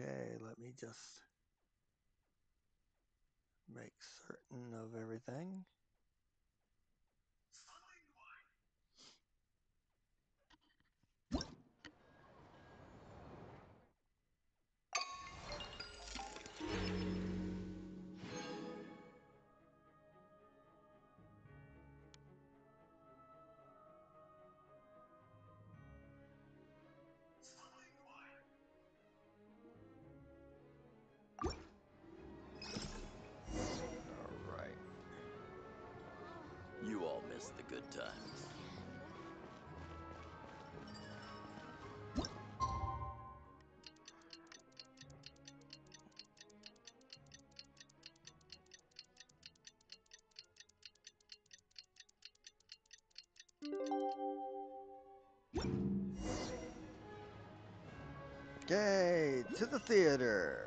Okay, let me just make certain of everything. All right. You all missed the good times. Okay, to the theater.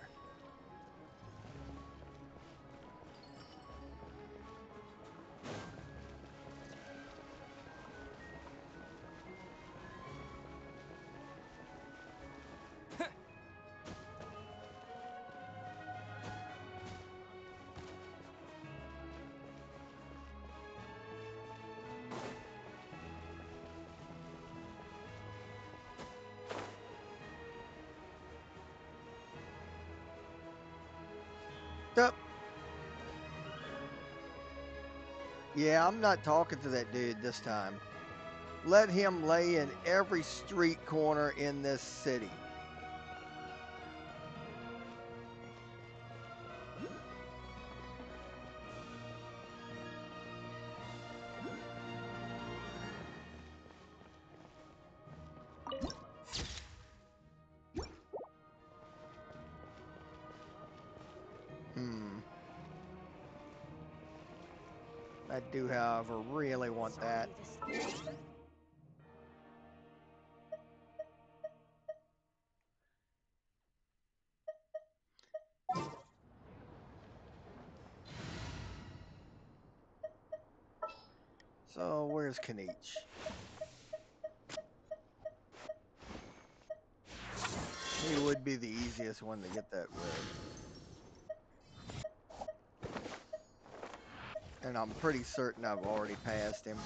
Yep. Yeah, I'm not talking to that dude this time. Let him lay in every street corner in this city. I do, however, really want that. So, where's Kanich? He would be the easiest one to get that with. And I'm pretty certain I've already passed him.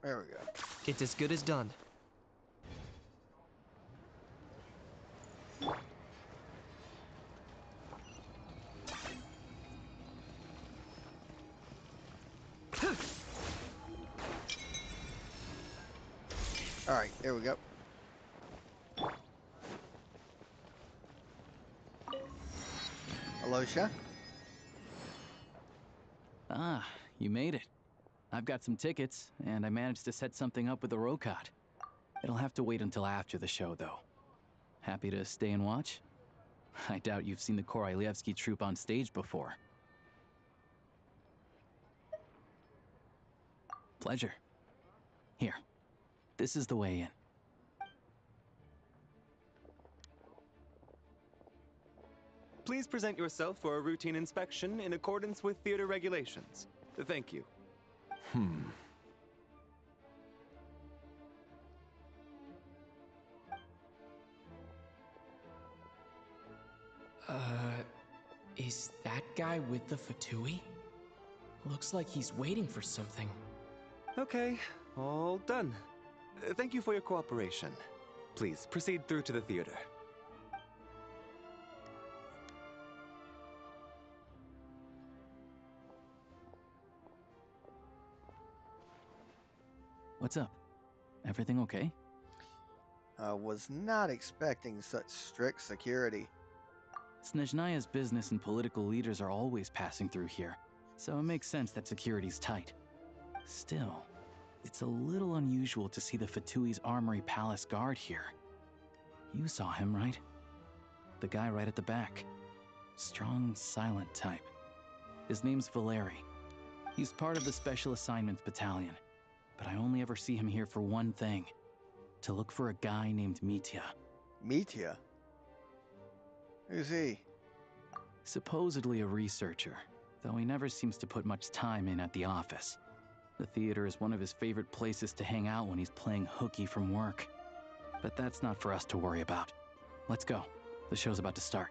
There we go. It's as good as done. All right, there we go. Alosha? Ah, you made it. I've got some tickets, and I managed to set something up with the Rokot. It'll have to wait until after the show, though. Happy to stay and watch? I doubt you've seen the Korolyevsky troupe on stage before. Pleasure. Here, this is the way in. Please present yourself for a routine inspection in accordance with theater regulations. Thank you. Is that guy with the Fatui? Looks like he's waiting for something. Okay, all done. Thank you for your cooperation. Please proceed through to the theater. What's up? Everything okay? I was not expecting such strict security. Snezhnaya's business and political leaders are always passing through here, so it makes sense that security's tight. Still, it's a little unusual to see the Fatui's Armory Palace guard here. You saw him, right? The guy right at the back. Strong, silent type. His name's Valeri. He's part of the Special Assignments Battalion, but I only ever see him here for one thing. To look for a guy named Mitya. Mitya? Who's he? Supposedly a researcher. though he never seems to put much time in at the office. The theater is one of his favorite places to hang out when he's playing hooky from work. But that's not for us to worry about. Let's go. The show's about to start.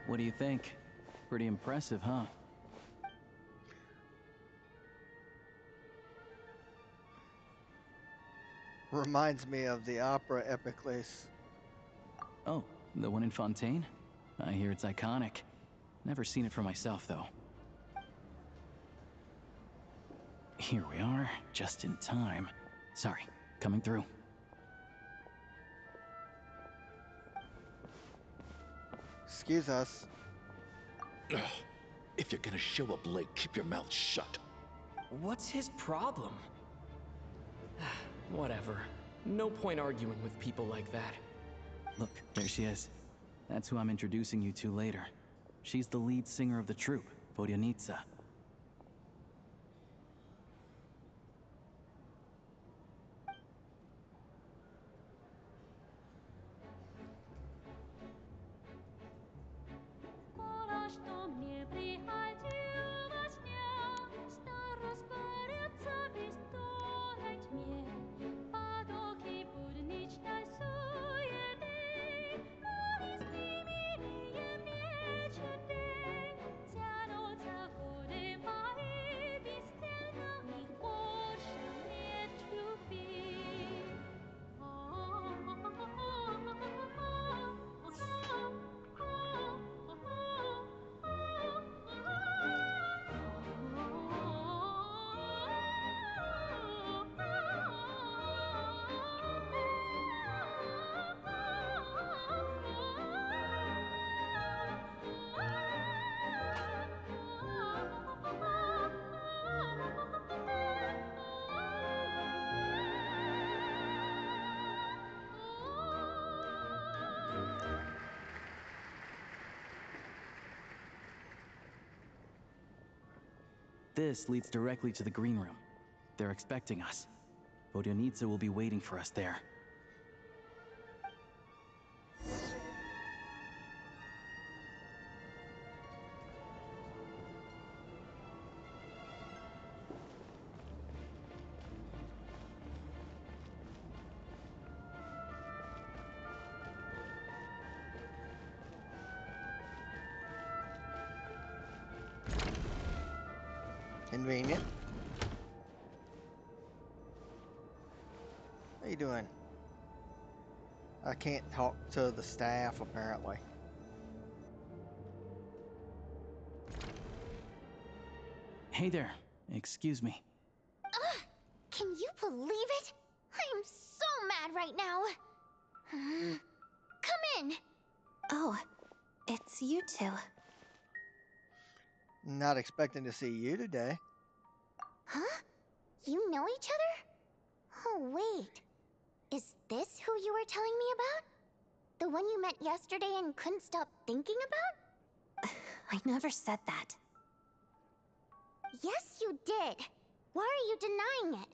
What do you think? Pretty impressive, huh? Reminds me of the opera Epicles. Oh, the one in Fontaine? I hear it's iconic. Never seen it for myself, though. Here we are, just in time. Sorry, coming through. Excuse us. Ugh. If you're gonna show up late, keep your mouth shut. What's his problem? Whatever. No point arguing with people like that. Look, there she is. That's who I'm introducing you to later. She's the lead singer of the troupe, Vodyanitsa. This leads directly to the green room. They're expecting us. Vodyanitsa will be waiting for us there. Convenient. How you doing? I can't talk to the staff, apparently. Hey there. Excuse me. Ugh! Can you believe it? I'm so mad right now. Come in. Oh, it's you two. Not expecting to see you today. Huh? You know each other? Oh, wait. Is this who you were telling me about? The one you met yesterday and couldn't stop thinking about? I never said that. Yes, you did. Why are you denying it?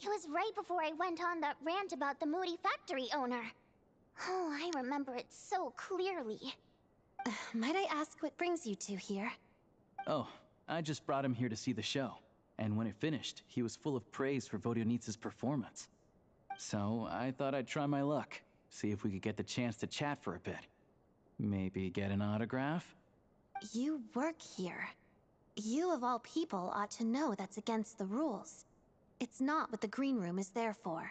It was right before I went on that rant about the moody factory owner. Oh, I remember it so clearly. Might I ask what brings you two here? Oh, I just brought him here to see the show. And when it finished, he was full of praise for Vodyanitsa's performance. So I thought I'd try my luck, see if we could get the chance to chat for a bit. Maybe get an autograph? You work here. You of all people ought to know that's against the rules. It's not what the green room is there for.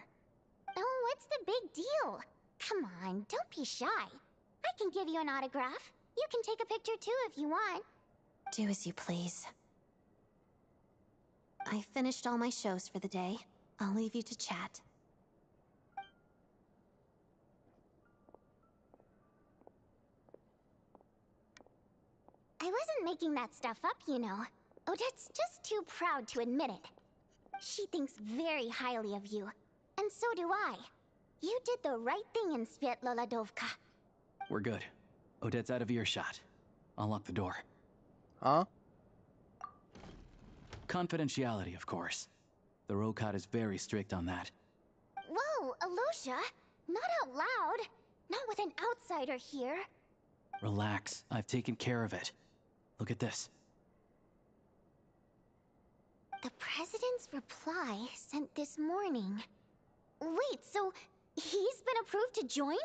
Oh, what's the big deal? Come on, don't be shy. I can give you an autograph. You can take a picture too if you want. Do as you please. I finished all my shows for the day. I'll leave you to chat. I wasn't making that stuff up, you know. Odette's just too proud to admit it. She thinks very highly of you. And so do I. You did the right thing in Svietloladovka. We're good. Odette's out of earshot. I'll lock the door. Huh? Confidentiality, of course. The Rokad is very strict on that. Well, Alosha, not out loud. Not with an outsider here. Relax, I've taken care of it. Look at this. The president's reply sent this morning. Wait, so he's been approved to join?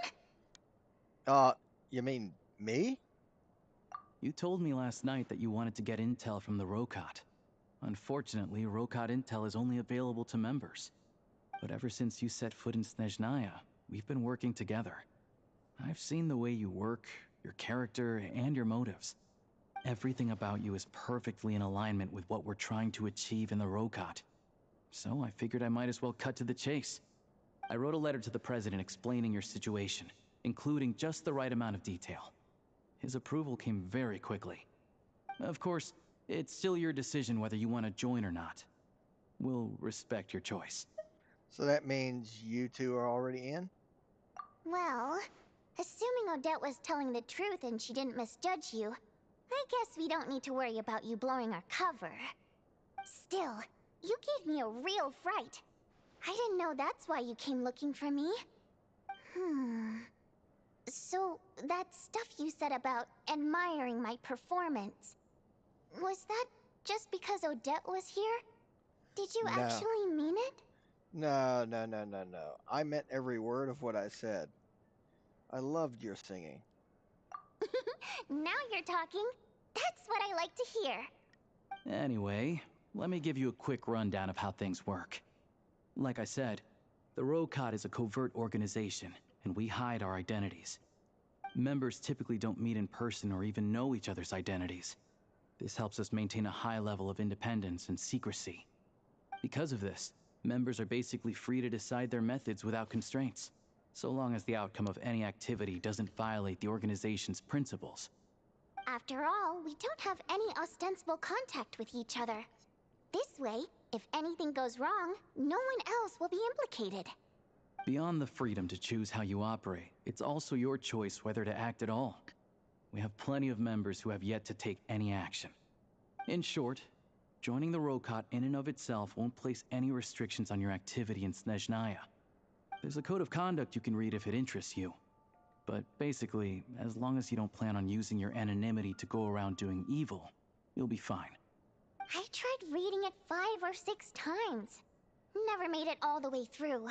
You mean me? You told me last night that you wanted to get intel from the Rokot. Unfortunately, Rokot intel is only available to members. But ever since you set foot in Snezhnaya, we've been working together. I've seen the way you work, your character, and your motives. Everything about you is perfectly in alignment with what we're trying to achieve in the Rokot. So I figured I might as well cut to the chase. I wrote a letter to the president explaining your situation, including just the right amount of detail. His approval came very quickly. Of course, it's still your decision whether you want to join or not. We'll respect your choice. So that means you two are already in? Well, assuming Odette was telling the truth and she didn't misjudge you, I guess we don't need to worry about you blowing our cover. Still, you gave me a real fright. I didn't know that's why you came looking for me. So, that stuff you said about admiring my performance, was that just because Odette was here? Did you No. actually mean it? No. I meant every word of what I said. I loved your singing. Now you're talking. That's what I like to hear. Anyway, let me give you a quick rundown of how things work. Like I said, the Rokot is a covert organization, and we hide our identities. Members typically don't meet in person or even know each other's identities. This helps us maintain a high level of independence and secrecy. Because of this, members are basically free to decide their methods without constraints, so long as the outcome of any activity doesn't violate the organization's principles. After all, we don't have any ostensible contact with each other. This way, if anything goes wrong, no one else will be implicated. Beyond the freedom to choose how you operate, it's also your choice whether to act at all. We have plenty of members who have yet to take any action. In short, joining the Rokot in and of itself won't place any restrictions on your activity in Snezhnaya. There's a code of conduct you can read if it interests you. But basically, as long as you don't plan on using your anonymity to go around doing evil, you'll be fine. I tried reading it 5 or 6 times. Never made it all the way through.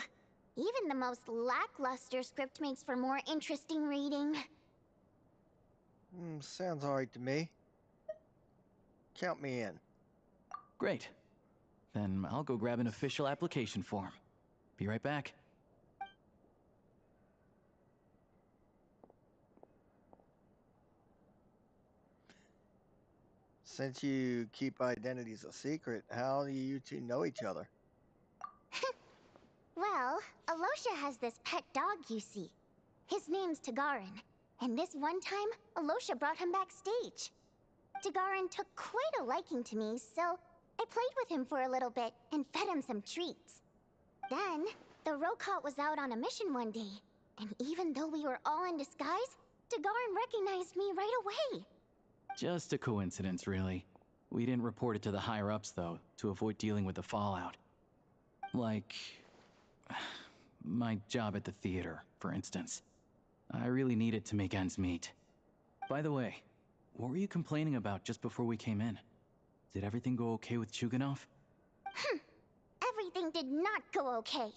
Even the most lackluster script makes for more interesting reading. Sounds alright to me. Count me in. Great. Then I'll go grab an official application form. Be right back. Since you keep identities a secret, how do you two know each other? Well, Alosha has this pet dog you see. His name's Tagarin, and this one time, Alosha brought him backstage. Tagarin took quite a liking to me, so I played with him for a little bit and fed him some treats. Then, the Rokot was out on a mission one day, and even though we were all in disguise, Tagarin recognized me right away. Just a coincidence, really. We didn't report it to the higher-ups, though, to avoid dealing with the fallout. Like my job at the theater, for instance. I really needed to make ends meet. By the way, what were you complaining about just before we came in? Did everything go okay with Chuganov? Everything did not go okay.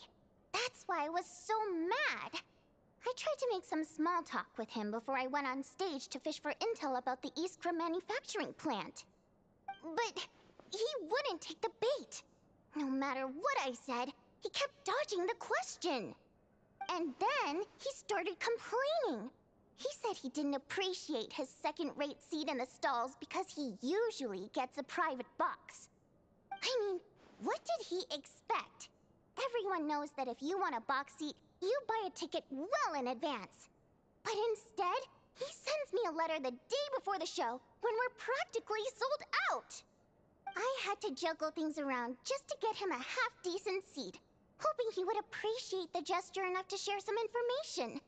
That's why I was so mad. I tried to make some small talk with him before I went on stage to fish for intel about the Iskra manufacturing plant. But he wouldn't take the bait. No matter what I said, he kept dodging the question. And then he started complaining. He said he didn't appreciate his second-rate seat in the stalls because he usually gets a private box. I mean, what did he expect? Everyone knows that if you want a box seat, you buy a ticket well in advance. But instead, he sends me a letter the day before the show when we're practically sold out. I had to juggle things around just to get him a half-decent seat, hoping he would appreciate the gesture enough to share some information.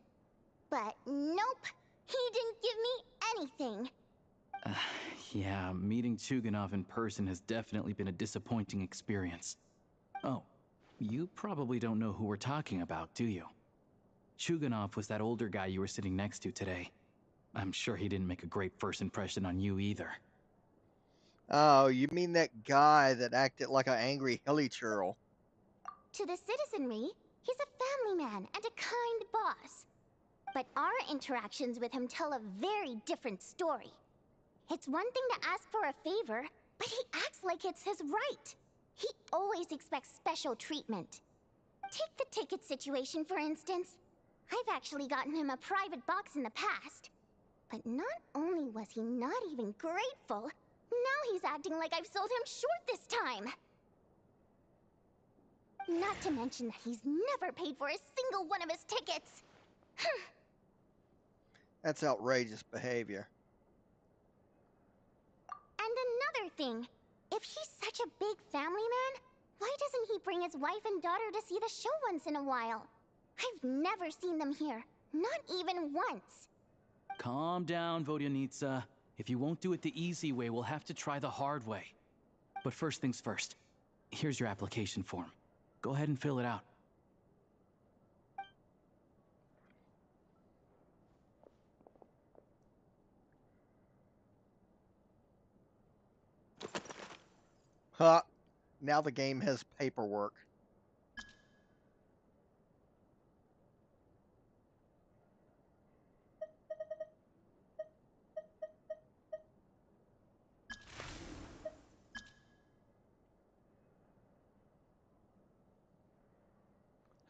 But nope, he didn't give me anything. Yeah, meeting Chuganov in person has definitely been a disappointing experience. Oh, You probably don't know who we're talking about, do you? Chuganov was that older guy you were sitting next to today. I'm sure he didn't make a great first impression on you either. Oh, you mean that guy that acted like an angry hilly churl? To the citizenry, he's a family man and a kind boss. But our interactions with him tell a very different story. It's one thing to ask for a favor, but he acts like it's his right. He always expects special treatment. Take the ticket situation, for instance. I've actually gotten him a private box in the past. But not only was he not even grateful, now he's acting like I've sold him short this time. Not to mention that he's never paid for a single one of his tickets. That's outrageous behavior. And another thing, if he's such a big family man, why doesn't he bring his wife and daughter to see the show once in a while? I've never seen them here, not even once. Calm down, Vodyanitsa. If you won't do it the easy way, we'll have to try the hard way. But first things first. Here's your application form. Go ahead and fill it out. Huh. Now the game has paperwork.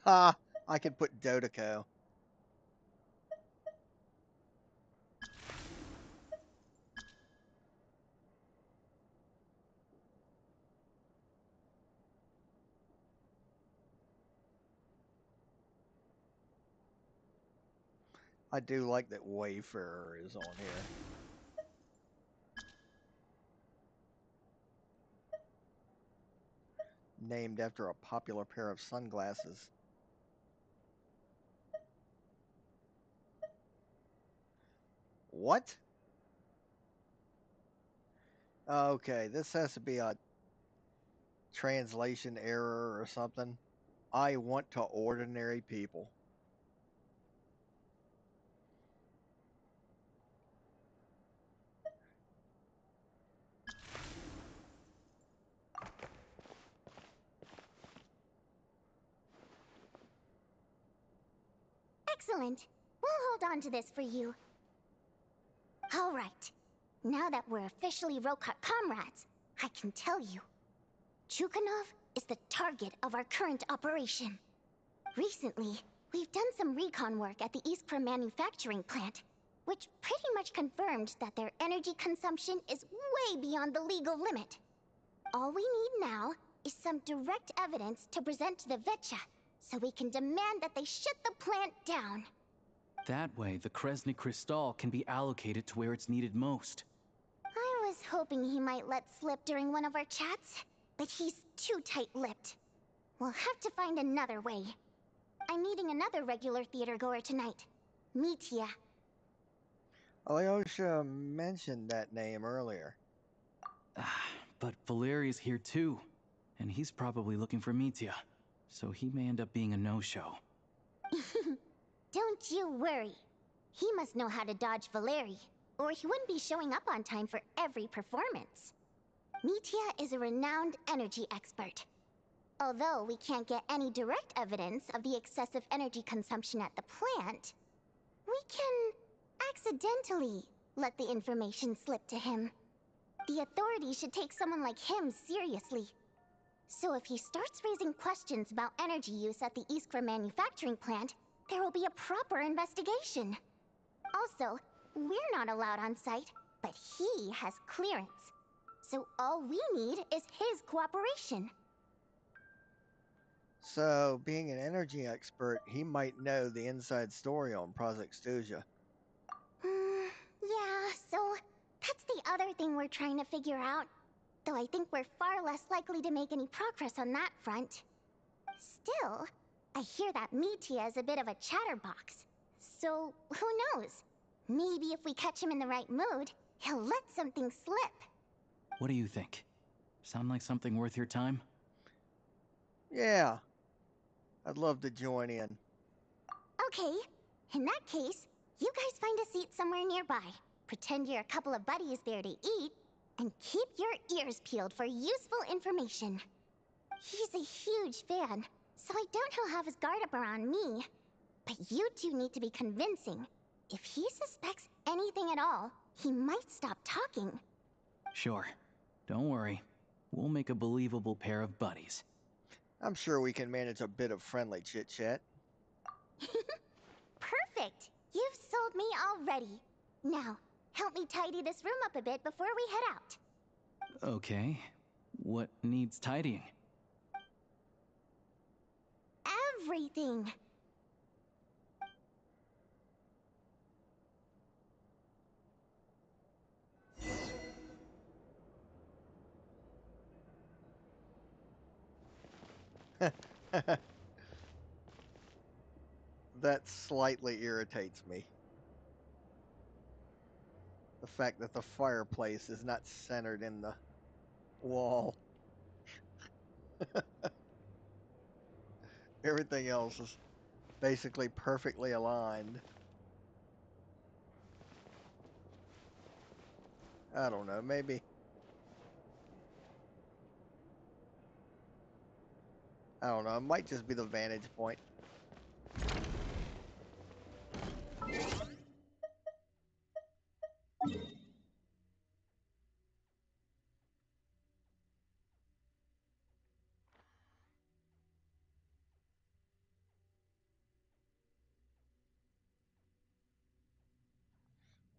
Ha! I could put Dodeko. I do like that Wayfarer is on here. Named after a popular pair of sunglasses. What? Okay, this has to be a translation error or something. I want to ordinary people. Excellent. We'll hold on to this for you. All right. Now that we're officially Rokat comrades, I can tell you. Chukanov is the target of our current operation. Recently, we've done some recon work at the Iskra manufacturing plant, which pretty much confirmed that their energy consumption is way beyond the legal limit. All we need now is some direct evidence to present to the Vetcha, so we can demand that they shut the plant down. That way, the Kresny Crystal can be allocated to where it's needed most. I was hoping he might let slip during one of our chats, but he's too tight-lipped. We'll have to find another way. I'm meeting another regular theater goer tonight, Mitya. Alyosha mentioned that name earlier. But Valeri's here too, and he's probably looking for Mitya, so he may end up being a no-show. Don't you worry. He must know how to dodge Valeri, or he wouldn't be showing up on time for every performance. Mitya is a renowned energy expert. Although we can't get any direct evidence of the excessive energy consumption at the plant, we can accidentally let the information slip to him. The authorities should take someone like him seriously. So if he starts raising questions about energy use at the Iskra manufacturing plant, there will be a proper investigation. Also, we're not allowed on site, but he has clearance. So all we need is his cooperation. So, being an energy expert, he might know the inside story on Project Stuja. Yeah, so that's the other thing we're trying to figure out. Though I think we're far less likely to make any progress on that front. Still, I hear that Mitya is a bit of a chatterbox. So, who knows? Maybe if we catch him in the right mood, he'll let something slip. What do you think? Sound like something worth your time? Yeah, I'd love to join in. Okay, in that case, you guys find a seat somewhere nearby. Pretend you're a couple of buddies there to eat, and keep your ears peeled for useful information. He's a huge fan, so I doubt he'll have his guard up around me. But you two need to be convincing. If he suspects anything at all, he might stop talking. Sure. Don't worry. We'll make a believable pair of buddies. I'm sure we can manage a bit of friendly chit-chat. Perfect! You've sold me already. Now, help me tidy this room up a bit before we head out. Okay. What needs tidying? Everything! That slightly irritates me. The fact that the fireplace is not centered in the wall. Everything else is basically perfectly aligned. I don't know, maybe. I don't know, it might just be the vantage point.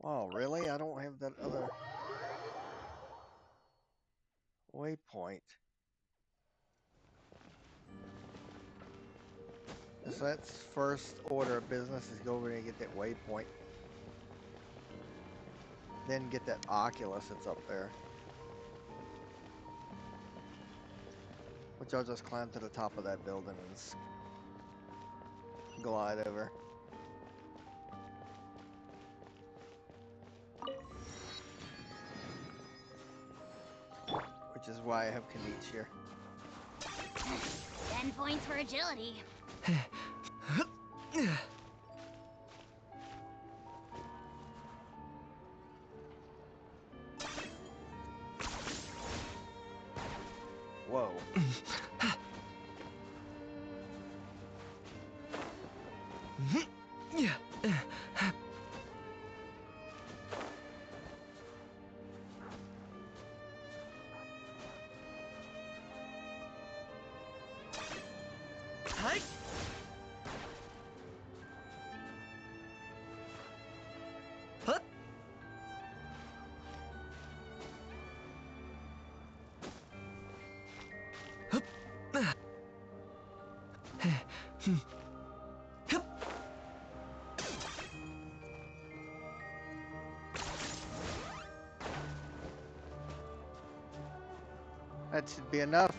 Wow, really? I don't have that other waypoint. So that's first order of business is go over there and get that waypoint. Then get that Oculus that's up there. Which I'll just climb to the top of that building and glide over. Which is why I have Kanich here. 10 points for agility. Whoa. That should be enough.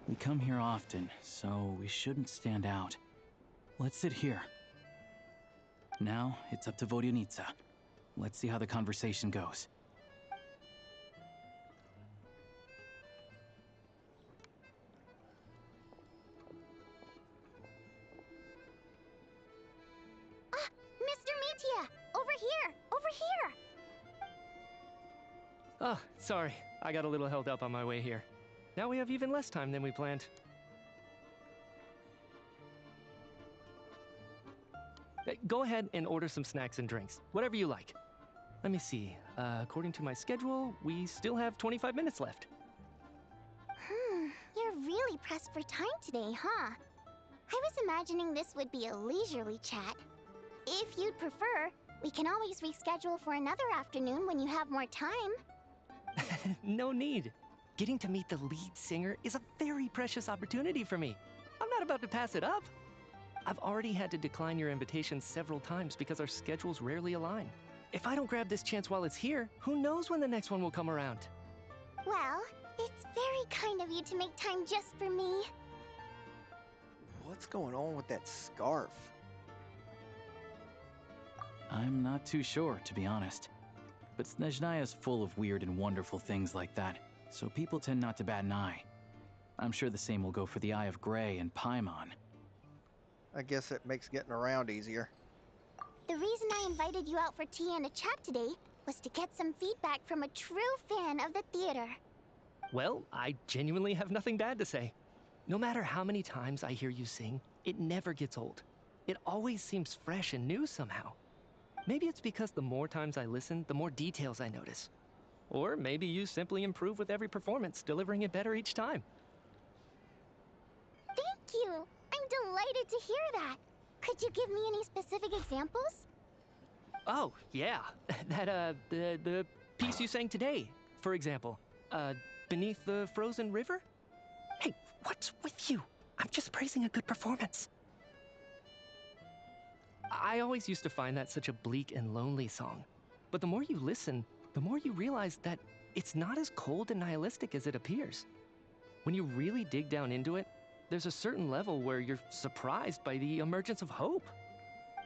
We come here often, so we shouldn't stand out. Let's sit here. Now, it's up to Vodyanitsa. Let's see how the conversation goes. Mr. Metia! Over here! Over here! Oh, sorry. I got a little held up on my way here. Now we have even less time than we planned. Go ahead and order some snacks and drinks. Whatever you like. Let me see. According to my schedule, we still have 25 minutes left. You're really pressed for time today, huh? I was imagining this would be a leisurely chat. If you'd prefer, we can always reschedule for another afternoon when you have more time. No need. Getting to meet the lead singer is a very precious opportunity for me. I'm not about to pass it up. I've already had to decline your invitation several times because our schedules rarely align. If I don't grab this chance while it's here, who knows when the next one will come around? Well, it's very kind of you to make time just for me. What's going on with that scarf? I'm not too sure, to be honest. But Snezhnaya is full of weird and wonderful things like that, so people tend not to bat an eye. I'm sure the same will go for the Eye of Grey and Paimon. I guess it makes getting around easier. The reason I invited you out for tea and a chat today was to get some feedback from a true fan of the theater. Well, I genuinely have nothing bad to say. No matter how many times I hear you sing, it never gets old. It always seems fresh and new somehow. Maybe it's because the more times I listen, the more details I notice. Or maybe you simply improve with every performance, delivering it better each time. Thank you! I'm delighted to hear that. Could you give me any specific examples? Oh, yeah. The piece you sang today, for example. Beneath the Frozen River? Hey, what's with you? I'm just praising a good performance. I always used to find that such a bleak and lonely song. But the more you listen, the more you realize that it's not as cold and nihilistic as it appears. When you really dig down into it, there's a certain level where you're surprised by the emergence of hope.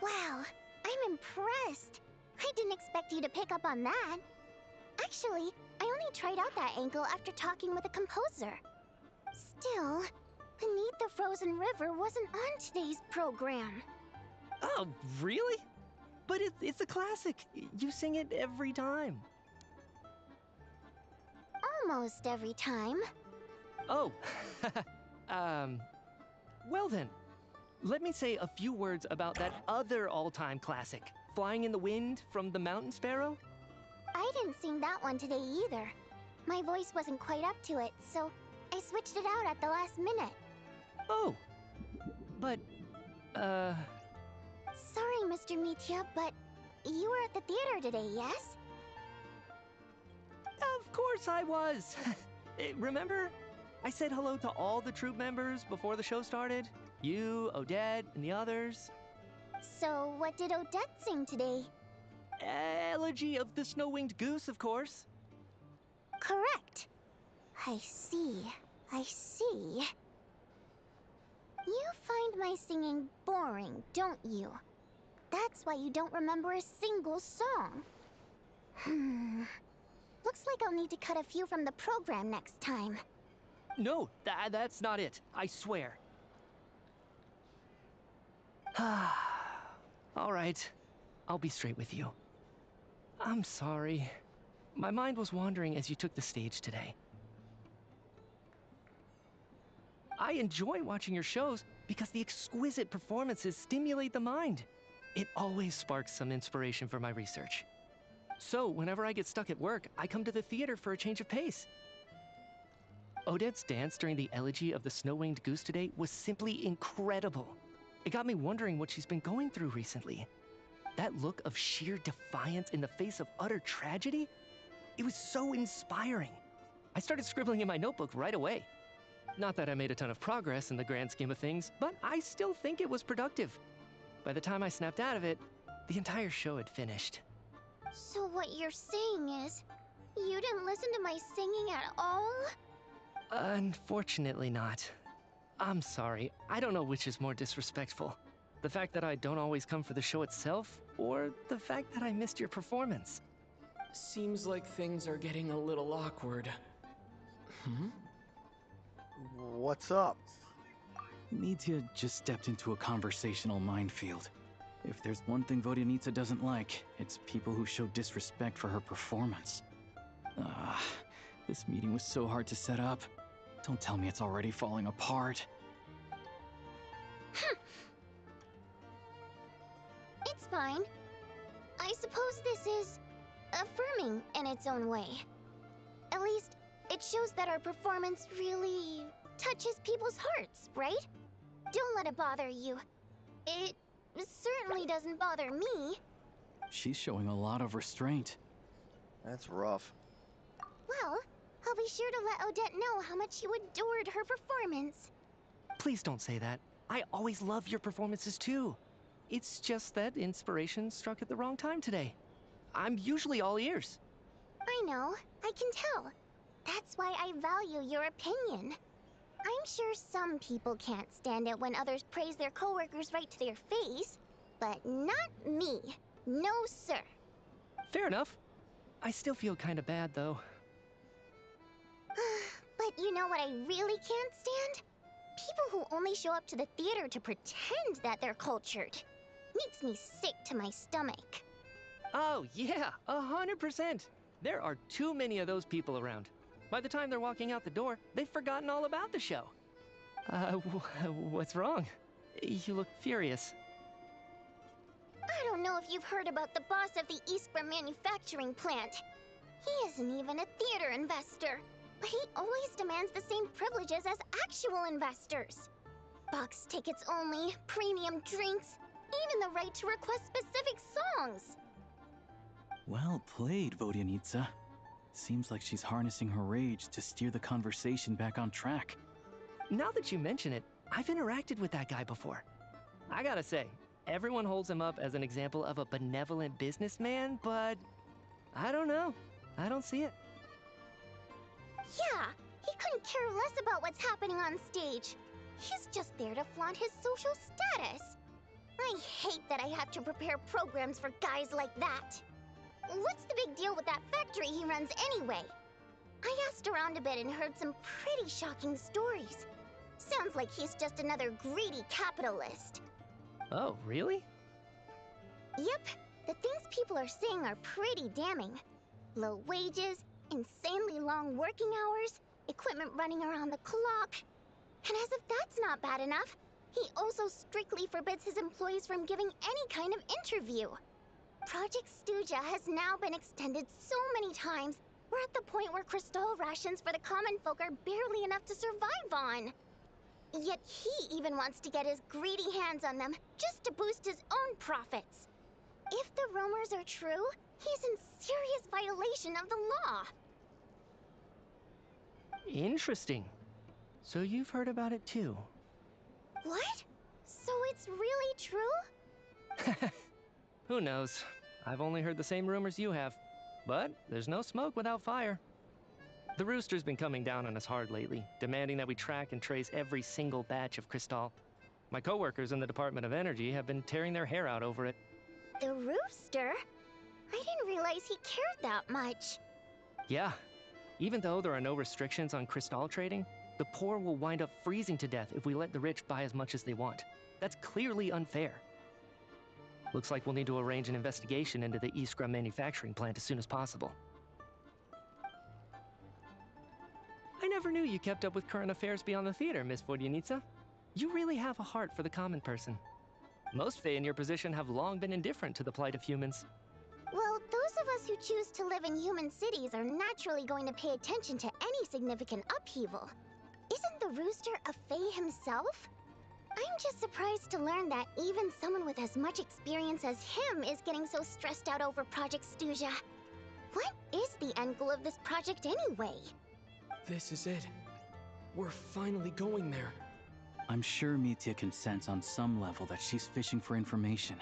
Wow, I'm impressed. I didn't expect you to pick up on that. Actually, I only tried out that angle after talking with a composer. Still, Beneath the Frozen River wasn't on today's program. Oh, really? But it's a classic. You sing it every time. Almost every time. Oh, well then, let me say a few words about that other all-time classic, Flying in the Wind from the Mountain Sparrow. I didn't sing that one today either. My voice wasn't quite up to it, so I switched it out at the last minute. Oh, but, Sorry, Mr. Mitya, but you were at the theater today, yes? Of course I was. Remember? I said hello to all the troupe members before the show started. You, Odette, and the others. So, what did Odette sing today? Elegy of the Snow-Winged Goose, of course. Correct. I see. I see. You find my singing boring, don't you? That's why you don't remember a single song. Looks like I'll need to cut a few from the program next time. No, that's not it. I swear. All right. I'll be straight with you. I'm sorry. My mind was wandering as you took the stage today. I enjoy watching your shows because the exquisite performances stimulate the mind. It always sparks some inspiration for my research. So, whenever I get stuck at work, I come to the theater for a change of pace. Odette's dance during the elegy of the Snow-Winged Goose today was simply incredible. It got me wondering what she's been going through recently. That look of sheer defiance in the face of utter tragedy? It was so inspiring. I started scribbling in my notebook right away. Not that I made a ton of progress in the grand scheme of things, but I still think it was productive. By the time I snapped out of it, the entire show had finished. So what you're saying is, you didn't listen to my singing at all? Unfortunately not. I'm sorry, I don't know which is more disrespectful. The fact that I don't always come for the show itself, or the fact that I missed your performance. Seems like things are getting a little awkward. What's up? Mitya just stepped into a conversational minefield. If there's one thing Vodyanitsa doesn't like, it's people who show disrespect for her performance. This meeting was so hard to set up. Don't tell me it's already falling apart. It's fine. I suppose this is affirming in its own way. At least, it shows that our performance really touches people's hearts, right? Don't let it bother you. It certainly doesn't bother me. She's showing a lot of restraint. That's rough. Well, I'll be sure to let Odette know how much you adored her performance. Please don't say that. I always love your performances too. It's just that inspiration struck at the wrong time today. I'm usually all ears. I know, I can tell. That's why I value your opinion. I'm sure some people can't stand it when others praise their coworkers right to their face, but not me. No, sir. Fair enough. I still feel kinda bad though. But you know what I really can't stand? People who only show up to the theater to pretend that they're cultured. Makes me sick to my stomach. Oh yeah, 100%. There are too many of those people around. By the time they're walking out the door, they've forgotten all about the show. What's wrong? You look furious. I don't know if you've heard about the boss of the Iskra manufacturing plant. He isn't even a theater investor, but he always demands the same privileges as actual investors. Box tickets only, premium drinks, even the right to request specific songs. Well played, Vodyanitsa. Seems like she's harnessing her rage to steer the conversation back on track. Now that you mention it, I've interacted with that guy before. I gotta say, everyone holds him up as an example of a benevolent businessman, but I don't know. I don't see it. Yeah, he couldn't care less about what's happening on stage. He's just there to flaunt his social status. I hate that I have to prepare programs for guys like that. What's the big deal with that factory he runs anyway? I asked around a bit and heard some pretty shocking stories. Sounds like he's just another greedy capitalist. Oh, really? Yep, the things people are saying are pretty damning. Low wages, insanely long working hours, equipment running around the clock. And as if that's not bad enough, he also strictly forbids his employees from giving any kind of interview. Project Stuja has now been extended so many times, we're at the point where crystal rations for the common folk are barely enough to survive on. Yet he even wants to get his greedy hands on them, just to boost his own profits. If the rumors are true, he's in serious violation of the law. Interesting. So you've heard about it too. What? So it's really true? Who knows? I've only heard the same rumors you have. But there's no smoke without fire. The Rooster's been coming down on us hard lately, demanding that we track and trace every single batch of Crystal. My coworkers in the Department of Energy have been tearing their hair out over it. The Rooster? I didn't realize he cared that much. Yeah. Even though there are no restrictions on Crystal trading, the poor will wind up freezing to death if we let the rich buy as much as they want. That's clearly unfair. Looks like we'll need to arrange an investigation into the Iskra manufacturing plant as soon as possible. I never knew you kept up with current affairs beyond the theater, Miss Vodyanitsa. You really have a heart for the common person. Most Fae in your position have long been indifferent to the plight of humans. Well, those of us who choose to live in human cities are naturally going to pay attention to any significant upheaval. Isn't the Rooster a Fae himself? I'm just surprised to learn that even someone with as much experience as him is getting so stressed out over Project Stuja. What is the end goal of this project anyway? This is it. We're finally going there. I'm sure Mitya can sense on some level that she's fishing for information.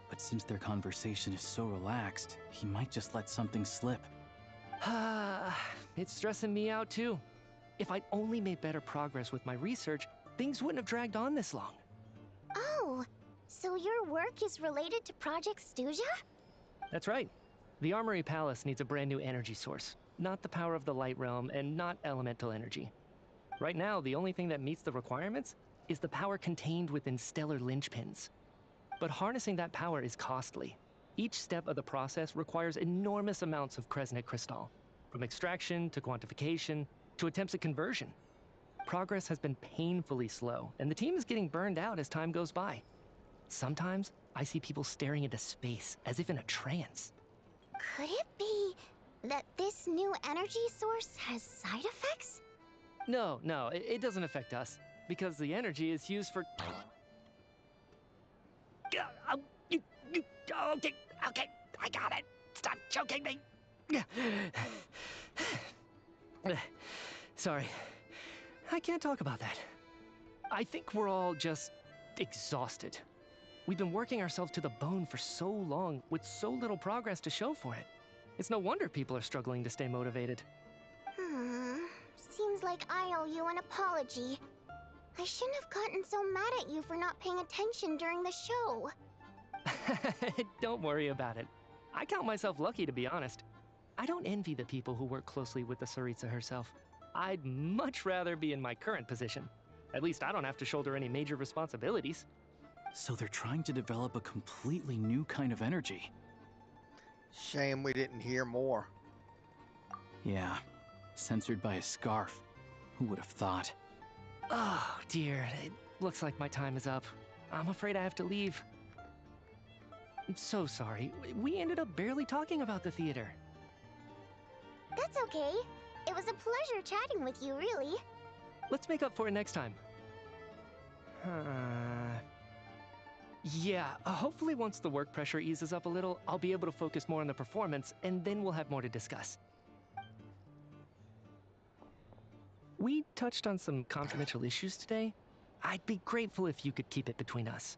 But since their conversation is so relaxed, he might just let something slip. It's stressing me out too. If I'd only made better progress with my research, things wouldn't have dragged on this long. Oh, so your work is related to Project Stuja? That's right. The Armory Palace needs a brand new energy source. Not the power of the Light Realm, and not elemental energy. Right now, the only thing that meets the requirements is the power contained within stellar linchpins. But harnessing that power is costly. Each step of the process requires enormous amounts of Kresnik crystal, from extraction to quantification to attempts at conversion. Progress has been painfully slow, and the team is getting burned out as time goes by. Sometimes, I see people staring into space as if in a trance. Could it be? That this new energy source has side effects? No, it doesn't affect us, because the energy is used for... Okay, I got it. Stop choking me. Sorry, I can't talk about that. I think we're all just exhausted. We've been working ourselves to the bone for so long with so little progress to show for it. It's no wonder people are struggling to stay motivated. Seems like I owe you an apology. I shouldn't have gotten so mad at you for not paying attention during the show. Don't worry about it. I count myself lucky, to be honest. I don't envy the people who work closely with the Tsaritsa herself. I'd much rather be in my current position. At least I don't have to shoulder any major responsibilities. So they're trying to develop a completely new kind of energy. Shame we didn't hear more. Yeah, censored by a scarf. Who would have thought? Oh, dear. It looks like my time is up. I'm afraid I have to leave. I'm so sorry. We ended up barely talking about the theater. That's okay. It was a pleasure chatting with you, really. Let's make up for it next time. Yeah, hopefully once the work pressure eases up a little, I'll be able to focus more on the performance, and then we'll have more to discuss. We touched on some controversial issues today. I'd be grateful if you could keep it between us.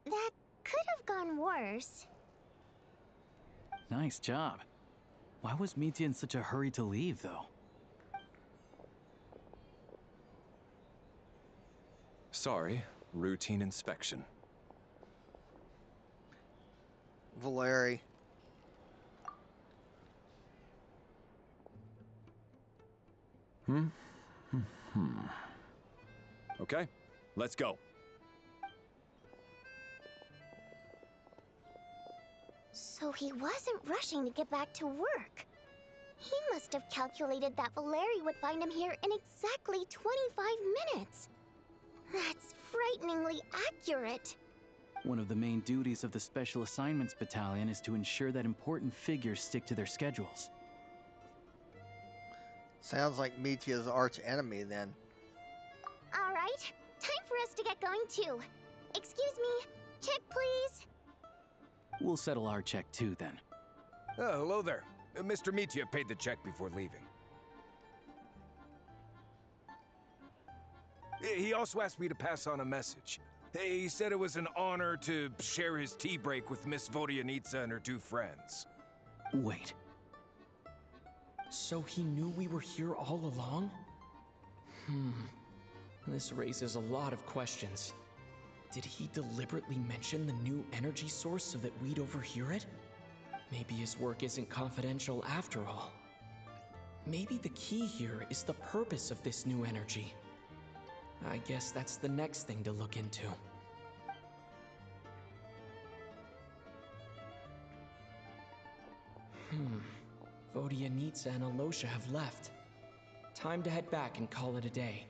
That could have gone worse. Nice job. Why was Mitya in such a hurry to leave, though? Sorry, routine inspection. Valeri. Okay, let's go. So he wasn't rushing to get back to work. He must have calculated that Valeri would find him here in exactly 25 minutes. That's frighteningly accurate. One of the main duties of the Special Assignments Battalion is to ensure that important figures stick to their schedules. Sounds like Mitya's arch enemy then. All right, time for us to get going too. Excuse me, check please. We'll settle our check too then. Oh, hello there. Mr. Mitya paid the check before leaving. He also asked me to pass on a message. He said it was an honor to share his tea break with Miss Vodyanitsa and her two friends. Wait. So he knew we were here all along? This raises a lot of questions. Did he deliberately mention the new energy source so that we'd overhear it? Maybe his work isn't confidential after all. Maybe the key here is the purpose of this new energy. I guess that's the next thing to look into. Vodyanitsa and Alosha have left. Time to head back and call it a day.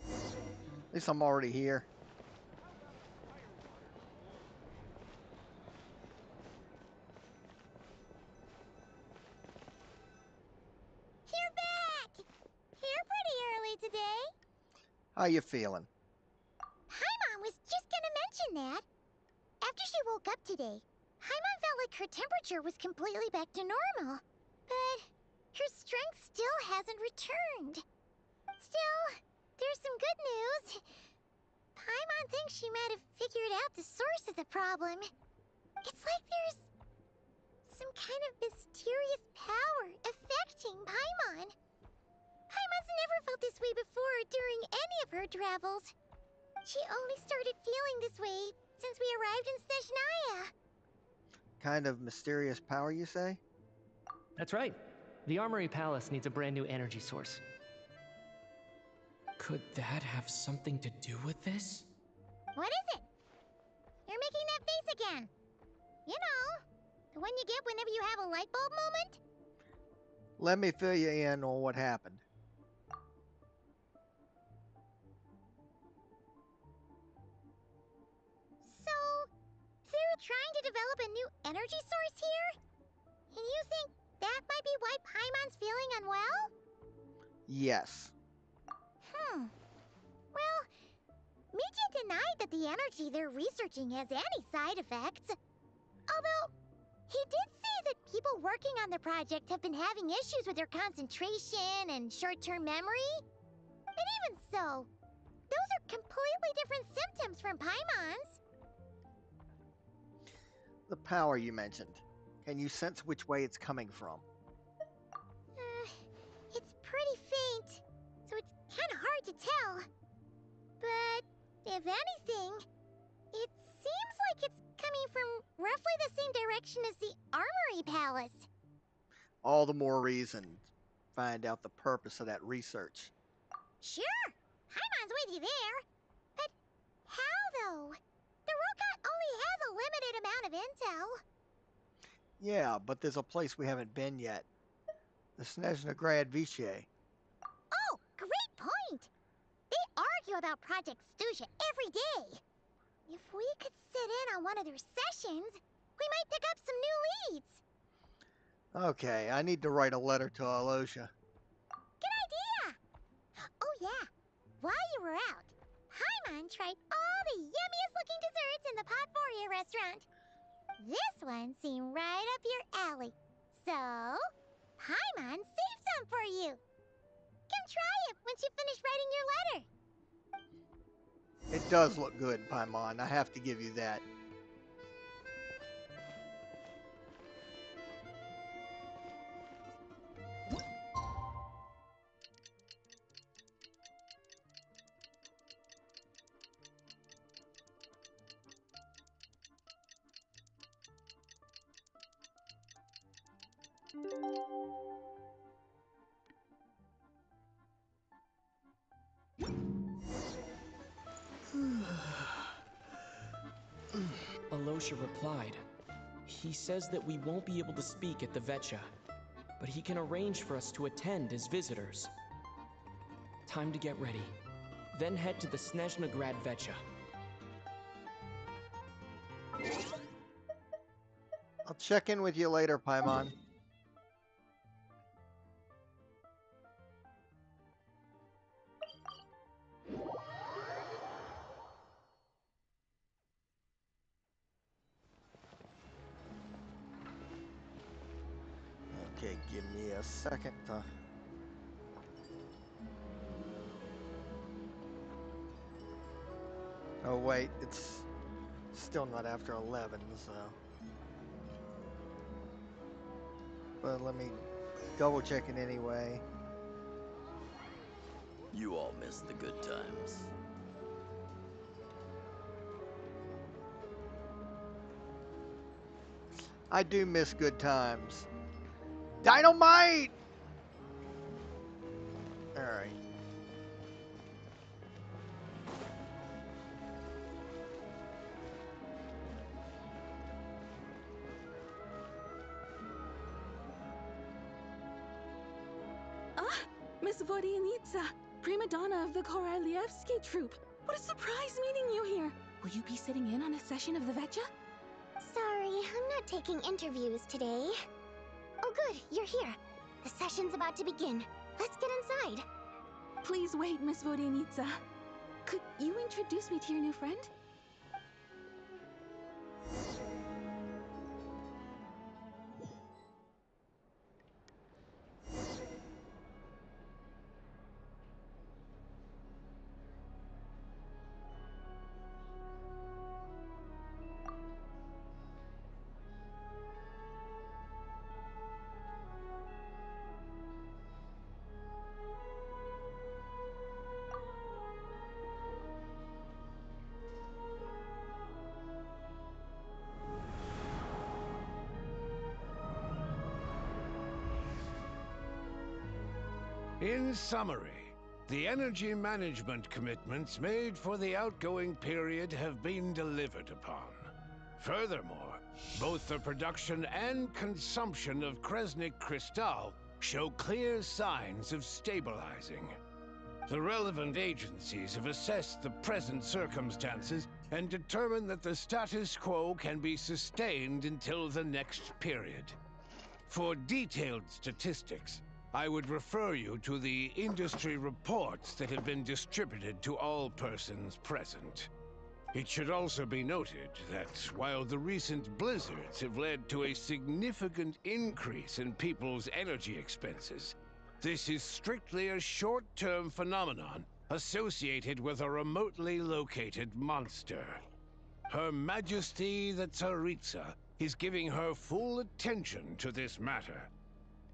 At least I'm already here. You're back! Here pretty early today. How you feeling? Paimon was just gonna mention that. After she woke up today, Paimon felt like her temperature was completely back to normal. But her strength still hasn't returned. Still, there's some good news. Paimon thinks she might have figured out the source of the problem. It's like there's some kind of mysterious power affecting Paimon. Paimon's never felt this way before during any of her travels. She only started feeling this way since we arrived in Snezhnaya. Kind of mysterious power, you say? That's right. The Armory Palace needs a brand new energy source. Could that have something to do with this? What is it? You're making that face again. You know, the one you get whenever you have a light bulb moment? Let me fill you in on what happened. So, to develop a new energy source here? And you think that might be why Paimon's feeling unwell? Yes. Well, Mija denied that the energy they're researching has any side effects. Although, he did say that people working on the project have been having issues with their concentration and short-term memory. And even so, those are completely different symptoms from Paimon's. The power you mentioned. Can you sense which way it's coming from? It's pretty faint, so it's kind of hard to tell. But if anything, it seems like it's coming from roughly the same direction as the Armory Palace. All the more reason to find out the purpose of that research. Sure, Paimon's with you there. But how, though? The Rokat only has a limited amount of intel. Yeah, but there's a place we haven't been yet. The Snezhnaya Vichy. Oh, great point! They argue about Project Stusha every day. If we could sit in on one of their sessions, we might pick up some new leads. Okay, I need to write a letter to Alosha. Good idea! Oh yeah, while you were out, Paimon tried all the yummiest looking desserts in the Potvoria restaurant. This one seemed right up your alley. So, Paimon saved some for you. Come try it once you finish writing your letter. It does look good, Paimon. I have to give you that. Alosha replied. He says that we won't be able to speak at the Vetcha, but he can arrange for us to attend as visitors. Time to get ready. Then head to the Snezhnaya Vetcha. I'll check in with you later, Paimon. Okay, give me a second to... Oh wait, it's still not after 11, so... But let me double check it anyway. You all miss the good times. I do miss good times. Dynamite! Alright. Miss Vodyanitsa, prima donna of the Korolievsky troupe. What a surprise meeting you here. Will you be sitting in on a session of the Vetcha? Sorry, I'm not taking interviews today. Oh good, you're here. The session's about to begin. Let's get inside. Please wait, Miss Vodyanitsa. Could you introduce me to your new friend? In summary, the energy management commitments made for the outgoing period have been delivered upon. Furthermore, both the production and consumption of Kresnik Crystal show clear signs of stabilizing. The relevant agencies have assessed the present circumstances and determine that the status quo can be sustained until the next period. For detailed statistics, I would refer you to the industry reports that have been distributed to all persons present. It should also be noted that while the recent blizzards have led to a significant increase in people's energy expenses, this is strictly a short-term phenomenon associated with a remotely located monster. Her Majesty the Tsaritsa is giving her full attention to this matter.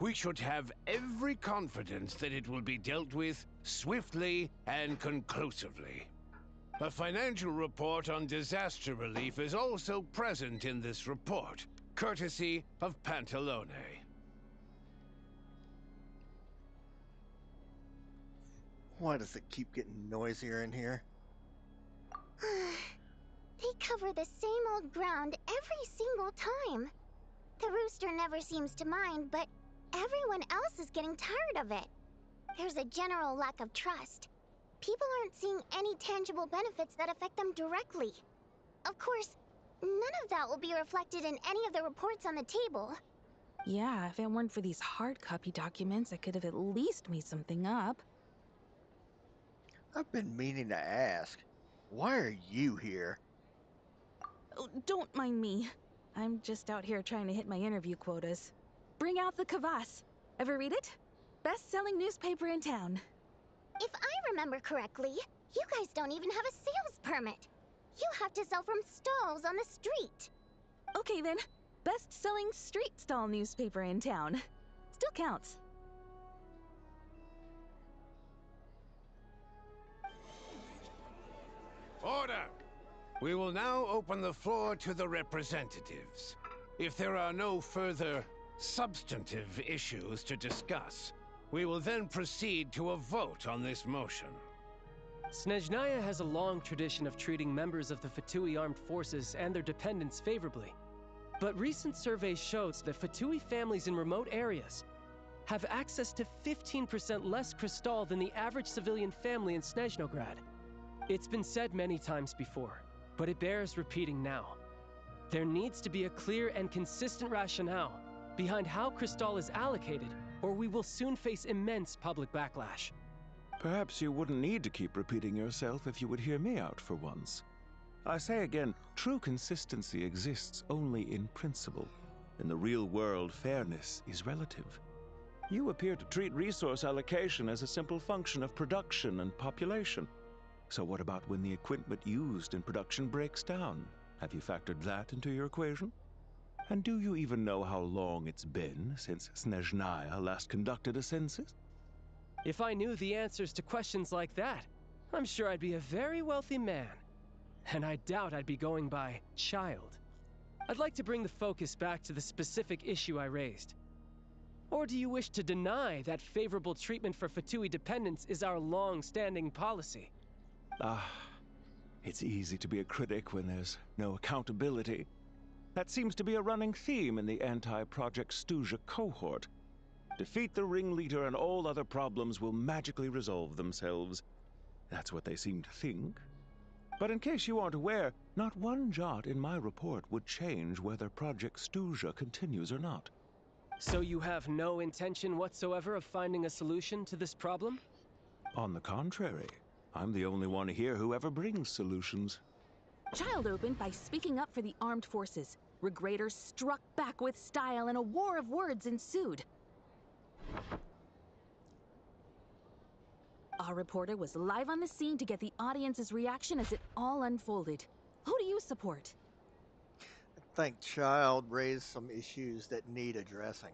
We should have every confidence that it will be dealt with swiftly and conclusively. A financial report on disaster relief is also present in this report, courtesy of Pantalone. Why does it keep getting noisier in here? They cover the same old ground every single time. The rooster never seems to mind, but everyone else is getting tired of it. There's a general lack of trust. People aren't seeing any tangible benefits that affect them directly. Of course, none of that will be reflected in any of the reports on the table. Yeah, if it weren't for these hard copy documents, I could have at least made something up. I've been meaning to ask, why are you here? Oh, don't mind me. I'm just out here trying to hit my interview quotas. Bring out the kvass. Ever read it? Best-selling newspaper in town. If I remember correctly, you guys don't even have a sales permit. You have to sell from stalls on the street. Okay then, best-selling street stall newspaper in town. Still counts. Order! We will now open the floor to the representatives. If there are no further substantive issues to discuss, we will then proceed to a vote on this motion. Snezhnaya has a long tradition of treating members of the Fatui armed forces and their dependents favorably. But recent surveys shows that Fatui families in remote areas have access to 15% less crystal than the average civilian family in Snezhnograd. It's been said many times before, but it bears repeating now. There needs to be a clear and consistent rationale behind how crystal is allocated, or we will soon face immense public backlash. Perhaps you wouldn't need to keep repeating yourself if you would hear me out for once. I say again, true consistency exists only in principle. In the real world, fairness is relative. You appear to treat resource allocation as a simple function of production and population. So what about when the equipment used in production breaks down? Have you factored that into your equation? And do you even know how long it's been since Snezhnaya last conducted a census? If I knew the answers to questions like that, I'm sure I'd be a very wealthy man. And I doubt I'd be going by child. I'd like to bring the focus back to the specific issue I raised. Or do you wish to deny that favorable treatment for Fatui dependents is our long-standing policy? It's easy to be a critic when there's no accountability. That seems to be a running theme in the anti-Project Stuzha cohort. Defeat the ringleader and all other problems will magically resolve themselves. That's what they seem to think. But in case you aren't aware, not one jot in my report would change whether Project Stuzha continues or not. So you have no intention whatsoever of finding a solution to this problem? On the contrary, I'm the only one here who ever brings solutions. Child opened by speaking up for the armed forces. Regrator struck back with style and a war of words ensued. Our reporter was live on the scene to get the audience's reaction as it all unfolded. Who do you support? I think Child raised some issues that need addressing.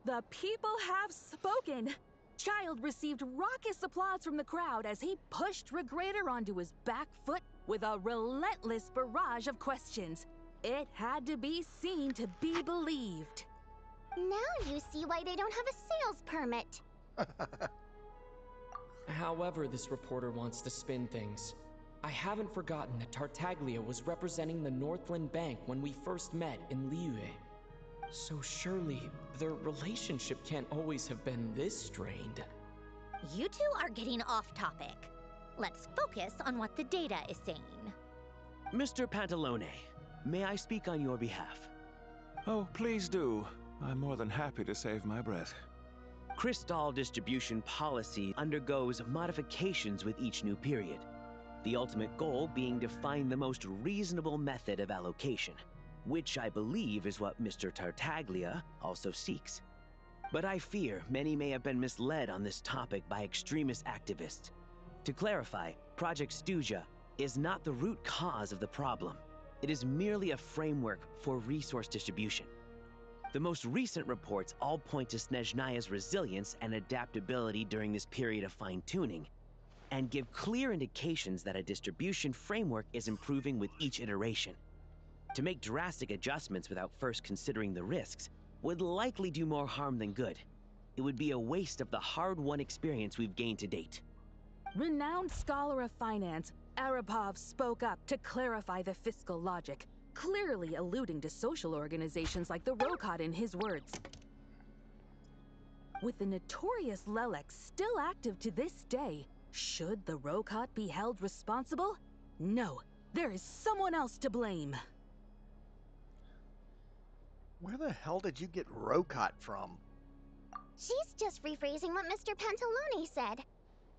The people have spoken! Child received raucous applause from the crowd as he pushed Regrator onto his back foot with a relentless barrage of questions. It had to be seen to be believed. Now you see why they don't have a sales permit. However this reporter wants to spin things, I haven't forgotten that Tartaglia was representing the Northland Bank when we first met in Liyue. So surely, their relationship can't always have been this strained. You two are getting off topic. Let's focus on what the data is saying. Mr. Pantalone, may I speak on your behalf? Oh, please do. I'm more than happy to save my breath. Crystal distribution policy undergoes modifications with each new period. The ultimate goal being to find the most reasonable method of allocation, which I believe is what Mr. Tartaglia also seeks. But I fear many may have been misled on this topic by extremist activists. To clarify, Project Stuja is not the root cause of the problem. It is merely a framework for resource distribution. The most recent reports all point to Snezhnaya's resilience and adaptability during this period of fine-tuning, and give clear indications that a distribution framework is improving with each iteration. To make drastic adjustments without first considering the risks would likely do more harm than good. It would be a waste of the hard-won experience we've gained to date. Renowned scholar of finance, Arapov spoke up to clarify the fiscal logic, clearly alluding to social organizations like the Rokot in his words. With the notorious Lelek still active to this day, should the Rokot be held responsible? No, there is someone else to blame. Where the hell did you get Rokot from? She's just rephrasing what Mr. Pantalone said.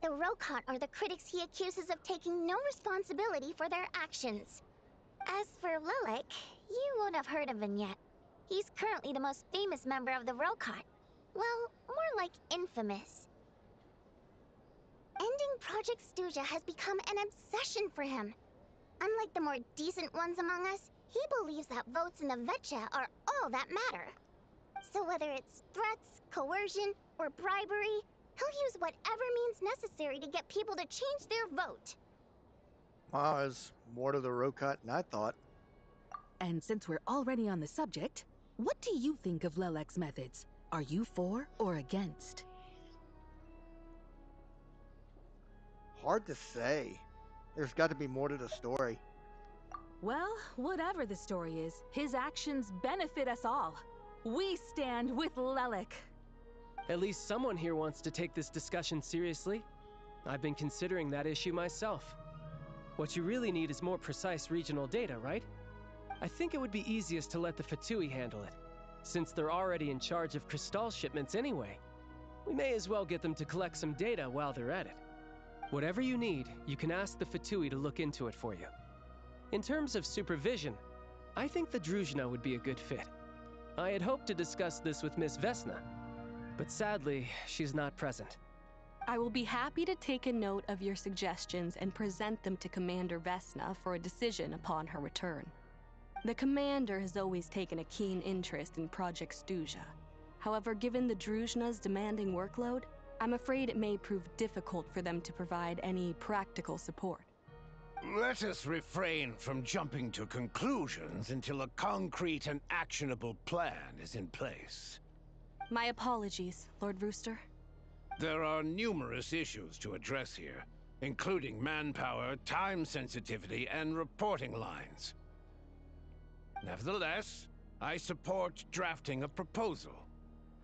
The Rokot are the critics he accuses of taking no responsibility for their actions. As for Lelek, you won't have heard of him yet. He's currently the most famous member of the Rokot. Well, more like infamous. Ending Project Stuja has become an obsession for him. Unlike the more decent ones among us, he believes that votes in the Vetcha are all that matter. So whether it's threats, coercion, or bribery, he'll use whatever means necessary to get people to change their vote. Wow, there's more to the Rokot than I thought. And since we're already on the subject, what do you think of Lelek's methods? Are you for or against? Hard to say. There's got to be more to the story. Well, whatever the story is, his actions benefit us all. We stand with Lelek. At least someone here wants to take this discussion seriously. I've been considering that issue myself. What you really need is more precise regional data, right? I think it would be easiest to let the Fatui handle it, since they're already in charge of Crystal shipments anyway. We may as well get them to collect some data while they're at it. Whatever you need, you can ask the Fatui to look into it for you. In terms of supervision, I think the Druzhna would be a good fit. I had hoped to discuss this with Miss Vesna, but sadly, she's not present. I will be happy to take a note of your suggestions and present them to Commander Vesna for a decision upon her return. The Commander has always taken a keen interest in Project Stuja. However, given the Druzhna's demanding workload, I'm afraid it may prove difficult for them to provide any practical support. Let us refrain from jumping to conclusions until a concrete and actionable plan is in place. My apologies, Lord Rooster. There are numerous issues to address here, including manpower, time sensitivity, and reporting lines. Nevertheless, I support drafting a proposal.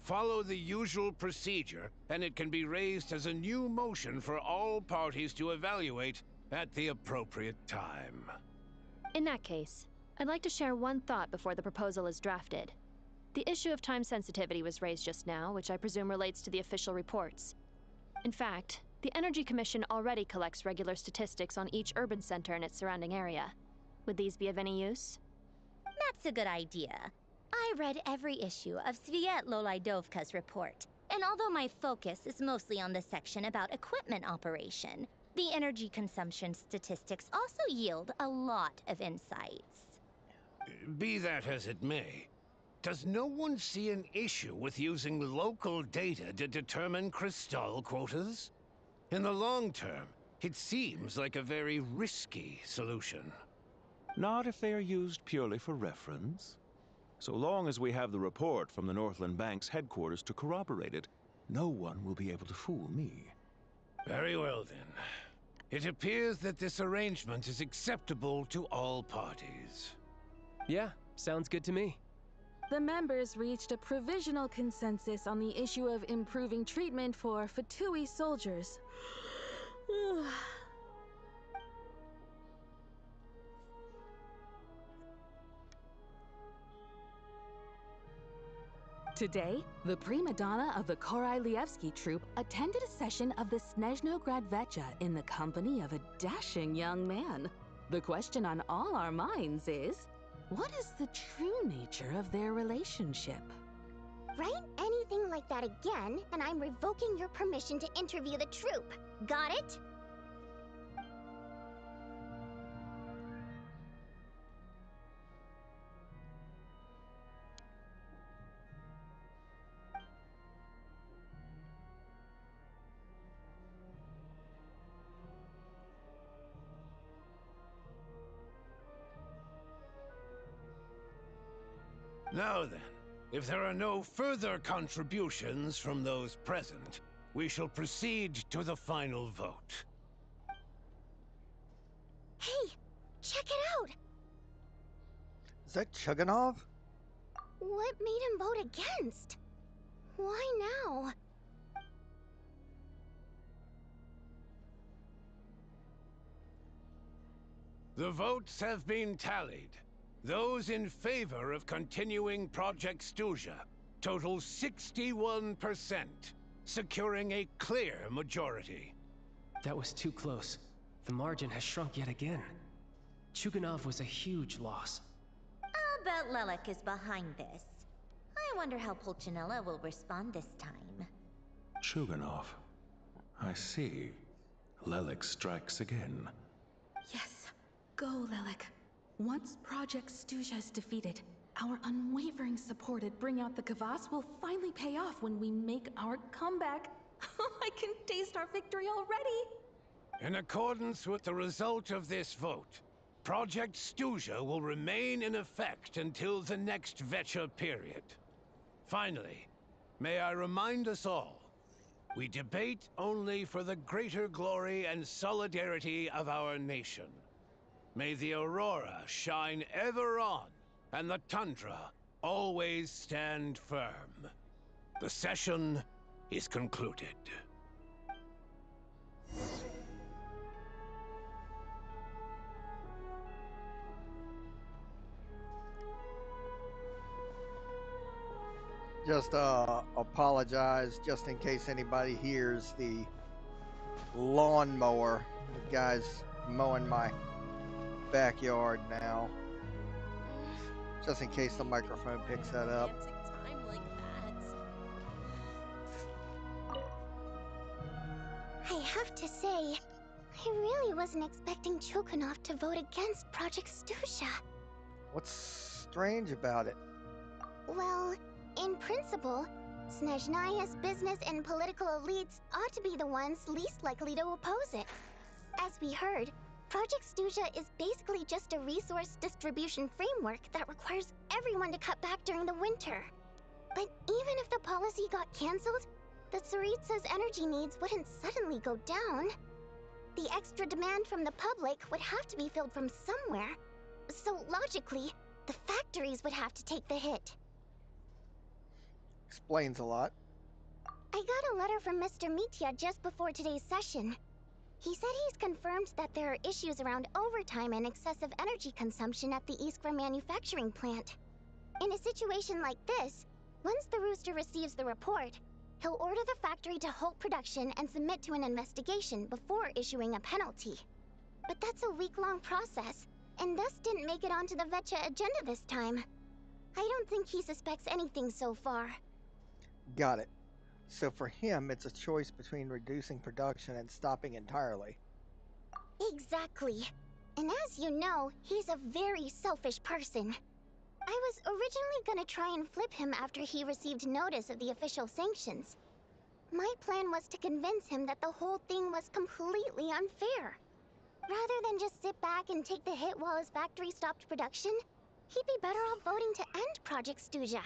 Follow the usual procedure, and it can be raised as a new motion for all parties to evaluate at the appropriate time. In that case, I'd like to share one thought before the proposal is drafted. The issue of time sensitivity was raised just now, which I presume relates to the official reports. In fact, the Energy Commission already collects regular statistics on each urban center and its surrounding area. Would these be of any use? That's a good idea. I read every issue of Sviet Lolaidovka's report, and although my focus is mostly on the section about equipment operation, the energy consumption statistics also yield a lot of insights. Be that as it may, does no one see an issue with using local data to determine Crystal quotas? In the long term, it seems like a very risky solution. Not if they are used purely for reference. So long as we have the report from the Northland Bank's headquarters to corroborate it, no one will be able to fool me. Very well then. It appears that this arrangement is acceptable to all parties. Yeah, sounds good to me. The members reached a provisional consensus on the issue of improving treatment for Fatui soldiers. Today, the prima donna of the Korailievsky troupe attended a session of the Snezhnograd Vecha in the company of a dashing young man. The question on all our minds is, what is the true nature of their relationship? Write anything like that again, and I'm revoking your permission to interview the troupe. Got it? Now then, if there are no further contributions from those present, we shall proceed to the final vote. Hey, check it out! Is that Chuganov? What made him vote against? Why now? The votes have been tallied. Those in favor of continuing Project Stuzha total 61%, securing a clear majority. That was too close. The margin has shrunk yet again. Chuganov was a huge loss. I'll bet Lelek is behind this. I wonder how Pulcinella will respond this time. Chuganov. I see. Lelek strikes again. Yes, go, Lelek. Once Project Stuzha is defeated, our unwavering support at Bring Out the Kvass will finally pay off when we make our comeback. I can taste our victory already! In accordance with the result of this vote, Project Stuzha will remain in effect until the next Vecha period. Finally, may I remind us all, we debate only for the greater glory and solidarity of our nation. May the aurora shine ever on, and the tundra always stand firm. The session is concluded. Just apologize just in case anybody hears the lawnmower. The guy's mowing my backyard now. Just in case the microphone picks that up. I have to say, I really wasn't expecting Chuganov to vote against Project Stuzha. What's strange about it? Well, in principle, Snezhnaya's business and political elites ought to be the ones least likely to oppose it. As we heard, Project Stuzha is basically just a resource distribution framework that requires everyone to cut back during the winter. But even if the policy got cancelled, the Tsaritsa's energy needs wouldn't suddenly go down. The extra demand from the public would have to be filled from somewhere. So logically, the factories would have to take the hit. Explains a lot. I got a letter from Mr. Mitya just before today's session. He said he's confirmed that there are issues around overtime and excessive energy consumption at the Iskra manufacturing plant. In a situation like this, once the Rooster receives the report, he'll order the factory to halt production and submit to an investigation before issuing a penalty. But that's a week-long process, and thus didn't make it onto the Vecha agenda this time. I don't think he suspects anything so far. Got it. So for him, it's a choice between reducing production and stopping entirely. Exactly. And as you know, he's a very selfish person. I was originally gonna try and flip him after he received notice of the official sanctions. My plan was to convince him that the whole thing was completely unfair. Rather than just sit back and take the hit while his factory stopped production, he'd be better off voting to end Project Stuzha.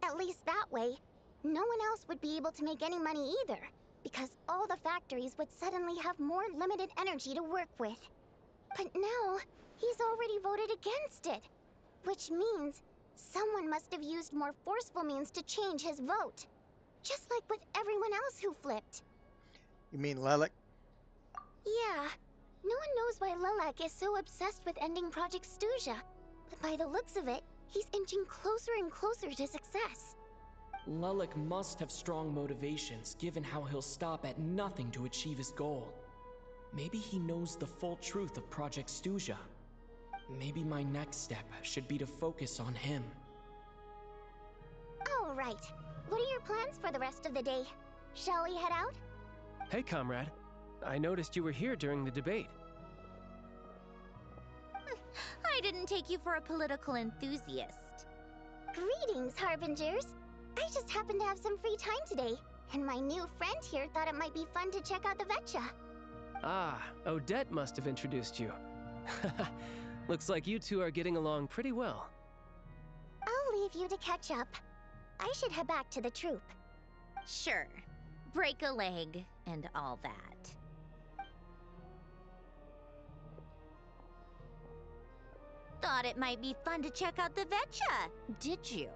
At least that way, no one else would be able to make any money either, because all the factories would suddenly have more limited energy to work with. But now, he's already voted against it, which means someone must have used more forceful means to change his vote. Just like with everyone else who flipped. You mean Lelek? Yeah, no one knows why Lelek is so obsessed with ending Project Stuzha, but by the looks of it, he's inching closer and closer to success. Lelik must have strong motivations, given how he'll stop at nothing to achieve his goal. Maybe he knows the full truth of Project Stuja. Maybe my next step should be to focus on him. All right. What are your plans for the rest of the day? Shall we head out? Hey, comrade. I noticed you were here during the debate. I didn't take you for a political enthusiast. Greetings, Harbingers. I just happened to have some free time today, and my new friend here thought it might be fun to check out the Vetcha. Ah, Odette must have introduced you. Looks like you two are getting along pretty well. I'll leave you to catch up. I should head back to the troop. Sure. Break a leg and all that. Thought it might be fun to check out the Vetcha, did you?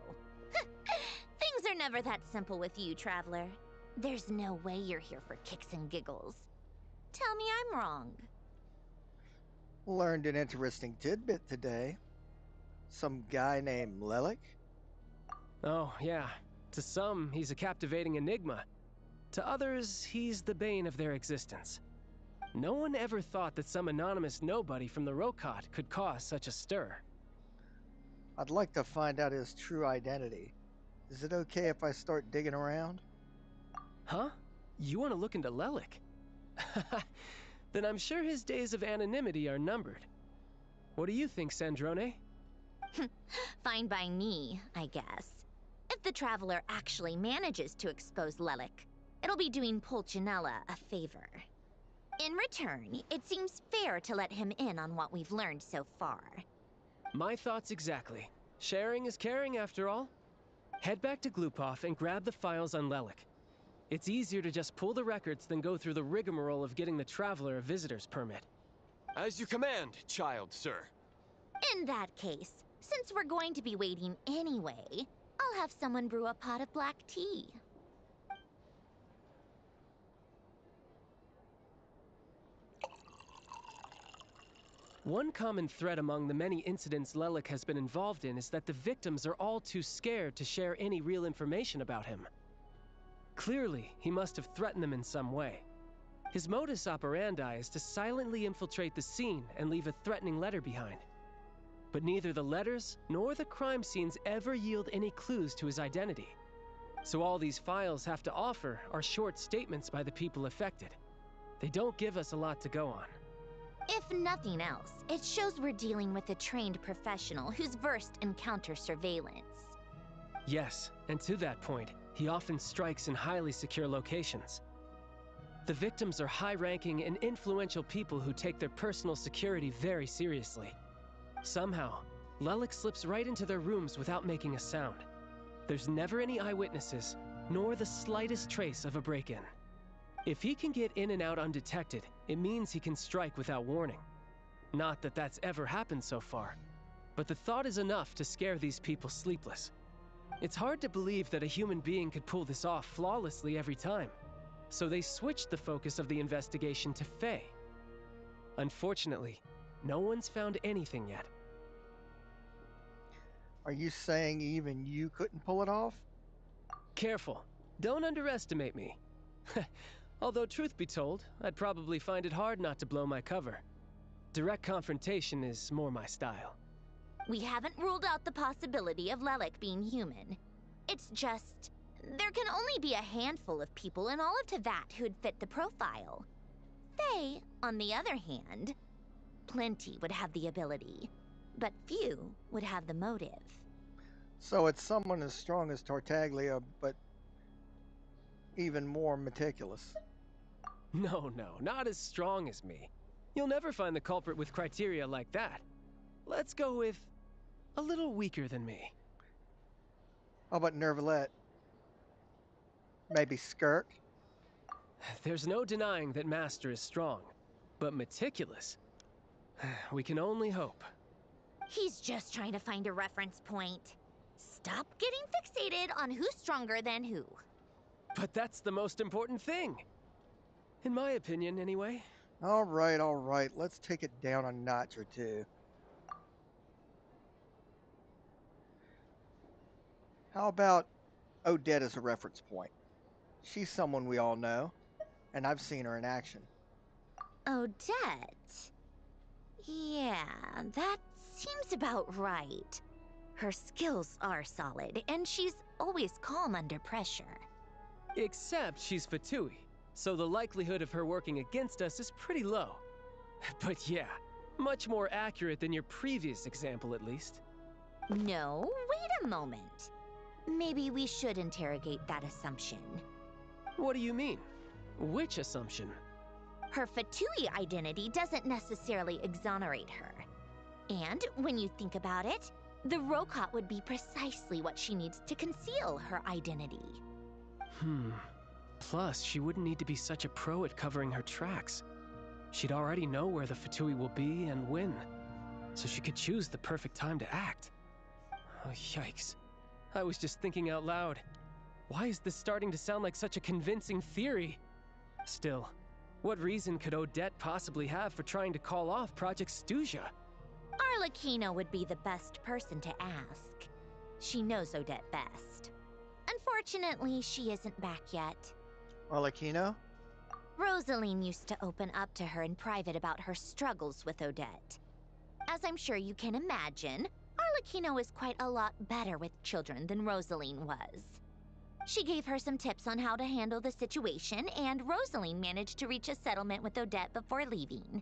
Things are never that simple with you, Traveler. There's no way you're here for kicks and giggles. Tell me I'm wrong. Learned an interesting tidbit today. Some guy named Lelik? Oh, yeah. To some, he's a captivating enigma. To others, he's the bane of their existence. No one ever thought that some anonymous nobody from the Rokot could cause such a stir. I'd like to find out his true identity. Is it okay if I start digging around? Huh? You want to look into Lelik? Then I'm sure his days of anonymity are numbered. What do you think, Sandrone? Fine by me, I guess. If the Traveler actually manages to expose Lelik, it'll be doing Pulcinella a favor. In return, it seems fair to let him in on what we've learned so far. My thoughts exactly. Sharing is caring, after all. Head back to Glupov and grab the files on Lelik. It's easier to just pull the records than go through the rigmarole of getting the Traveler a visitor's permit. As you command, child, sir. In that case, since we're going to be waiting anyway, I'll have someone brew a pot of black tea. One common thread among the many incidents Lelik has been involved in is that the victims are all too scared to share any real information about him. Clearly, he must have threatened them in some way. His modus operandi is to silently infiltrate the scene and leave a threatening letter behind. But neither the letters nor the crime scenes ever yield any clues to his identity. So all these files have to offer are short statements by the people affected. They don't give us a lot to go on. If nothing else, it shows we're dealing with a trained professional who's versed in counter-surveillance. Yes, and to that point, he often strikes in highly secure locations. The victims are high-ranking and influential people who take their personal security very seriously. Somehow, Lelik slips right into their rooms without making a sound. There's never any eyewitnesses, nor the slightest trace of a break-in. If he can get in and out undetected, it means he can strike without warning. Not that that's ever happened so far, but the thought is enough to scare these people sleepless. It's hard to believe that a human being could pull this off flawlessly every time, so they switched the focus of the investigation to Faye. Unfortunately, no one's found anything yet. Are you saying even you couldn't pull it off? Careful. Don't underestimate me. Although, truth be told, I'd probably find it hard not to blow my cover. Direct confrontation is more my style. We haven't ruled out the possibility of Lelik being human. It's just, there can only be a handful of people in all of Teyvat who'd fit the profile. Faye, on the other hand, plenty would have the ability, but few would have the motive. So it's someone as strong as Tartaglia, but even more meticulous. No, not as strong as me. You'll never find the culprit with criteria like that. Let's go with a little weaker than me. How about Nervalette? Maybe Skirk? There's no denying that Master is strong, but meticulous? We can only hope. He's just trying to find a reference point. Stop getting fixated on who's stronger than who. But that's the most important thing. In my opinion, anyway. All right. Let's take it down a notch or two. How about Odette as a reference point. She's someone we all know, and I've seen her in action. Odette? Yeah, that seems about right. Her skills are solid, and she's always calm under pressure. Except she's Fatui, so the likelihood of her working against us is pretty low. But yeah, much more accurate than your previous example, at least. No, wait a moment. Maybe we should interrogate that assumption. What do you mean? Which assumption? Her Fatui identity doesn't necessarily exonerate her. And when you think about it, the Rokot would be precisely what she needs to conceal her identity. Plus, she wouldn't need to be such a pro at covering her tracks. She'd already know where the Fatui will be and when, so she could choose the perfect time to act. Oh, yikes. I was just thinking out loud. Why is this starting to sound like such a convincing theory? Still, what reason could Odette possibly have for trying to call off Project Stuja? Arlecchino would be the best person to ask. She knows Odette best. Unfortunately, she isn't back yet. Arlecchino? Rosaline used to open up to her in private about her struggles with Odette. As I'm sure you can imagine, Arlecchino is quite a lot better with children than Rosaline was. She gave her some tips on how to handle the situation, and Rosaline managed to reach a settlement with Odette before leaving.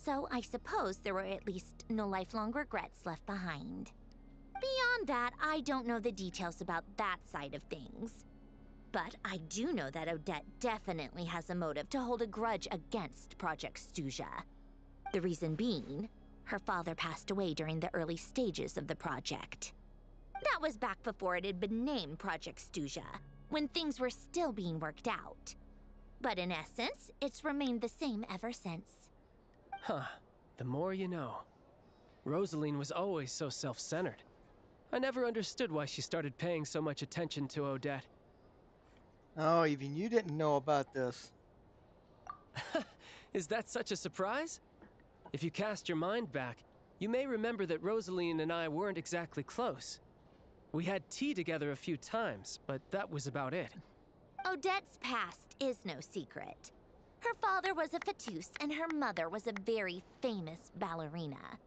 So I suppose there were at least no lifelong regrets left behind. Beyond that, I don't know the details about that side of things. But I do know that Odette definitely has a motive to hold a grudge against Project Stuja. The reason being, her father passed away during the early stages of the project. That was back before it had been named Project Stuja, when things were still being worked out. But in essence, it's remained the same ever since. Huh. The more you know. Rosaline was always so self-centered. I never understood why she started paying so much attention to Odette. Oh, even you didn't know about this. Is that such a surprise? If you cast your mind back, you may remember that Rosaline and I weren't exactly close. We had tea together a few times, but that was about it. Odette's past is no secret. Her father was a Fatus, and her mother was a very famous ballerina.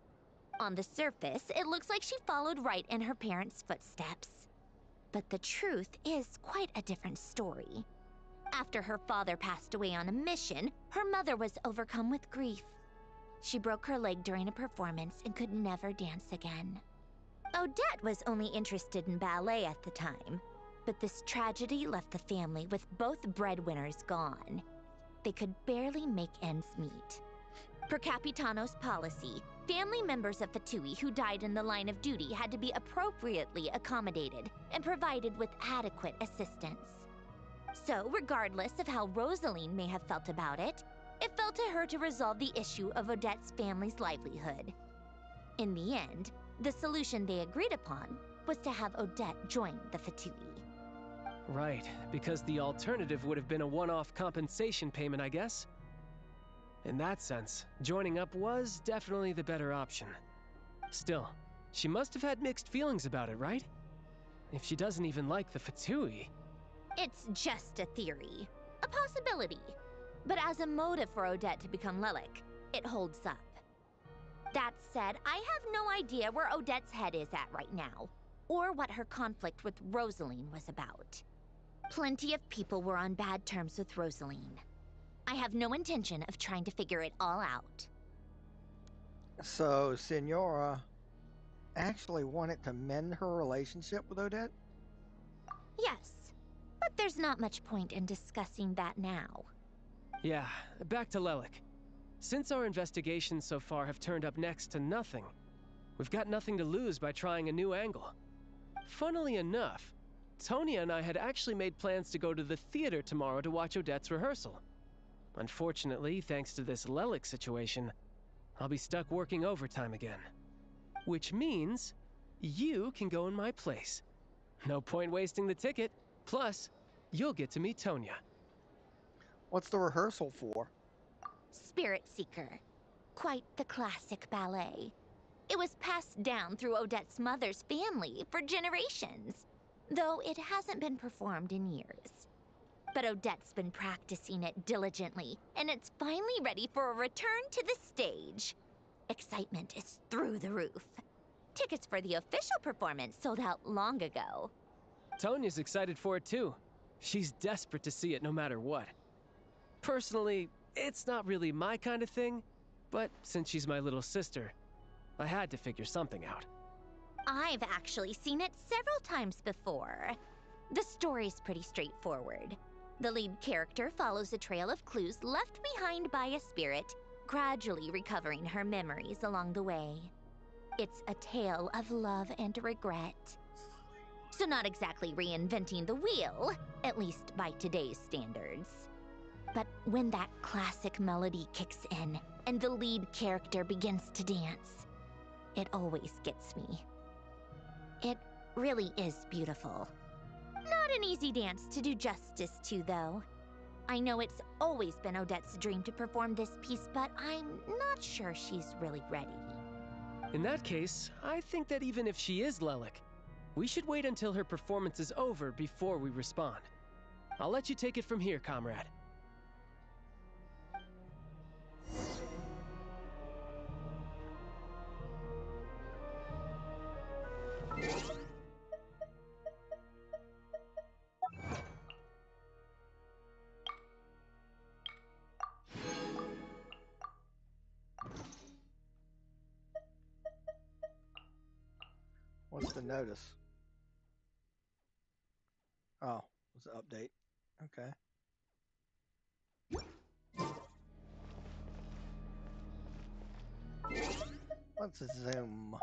On the surface, it looks like she followed right in her parents' footsteps. But the truth is quite a different story. After her father passed away on a mission, her mother was overcome with grief. She broke her leg during a performance and could never dance again. Odette was only interested in ballet at the time, but this tragedy left the family with both breadwinners gone. They could barely make ends meet. Per Capitano's policy, family members of Fatui who died in the line of duty had to be appropriately accommodated and provided with adequate assistance. So, regardless of how Rosaline may have felt about it, it fell to her to resolve the issue of Odette's family's livelihood. In the end, the solution they agreed upon was to have Odette join the Fatui. Right, because the alternative would have been a one-off compensation payment, I guess. In that sense, joining up was definitely the better option. Still, she must have had mixed feelings about it, right? If she doesn't even like the Fatui... It's just a theory. A possibility. But as a motive for Odette to become Lelik, it holds up. That said, I have no idea where Odette's head is at right now, or what her conflict with Rosaline was about. Plenty of people were on bad terms with Rosaline. I have no intention of trying to figure it all out. So, Senora actually wanted to mend her relationship with Odette? Yes, but there's not much point in discussing that now. Yeah, back to Lelik. Since our investigations so far have turned up next to nothing, we've got nothing to lose by trying a new angle. Funnily enough, Tonya and I had actually made plans to go to the theater tomorrow to watch Odette's rehearsal. Unfortunately, thanks to this Lelik situation, I'll be stuck working overtime again. Which means, you can go in my place. No point wasting the ticket, plus, you'll get to meet Tonya. What's the rehearsal for? Spirit Seeker. Quite the classic ballet. It was passed down through Odette's mother's family for generations. though it hasn't been performed in years. But Odette's been practicing it diligently, and it's finally ready for a return to the stage. Excitement is through the roof. Tickets for the official performance sold out long ago. Tonya's excited for it too. She's desperate to see it no matter what. Personally, it's not really my kind of thing, but since she's my little sister, I had to figure something out. I've actually seen it several times before. The story's pretty straightforward. The lead character follows a trail of clues left behind by a spirit, gradually recovering her memories along the way. It's a tale of love and regret. So not exactly reinventing the wheel, at least by today's standards. But when that classic melody kicks in and the lead character begins to dance, it always gets me. It really is beautiful. Not an easy dance to do justice to, though. I know it's always been Odette's dream to perform this piece, but I'm not sure she's really ready. In that case, I think that even if she is Lelik, we should wait until her performance is over before we respond. I'll let you take it from here, comrade. What's the notice? Oh, it's an update. Okay. Let's zoom.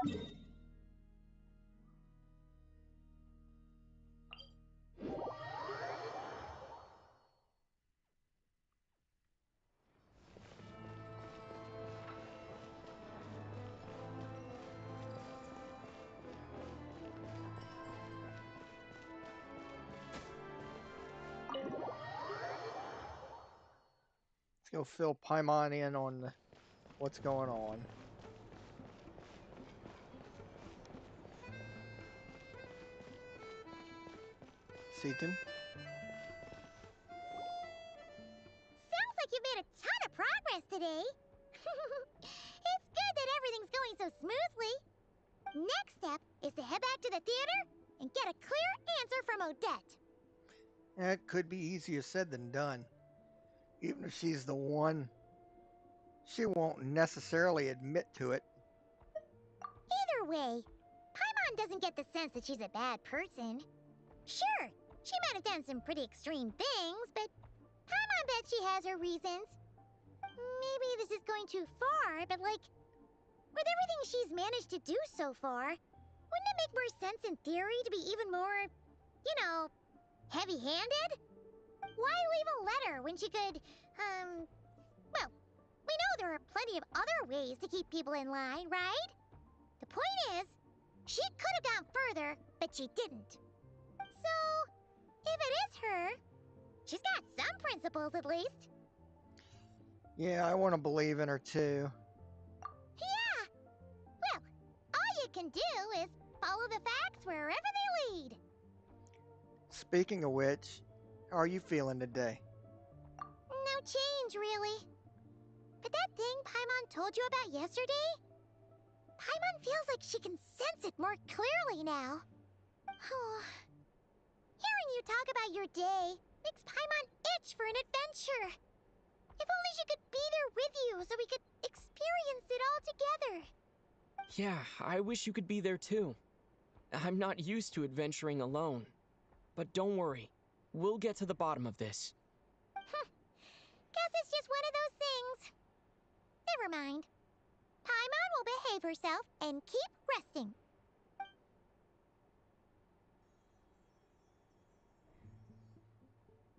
Let's go fill Paimon in on what's going on. Seaton? Sounds like you've made a ton of progress today. It's good that everything's going so smoothly. Next step is to head back to the theater and get a clear answer from Odette. It could be easier said than done. Even if she's the one, she won't necessarily admit to it. Either way, Paimon doesn't get the sense that she's a bad person. Sure, she might have done some pretty extreme things, but Paimon bet she has her reasons. Maybe this is going too far, but like, with everything she's managed to do so far, wouldn't it make more sense in theory to be even more, you know, heavy-handed? Why leave a letter when she could, well, we know there are plenty of other ways to keep people in line, right? The point is, she could have gone further, but she didn't. So, if it is her, she's got some principles at least. Yeah, I want to believe in her too. Yeah! Well, all you can do is follow the facts wherever they lead. Speaking of which, how are you feeling today? No change, really. But that thing Paimon told you about yesterday? Paimon feels like she can sense it more clearly now. Hearing you talk about your day makes Paimon itch for an adventure. If only she could be there with you so we could experience it all together. Yeah, I wish you could be there too. I'm not used to adventuring alone. But don't worry, we'll get to the bottom of this. Guess it's just one of those things. Never mind. Paimon will behave herself and keep resting.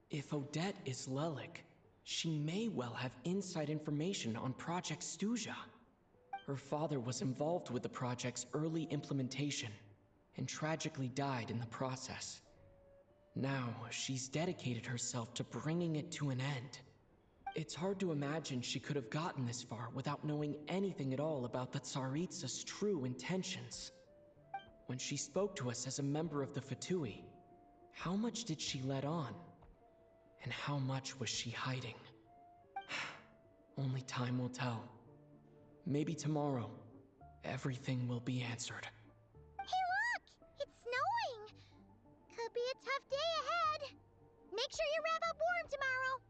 If Odette is Lelik, she may well have inside information on Project Stuja. Her father was involved with the project's early implementation, and tragically died in the process. Now, she's dedicated herself to bringing it to an end. It's hard to imagine she could have gotten this far without knowing anything at all about the Tsaritsa's true intentions. When she spoke to us as a member of the Fatui, How much did she let on? And how much was she hiding? Only time will tell. Maybe tomorrow, everything will be answered. Hey look! It's snowing! Could be a tough day ahead. Make sure you wrap up warm tomorrow.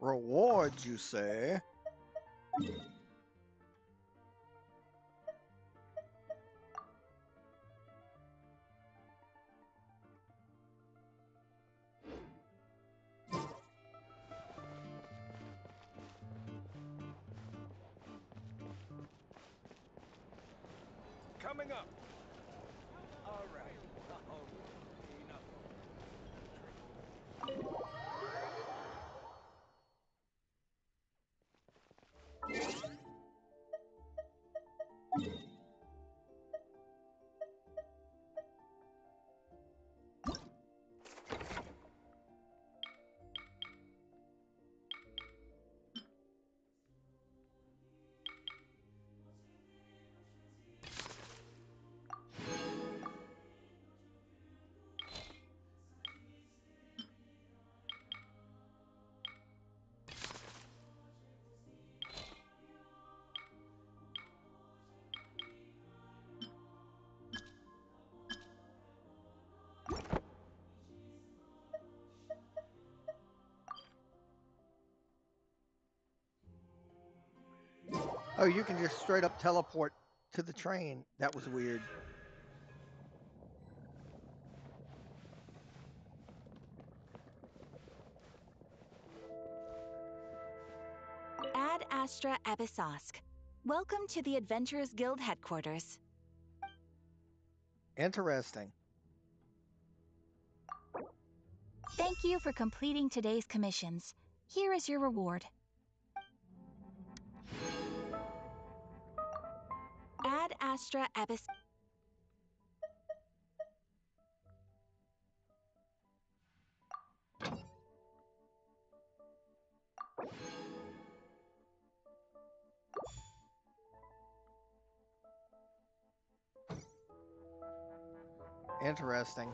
Rewards, you say? Coming up. All right. Oh, you can just straight up teleport to the train. That was weird. Ad Astra Abyssosque. Welcome to the Adventurers Guild headquarters. Interesting. Thank you for completing today's commissions. Here is your reward. Ad Astra Abyss. Interesting.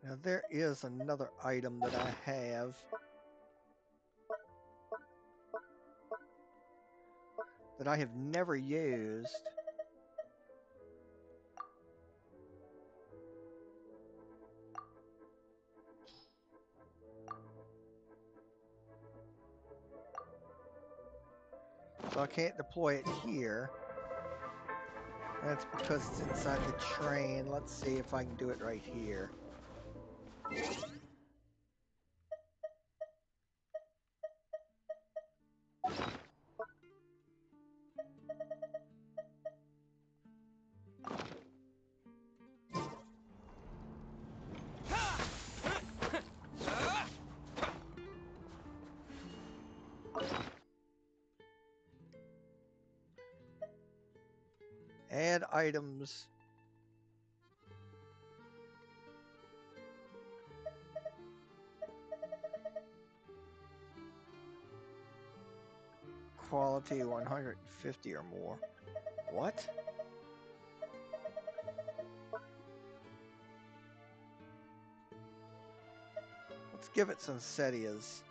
Now there is another item that I have that I have never used. So I can't deploy it here. That's because it's inside the train. Let's see if I can do it right here. Add items. Quality 150 or more. What? Let's give it some Setias.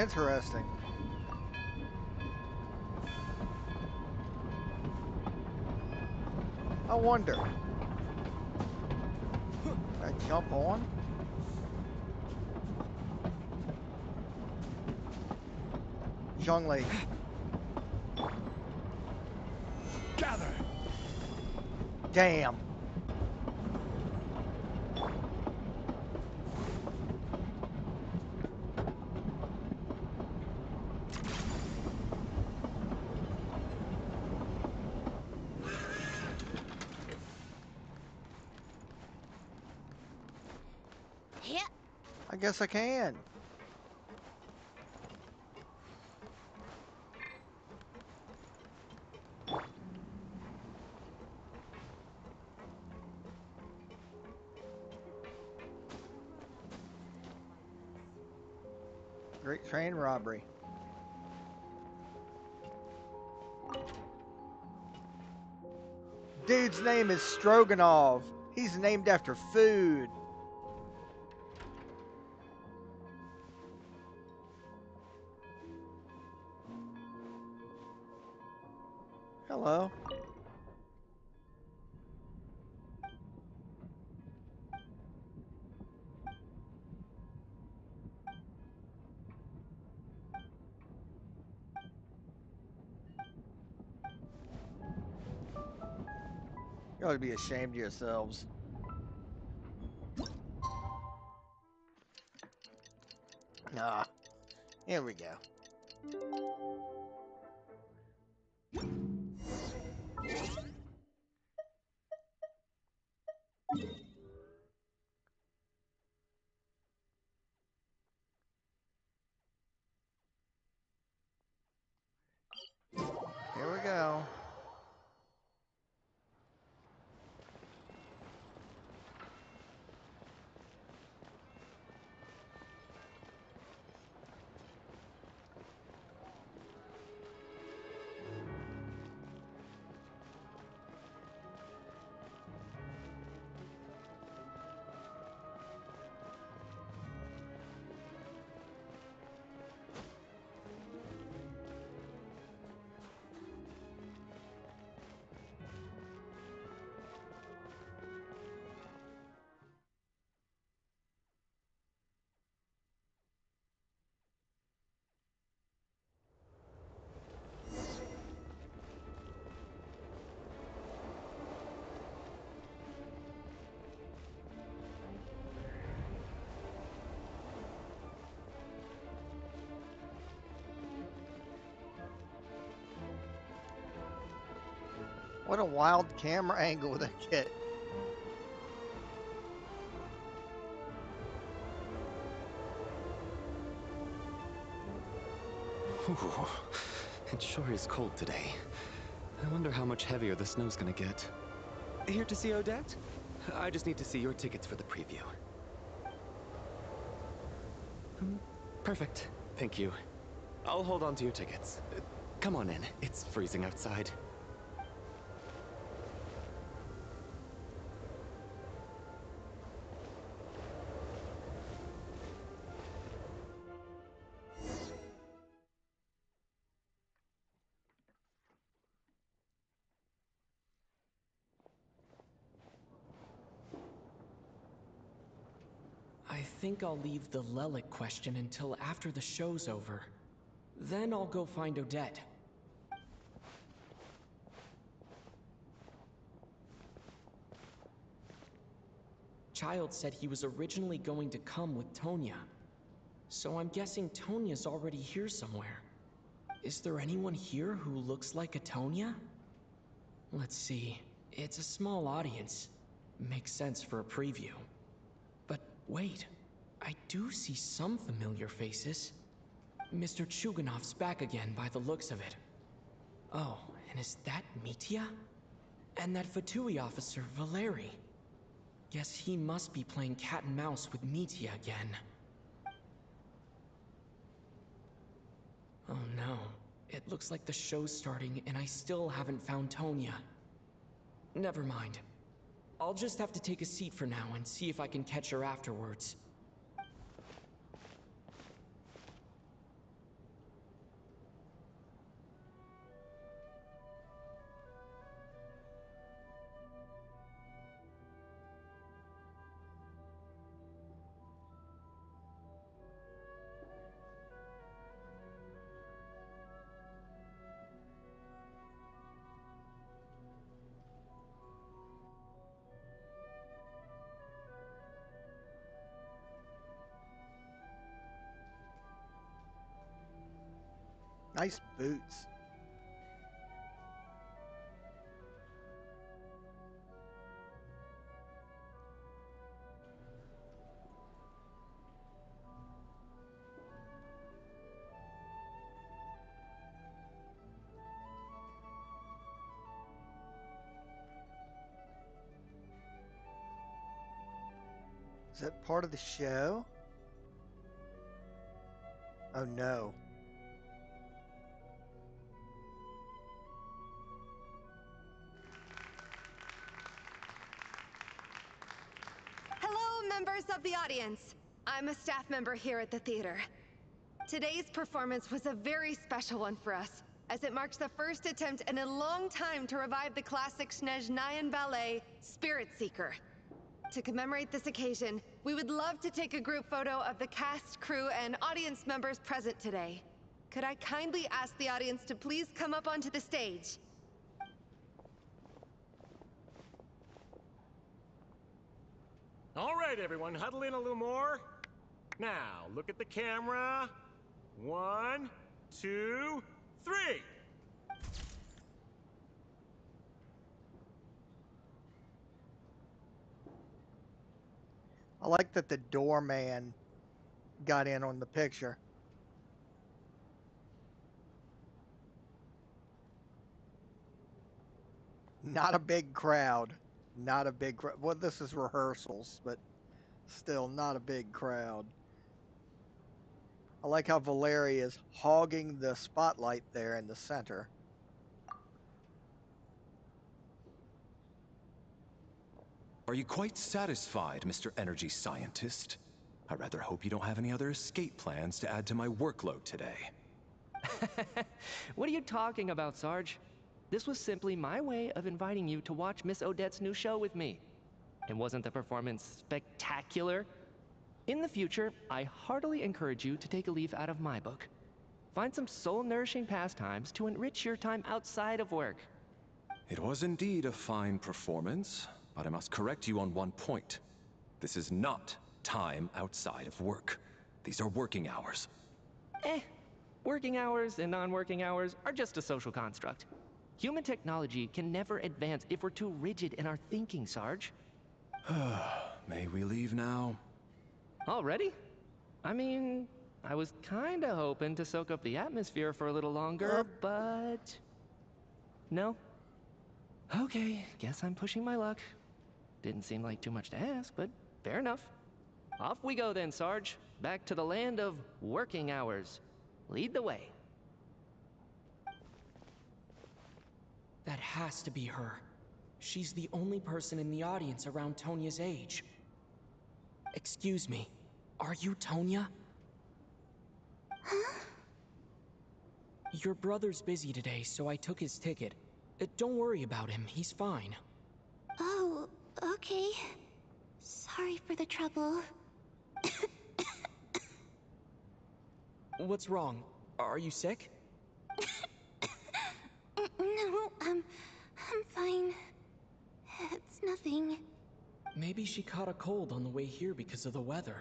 Interesting. I wonder. I jump on? Zhongli. Gather. Damn. Yeah. I guess I can. Great train robbery. Dude's name is Stroganov. He's named after food. Hello. You ought to be ashamed of yourselves. Ah, here we go. Here we go. What a wild camera angle they get. Ooh, it sure is cold today. I wonder how much heavier the snow's gonna get. Here to see Odette? I just need to see your tickets for the preview. Perfect. Thank you. I'll hold on to your tickets. Come on in. It's freezing outside. I think I'll leave the Lelic question until after the show's over. Then I'll go find Odette. Child said he was originally going to come with Tonya. So I'm guessing Tonya's already here somewhere. Is there anyone here who looks like a Tonya? Let's see. It's a small audience. Makes sense for a preview. But wait, I do see some familiar faces. Mr. Chuganov's back again by the looks of it. Oh, and is that Mitya? And that Fatui officer, Valeri. Guess he must be playing cat and mouse with Mitya again. Oh no. It looks like the show's starting and I still haven't found Tonya. Never mind. I'll just have to take a seat for now and see if I can catch her afterwards. Nice boots. Is that part of the show? Oh no. Hello, members of the audience. I'm a staff member here at the theater. Today's performance was a very special one for us, as it marks the first attempt in a long time to revive the classic Snezhnayan ballet, Spirit Seeker. To commemorate this occasion, we would love to take a group photo of the cast, crew, and audience members present today. Could I kindly ask the audience to please come up onto the stage? All right, everyone, huddle in a little more. Now, look at the camera. 1, 2, 3. I like that the doorman got in on the picture. Not a big crowd. Not a big crowd. Well, this is rehearsals, but still not a big crowd. I like how Valeria is hogging the spotlight there in the center. Are you quite satisfied, Mr. Energy Scientist? I rather hope you don't have any other escape plans to add to my workload today. What are you talking about, Sarge? This was simply my way of inviting you to watch Miss Odette's new show with me. And wasn't the performance spectacular? In the future, I heartily encourage you to take a leaf out of my book. Find some soul-nourishing pastimes to enrich your time outside of work. It was indeed a fine performance, but I must correct you on one point. This is not time outside of work. These are working hours. Working hours and non-working hours are just a social construct. Human technology can never advance if we're too rigid in our thinking, Sarge. May we leave now? Already? I mean, I was kinda hoping to soak up the atmosphere for a little longer, but... No? Okay, guess I'm pushing my luck. Didn't seem like too much to ask, but fair enough. Off we go then, Sarge. Back to the land of working hours. Lead the way. That has to be her. She's the only person in the audience around Tonya's age. Excuse me, are you Tonya? Huh? Your brother's busy today, so I took his ticket. Don't worry about him, he's fine. Oh, okay. Sorry for the trouble. What's wrong? Are you sick? No, I'm fine. It's nothing. Maybe she caught a cold on the way here because of the weather.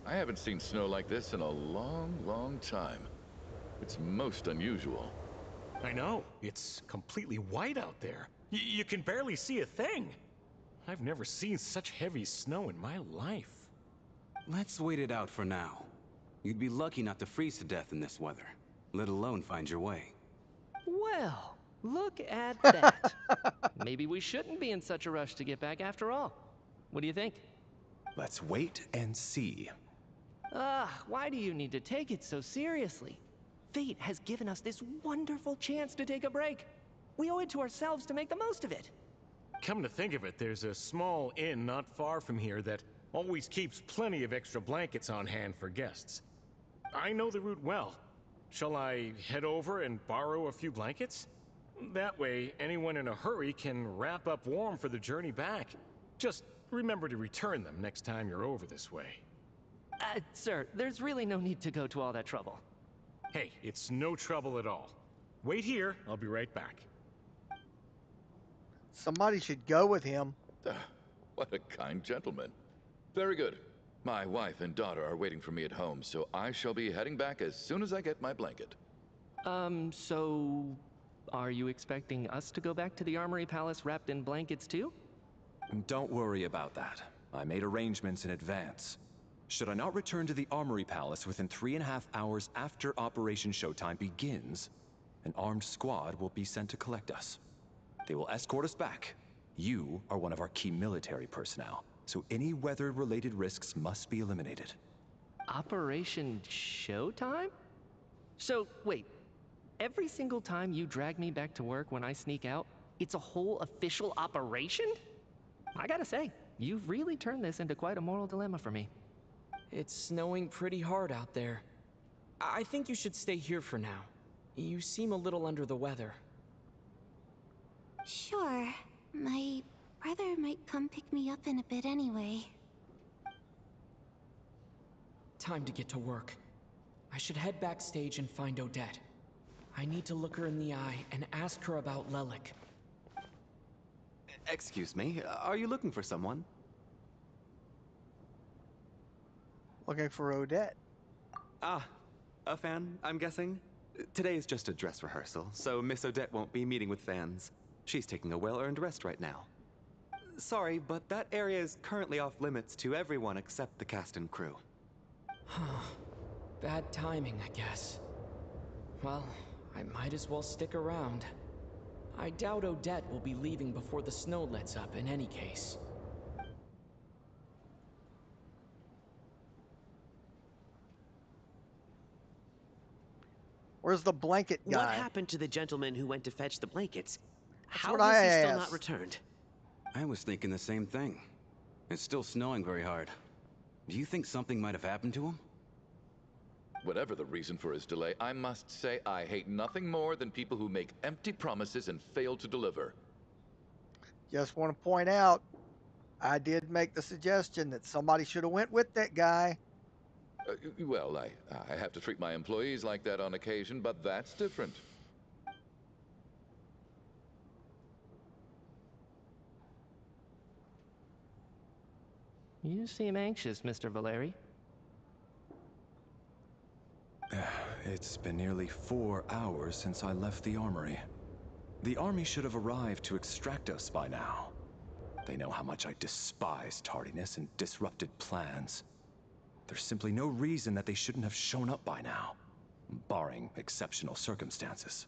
I haven't seen snow like this in a long, long time. It's most unusual. I know. It's completely white out there. You can barely see a thing. I've never seen such heavy snow in my life. Let's wait it out for now. You'd be lucky not to freeze to death in this weather, let alone find your way. Well, look at that. Maybe we shouldn't be in such a rush to get back after all. What do you think? Let's wait and see. Why do you need to take it so seriously? Fate has given us this wonderful chance to take a break. We owe it to ourselves to make the most of it. Come to think of it, there's a small inn not far from here that always keeps plenty of extra blankets on hand for guests. I know the route well. Shall I head over and borrow a few blankets? That way, anyone in a hurry can wrap up warm for the journey back. Just remember to return them next time you're over this way. Sir, there's really no need to go to all that trouble. Hey, it's no trouble at all. Wait here, I'll be right back. Somebody should go with him. What a kind gentleman. Very good. My wife and daughter are waiting for me at home, so I shall be heading back as soon as I get my blanket. So... Are you expecting us to go back to the Armory Palace wrapped in blankets too? Don't worry about that. I made arrangements in advance. Should I not return to the Armory Palace within 3.5 hours after Operation Showtime begins, an armed squad will be sent to collect us. They will escort us back. You are one of our key military personnel, so any weather-related risks must be eliminated. Operation Showtime? So, wait. Every single time you drag me back to work when I sneak out, it's a whole official operation? I gotta say, you've really turned this into quite a moral dilemma for me. It's snowing pretty hard out there. I think you should stay here for now. You seem a little under the weather. Sure. My brother might come pick me up in a bit anyway. Time to get to work. I should head backstage and find Odette. I need to look her in the eye and ask her about Lelik. Excuse me, are you looking for someone? Looking for Odette. Ah, a fan, I'm guessing? Today is just a dress rehearsal, so Miss Odette won't be meeting with fans. She's taking a well-earned rest right now. Sorry, but that area is currently off limits to everyone except the cast and crew. Bad timing, I guess. Well, I might as well stick around. I doubt Odette will be leaving before the snow lets up in any case. Where's the blanket guy? What happened to the gentleman who went to fetch the blankets? How what has I he still asked. not returned? I was thinking the same thing. It's still snowing very hard. Do you think something might have happened to him? Whatever the reason for his delay, I must say I hate nothing more than people who make empty promises and fail to deliver. Just want to point out, I did make the suggestion that somebody should have went with that guy. Well, I have to treat my employees like that on occasion, but that's different. You seem anxious, Mr. Valeri. It's been nearly 4 hours since I left the armory. The army should have arrived to extract us by now. They know how much I despise tardiness and disrupted plans. There's simply no reason that they shouldn't have shown up by now, barring exceptional circumstances.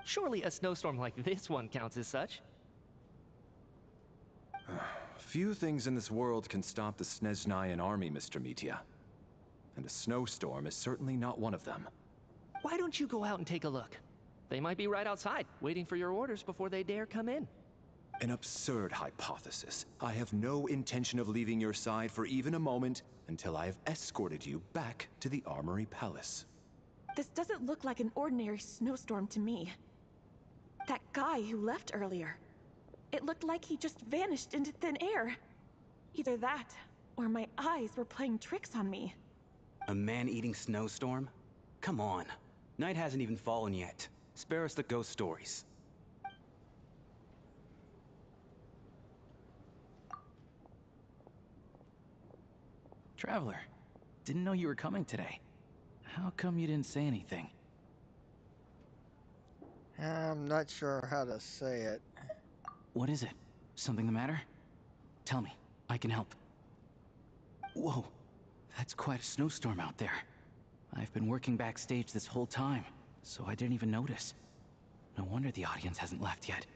Surely a snowstorm like this one counts as such. Few things in this world can stop the Snezhnayan army, Mr. Mitya. And a snowstorm is certainly not one of them. Why don't you go out and take a look? They might be right outside, waiting for your orders before they dare come in. An absurd hypothesis. I have no intention of leaving your side for even a moment until I have escorted you back to the Armory Palace. This doesn't look like an ordinary snowstorm to me. That guy who left earlier, it looked like he just vanished into thin air. Either that, or my eyes were playing tricks on me. A man-eating snowstorm? Come on. Night hasn't even fallen yet. Spare us the ghost stories. Traveler, didn't know you were coming today. How come you didn't say anything? I'm not sure how to say it. What is it? Something the matter? Tell me, I can help. Whoa, that's quite a snowstorm out there. I've been working backstage this whole time, so I didn't even notice. No wonder the audience hasn't left yet.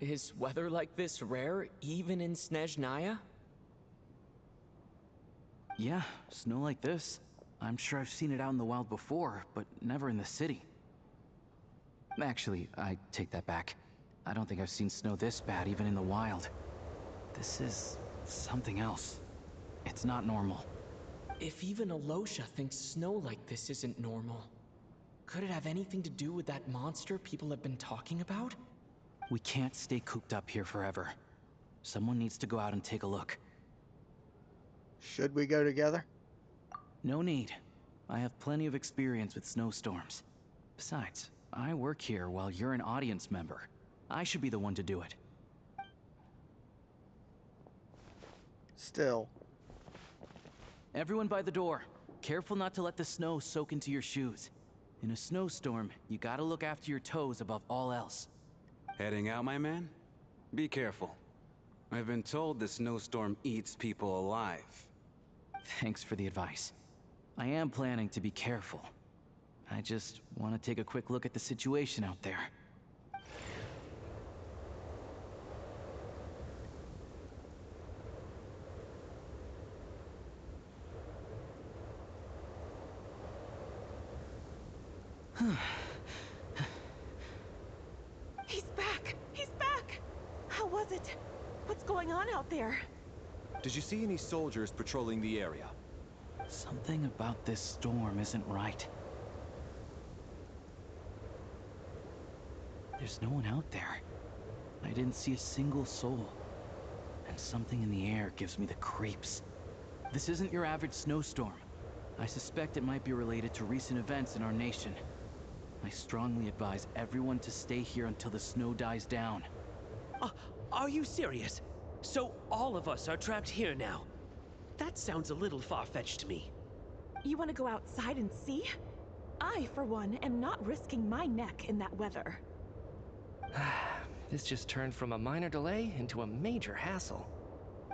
Is weather like this rare, even in Snezhnaya? Yeah, snow like this. I'm sure I've seen it out in the wild before, but never in the city. Actually, I take that back. I don't think I've seen snow this bad even in the wild. This is something else. It's not normal. If even Alosha thinks snow like this isn't normal, could it have anything to do with that monster people have been talking about? We can't stay cooped up here forever. Someone needs to go out and take a look. Should we go together? No need. I have plenty of experience with snowstorms. Besides, I work here while you're an audience member. I should be the one to do it. Still. Everyone by the door. Careful not to let the snow soak into your shoes. In a snowstorm, you gotta look after your toes above all else. Heading out, my man? Be careful. I've been told the snowstorm eats people alive. Thanks for the advice. I am planning to be careful. I just want to take a quick look at the situation out there. He's back! He's back! How was it? What's going on out there? Did you see any soldiers patrolling the area? Something about this storm isn't right. There's no one out there. I didn't see a single soul. And something in the air gives me the creeps. This isn't your average snowstorm. I suspect it might be related to recent events in our nation. I strongly advise everyone to stay here until the snow dies down. Are you serious? So all of us are trapped here now? That sounds a little far-fetched to me. You want to go outside and see? I, for one, am not risking my neck in that weather. This just turned from a minor delay into a major hassle.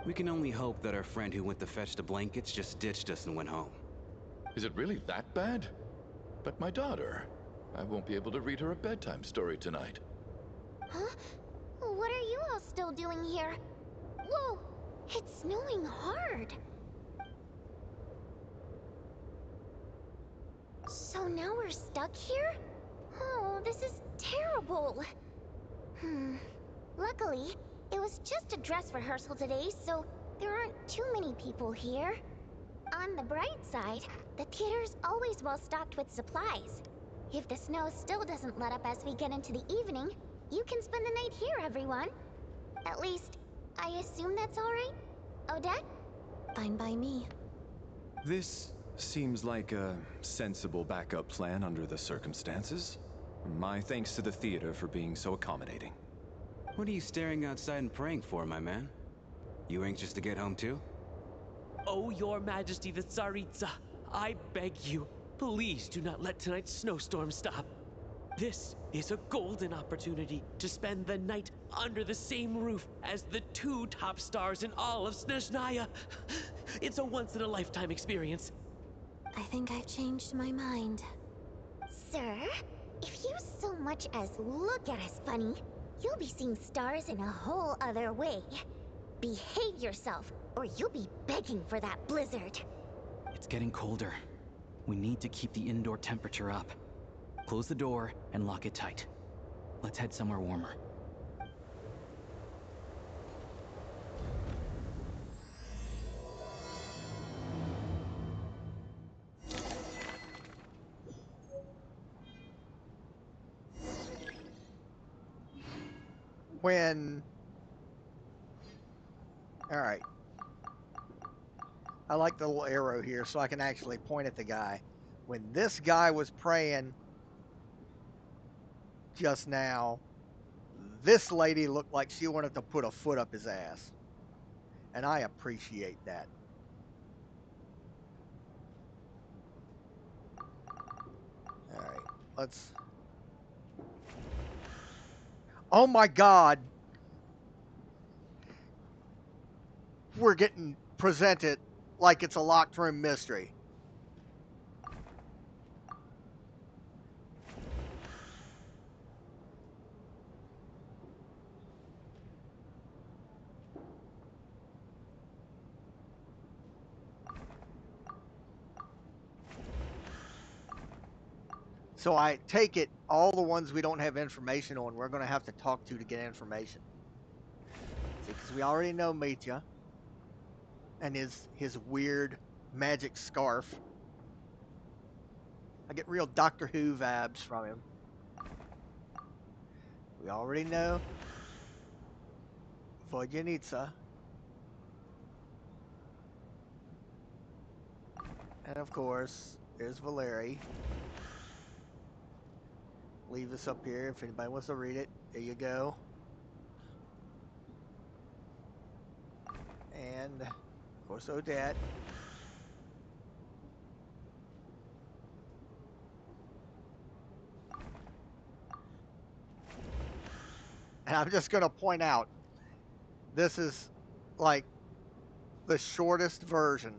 We can only hope that our friend who went to fetch the blankets just ditched us and went home. Is it really that bad? But my daughter, I won't be able to read her a bedtime story tonight. Huh? What are you all still doing here? Whoa! It's snowing hard. So now we're stuck here? Oh, this is terrible. Luckily, it was just a dress rehearsal today, so there aren't too many people here. On the bright side, the theater's always well stocked with supplies. If the snow still doesn't let up as we get into the evening, you can spend the night here, everyone. At least, I assume that's all right? Odette? Fine by me. This seems like a sensible backup plan under the circumstances. My thanks to the theater for being so accommodating. What are you staring outside and praying for, my man? You anxious to get home too? Oh, your majesty the Tsaritsa, I beg you, please do not let tonight's snowstorm stop. This is a golden opportunity to spend the night under the same roof as the two top stars in all of Snezhnaya. It's a once-in-a-lifetime experience. I think I've changed my mind. Sir, if you so much as look at us funny, you'll be seeing stars in a whole other way. Behave yourself, or you'll be begging for that blizzard. It's getting colder. We need to keep the indoor temperature up. Close the door and lock it tight. Let's head somewhere warmer. Alright. I like the little arrow here so I can actually point at the guy. When this guy was praying just now, this lady looked like she wanted to put a foot up his ass. And I appreciate that. Alright, let's... Oh my God! We're getting presented like it's a locked room mystery. So I take it all the ones we don't have information on, we're going to have to talk to get information. See, because we already know Mitya and his weird magic scarf. I get real Doctor Who vibes from him. We already know Vojanitsa. And of course, there's Valeri. Leave this up here if anybody wants to read it. There you go. And of course Odette. And I'm just going to point out, this is like the shortest version.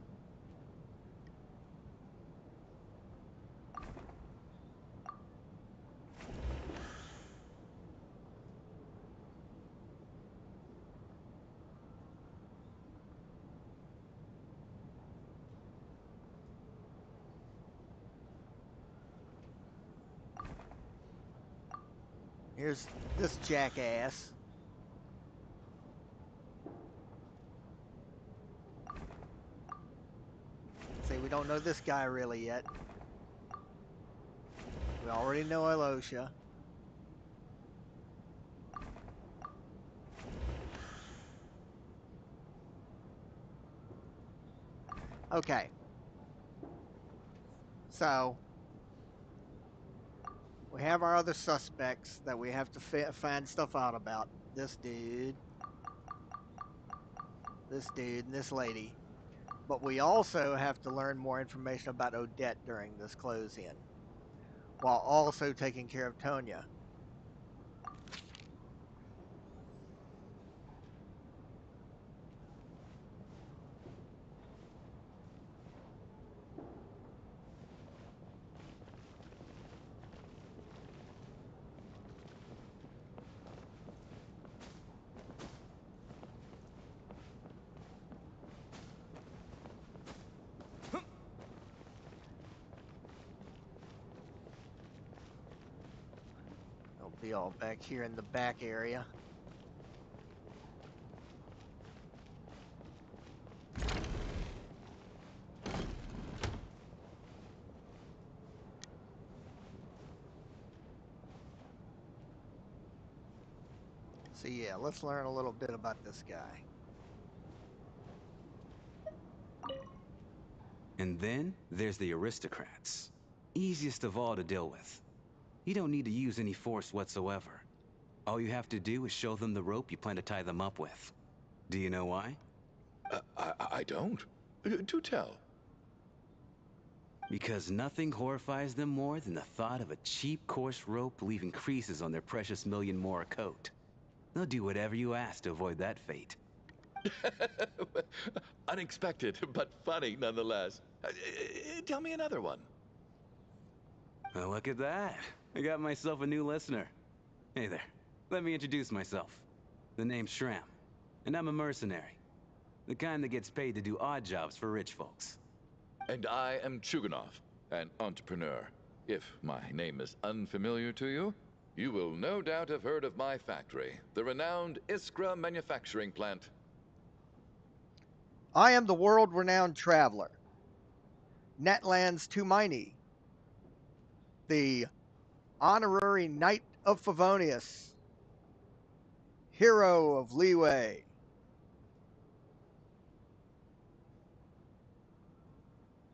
Here's this jackass. See, we don't know this guy really yet. We already know Elosha. Okay. So, we have our other suspects that we have to find stuff out about. This dude, and this lady. But we also have to learn more information about Odette during this close-in, while also taking care of Tonya. They'll be all back here in the back area. So yeah, let's learn a little bit about this guy. And then there's the aristocrats. Easiest of all to deal with. You don't need to use any force whatsoever. All you have to do is show them the rope you plan to tie them up with. Do you know why? I don't. Do tell. Because nothing horrifies them more than the thought of a cheap, coarse rope leaving creases on their precious million more coat. They'll do whatever you ask to avoid that fate. Unexpected, but funny nonetheless. Tell me another one. Well, look at that. I got myself a new listener. Hey there. Let me introduce myself. The name's Shram, and I'm a mercenary. The kind that gets paid to do odd jobs for rich folks. And I am Chuganov, an entrepreneur. If my name is unfamiliar to you, you will no doubt have heard of my factory, the renowned Iskra manufacturing plant. I am the world-renowned traveler, Natlan's Tumaini, the honorary Knight of Favonius, hero of Leeway,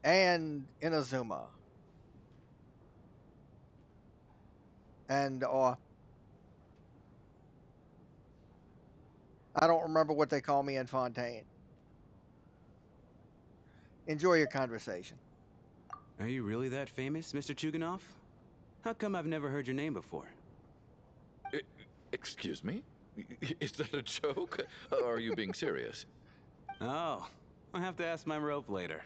and Inazuma. And I don't remember what they call me in Fontaine. Enjoy your conversation. Are you really that famous, Mr. Chuganov? How come I've never heard your name before? Excuse me? Is that a joke? Or are you being serious? Oh, I'll have to ask my rope later.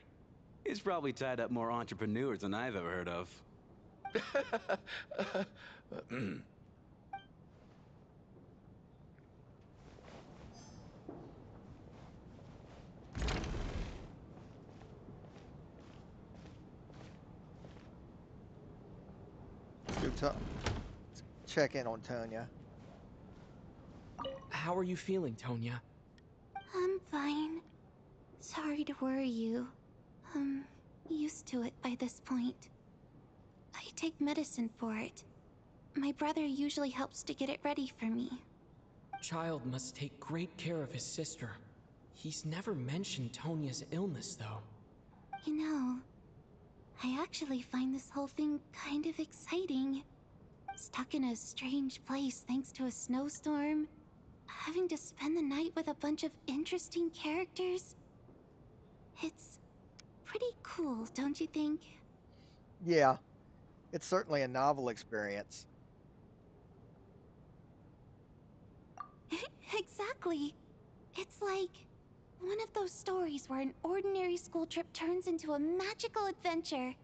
It's probably tied up more entrepreneurs than I've ever heard of. Let's check in on Tonya. How are you feeling, Tonya? I'm fine. Sorry to worry you. I'm used to it by this point. I take medicine for it. My brother usually helps to get it ready for me. Child must take great care of his sister. He's never mentioned Tonya's illness, though. You know, I actually find this whole thing kind of exciting. Stuck in a strange place thanks to a snowstorm. Having to spend the night with a bunch of interesting characters. It's pretty cool, don't you think? Yeah, it's certainly a novel experience. Exactly. It's like one of those stories where an ordinary school trip turns into a magical adventure.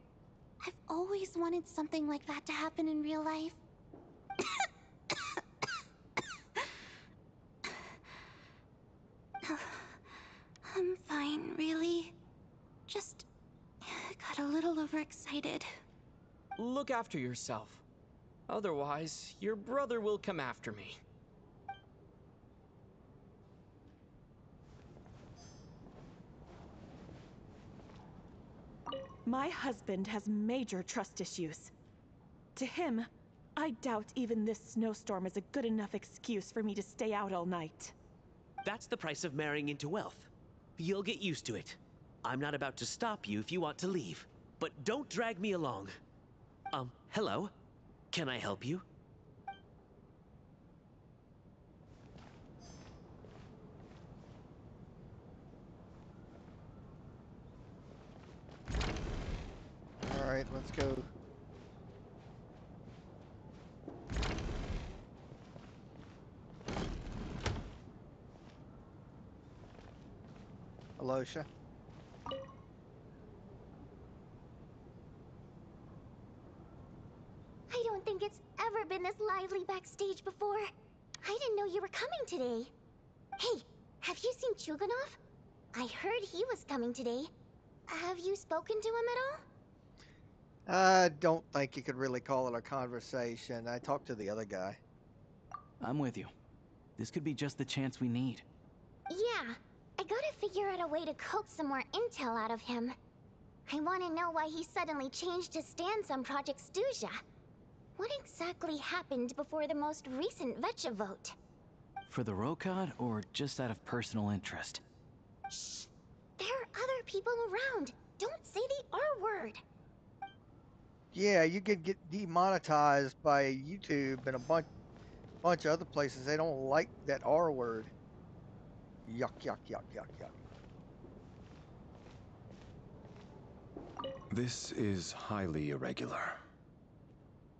I've always wanted something like that to happen in real life. I'm fine, really. Just got a little overexcited. Look after yourself. Otherwise, your brother will come after me. My husband has major trust issues. To him, I doubt even this snowstorm is a good enough excuse for me to stay out all night. That's the price of marrying into wealth. You'll get used to it. I'm not about to stop you if you want to leave. But don't drag me along. Hello? Can I help you? Alright, let's go. Alosha. I don't think it's ever been this lively backstage before. I didn't know you were coming today. Hey, have you seen Chuganov? I heard he was coming today. Have you spoken to him at all? I don't think you could really call it a conversation. I talked to the other guy. I'm with you. This could be just the chance we need. Yeah, I gotta figure out a way to coax some more intel out of him. I want to know why he suddenly changed his stance on Project Stuja. What exactly happened before the most recent Vetcha vote? For the Rokad, or just out of personal interest? Shh! There are other people around. Don't say the R word. Yeah, you could get demonetized by YouTube and a bunch of other places. They don't like that R word. Yuck, yuck, yuck, yuck, yuck. This is highly irregular.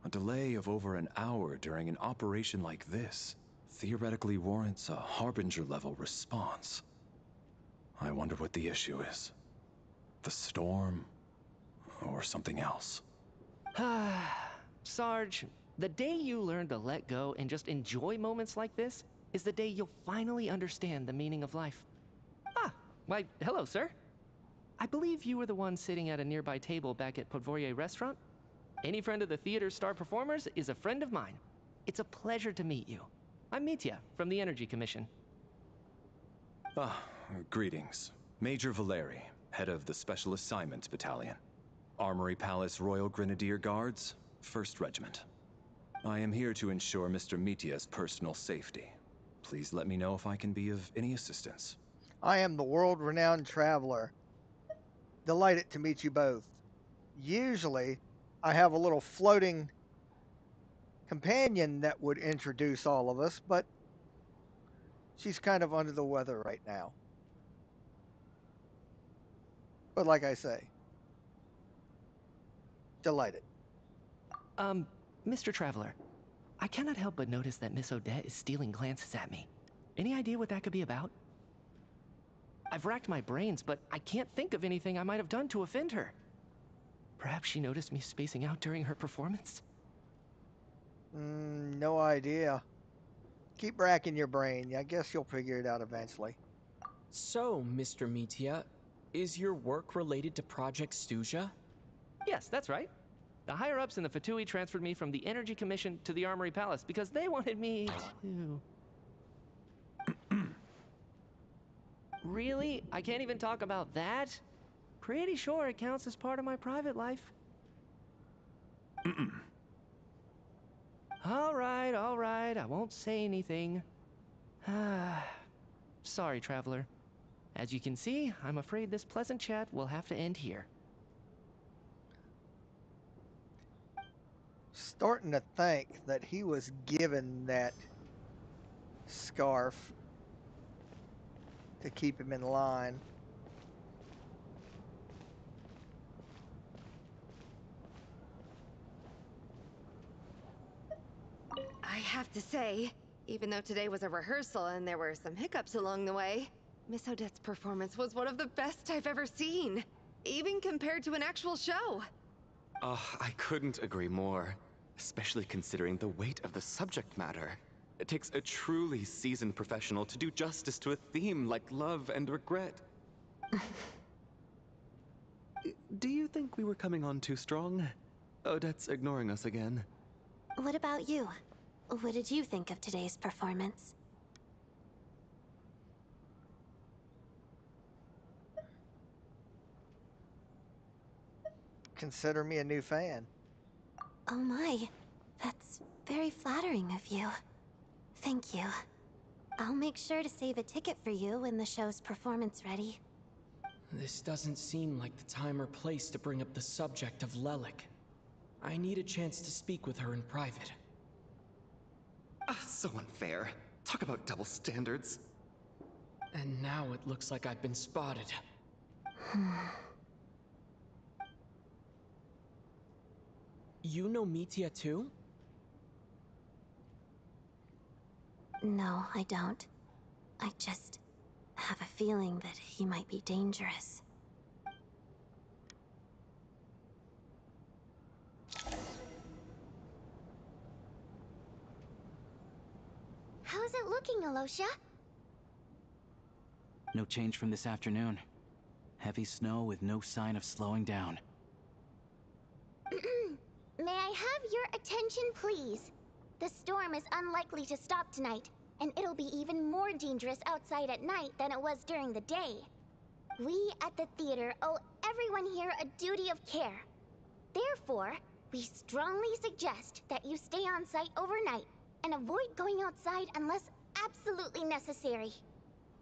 A delay of over an hour during an operation like this theoretically warrants a Harbinger-level response. I wonder what the issue is. The storm, or something else. Sarge, the day you learn to let go and just enjoy moments like this is the day you'll finally understand the meaning of life. Ah, why, hello, sir. I believe you were the one sitting at a nearby table back at Podvorye restaurant. Any friend of the theater's star performers is a friend of mine. It's a pleasure to meet you. I'm Mitya from the Energy Commission. Greetings. Major Valeri, head of the Special Assignments Battalion. Armory Palace Royal Grenadier Guards, 1st Regiment. I am here to ensure Mr. Mitya's personal safety. Please let me know if I can be of any assistance. I am the world-renowned traveler. Delighted to meet you both. Usually, I have a little floating companion that would introduce all of us, but she's kind of under the weather right now. But like I say, delighted. Mr. Traveler, I cannot help but notice that Miss Odette is stealing glances at me. Any idea what that could be about? I've racked my brains, but I can't think of anything I might have done to offend her. Perhaps she noticed me spacing out during her performance? No idea. Keep racking your brain. I guess you'll figure it out eventually. So, Mr. Mitya, is your work related to Project Stuja? Yes, that's right. The higher-ups in the Fatui transferred me from the Energy Commission to the Armory Palace because they wanted me to... Really? I can't even talk about that? Pretty sure it counts as part of my private life. All right, I won't say anything. Sorry, Traveler. As you can see, I'm afraid this pleasant chat will have to end here. Starting to think that he was given that scarf to keep him in line. I have to say, Even though today was a rehearsal and there were some hiccups along the way, Miss Odette's performance was one of the best I've ever seen, even compared to an actual show. Oh, I couldn't agree more, especially considering the weight of the subject matter. It takes a truly seasoned professional to do justice to a theme like love and regret. Do you think we were coming on too strong? Odette's ignoring us again. What about you? What did you think of today's performance? Consider me a new fan. Oh my, that's very flattering of you. Thank you. I'll make sure to save a ticket for you when the show's performance ready. This doesn't seem like the time or place to bring up the subject of Lelik. I need a chance to speak with her in private. So unfair. Talk about double standards. And now it looks like I've been spotted. You know Mitya too? No, I don't. I just have a feeling that he might be dangerous. How's it looking, Alosha? No change from this afternoon. Heavy snow with no sign of slowing down. May I have your attention, please? The storm is unlikely to stop tonight, and it'll be even more dangerous outside at night than it was during the day. We at the theater owe everyone here a duty of care. Therefore, we strongly suggest that you stay on site overnight and avoid going outside unless absolutely necessary.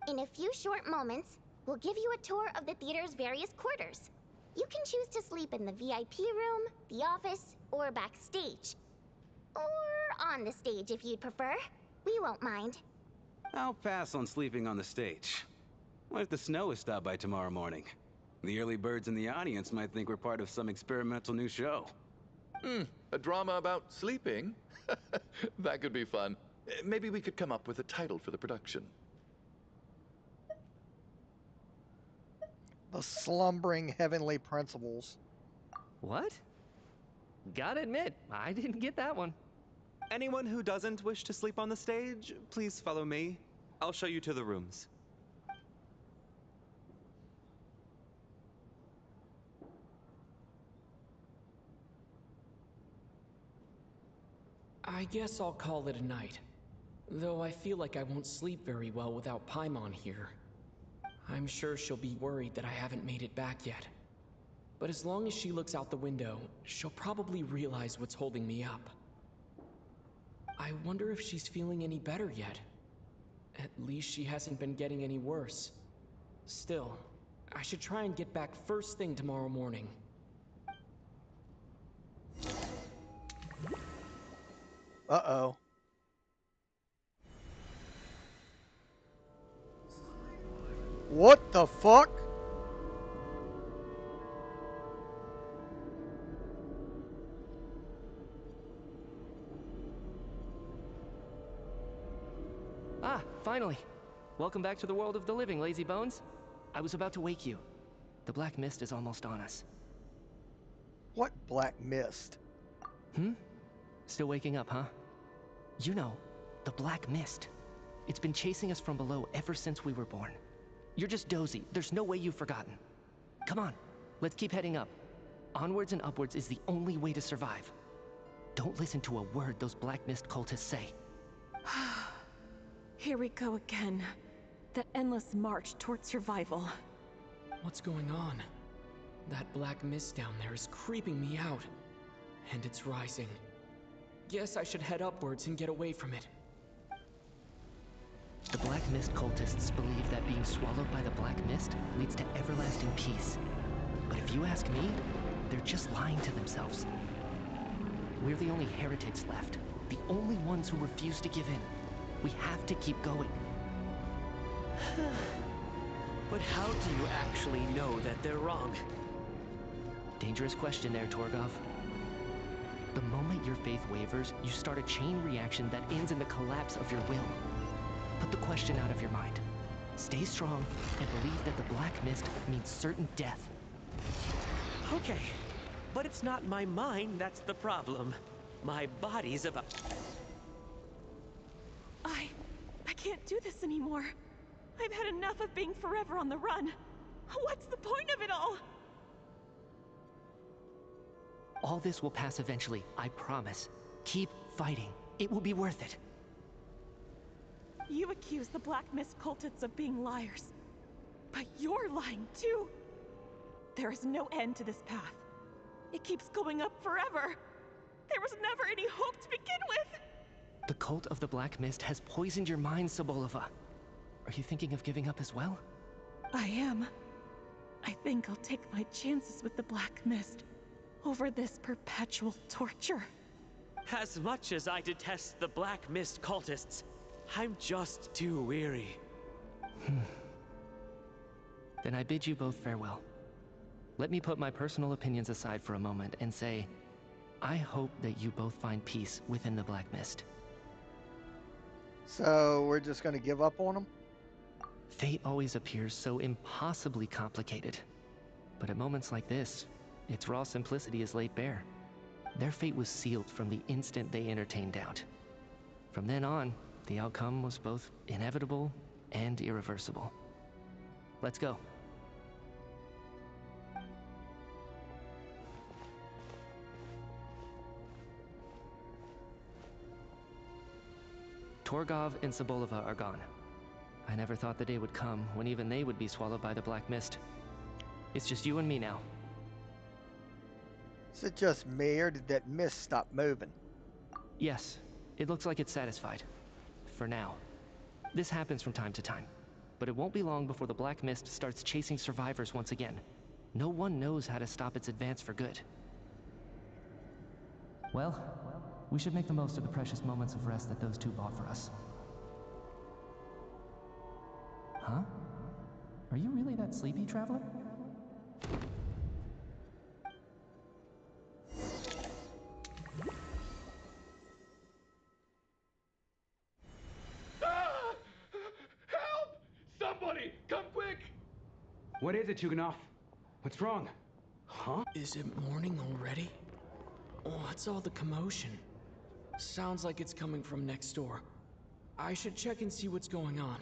In a few short moments, we'll give you a tour of the theater's various quarters. You can choose to sleep in the VIP room, the office, or backstage. Or on the stage if you'd prefer. We won't mind. I'll pass on sleeping on the stage. What if the snow is stopped by tomorrow morning? The early birds in the audience might think we're part of some experimental new show. A drama about sleeping? That could be fun. Maybe we could come up with a title for the production. The Slumbering Heavenly Principles. What? Gotta admit, I didn't get that one. Anyone who doesn't wish to sleep on the stage, please follow me. I'll show you to the rooms. I guess I'll call it a night. Though I feel like I won't sleep very well without Paimon here. I'm sure she'll be worried that I haven't made it back yet. But as long as she looks out the window, she'll probably realize what's holding me up. I wonder if she's feeling any better yet. At least she hasn't been getting any worse. Still, I should try and get back first thing tomorrow morning. Uh-oh. What the fuck? Ah, finally. Welcome back to the world of the living, lazy bones. I was about to wake you. The black mist is almost on us. What black mist? Still waking up, huh? You know, the black mist. It's been chasing us from below ever since we were born. You're just dozy. There's no way you've forgotten. Come on, let's keep heading up. Onwards and upwards is the only way to survive. Don't listen to a word those black mist cultists say. Here we go again. The endless march toward survival. What's going on? That black mist down there is creeping me out. And it's rising. Guess I should head upwards and get away from it. The Black Mist cultists believe that being swallowed by the Black Mist leads to everlasting peace. But if you ask me, they're just lying to themselves. We're the only heretics left, the only ones who refuse to give in. We have to keep going. But how do you actually know that they're wrong? Dangerous question there, Torgov. The moment your faith wavers, you start a chain reaction that ends in the collapse of your will. Put the question out of your mind. Stay strong and believe that the black mist means certain death. Okay, but it's not my mind that's the problem. My body's about... I can't do this anymore. I've had enough of being forever on the run. What's the point of it all? All this will pass eventually, I promise. Keep fighting. It will be worth it. You accuse the Black Mist cultists of being liars. But you're lying too. There is no end to this path. It keeps going up forever. There was never any hope to begin with. The cult of the Black Mist has poisoned your mind, Sobolova. Are you thinking of giving up as well? I am. I think I'll take my chances with the Black Mist over this perpetual torture. As much as I detest the Black Mist cultists, I'm just too weary. Then I bid you both farewell. Let me put my personal opinions aside for a moment and say, I hope that you both find peace within the Black Mist. So we're just going to give up on them? Fate always appears so impossibly complicated. But at moments like this, its raw simplicity is laid bare. Their fate was sealed from the instant they entertained doubt. From then on, the outcome was both inevitable and irreversible. Let's go. Torgov and Sobolova are gone. I never thought the day would come when even they would be swallowed by the Black Mist. It's just you and me now. Is it just me, or did that mist stop moving? Yes, it looks like it's satisfied. For now. This happens from time to time. But it won't be long before the Black Mist starts chasing survivors once again. No one knows how to stop its advance for good. Well, we should make the most of the precious moments of rest that those two bought for us. Huh? Are you really that sleepy, traveler? Help! Somebody, come quick! What is it, Chuganov? What's wrong? Huh? Is it morning already? What's all the commotion? Sounds like it's coming from next door. I should check and see what's going on.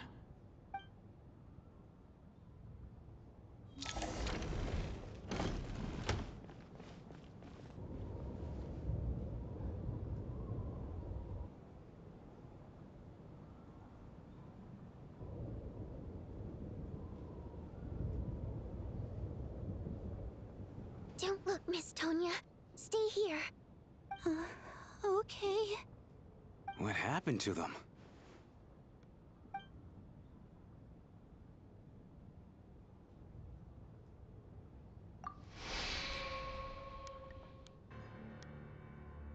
Don't look, Miss Tonya. Stay here. Okay. What happened to them?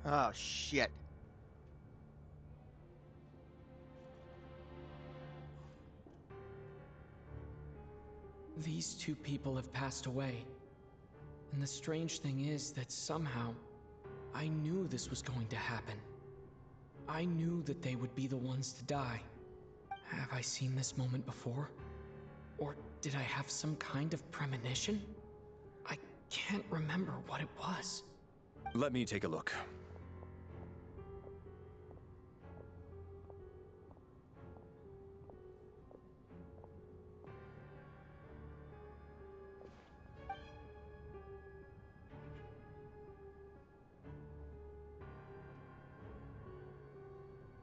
Oh, shit. These two people have passed away. And the strange thing is that somehow, I knew this was going to happen. I knew that they would be the ones to die. Have I seen this moment before? Or did I have some kind of premonition? I can't remember what it was. Let me take a look.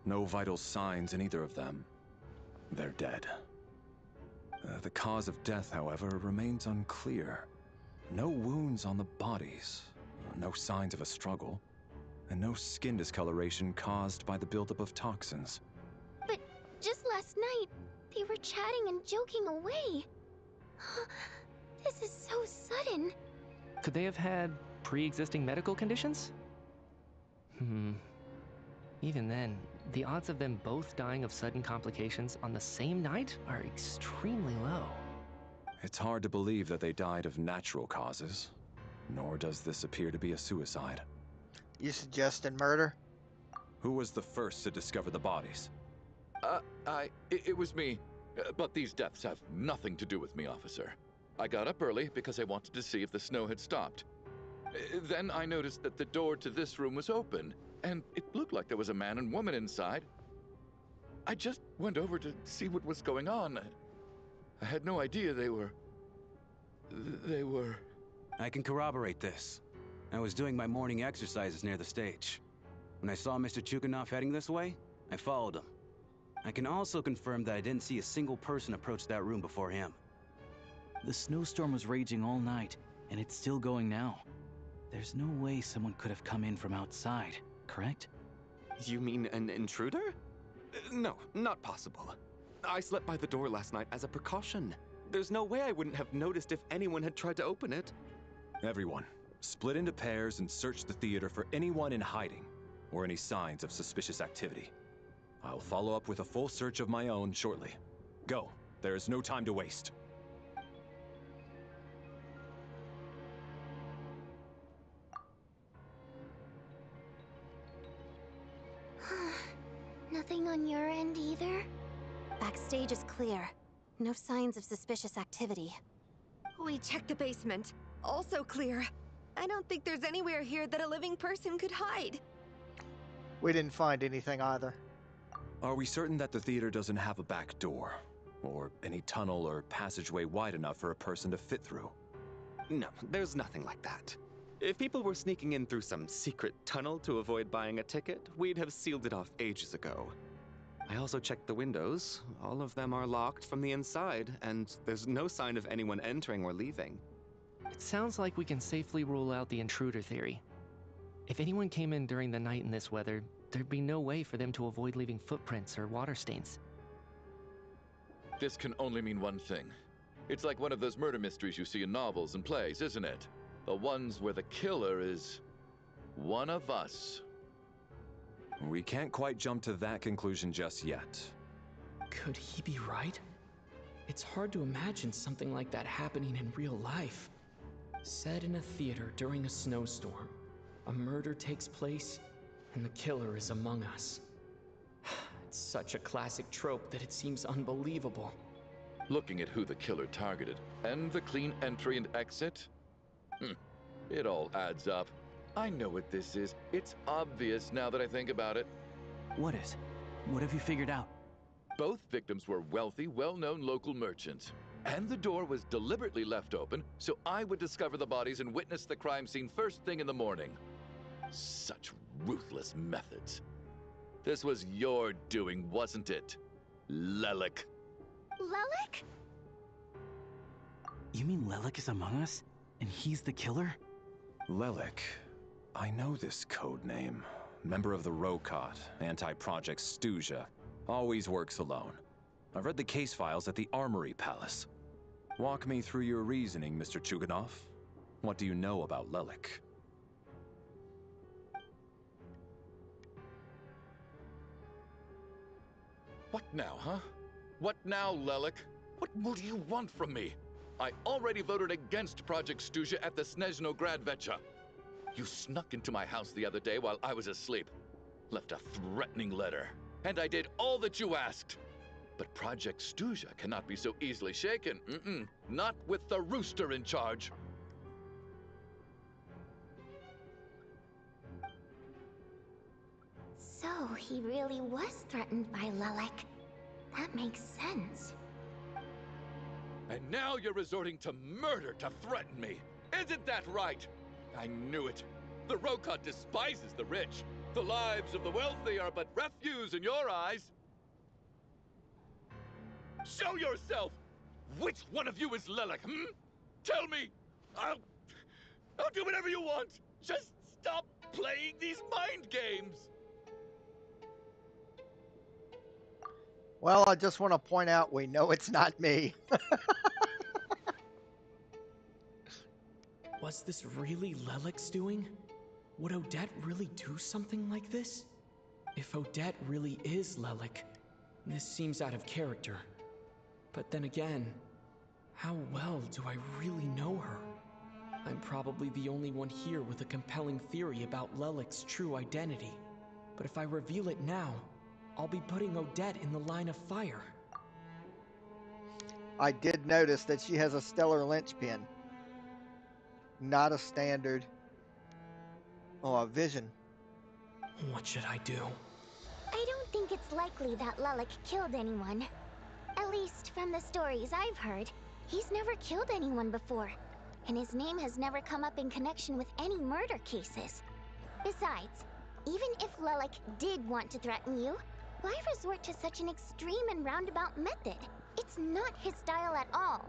No vital signs in either of them. They're dead. The cause of death, however, remains unclear. No wounds on the bodies, no signs of a struggle, and no skin discoloration caused by the buildup of toxins. But just last night, they were chatting and joking away. This is so sudden. Could they have had pre-existing medical conditions? Even then, the odds of them both dying of sudden complications on the same night are extremely low. It's hard to believe that they died of natural causes, nor does this appear to be a suicide. You suggesting murder? Who was the first to discover the bodies? It was me. But these deaths have nothing to do with me, officer. I got up early because I wanted to see if the snow had stopped. Then I noticed that the door to this room was open, and it looked like there was a man and woman inside. I just went over to see what was going on. I had no idea they were... I can corroborate this. I was doing my morning exercises near the stage. When I saw Mr. Chuganov heading this way, I followed him. I can also confirm that I didn't see a single person approach that room before him. The snowstorm was raging all night, and it's still going now. There's no way someone could have come in from outside, correct? You mean an intruder? No, not possible. I slept by the door last night as a precaution. There's no way I wouldn't have noticed if anyone had tried to open it. Everyone, split into pairs and search the theater for anyone in hiding, or any signs of suspicious activity. I'll follow up with a full search of my own shortly. Go. There is no time to waste. Nothing on your end either? Backstage is clear. No signs of suspicious activity. We checked the basement. Also clear. I don't think there's anywhere here that a living person could hide. We didn't find anything either. Are we certain that the theater doesn't have a back door? Or any tunnel or passageway wide enough for a person to fit through? No, there's nothing like that. If people were sneaking in through some secret tunnel to avoid buying a ticket, we'd have sealed it off ages ago. I also checked the windows. All of them are locked from the inside, and there's no sign of anyone entering or leaving. It sounds like we can safely rule out the intruder theory. If anyone came in during the night in this weather, there'd be no way for them to avoid leaving footprints or water stains. This can only mean one thing. It's like one of those murder mysteries you see in novels and plays, isn't it? The ones where the killer is one of us. We can't quite jump to that conclusion just yet. Could he be right? It's hard to imagine something like that happening in real life. Set in a theater during a snowstorm, a murder takes place, and the killer is among us. It's such a classic trope that it seems unbelievable. Looking at who the killer targeted and the clean entry and exit, it all adds up. I know what this is. It's obvious now that I think about it. What is? What have you figured out? Both victims were wealthy, well-known local merchants. And the door was deliberately left open so I would discover the bodies and witness the crime scene first thing in the morning. Such ruthless methods. This was your doing, wasn't it, Lelik? Lelik? You mean Lelik is among us? And he's the killer? Lelik. I know this code name. Member of the Rokot, anti-Project Snezhnaya. Always works alone. I've read the case files at the Armory Palace. Walk me through your reasoning, Mr. Chuganov. What do you know about Lelik? What now, huh? What now, Lelik? What more do you want from me? I already voted against Project Snezhnaya at the Snezhnaya. You snuck into my house the other day while I was asleep. Left a threatening letter. And I did all that you asked. But Project Snezhnaya cannot be so easily shaken. Not with the rooster in charge. So he really was threatened by Lelik. That makes sense. And now you're resorting to murder to threaten me. Isn't that right? I knew it. The Rokot despises the rich. The lives of the wealthy are but refuse in your eyes. Show yourself! Which one of you is Lelik, Tell me! I'll do whatever you want! Just stop playing these mind games! Well, I just want to point out we know it's not me. Was this really Lelik's doing? Would Odette really do something like this? If Odette really is Lelik, this seems out of character. But then again, how well do I really know her? I'm probably the only one here with a compelling theory about Lelik's true identity. But if I reveal it now, I'll be putting Odette in the line of fire. I did notice that she has a stellar linchpin. Not a standard. Oh, a vision. What should I do? I don't think it's likely that Lelik killed anyone. At least from the stories I've heard, he's never killed anyone before. And his name has never come up in connection with any murder cases. Besides, even if Lelik did want to threaten you, why resort to such an extreme and roundabout method? It's not his style at all.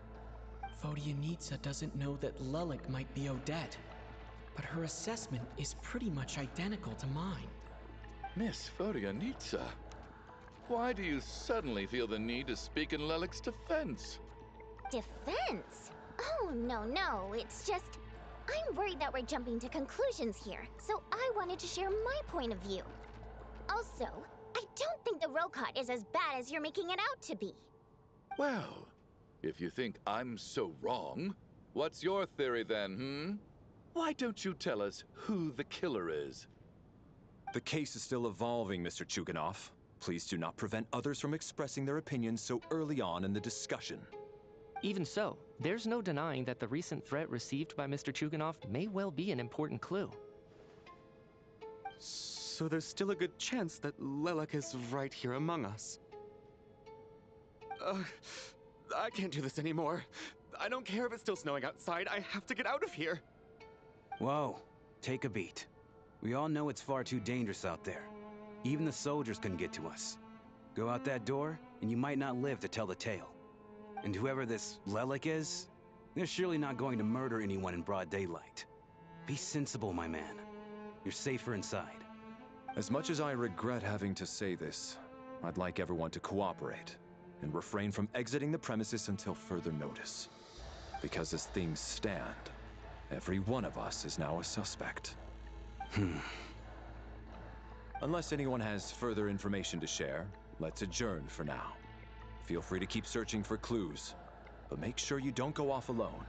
Vodyanitsa doesn't know that Lelik might be Odette, but her assessment is pretty much identical to mine. Miss Vodyanitsa, why do you suddenly feel the need to speak in Lelik's defense? Defense? Oh, no, it's just... I'm worried that we're jumping to conclusions here, so I wanted to share my point of view. Also, I don't think the Rokot is as bad as you're making it out to be. Well, if you think I'm so wrong, what's your theory then, Why don't you tell us who the killer is? The case is still evolving, Mr. Chuganov. Please do not prevent others from expressing their opinions so early on in the discussion. Even so, there's no denying that the recent threat received by Mr. Chuganov may well be an important clue. So there's still a good chance that Lelik is right here among us. I can't do this anymore. I don't care if it's still snowing outside. I have to get out of here. Whoa, take a beat. We all know it's far too dangerous out there. Even the soldiers couldn't get to us. Go out that door, and you might not live to tell the tale. And whoever this Lelik is, they're surely not going to murder anyone in broad daylight. Be sensible, my man. You're safer inside. As much as I regret having to say this, I'd like everyone to cooperate and refrain from exiting the premises until further notice. Because as things stand, every one of us is now a suspect. Unless anyone has further information to share, let's adjourn for now. Feel free to keep searching for clues, but make sure you don't go off alone.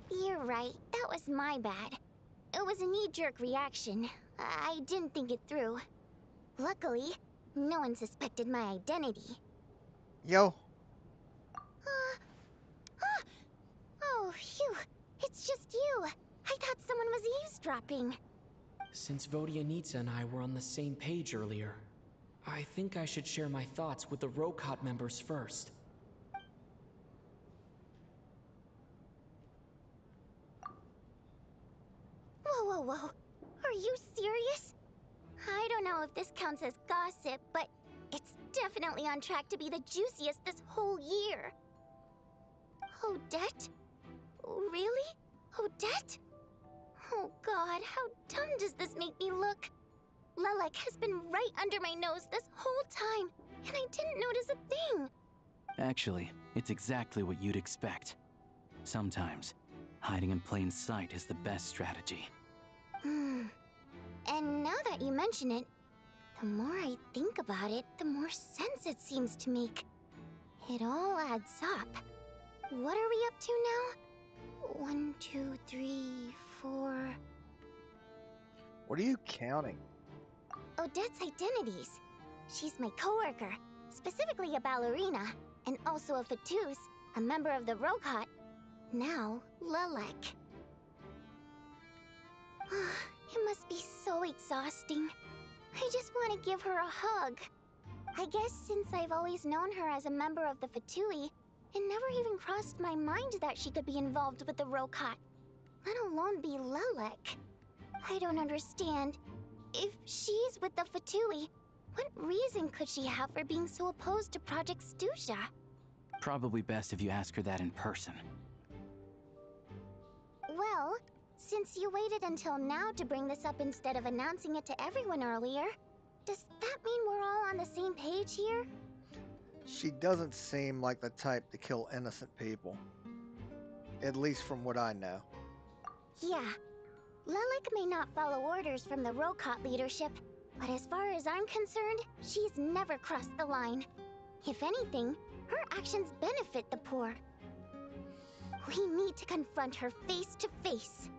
You're right, that was my bad. It was a knee-jerk reaction. I didn't think it through. Luckily, no one suspected my identity. Yo. Oh, phew. It's just you. I thought someone was eavesdropping. Since Vodyanitsa and I were on the same page earlier, I think I should share my thoughts with the Rokot members first. Whoa. Are you serious? I don't know if this counts as gossip, but it's definitely on track to be the juiciest this whole year. Odette? Really? Odette? Oh god, how dumb does this make me look? Lelik has been right under my nose this whole time, and I didn't notice a thing. Actually, it's exactly what you'd expect. Sometimes, hiding in plain sight is the best strategy. And now that you mention it, the more I think about it, the more sense it seems to make. It all adds up. What are we up to now? 1, 2, 3, 4... What are you counting? Odette's identities. She's my coworker, specifically a ballerina, and also a Fatui, a member of the Rokot. Now, Lelik. It must be so exhausting. I just want to give her a hug. I guess since I've always known her as a member of the Fatui, it never even crossed my mind that she could be involved with the Rokot, let alone be Lelik. I don't understand. If she's with the Fatui, What reason could she have for being so opposed to Project Stuja? Probably best if you ask her that in person. Well, since you waited until now to bring this up instead of announcing it to everyone earlier, does that mean we're all on the same page here? She doesn't seem like the type to kill innocent people. At least from what I know. Yeah. Lelik may not follow orders from the Rokot leadership, but as far as I'm concerned, she's never crossed the line. If anything, her actions benefit the poor. We need to confront her face to face.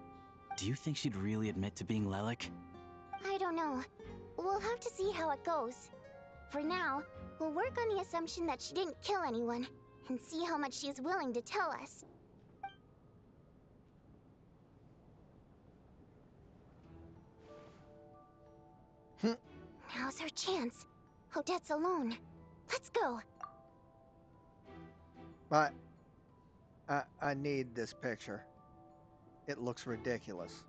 Do you think she'd really admit to being Lelik? I don't know. We'll have to see how it goes. For now, we'll work on the assumption that she didn't kill anyone, and see how much she's willing to tell us. Now's her chance. Odette's alone. Let's go. But I need this picture. It looks ridiculous.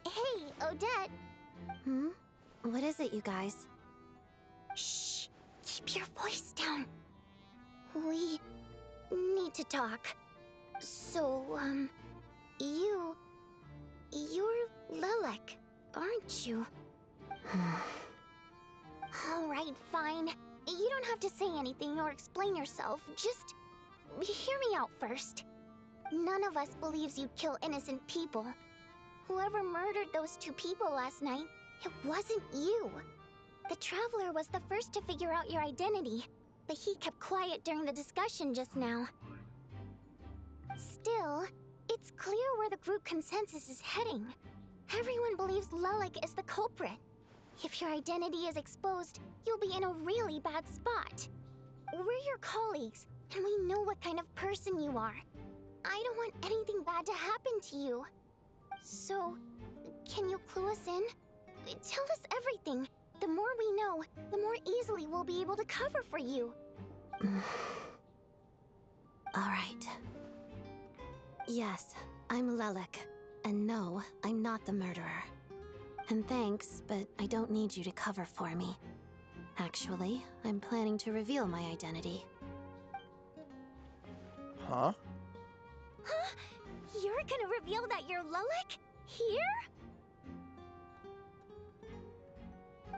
Hey, Odette. What is it, you guys? Shh. Keep your voice down. We need to talk. So, you're Lelik, aren't you? Alright, fine. You don't have to say anything or explain yourself. Just hear me out first. None of us believes you'd kill innocent people. Whoever murdered those two people last night, it wasn't you. The Traveler was the first to figure out your identity, but he kept quiet during the discussion just now. Still, it's clear where the group consensus is heading. Everyone believes Lelik is the culprit. If your identity is exposed, you'll be in a really bad spot. We're your colleagues, and we know what kind of person you are. I don't want anything bad to happen to you. So, can you clue us in? Tell us everything. The more we know, the more easily we'll be able to cover for you. Alright. Yes, I'm Lelik. And no, I'm not the murderer. And thanks, but I don't need you to cover for me. Actually, I'm planning to reveal my identity. Huh? Huh? You're gonna reveal that you're Lelik? Here?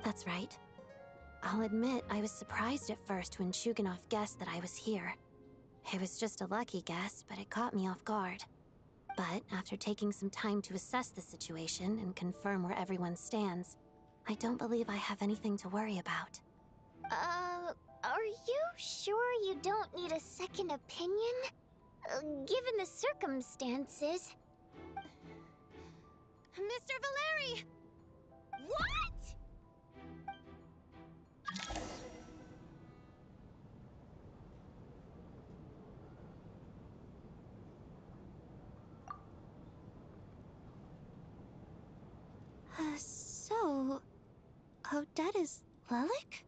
That's right. I'll admit I was surprised at first when Chuganov guessed that I was here. It was just a lucky guess, but it caught me off guard. But after taking some time to assess the situation and confirm where everyone stands, I don't believe I have anything to worry about. Are you sure you don't need a second opinion? Given the circumstances... Mr. Valeri! What? So... Odette is Lelik?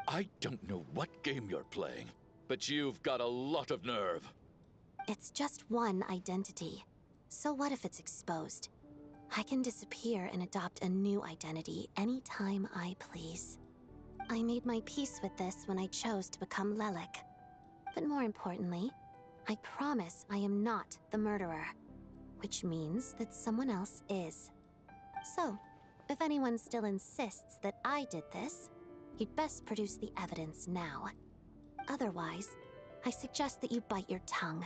I don't know what game you're playing, but you've got a lot of nerve. It's just one identity. So what if it's exposed? I can disappear and adopt a new identity anytime I please. I made my peace with this when I chose to become Lelik. But more importantly, I promise I am not the murderer, which means that someone else is. So, if anyone still insists that I did this, you'd best produce the evidence now. Otherwise, I suggest that you bite your tongue.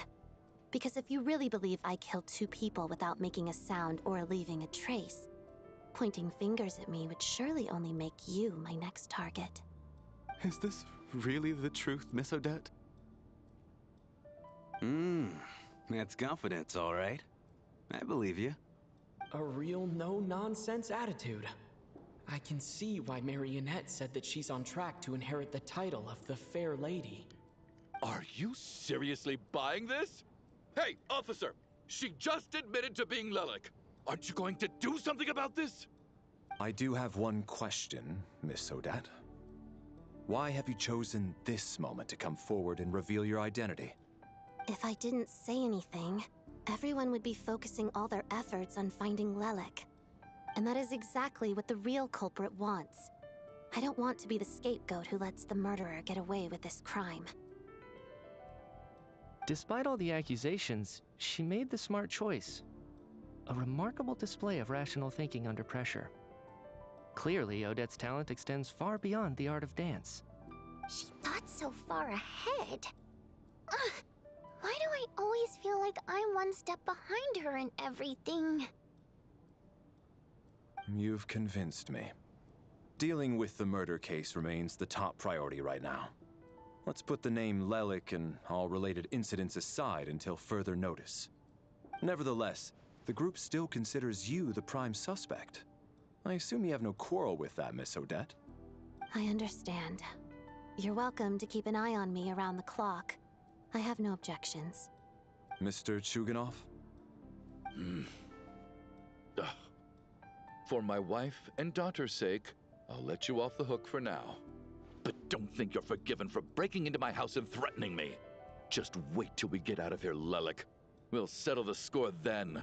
Because if you really believe I killed two people without making a sound or leaving a trace, pointing fingers at me would surely only make you my next target. Is this really the truth, Miss Odette? That's confidence, all right. I believe you. A real no-nonsense attitude. I can see why Marionette said that she's on track to inherit the title of the Fair Lady. Are you seriously buying this? Hey, officer! She just admitted to being Lelik. Aren't you going to do something about this? I do have one question, Miss Odette. Why have you chosen this moment to come forward and reveal your identity? If I didn't say anything, everyone would be focusing all their efforts on finding Lelek. And that is exactly what the real culprit wants. I don't want to be the scapegoat who lets the murderer get away with this crime. Despite all the accusations, she made the smart choice. A remarkable display of rational thinking under pressure. Clearly, Odette's talent extends far beyond the art of dance. She thought so far ahead. Ugh, why do I always feel like I'm one step behind her in everything? You've convinced me. Dealing with the murder case remains the top priority right now. Let's put the name Lelek and all related incidents aside until further notice. Nevertheless, the group still considers you the prime suspect. I assume you have no quarrel with that, Miss Odette? I understand. You're welcome to keep an eye on me around the clock. I have no objections. Mr. Chuganov? For my wife and daughter's sake, I'll let you off the hook for now. But don't think you're forgiven for breaking into my house and threatening me. Just wait till we get out of here, Lelek. We'll settle the score then.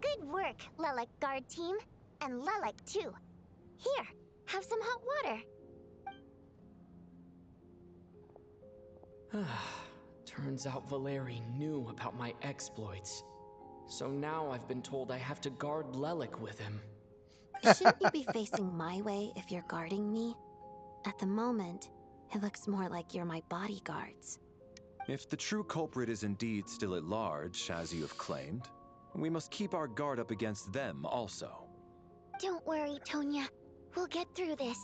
Good work, Lelek guard team. And Lelek too. Here, have some hot water. Turns out Valeri knew about my exploits. So now I've been told I have to guard Lelek with him. Shouldn't you be facing my way if you're guarding me? At the moment, it looks more like you're my bodyguards. If the true culprit is indeed still at large, as you have claimed, we must keep our guard up against them also. Don't worry, Tonya. We'll get through this.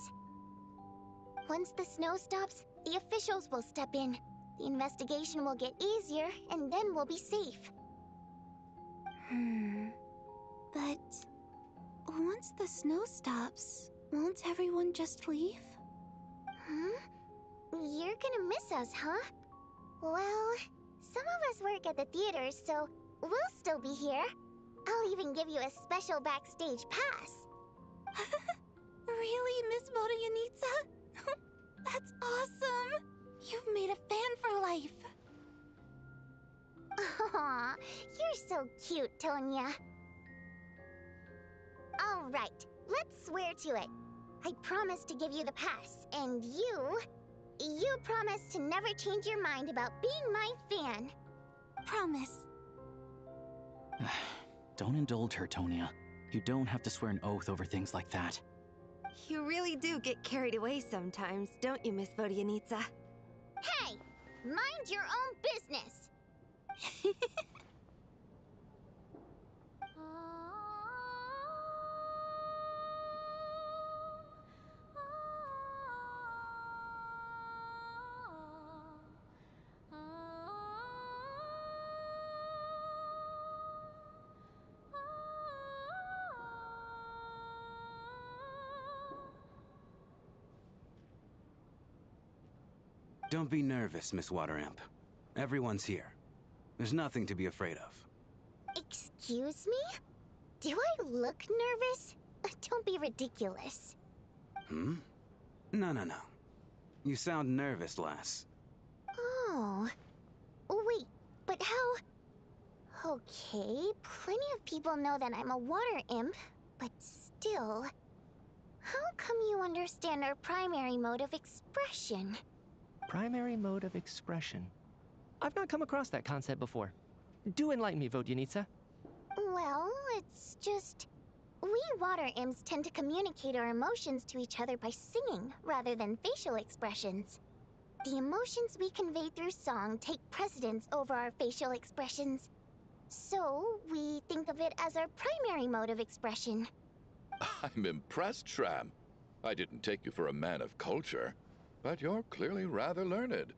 Once the snow stops, the officials will step in. The investigation will get easier, and then we'll be safe. But once the snow stops, won't everyone just leave? You're gonna miss us, huh? Well, some of us work at the theaters, so we'll still be here. I'll even give you a special backstage pass. Really, Miss Vodyanitsa? That's awesome! You've made a fan for life. Aw, you're so cute, Tonya. All right, let's swear to it. I promise to give you the pass, and you promise to never change your mind about being my fan. Promise. Don't indulge her, Tonya. You don't have to swear an oath over things like that. You really do get carried away sometimes, don't you, Miss Vodyanitsa? Hey, mind your own business. Don't be nervous, Miss Wateramp. Everyone's here. There's nothing to be afraid of. Excuse me? Do I look nervous? Don't be ridiculous. No, no, no. You sound nervous, lass. Oh. Wait, but how... Okay, plenty of people know that I'm a water imp, but still... How come you understand our primary mode of expression? Primary mode of expression. I've not come across that concept before. Do enlighten me, Vodyanitsa. Well, it's just... We water imps tend to communicate our emotions to each other by singing, rather than facial expressions. The emotions we convey through song take precedence over our facial expressions. So, we think of it as our primary mode of expression. I'm impressed, Shram. I didn't take you for a man of culture, but you're clearly rather learned.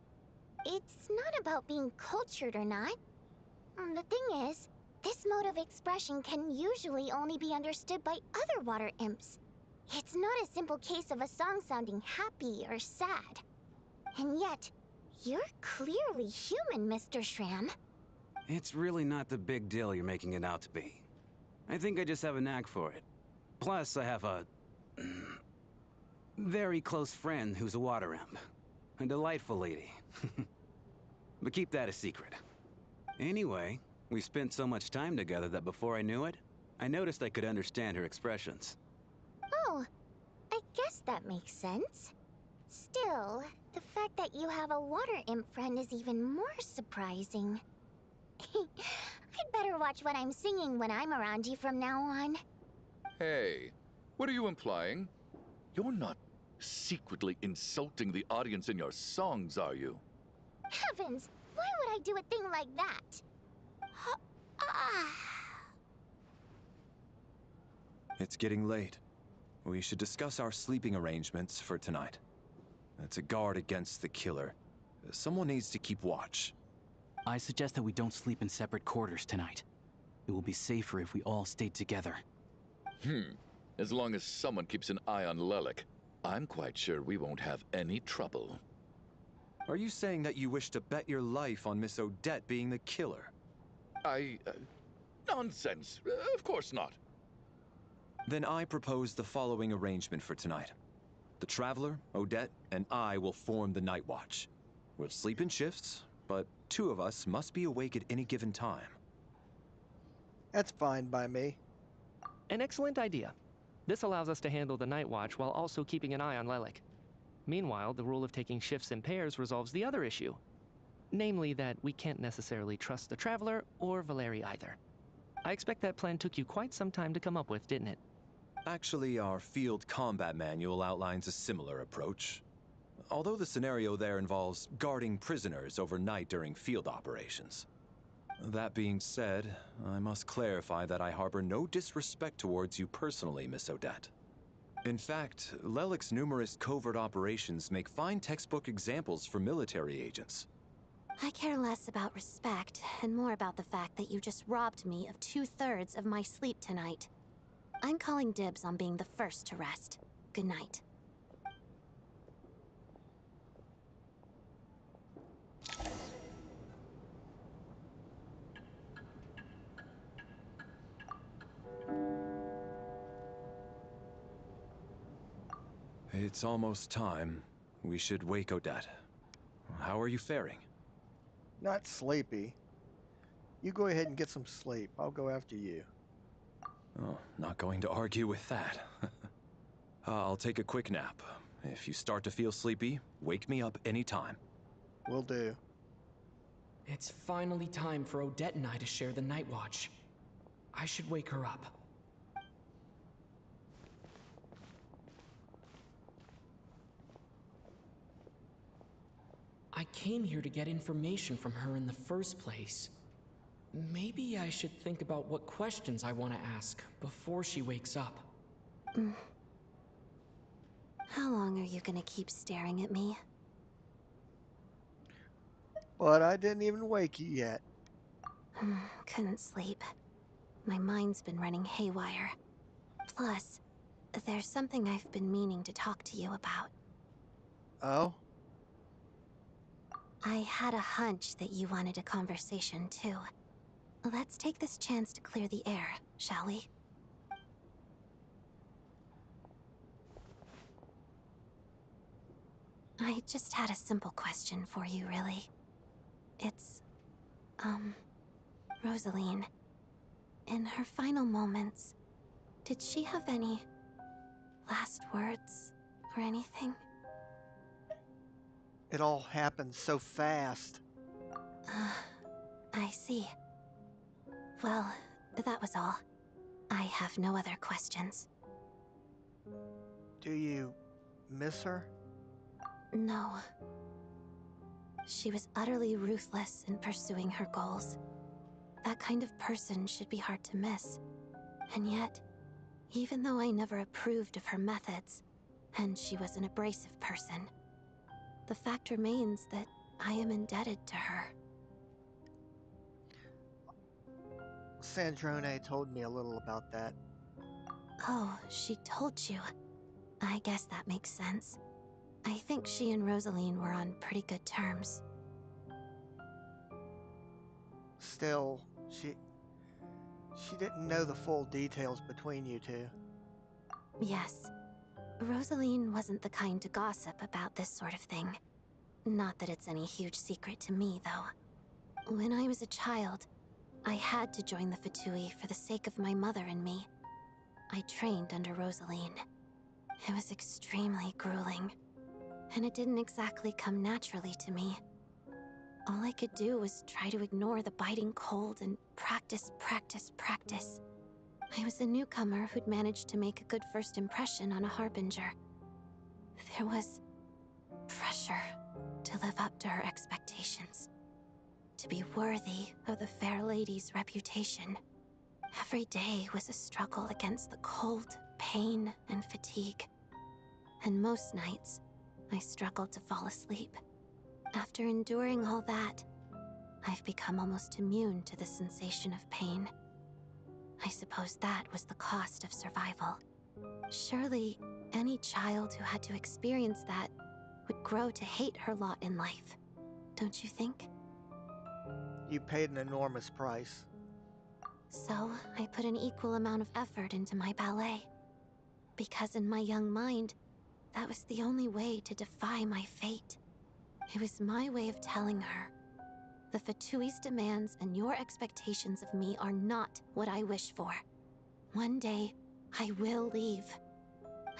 It's not about being cultured or not. The thing is, this mode of expression can usually only be understood by other water imps. It's not a simple case of a song sounding happy or sad. And yet, you're clearly human, Mr. Shram. It's really not the big deal you're making it out to be. I think I just have a knack for it. Plus, I have a very close friend who's a water imp. A delightful lady. But keep that a secret. Anyway, we spent so much time together that before I knew it, I noticed I could understand her expressions. Oh, I guess that makes sense. Still, the fact that you have a water imp friend is even more surprising. I'd better watch what I'm singing when I'm around you from now on. Hey, what are you implying? You're not secretly insulting the audience in your songs, are you? Heavens, why would I do a thing like that? It's getting late. We should discuss our sleeping arrangements for tonight. To guard against the killer, someone needs to keep watch. I suggest that we don't sleep in separate quarters tonight. It will be safer if we all stay together. As long as someone keeps an eye on Lelik, I'm quite sure we won't have any trouble. Are you saying that you wish to bet your life on Miss Odette being the killer? Nonsense. Of course not. Then I propose the following arrangement for tonight. The Traveler, Odette, and I will form the Night Watch. We'll sleep in shifts, but 2 of us must be awake at any given time. That's fine by me. An excellent idea. This allows us to handle the night watch while also keeping an eye on Lelik. Meanwhile, the rule of taking shifts in pairs resolves the other issue. Namely that we can't necessarily trust the Traveler or Valeri either. I expect that plan took you quite some time to come up with, didn't it? Actually, our field combat manual outlines a similar approach. Although the scenario there involves guarding prisoners overnight during field operations. That being said, I must clarify that I harbor no disrespect towards you personally, Miss Odette. In fact, Lelik's numerous covert operations make fine textbook examples for military agents. I care less about respect and more about the fact that you just robbed me of 2/3 of my sleep tonight. I'm calling dibs on being the first to rest. Good night. It's almost time. We should wake Odette. How are you faring? Not sleepy. You go ahead and get some sleep. I'll go after you. Oh, not going to argue with that. I'll take a quick nap. If you start to feel sleepy, wake me up anytime. Will do. It's finally time for Odette and I to share the night watch. I should wake her up. I came here to get information from her in the first place. Maybe I should think about what questions I want to ask before she wakes up. How long are you gonna keep staring at me? But I didn't even wake you yet. Couldn't sleep. My mind's been running haywire. Plus, there's something I've been meaning to talk to you about. Oh? I had a hunch that you wanted a conversation too. Let's take this chance to clear the air, shall we? I just had a simple question for you, really. It's, Rosaline. In her final moments, did she have any last words or anything? It all happened so fast. I see. Well, that was all. I have no other questions. Do you miss her? No. She was utterly ruthless in pursuing her goals. That kind of person should be hard to miss. And yet, even though I never approved of her methods, and she was an abrasive person, the fact remains that I am indebted to her. Snezhnaya told me a little about that. Oh, she told you. I guess that makes sense. I think she and Rosaline were on pretty good terms. Still, she didn't know the full details between you two. Yes. Rosaline wasn't the kind to gossip about this sort of thing. Not that it's any huge secret to me, though. When I was a child, I had to join the Fatui for the sake of my mother and me. I trained under Rosaline. It was extremely grueling, and it didn't exactly come naturally to me. All I could do was try to ignore the biting cold and practice, practice, practice. I was a newcomer who'd managed to make a good first impression on a harbinger. There was pressure to live up to her expectations, to be worthy of the fair lady's reputation. Every day was a struggle against the cold, pain, and fatigue. And most nights, I struggled to fall asleep. After enduring all that, I've become almost immune to the sensation of pain. I suppose that was the cost of survival. Surely, any child who had to experience that would grow to hate her lot in life, don't you think? You paid an enormous price. So, I put an equal amount of effort into my ballet. Because in my young mind, that was the only way to defy my fate. It was my way of telling her, the Fatui's demands and your expectations of me are not what I wish for. One day, I will leave.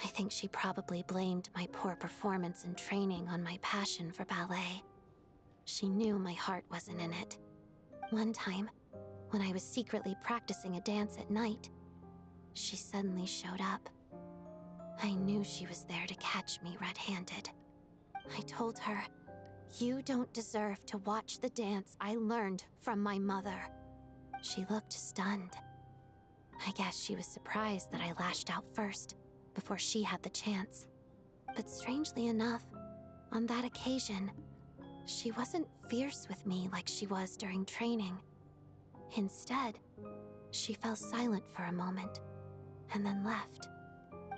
I think she probably blamed my poor performance in training on my passion for ballet. She knew my heart wasn't in it. One time, when I was secretly practicing a dance at night, she suddenly showed up. I knew she was there to catch me red-handed. I told her, "You don't deserve to watch the dance I learned from my mother." She looked stunned. I guess she was surprised that I lashed out first, before she had the chance. But strangely enough, on that occasion, she wasn't fierce with me like she was during training. Instead, she fell silent for a moment, and then left.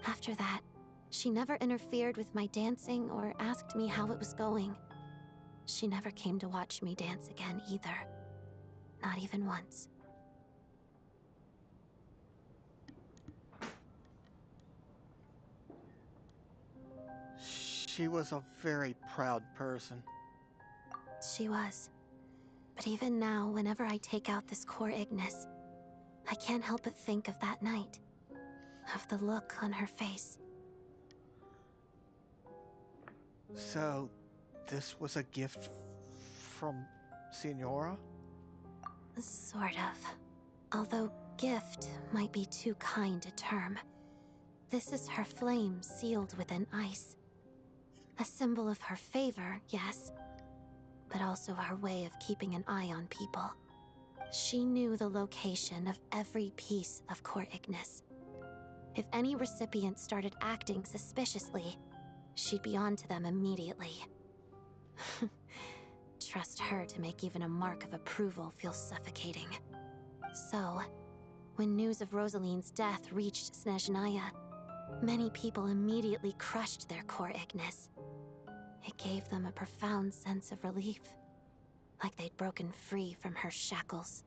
After that, she never interfered with my dancing or asked me how it was going. She never came to watch me dance again either. Not even once. She was a very proud person. She was. But even now, whenever I take out this core Ignis, I can't help but think of that night. Of the look on her face. So, this was a gift from Signora? Sort of. Although gift might be too kind a term. This is her flame sealed within ice. A symbol of her favor, yes, but also her way of keeping an eye on people. She knew the location of every piece of core Ignis. If any recipient started acting suspiciously, she'd be on to them immediately. Trust her to make even a mark of approval feel suffocating. So, when news of Rosaline's death reached Snezhnaya, many people immediately crushed their core Ignis. It gave them a profound sense of relief, like they'd broken free from her shackles.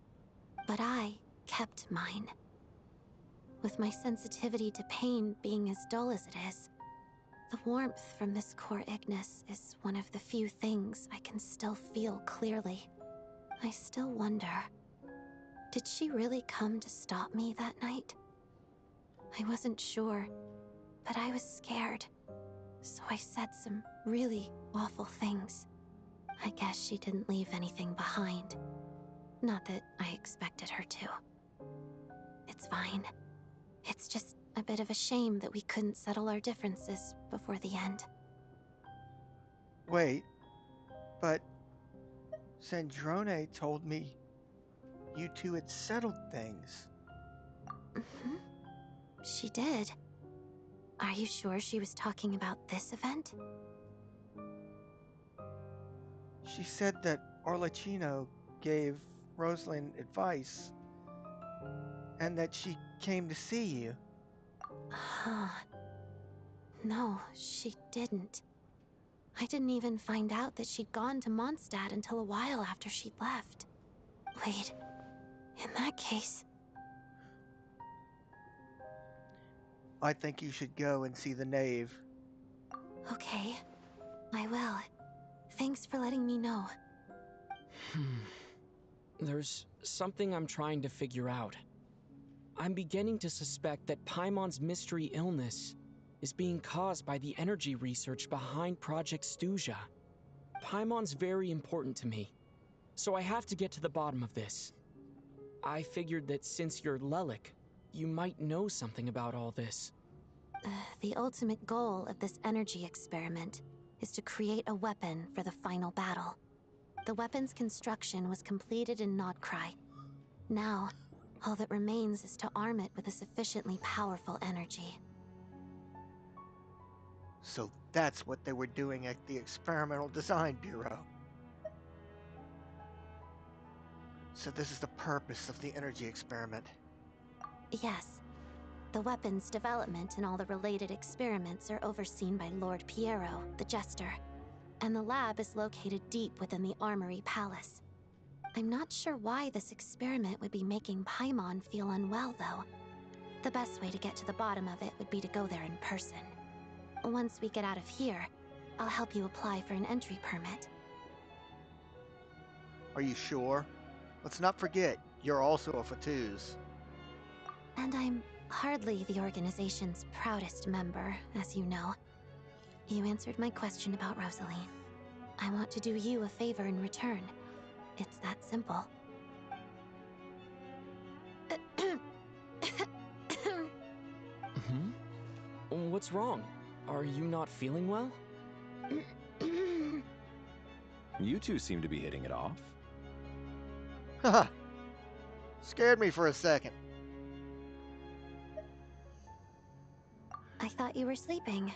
But I kept mine. With my sensitivity to pain being as dull as it is, the warmth from this core Ignis is one of the few things I can still feel clearly. I still wonder, did she really come to stop me that night? I wasn't sure, but I was scared, so I said some really awful things. I guess she didn't leave anything behind. Not that I expected her to. It's fine. It's just a bit of a shame that we couldn't settle our differences before the end. Wait, but Sandrone told me you two had settled things. Mm-hmm. She did. Are you sure she was talking about this event? She said that Arlecchino gave Rosalind advice, and that she came to see you. Huh. No, she didn't. I didn't even find out that she'd gone to Mondstadt until a while after she'd left. Wait, in that case... I think you should go and see the Knave. Okay, I will. Thanks for letting me know. There's something I'm trying to figure out. I'm beginning to suspect that Paimon's mystery illness is being caused by the energy research behind Project Stuja. Paimon's very important to me, so I have to get to the bottom of this. I figured that since you're Lelik, you might know something about all this. The ultimate goal of this energy experiment is to create a weapon for the final battle. The weapon's construction was completed in Nodcry. Now, all that remains is to arm it with a sufficiently powerful energy. So that's what they were doing at the Experimental Design Bureau. So this is the purpose of the energy experiment. Yes. The weapon's development and all the related experiments are overseen by Lord Piero, the Jester. And the lab is located deep within the Armory Palace. I'm not sure why this experiment would be making Paimon feel unwell, though. The best way to get to the bottom of it would be to go there in person. Once we get out of here, I'll help you apply for an entry permit. Are you sure? Let's not forget, you're also a Fatuz. And I'm hardly the organization's proudest member, as you know. You answered my question about Rosalie. I want to do you a favor in return. It's that simple. What's wrong? Are you not feeling well? You two seem to be hitting it off. Haha. Scared me for a second. I thought you were sleeping.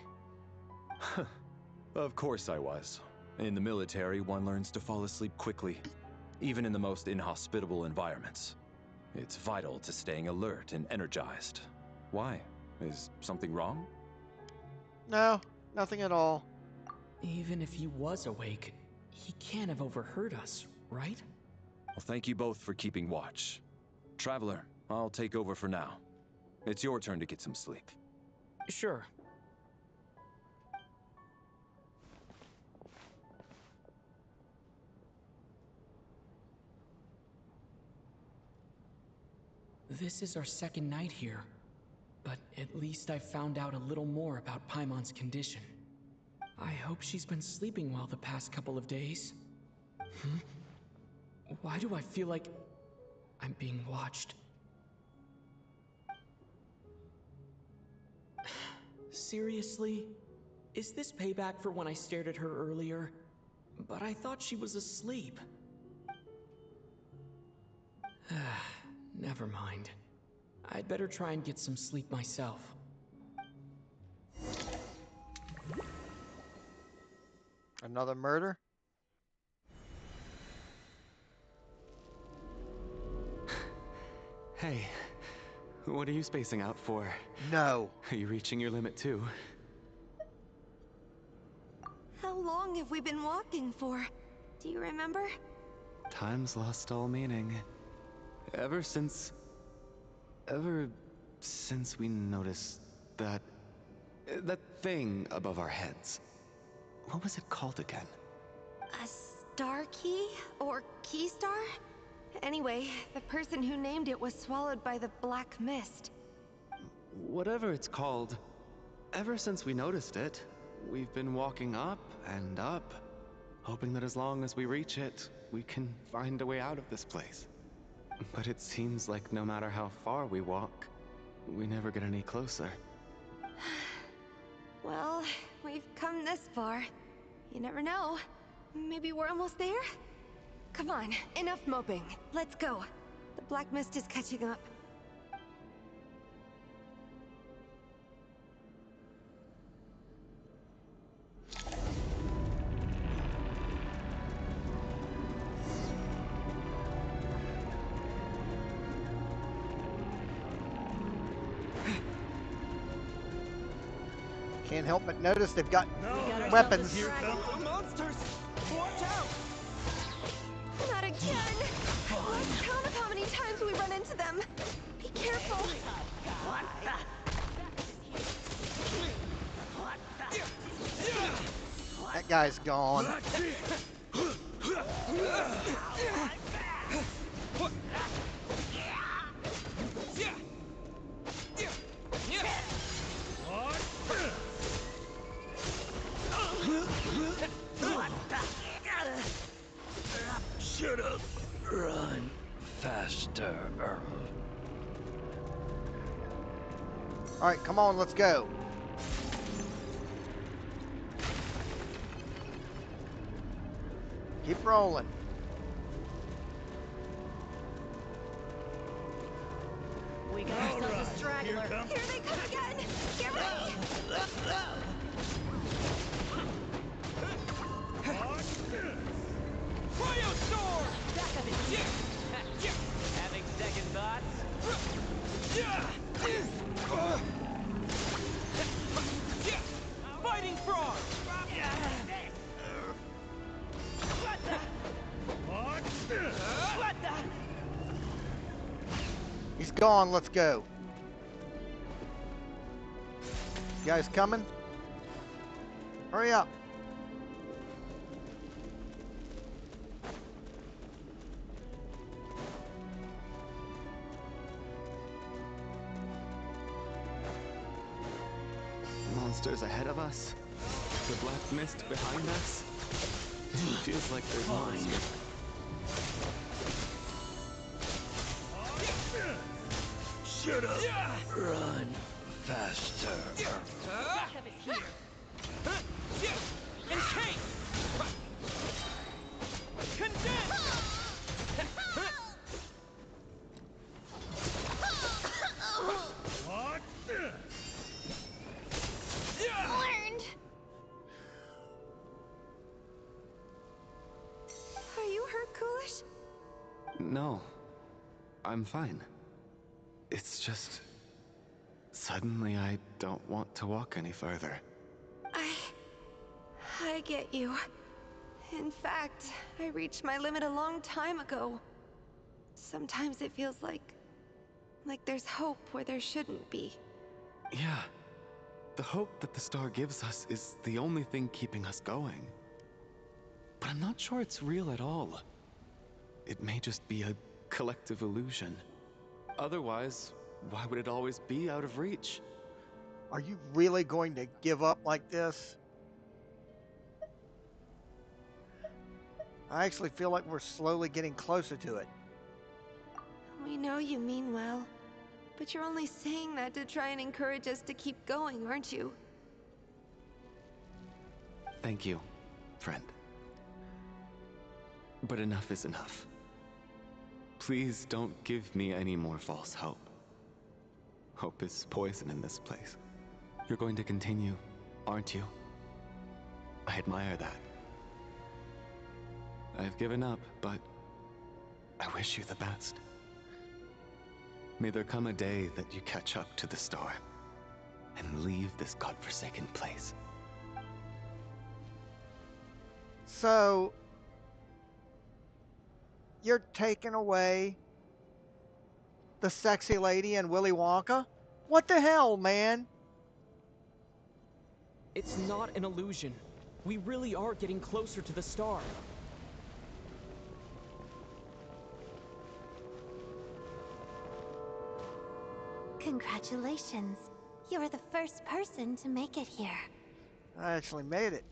Of course I was. In the military, one learns to fall asleep quickly, even in the most inhospitable environments. It's vital to staying alert and energized. Why? Is something wrong? No, nothing at all. Even if he was awake, he can't have overheard us, right? Well, thank you both for keeping watch. Traveler, I'll take over for now. It's your turn to get some sleep. Sure. This is our second night here, but at least I found out a little more about Paimon's condition. I hope she's been sleeping well the past couple of days. Why do I feel like I'm being watched? Seriously? Is this payback for when I stared at her earlier? But I thought she was asleep. Never mind. I'd better try and get some sleep myself. Another murder? Hey, what are you spacing out for? No. Are you reaching your limit too? How long have we been walking for? Do you remember? Time's lost all meaning. Ever since we noticed that thing above our heads. What was it called again? A star key? Or key star? Anyway, the person who named it was swallowed by the black mist. Whatever it's called, ever since we noticed it, we've been walking up and up, hoping that as long as we reach it, we can find a way out of this place. But it seems like no matter how far we walk, we never get any closer. Well, we've come this far. You never know. Maybe we're almost there? Come on, enough moping. Let's go. The black mist is catching up. Can't help but notice they've got ourselves weapons. a dragon. Monsters! Watch out! Not again! Lost count of how many times we run into them. Be careful. That guy's gone. Shut up. Run faster. All right, come on, let's go. Keep rolling. We got ourselves a straggler. Here they come again! Get ready! Cryo sword! Having second thoughts? Fighting frog! He's gone, let's go. You guys coming? Hurry up. Monsters ahead of us? The black mist behind us? Feels like there's monsters. Shut up! Run faster. Encase! Condense! What? Learned. Are you hurt, Coolish? No. I'm fine. It's just... Suddenly I don't want to walk any further. I get you. In fact, I reached my limit a long time ago. Sometimes it feels like there's hope where there shouldn't be. Yeah. The hope that the star gives us is the only thing keeping us going. But I'm not sure it's real at all. It may just be a collective illusion. Otherwise, why would it always be out of reach? Are you really going to give up like this? I actually feel like we're slowly getting closer to it. We know you mean well, but you're only saying that to try and encourage us to keep going, aren't you? Thank you, friend. But enough is enough. Please don't give me any more false hope. Hope is poison in this place. You're going to continue, aren't you? I admire that. I've given up, but I wish you the best. May there come a day that you catch up to the star and leave this godforsaken place. So, you're taking away the sexy lady and Willy Wonka? What the hell, man? It's not an illusion. We really are getting closer to the star. Congratulations. You're the first person to make it here. I actually made it.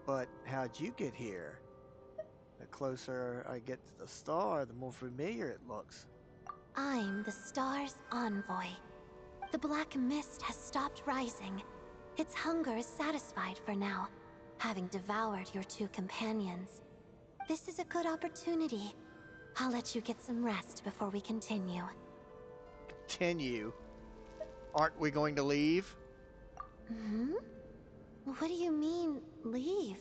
But how'd you get here? The closer I get to the star, the more familiar it looks. I'm the star's envoy. The black mist has stopped rising. Its hunger is satisfied for now, having devoured your two companions. This is a good opportunity. I'll let you get some rest before we continue. Continue? Aren't we going to leave? Hmm? What do you mean, leave?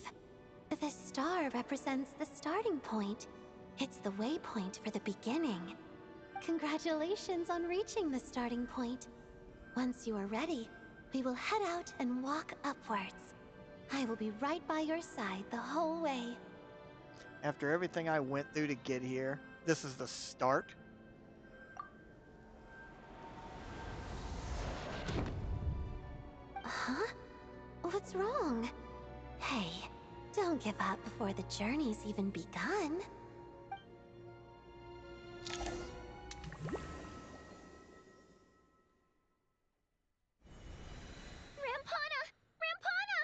The star represents the starting point. It's the waypoint for the beginning. Congratulations on reaching the starting point. Once you are ready, we will head out and walk upwards. I will be right by your side the whole way. After everything I went through to get here, this is the start? Huh? What's wrong? Hey, don't give up before the journey's even begun. Rampana! Rampana!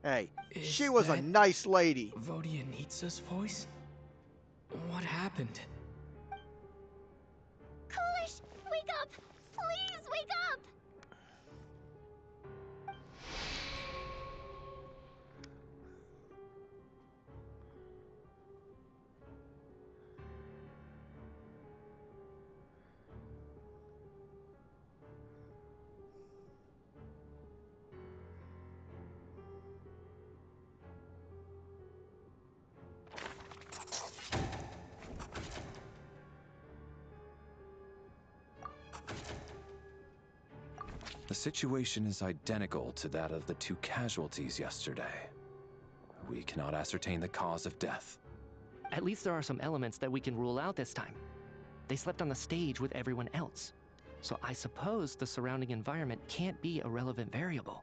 Hey, Is she was a that nice lady. Vodianitsa's voice? What happened? Coolish, wake up! Please wake up! The situation is identical to that of the 2 casualties yesterday. We cannot ascertain the cause of death. At least there are some elements that we can rule out this time. They slept on the stage with everyone else. So I suppose the surrounding environment can't be a relevant variable.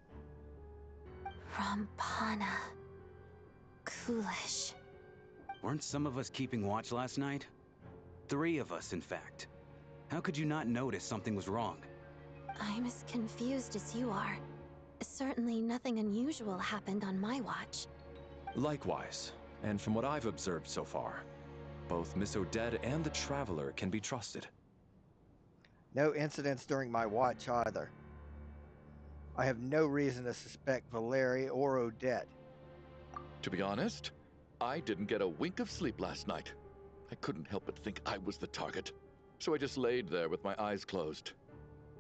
Rampana. Coolish. Weren't some of us keeping watch last night? 3 of us, in fact. How could you not notice something was wrong? I'm as confused as you are. Certainly nothing unusual happened on my watch. Likewise, and from what I've observed so far, both Miss Odette and the Traveler can be trusted. No incidents during my watch either. I have no reason to suspect Valerie or Odette. To be honest, I didn't get a wink of sleep last night. I couldn't help but think I was the target, so I just laid there with my eyes closed.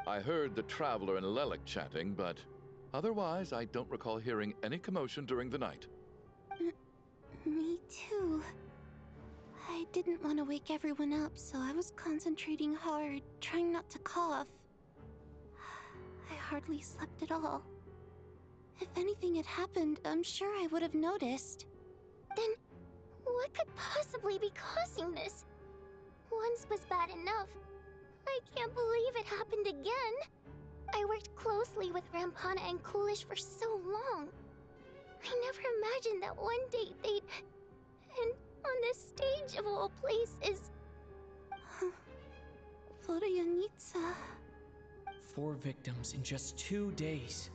I heard the Traveler and Lelic chatting, but otherwise I don't recall hearing any commotion during the night. Me too. I didn't want to wake everyone up, so I was concentrating hard, trying not to cough. I hardly slept at all. If anything had happened, I'm sure I would have noticed. Then, what could possibly be causing this? Once was bad enough. I can't believe it happened again. I worked closely with Rampana and Coolish for so long. I never imagined that one day they'd... And on the stage of all places... Vodianitsa... 4 victims in just 2 days,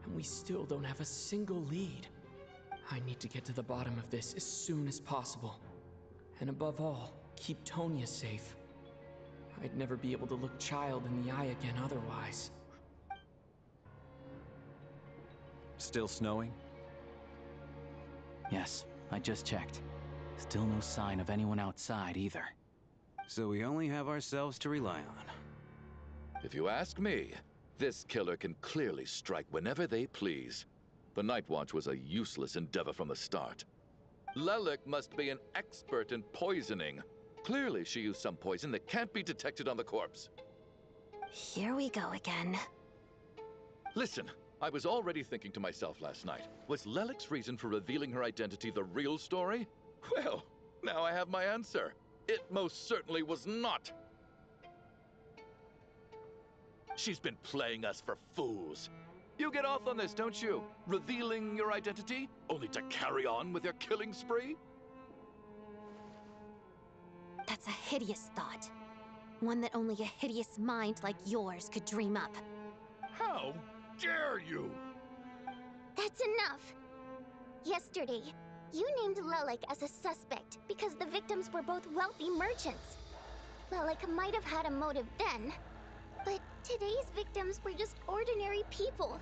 and we still don't have a single lead. I need to get to the bottom of this as soon as possible. And above all, keep Tonya safe. I'd never be able to look Child in the eye again otherwise. Still snowing? Yes, I just checked. Still no sign of anyone outside either. So we only have ourselves to rely on. If you ask me, this killer can clearly strike whenever they please. The Night Watch was a useless endeavor from the start. Lelic must be an expert in poisoning. Clearly she used some poison that can't be detected on the corpse. Here we go again. Listen, I was already thinking to myself last night, was Lelic's reason for revealing her identity the real story? Well, now I have my answer. It most certainly was not. She's been playing us for fools. You get off on this, don't you? Revealing your identity, only to carry on with your killing spree? That's a hideous thought. One that only a hideous mind like yours could dream up. How dare you? That's enough! Yesterday, you named Lelic as a suspect because the victims were both wealthy merchants. Lelic might have had a motive then, but today's victims were just ordinary people.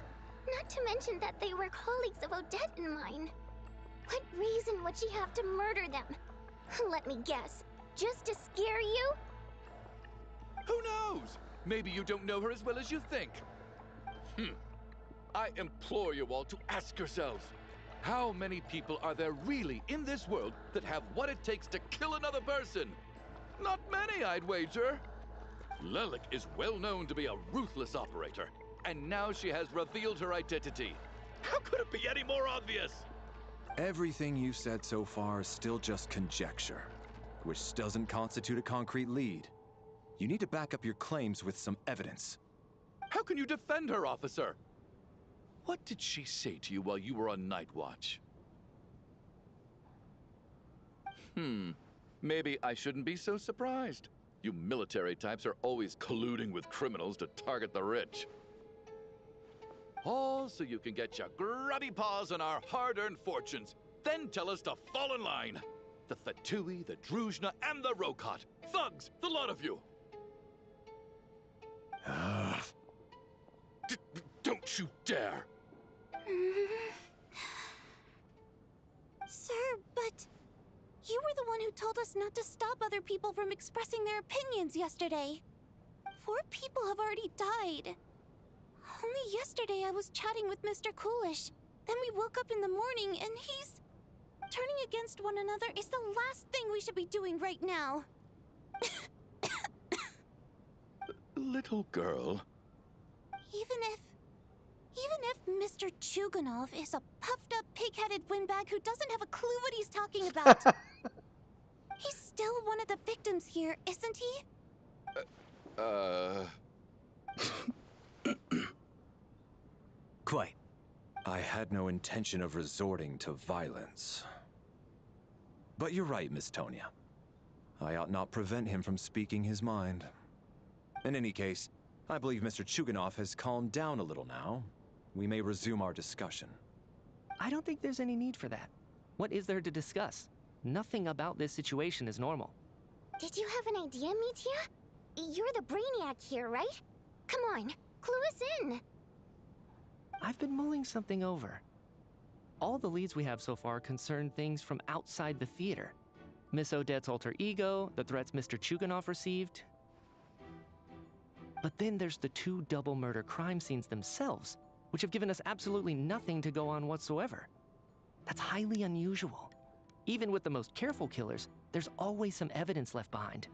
Not to mention that they were colleagues of Odette and mine. What reason would she have to murder them? Let me guess. Just to scare you? Who knows? Maybe you don't know her as well as you think. I implore you all to ask yourselves, How many people are there really in this world that have what it takes to kill another person? Not many, I'd wager. Lelik is well known to be a ruthless operator, and now she has revealed her identity. How could it be any more obvious? Everything you've said so far is still just conjecture, which doesn't constitute a concrete lead. You need to back up your claims with some evidence. How can you defend her, officer? What did she say to you while you were on night watch? Maybe I shouldn't be so surprised. You military types are always colluding with criminals to target the rich. All so you can get your grubby paws on our hard-earned fortunes, then tell us to fall in line. The Fatui, the Druzhna, and the Rokot. Thugs, the lot of you! Don't you dare! Sir, but you were the one who told us not to stop other people from expressing their opinions yesterday. 4 people have already died. Only yesterday I was chatting with Mr. Coolish. Then we woke up in the morning and he's... Turning against one another is the last thing we should be doing right now. Little girl. Even if Mr. Chuganov is a puffed-up, pig-headed windbag who doesn't have a clue what he's talking about, he's still one of the victims here, isn't he? Quite. I had no intention of resorting to violence. But you're right, Miss Tonia. I ought not prevent him from speaking his mind. In any case, I believe Mr. Chuganov has calmed down a little now. We may resume our discussion. I don't think there's any need for that. What is there to discuss? Nothing about this situation is normal. Did you have an idea, Mitya? You're the brainiac here, right? Come on, clue us in. I've been mulling something over. All the leads we have so far concern things from outside the theater. Miss Odette's alter ego, the threats Mr. Chuganov received. But then there's the 2 double murder crime scenes themselves, which have given us absolutely nothing to go on whatsoever. That's highly unusual. Even with the most careful killers, there's always some evidence left behind.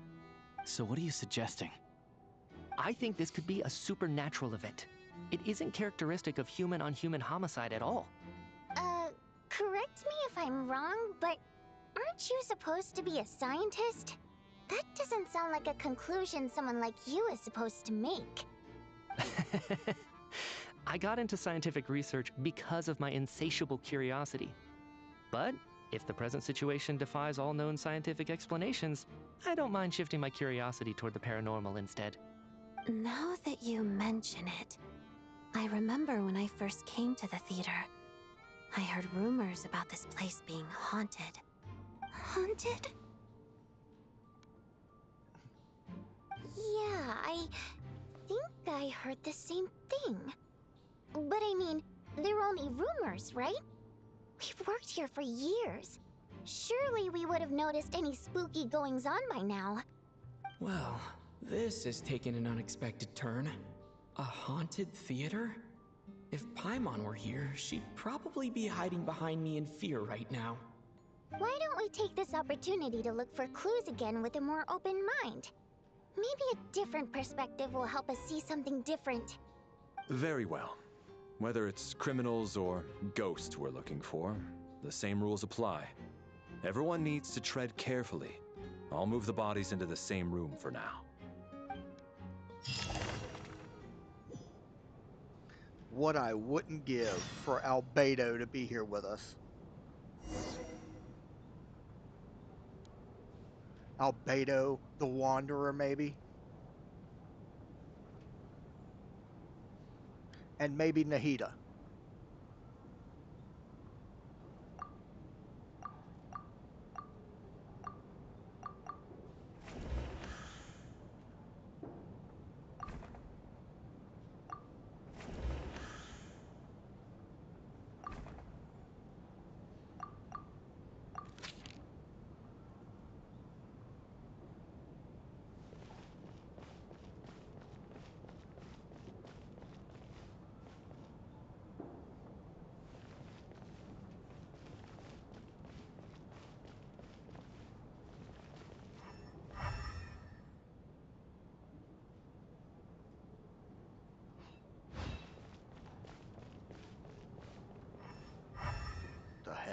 So what are you suggesting? I think this could be a supernatural event. It isn't characteristic of human-on-human homicide at all. Correct me if I'm wrong, but aren't you supposed to be a scientist? That doesn't sound like a conclusion someone like you is supposed to make. I got into scientific research because of my insatiable curiosity. But if the present situation defies all known scientific explanations, I don't mind shifting my curiosity toward the paranormal instead. Now that you mention it, I remember when I first came to the theater. I heard rumors about this place being haunted. Haunted? Yeah, I think I heard the same thing. But I mean, they're only rumors, right? We've worked here for years. Surely we would have noticed any spooky goings-on by now. Well, this has taken an unexpected turn. A haunted theater? If Paimon were here, she'd probably be hiding behind me in fear right now. Why don't we take this opportunity to look for clues again with a more open mind? Maybe a different perspective will help us see something different. Very well. Whether it's criminals or ghosts we're looking for, the same rules apply. Everyone needs to tread carefully. I'll move the bodies into the same room for now. What I wouldn't give for Albedo to be here with us. Albedo, the Wanderer, maybe? And maybe Nahida.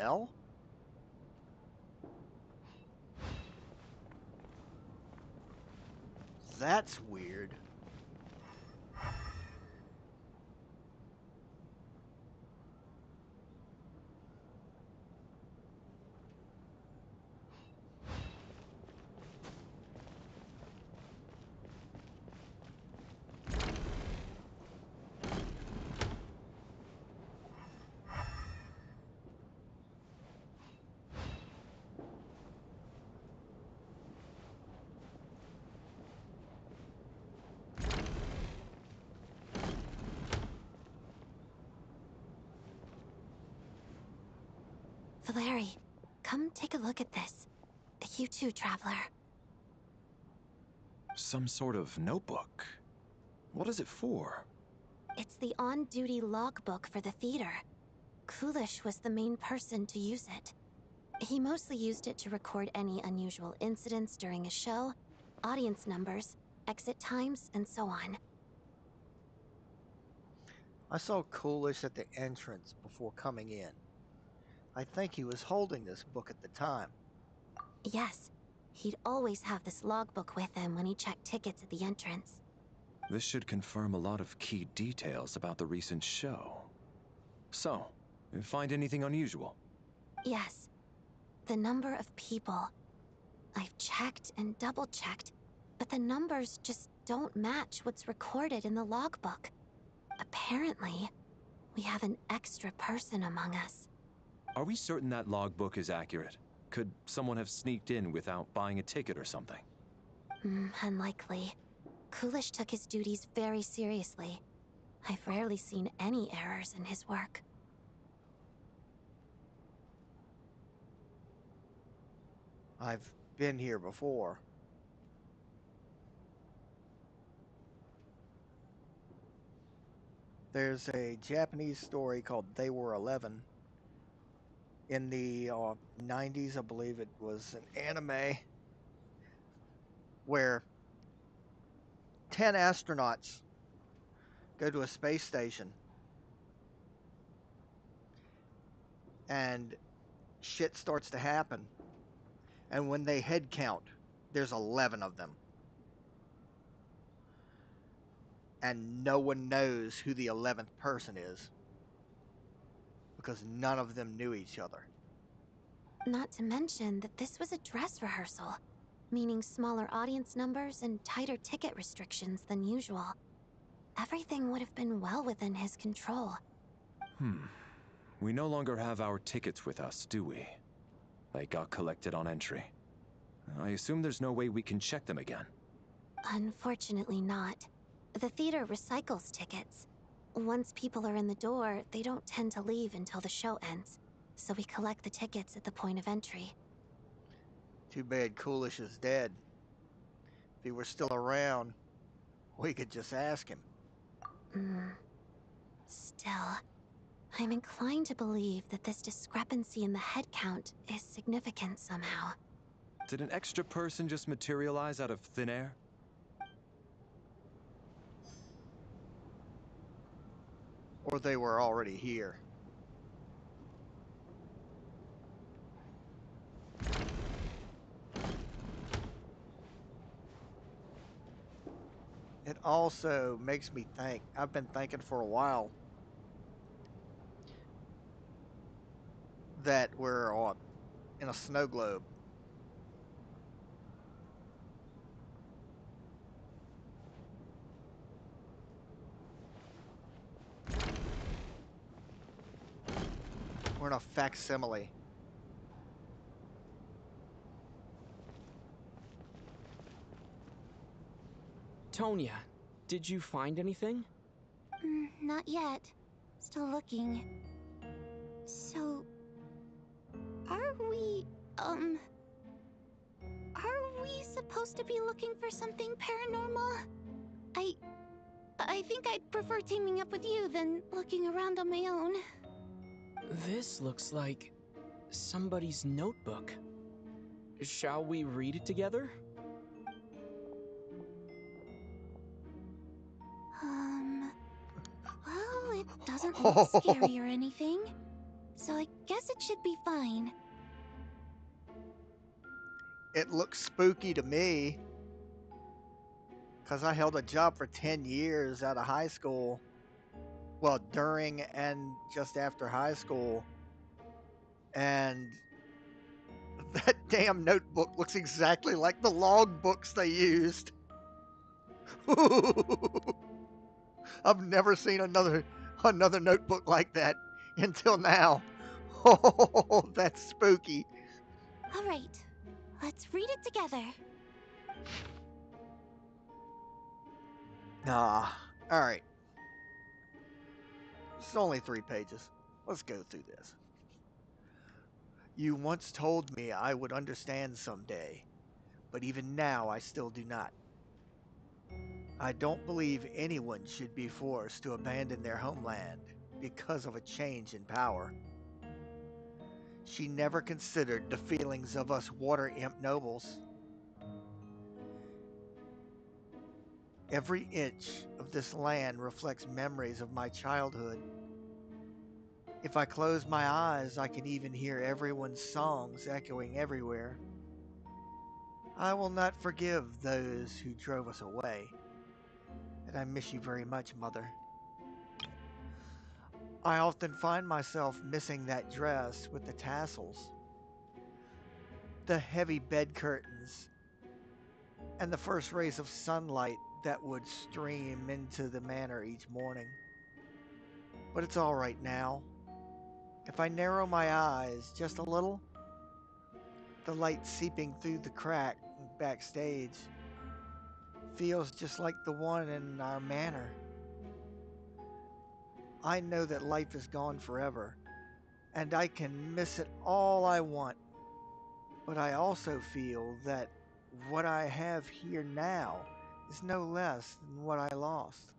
hell? That's weird. Valeri, come take a look at this. You too, Traveler. Some sort of notebook. What is it for? It's the on-duty logbook for the theater. Coolish was the main person to use it. He mostly used it to record any unusual incidents during a show, audience numbers, exit times, and so on. I saw Coolish at the entrance before coming in. I think he was holding this book at the time. Yes, he'd always have this logbook with him when he checked tickets at the entrance. This should confirm a lot of key details about the recent show. So, you find anything unusual? Yes, the number of people. I've checked and double-checked, but the numbers just don't match what's recorded in the logbook. Apparently, we have an extra person among us. Are we certain that logbook is accurate? Could someone have sneaked in without buying a ticket or something? Unlikely. Coolish took his duties very seriously. I've rarely seen any errors in his work. I've been here before. There's a Japanese story called They Were 11. In the 90s, I believe it was an anime where 10 astronauts go to a space station and shit starts to happen. And when they head count, there's 11 of them. And no one knows who the 11th person is because none of them knew each other. Not to mention that this was a dress rehearsal, meaning smaller audience numbers and tighter ticket restrictions than usual. Everything would have been well within his control. We no longer have our tickets with us, do we? They got collected on entry. I assume there's no way we can check them again. Unfortunately not. The theater recycles tickets. Once people are in the door, they don't tend to leave until the show ends. So we collect the tickets at the point of entry. Too bad Coolish is dead. If he were still around, we could just ask him. Still, I'm inclined to believe that this discrepancy in the head count is significant somehow. Did an extra person just materialize out of thin air? Or they were already here. It also makes me think, I've been thinking for a while, that we're in a snow globe. We're in a facsimile. Tonya, did you find anything? Not yet. Still looking. So... Are we supposed to be looking for something paranormal? I think I'd prefer teaming up with you than looking around on my own. This looks like somebody's notebook. Shall we read it together? Well, it doesn't look scary or anything. so I guess it should be fine. It looks spooky to me, because I held a job for 10 years out of high school. Well, during and just after high school. And that damn notebook looks exactly like the log books they used. I've never seen another notebook like that until now. Oh, that's spooky. All right, let's read it together. All right. It's only 3 pages. Let's go through this. You once told me I would understand someday, but even now I still do not. I don't believe anyone should be forced to abandon their homeland because of a change in power. She never considered the feelings of us water imp nobles. Every inch of this land reflects memories of my childhood. If I close my eyes, I can even hear everyone's songs echoing everywhere. I will not forgive those who drove us away, and I miss you very much, Mother. I often find myself missing that dress with the tassels, the heavy bed curtains, and the first rays of sunlight that would stream into the manor each morning. But it's all right now. If I narrow my eyes just a little, the light seeping through the crack backstage feels just like the one in our manor. I know that life is gone forever, and I can miss it all I want. But I also feel that what I have here now is no less than what I lost.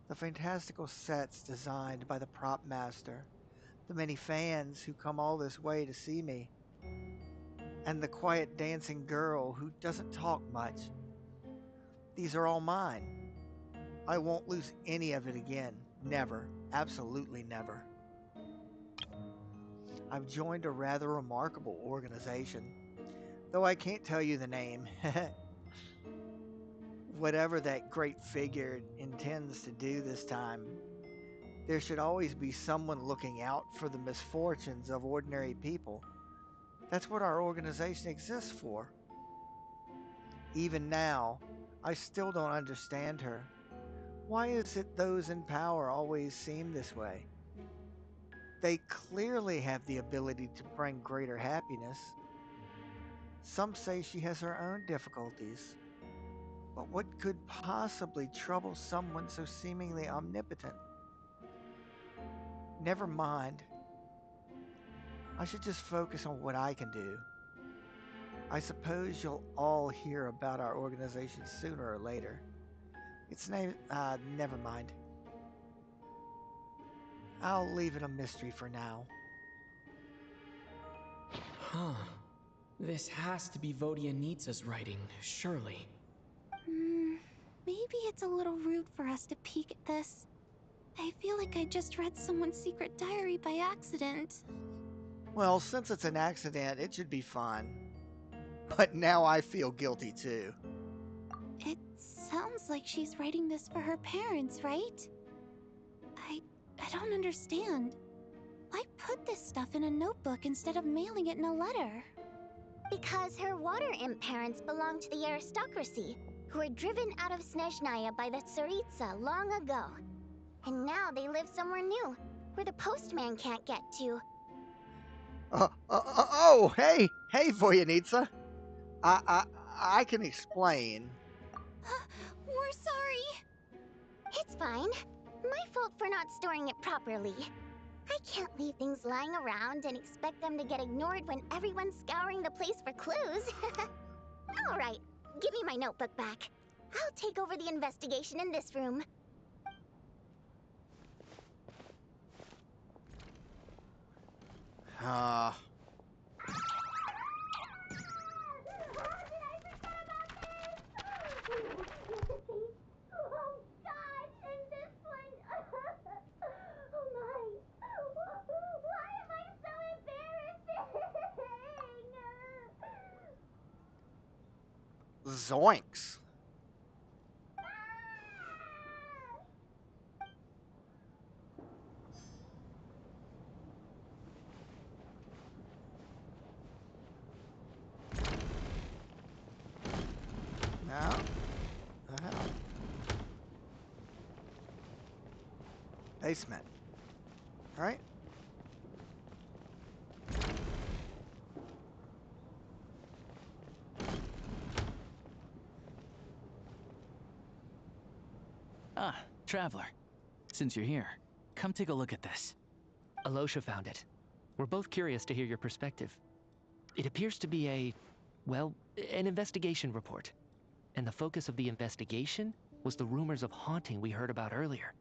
The fantastical sets designed by the prop master, the many fans who come all this way to see me, and the quiet dancing girl who doesn't talk much. These are all mine. I won't lose any of it again. Never. Absolutely never. I've joined a rather remarkable organization, though I can't tell you the name. Whatever that great figure intends to do this time, there should always be someone looking out for the misfortunes of ordinary people. That's what our organization exists for. Even now, I still don't understand her. Why is it those in power always seem this way? They clearly have the ability to bring greater happiness. Some say she has her own difficulties. But what could possibly trouble someone so seemingly omnipotent? Never mind. I should just focus on what I can do. I suppose you'll all hear about our organization sooner or later. Its name, never mind. I'll leave it a mystery for now. Huh. This has to be Vodianitsa's writing, surely. Maybe it's a little rude for us to peek at this. I feel like I just read someone's secret diary by accident. Well, since it's an accident, it should be fun. But now I feel guilty too. It sounds like she's writing this for her parents, right? I don't understand. Why put this stuff in a notebook instead of mailing it in a letter? Because her water imp parents belonged to the aristocracy, who were driven out of Snezhnaya by the Tsaritsa long ago. And now they live somewhere new, where the postman can't get to. Oh, hey, Voyanitsa. I can explain. We're sorry. It's fine. My fault for not storing it properly. I can't leave things lying around and expect them to get ignored when everyone's scouring the place for clues. All right, give me my notebook back. I'll take over the investigation in this room. Zoinks. Now, the hell? Basement. Right? Ah, Traveler. Since you're here, come take a look at this. Alosha found it. We're both curious to hear your perspective. It appears to be well, an investigation report. And the focus of the investigation was the rumors of haunting we heard about earlier.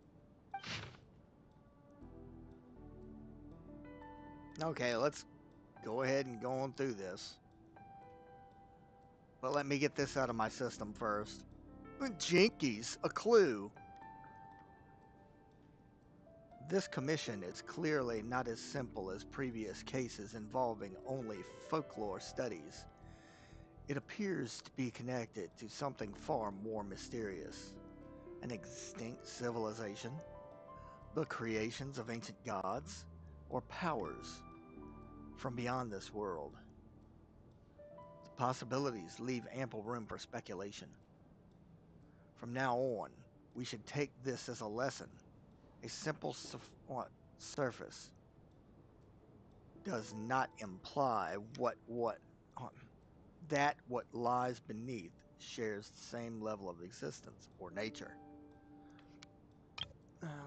Okay, let's go ahead and go on through this. But let me get this out of my system first. Jinkies, a clue. This commission is clearly not as simple as previous cases involving only folklore studies. It appears to be connected to something far more mysterious. An extinct civilization, the creations of ancient gods, or powers from beyond this world. The possibilities leave ample room for speculation. From now on, we should take this as a lesson. A simple surface does not imply that what lies beneath shares the same level of existence or nature.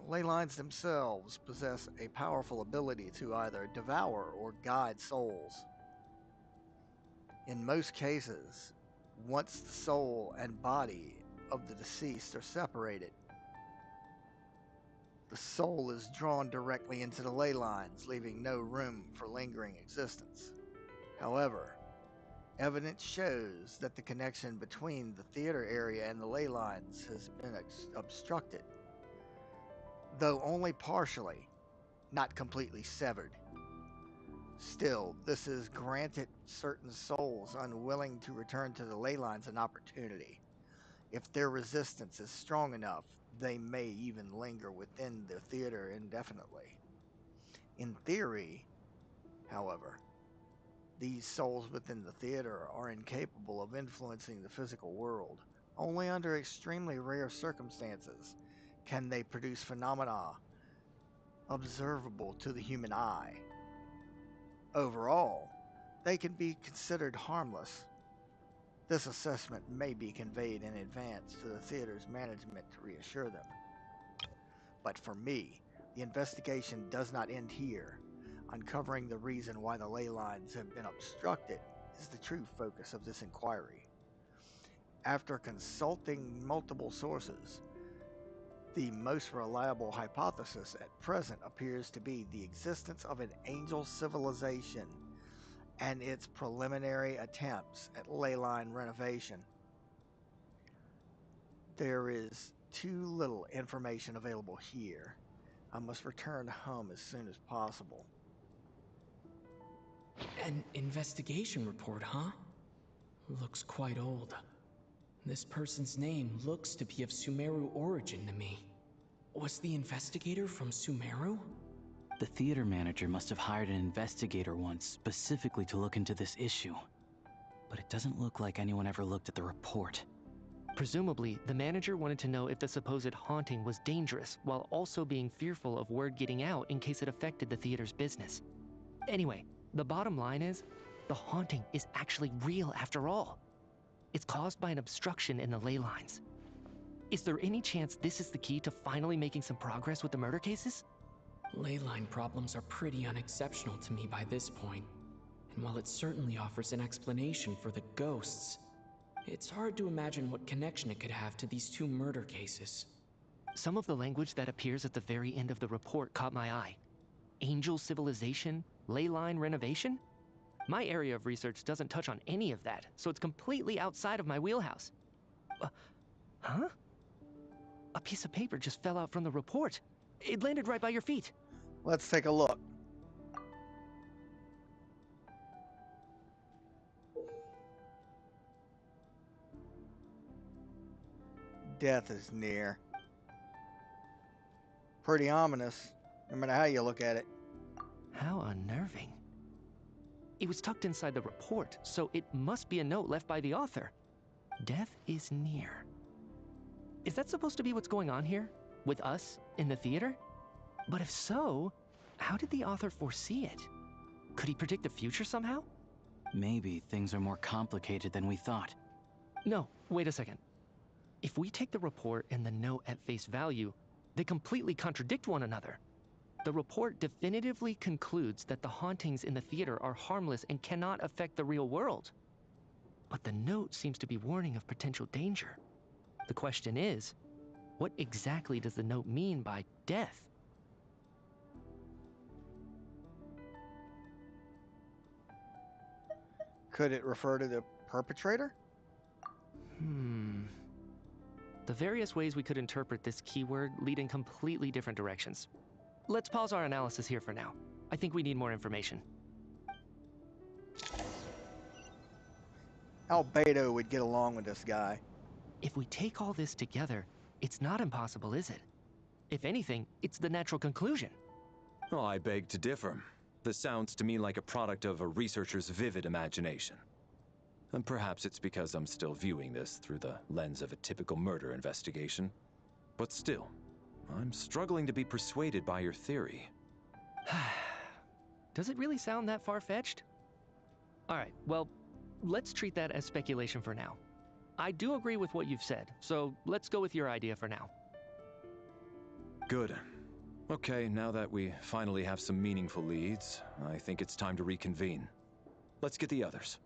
Ley lines themselves possess a powerful ability to either devour or guide souls. In most cases, once the soul and body of the deceased are separated, the soul is drawn directly into the ley lines, leaving no room for lingering existence. However, evidence shows that the connection between the theater area and the ley lines has been obstructed, though only partially, not completely severed. Still, this has granted certain souls unwilling to return to the ley lines an opportunity. If their resistance is strong enough, they may even linger within the theater indefinitely. In theory, however, these souls within the theater are incapable of influencing the physical world. Only under extremely rare circumstances can they produce phenomena observable to the human eye. Overall, they can be considered harmless. This assessment may be conveyed in advance to the theater's management to reassure them. But for me, the investigation does not end here. Uncovering the reason why the ley lines have been obstructed is the true focus of this inquiry. After consulting multiple sources, the most reliable hypothesis at present appears to be the existence of an angel civilization and its preliminary attempts at ley line renovation. There is too little information available here. I must return home as soon as possible. An investigation report, huh? Looks quite old. This person's name looks to be of Sumeru origin to me. Was the investigator from Sumeru? The theater manager must have hired an investigator once specifically to look into this issue. But it doesn't look like anyone ever looked at the report. Presumably, the manager wanted to know if the supposed haunting was dangerous, while also being fearful of word getting out in case it affected the theater's business. Anyway, the bottom line is, the haunting is actually real after all. It's caused by an obstruction in the ley lines. Is there any chance this is the key to finally making some progress with the murder cases? Ley line problems are pretty unexceptional to me by this point. And while it certainly offers an explanation for the ghosts, it's hard to imagine what connection it could have to these two murder cases. Some of the language that appears at the very end of the report caught my eye. Angel civilization, ley line renovation? My area of research doesn't touch on any of that, so it's completely outside of my wheelhouse. Huh? A piece of paper just fell out from the report. It landed right by your feet. Let's take a look. Death is near. Pretty ominous, no matter how you look at it. How unnerving. It was tucked inside the report, so it must be a note left by the author. Death is near. Is that supposed to be what's going on here? With us in the theater? But if so, how did the author foresee it? Could he predict the future somehow? Maybe things are more complicated than we thought. No, wait a second. If we take the report and the note at face value, they completely contradict one another. The report definitively concludes that the hauntings in the theater are harmless and cannot affect the real world. But the note seems to be warning of potential danger. The question is, what exactly does the note mean by death? Could it refer to the perpetrator? The various ways we could interpret this keyword lead in completely different directions. Let's pause our analysis here for now. I think we need more information. Albedo would get along with this guy. If we take all this together, it's not impossible, is it? If anything, it's the natural conclusion. Oh, I beg to differ. This sounds to me like a product of a researcher's vivid imagination. And perhaps it's because I'm still viewing this through the lens of a typical murder investigation. But still, I'm struggling to be persuaded by your theory. Does it really sound that far-fetched? Alright, well, let's treat that as speculation for now. I do agree with what you've said, so let's go with your idea for now. Good. Okay, now that we finally have some meaningful leads, I think it's time to reconvene. Let's get the others.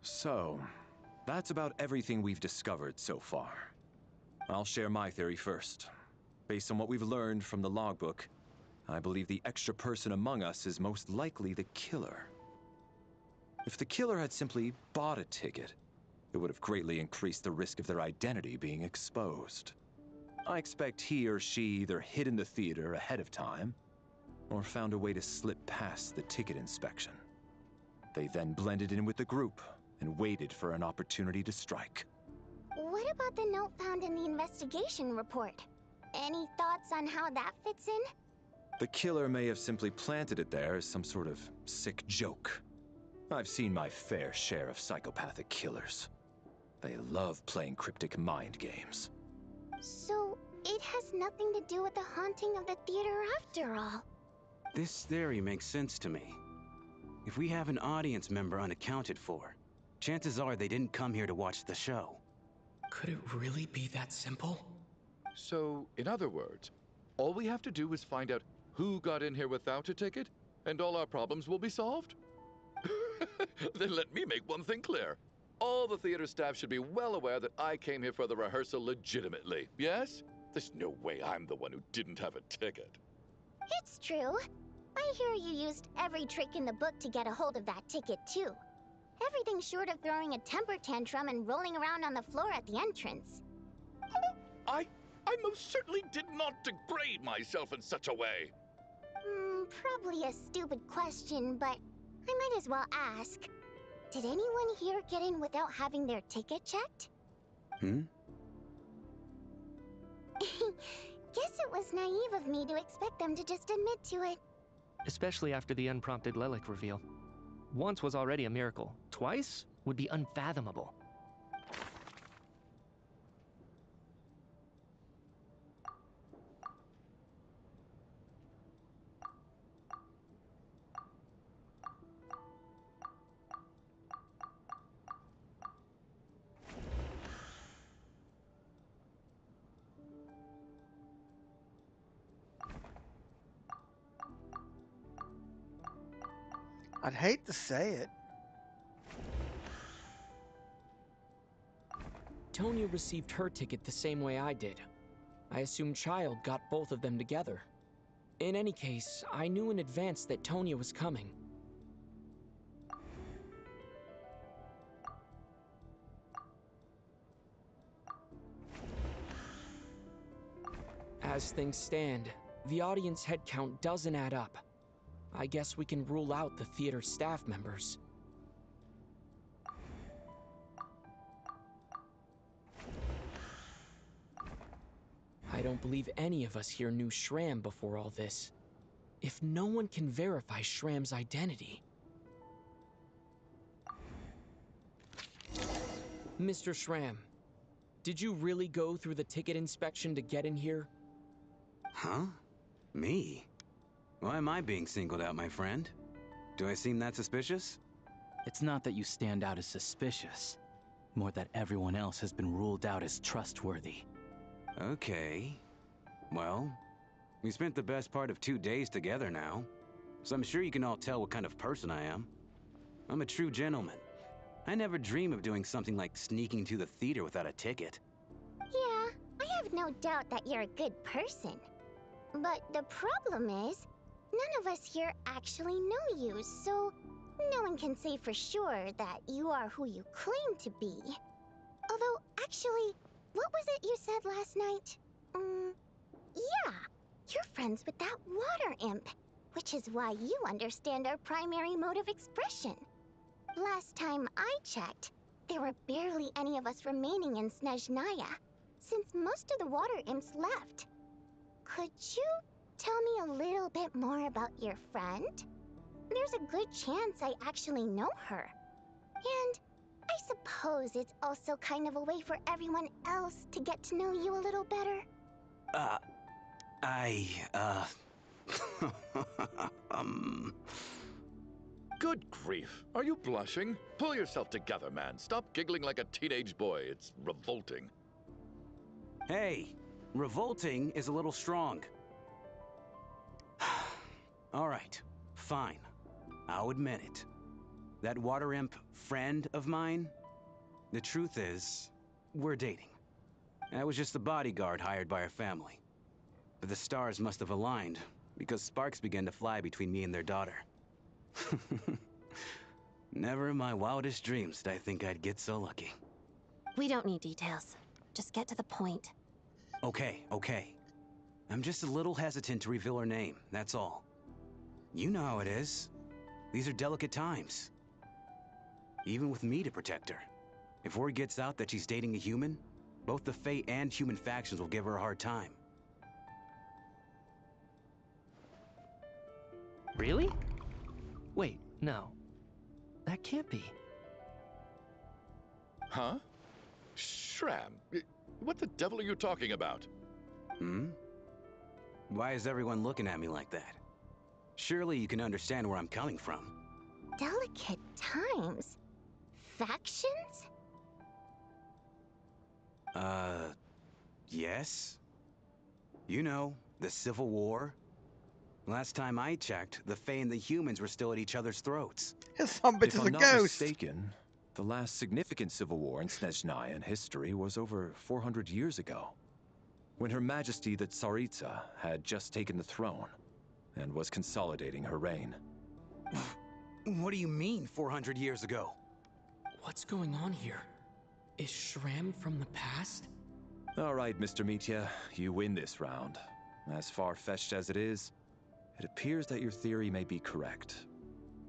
So, that's about everything we've discovered so far. I'll share my theory first. Based on what we've learned from the logbook, I believe the extra person among us is most likely the killer. If the killer had simply bought a ticket, it would have greatly increased the risk of their identity being exposed. I expect he or she either hid in the theater ahead of time, or found a way to slip past the ticket inspection. They then blended in with the group and waited for an opportunity to strike. What about the note found in the investigation report? Any thoughts on how that fits in? The killer may have simply planted it there as some sort of sick joke. I've seen my fair share of psychopathic killers. They love playing cryptic mind games. So, it has nothing to do with the haunting of the theater after all. This theory makes sense to me. If we have an audience member unaccounted for, chances are they didn't come here to watch the show. Could it really be that simple? So, in other words, all we have to do is find out who got in here without a ticket, and all our problems will be solved? Then let me make one thing clear. All the theater staff should be well aware that I came here for the rehearsal legitimately, yes? There's no way I'm the one who didn't have a ticket. It's true. I hear you used every trick in the book to get a hold of that ticket, too. Everything short of throwing a temper tantrum and rolling around on the floor at the entrance. I most certainly did not degrade myself in such a way. Probably a stupid question, but I might as well ask. Did anyone here get in without having their ticket checked? Hmm? Guess it was naive of me to expect them to just admit to it. Especially after the unprompted Lelic reveal. Once was already a miracle. Twice would be unfathomable. I'd hate to say it. Tonya received her ticket the same way I did. I assume Child got both of them together. In any case, I knew in advance that Tonya was coming. As things stand, The audience head count doesn't add up. I guess we can rule out the theater staff members. I don't believe any of us here knew Shram before all this. If no one can verify Shram's identity... Mr. Shram, did you really go through the ticket inspection to get in here? Huh? Me? Why am I being singled out, my friend? Do I seem that suspicious? It's not that you stand out as suspicious, more that everyone else has been ruled out as trustworthy. Okay. Well, we spent the best part of 2 days together now, so I'm sure you can all tell what kind of person I am. I'm a true gentleman. I never dream of doing something like sneaking to the theater without a ticket. Yeah, I have no doubt that you're a good person. But the problem is, none of us here actually know you, so no one can say for sure that you are who you claim to be. Although, actually, what was it you said last night? Yeah, you're friends with that water imp, which is why you understand our primary mode of expression. Last time I checked, there were barely any of us remaining in Snezhnaya, since most of the water imps left. Could you tell me a little bit more about your friend? There's a good chance I actually know her. And I suppose it's also kind of a way for everyone else to get to know you a little better. Good grief. Are you blushing? Pull yourself together, man. Stop giggling like a teenage boy. It's revolting. Hey, revolting is a little strong. All right, fine. I'll admit it. That water imp friend of mine, the truth is, we're dating. I was just the bodyguard hired by our family. But the stars must have aligned, because sparks began to fly between me and their daughter. Never in my wildest dreams did I think I'd get so lucky. We don't need details. Just get to the point. Okay. I'm just a little hesitant to reveal her name, that's all. You know how it is. These are delicate times. Even with me to protect her. If word gets out that she's dating a human, both the Fae and human factions will give her a hard time. Really? Wait, no. That can't be. Huh? Shram, what the devil are you talking about? Why is everyone looking at me like that? Surely you can understand where I'm coming from. Delicate times? Factions? Yes? You know, the Civil War? Last time I checked, the Fae and the humans were still at each other's throats. Some bitch If is a I'm not ghost. mistaken, the last significant civil war in Snezhnayan history was over 400 years ago, when Her Majesty the Tsaritsa had just taken the throne and was consolidating her reign. What do you mean, 400 years ago? What's going on here? Is Shram from the past? All right, Mr. Mitya, you win this round. As far-fetched as it is, it appears that your theory may be correct.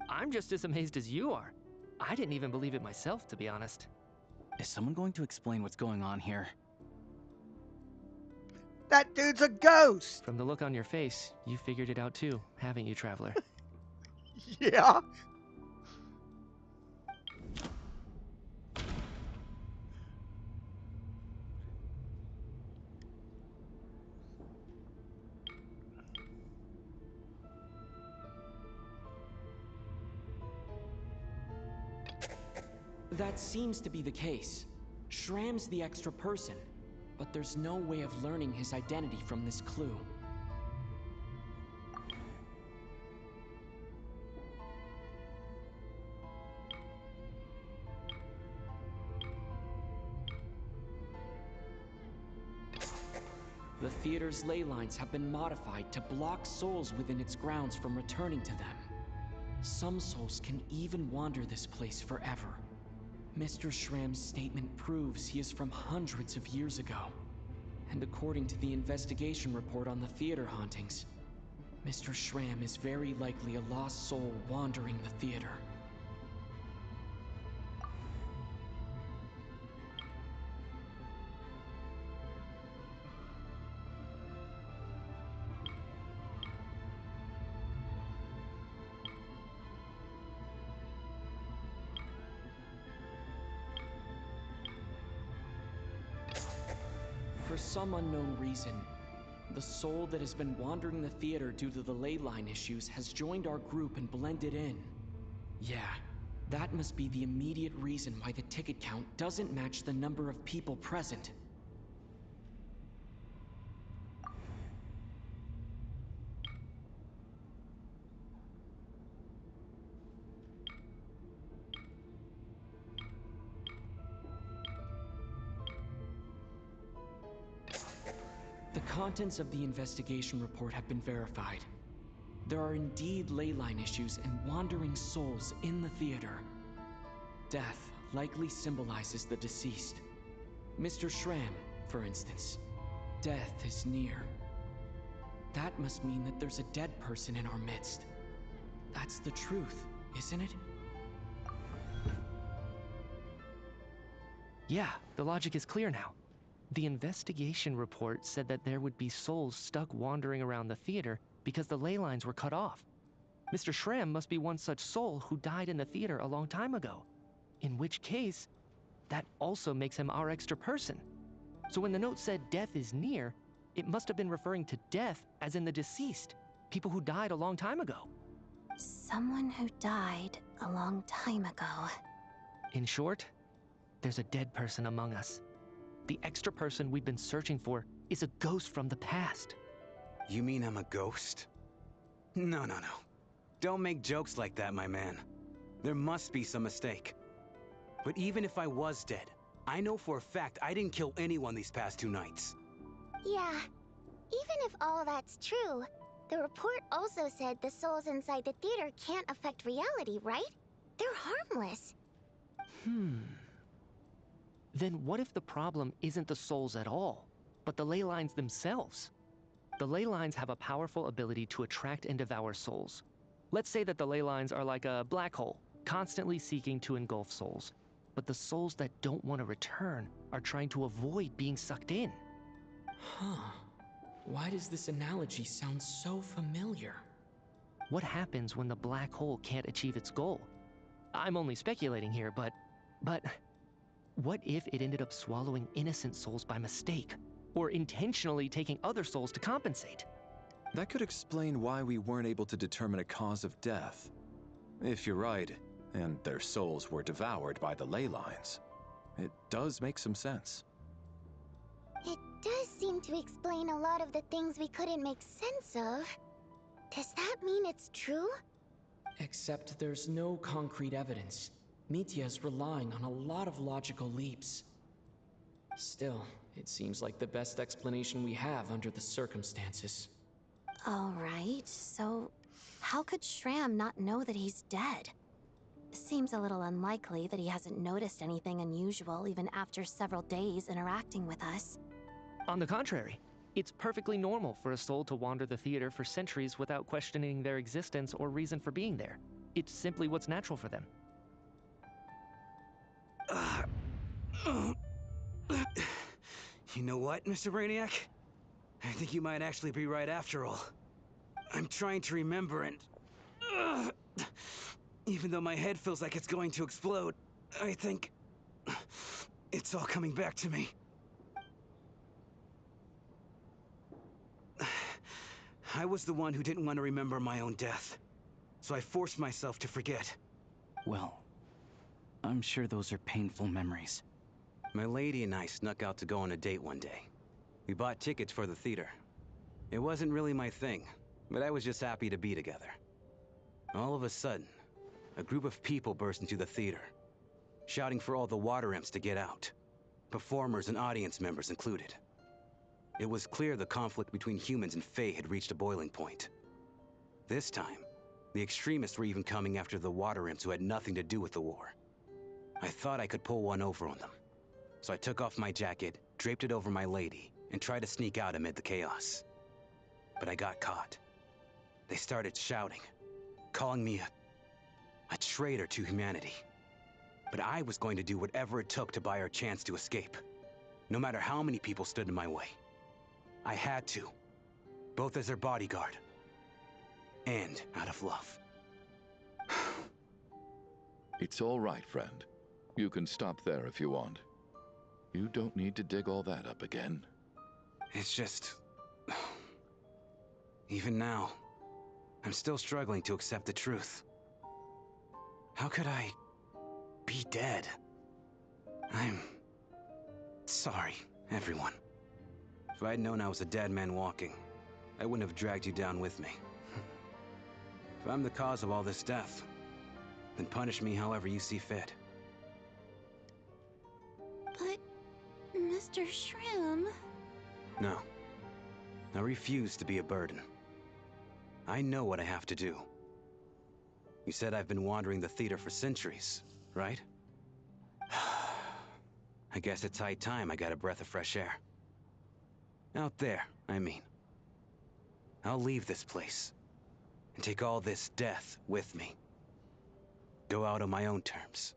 I'm just as amazed as you are. I didn't even believe it myself, to be honest. Is someone going to explain what's going on here? That dude's a ghost! From the look on your face, you figured it out too, haven't you, Traveler? Yeah. That seems to be the case. Shram's the extra person, but there's no way of learning his identity from this clue. The theater's ley lines have been modified to block souls within its grounds from returning to them. Some souls can even wander this place forever. Mr. Shram's statement proves he is from hundreds of years ago. And according to the investigation report on the theater hauntings, Mr. Schramm is very likely a lost soul wandering the theater. For some unknown reason, the soul that has been wandering the theater due to the ley line issues has joined our group and blended in. Yeah, that must be the immediate reason why the ticket count doesn't match the number of people present. The contents of the investigation report have been verified. There are indeed ley line issues and wandering souls in the theater. Death likely symbolizes the deceased. Mr. Schramm, for instance. Death is near. That must mean that there's a dead person in our midst. That's the truth, isn't it? Yeah, the logic is clear now. The investigation report said that there would be souls stuck wandering around the theater because the ley lines were cut off. Mr. Schramm must be one such soul who died in the theater a long time ago. In which case, that also makes him our extra person. So when the note said death is near, it must have been referring to death as in the deceased, people who died a long time ago. Someone who died a long time ago. In short, there's a dead person among us. The extra person we've been searching for is a ghost from the past. You mean I'm a ghost? No. Don't make jokes like that, my man. There must be some mistake. But even if I was dead, I know for a fact I didn't kill anyone these past 2 nights. Yeah, even if all that's true, the report also said the souls inside the theater can't affect reality, right? They're harmless. Then what if the problem isn't the souls at all, but the ley lines themselves? The ley lines have a powerful ability to attract and devour souls. Let's say that the ley lines are like a black hole, constantly seeking to engulf souls. But the souls that don't want to return are trying to avoid being sucked in. Huh. Why does this analogy sound so familiar? What happens when the black hole can't achieve its goal? I'm only speculating here, but what if it ended up swallowing innocent souls by mistake, or intentionally taking other souls to compensate? That could explain why we weren't able to determine a cause of death. If you're right, and their souls were devoured by the ley lines, it does make some sense. It does seem to explain a lot of the things we couldn't make sense of. Does that mean it's true? Except there's no concrete evidence. Mitya's relying on a lot of logical leaps. Still, it seems like the best explanation we have under the circumstances. Alright, so how could Schramm not know that he's dead? Seems a little unlikely that he hasn't noticed anything unusual even after several days interacting with us. On the contrary, it's perfectly normal for a soul to wander the theater for centuries without questioning their existence or reason for being there. It's simply what's natural for them. You know what, Mr. Brainiac? I think you might actually be right after all. I'm trying to remember and... even though my head feels like it's going to explode, I think... it's all coming back to me. I was the one who didn't want to remember my own death, so I forced myself to forget. Well, I'm sure those are painful memories. My lady and I snuck out to go on a date one day. We bought tickets for the theater. It wasn't really my thing, but I was just happy to be together. All of a sudden, a group of people burst into the theater, shouting for all the water imps to get out, performers and audience members included. It was clear the conflict between humans and Fae had reached a boiling point. This time, the extremists were even coming after the water imps who had nothing to do with the war. I thought I could pull one over on them. So I took off my jacket, draped it over my lady, and tried to sneak out amid the chaos. But I got caught. They started shouting, calling me a traitor to humanity. But I was going to do whatever it took to buy her a chance to escape, no matter how many people stood in my way. I had to, both as their bodyguard and out of love. It's all right, friend. You can stop there if you want. You don't need to dig all that up again. It's just... Even now, I'm still struggling to accept the truth. How could I be dead? I'm sorry, everyone. If I'd known I was a dead man walking, I wouldn't have dragged you down with me. If I'm the cause of all this death, then punish me however you see fit. But, Mr. Shrim... No. I refuse to be a burden. I know what I have to do. You said I've been wandering the theater for centuries, right? I guess it's high time I got a breath of fresh air. Out there, I mean. I'll leave this place, and take all this death with me. Go out on my own terms.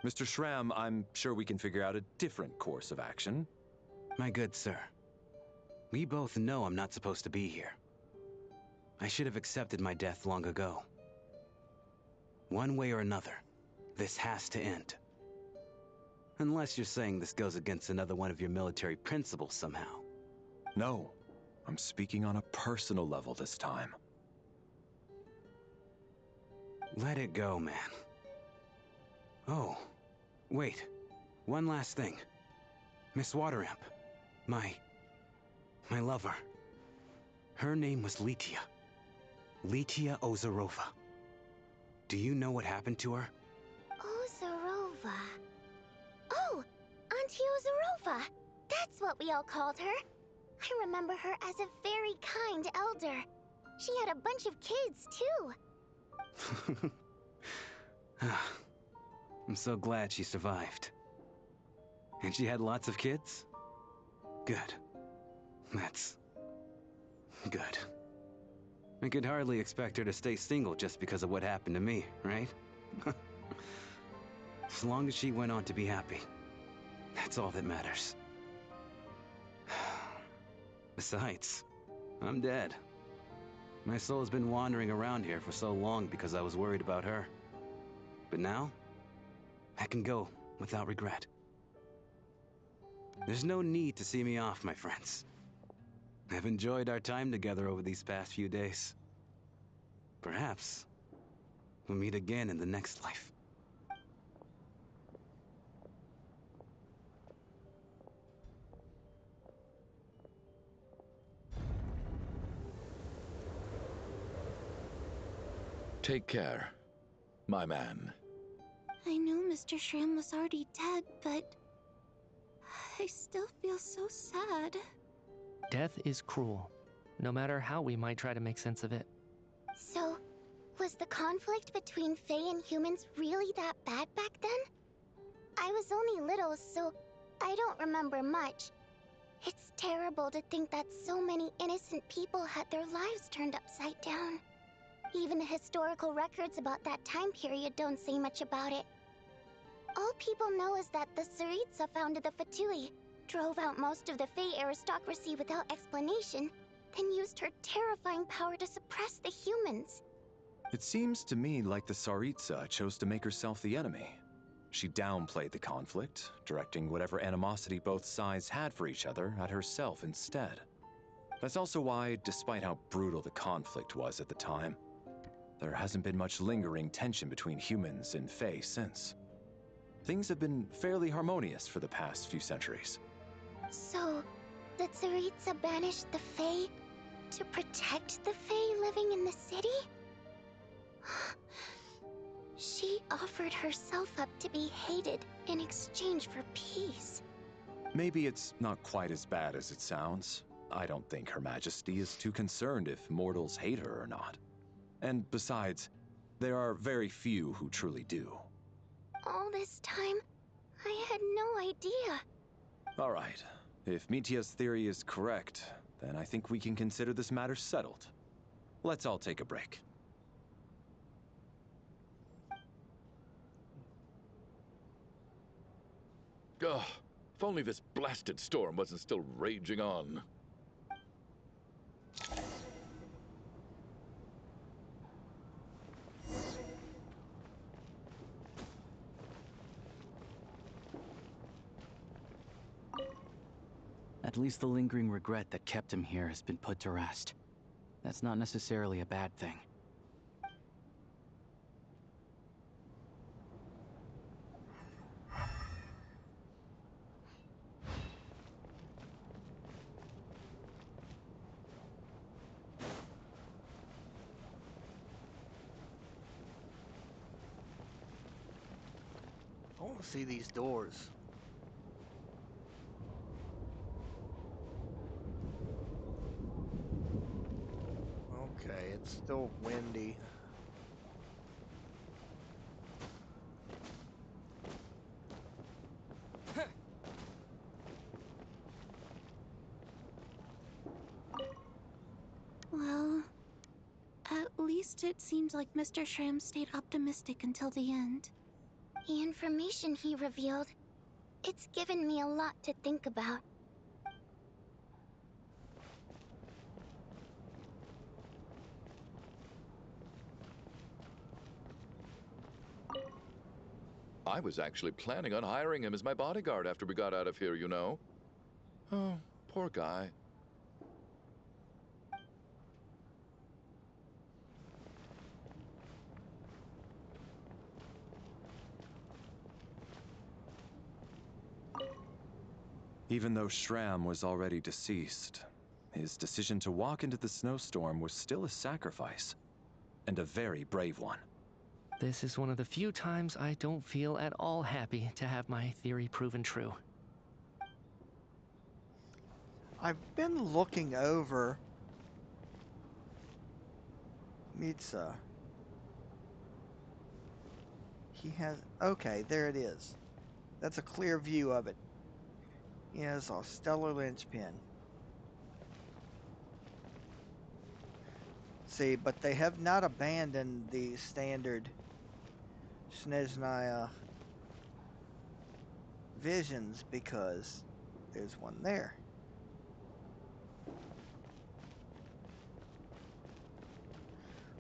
Mr. Shram, I'm sure we can figure out a different course of action. My good sir, we both know I'm not supposed to be here. I should have accepted my death long ago. One way or another, this has to end. Unless you're saying this goes against another one of your military principles somehow. No, I'm speaking on a personal level this time. Let it go, man. Oh, wait. One last thing. Miss Wateramp. My lover. Her name was Litia. Litia Ozarova. Do you know what happened to her? Ozarova. Oh, Auntie Ozarova. That's what we all called her. I remember her as a very kind elder. She had a bunch of kids, too. I'm so glad she survived. And she had lots of kids? Good. That's... good. I could hardly expect her to stay single just because of what happened to me, right? As long as she went on to be happy, that's all that matters. Besides, I'm dead. My soul has been wandering around here for so long because I was worried about her. But now, I can go without regret. There's no need to see me off, my friends. I've enjoyed our time together over these past few days. Perhaps we'll meet again in the next life. Take care, my man. I knew Mr. Shrim was already dead, but... I still feel so sad. Death is cruel, no matter how we might try to make sense of it. So, was the conflict between Fae and humans really that bad back then? I was only little, so I don't remember much. It's terrible to think that so many innocent people had their lives turned upside down. Even the historical records about that time period don't say much about it. All people know is that the Tsaritsa founded the Fatui, drove out most of the Fae aristocracy without explanation, then used her terrifying power to suppress the humans. It seems to me like the Tsaritsa chose to make herself the enemy. She downplayed the conflict, directing whatever animosity both sides had for each other at herself instead. That's also why, despite how brutal the conflict was at the time, there hasn't been much lingering tension between humans and Fae since. Things have been fairly harmonious for the past few centuries. So, the Tsaritsa banished the Fae to protect the Fae living in the city? She offered herself up to be hated in exchange for peace. Maybe it's not quite as bad as it sounds. I don't think Her Majesty is too concerned if mortals hate her or not. And besides, there are very few who truly do. All this time, I had no idea. All right, If Mitia's theory is correct, then I think we can consider this matter settled. Let's all take a break. Ugh, if only this blasted storm wasn't still raging on. At least the lingering regret that kept him here has been put to rest. That's not necessarily a bad thing. I want to see these doors. Okay, it's still windy. Well, at least it seems like Mr. Shram stayed optimistic until the end. The information he revealed, it's given me a lot to think about. I was actually planning on hiring him as my bodyguard after we got out of here, you know. Oh, poor guy. Even though Shram was already deceased, his decision to walk into the snowstorm was still a sacrifice, and a very brave one. This is one of the few times I don't feel at all happy to have my theory proven true. I've been looking over Mitsa. He has... Okay, there it is. That's a clear view of it. He has a stellar linchpin. See, but they have not abandoned the standard Snezhnaya visions because there's one there.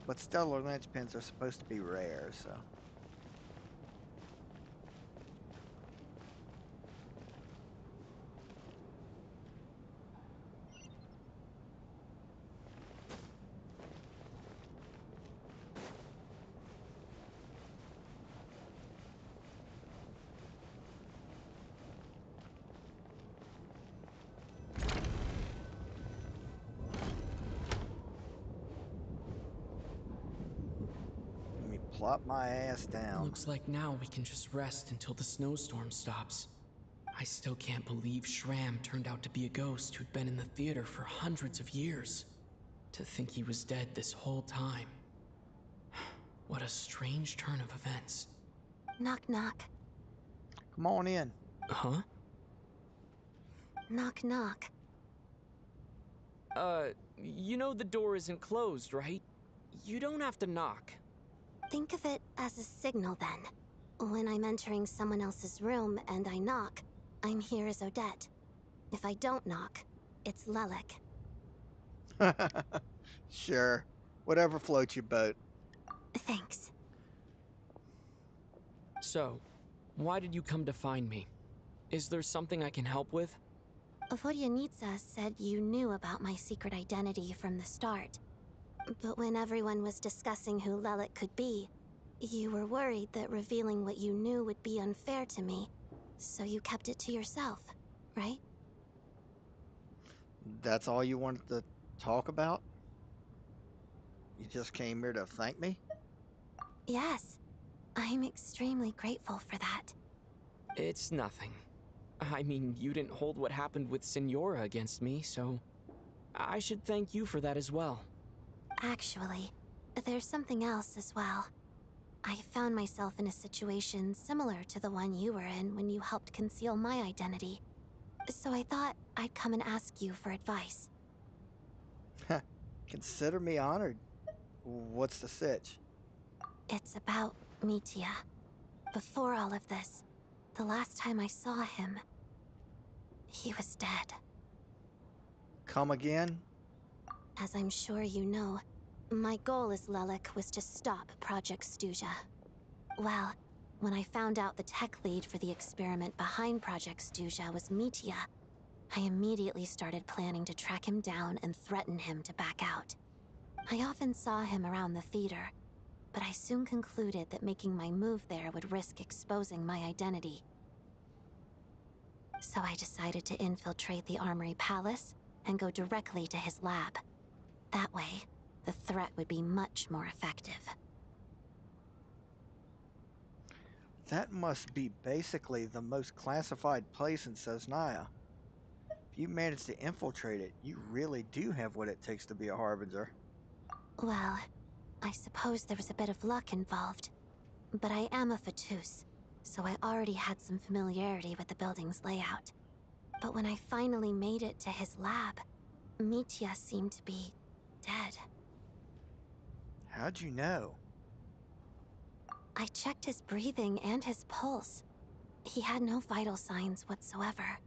But stellar linchpins are supposed to be rare, so... Plop my ass down. Looks like now we can just rest until the snowstorm stops. I still can't believe Shram turned out to be a ghost who'd been in the theater for hundreds of years. To think he was dead this whole time. What a strange turn of events. Knock knock. Come on in. Huh? Knock knock. You know the door isn't closed, right? You don't have to knock. Think of it as a signal then. When I'm entering someone else's room and I knock, I'm here as Odette. If I don't knock, it's Lelek. Sure. Whatever floats your boat. Thanks. So, why did you come to find me? Is there something I can help with? Vodyanitsa said you knew about my secret identity from the start. But when everyone was discussing who Lelek could be, you were worried that revealing what you knew would be unfair to me. So you kept it to yourself, right? That's all you wanted to talk about? You just came here to thank me? Yes. I'm extremely grateful for that. It's nothing. I mean, you didn't hold what happened with Signora against me, so I should thank you for that as well. Actually, there's something else as well. I found myself in a situation similar to the one you were in when you helped conceal my identity. So I thought I'd come and ask you for advice. Consider me honored. What's the sitch? It's about Mitya. Before all of this, the last time I saw him, he was dead. Come again? As I'm sure you know, my goal as Lelik was to stop Project Stuja. Well, when I found out the tech lead for the experiment behind Project Stuja was Mitya, I immediately started planning to track him down and threaten him to back out. I often saw him around the theater, but I soon concluded that making my move there would risk exposing my identity. So I decided to infiltrate the Armory Palace and go directly to his lab. That way, the threat would be much more effective. That must be basically the most classified place in Snezhnaya. If you manage to infiltrate it, you really do have what it takes to be a harbinger. Well, I suppose there was a bit of luck involved. But I am a Fatus, so I already had some familiarity with the building's layout. But when I finally made it to his lab, Mitya seemed to be dead. How'd you know? I checked his breathing and his pulse. He had no vital signs whatsoever.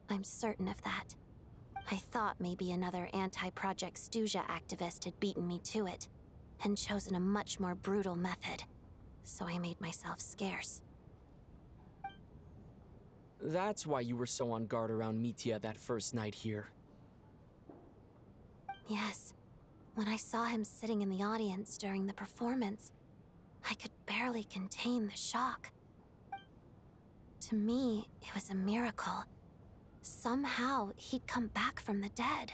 I'm certain of that. I thought maybe another anti-Project Stuja activist had beaten me to it, and chosen a much more brutal method. So I made myself scarce. That's why you were so on guard around Mitya that first night here. Yes. When I saw him sitting in the audience during the performance, I could barely contain the shock. To me, it was a miracle. Somehow, he'd come back from the dead.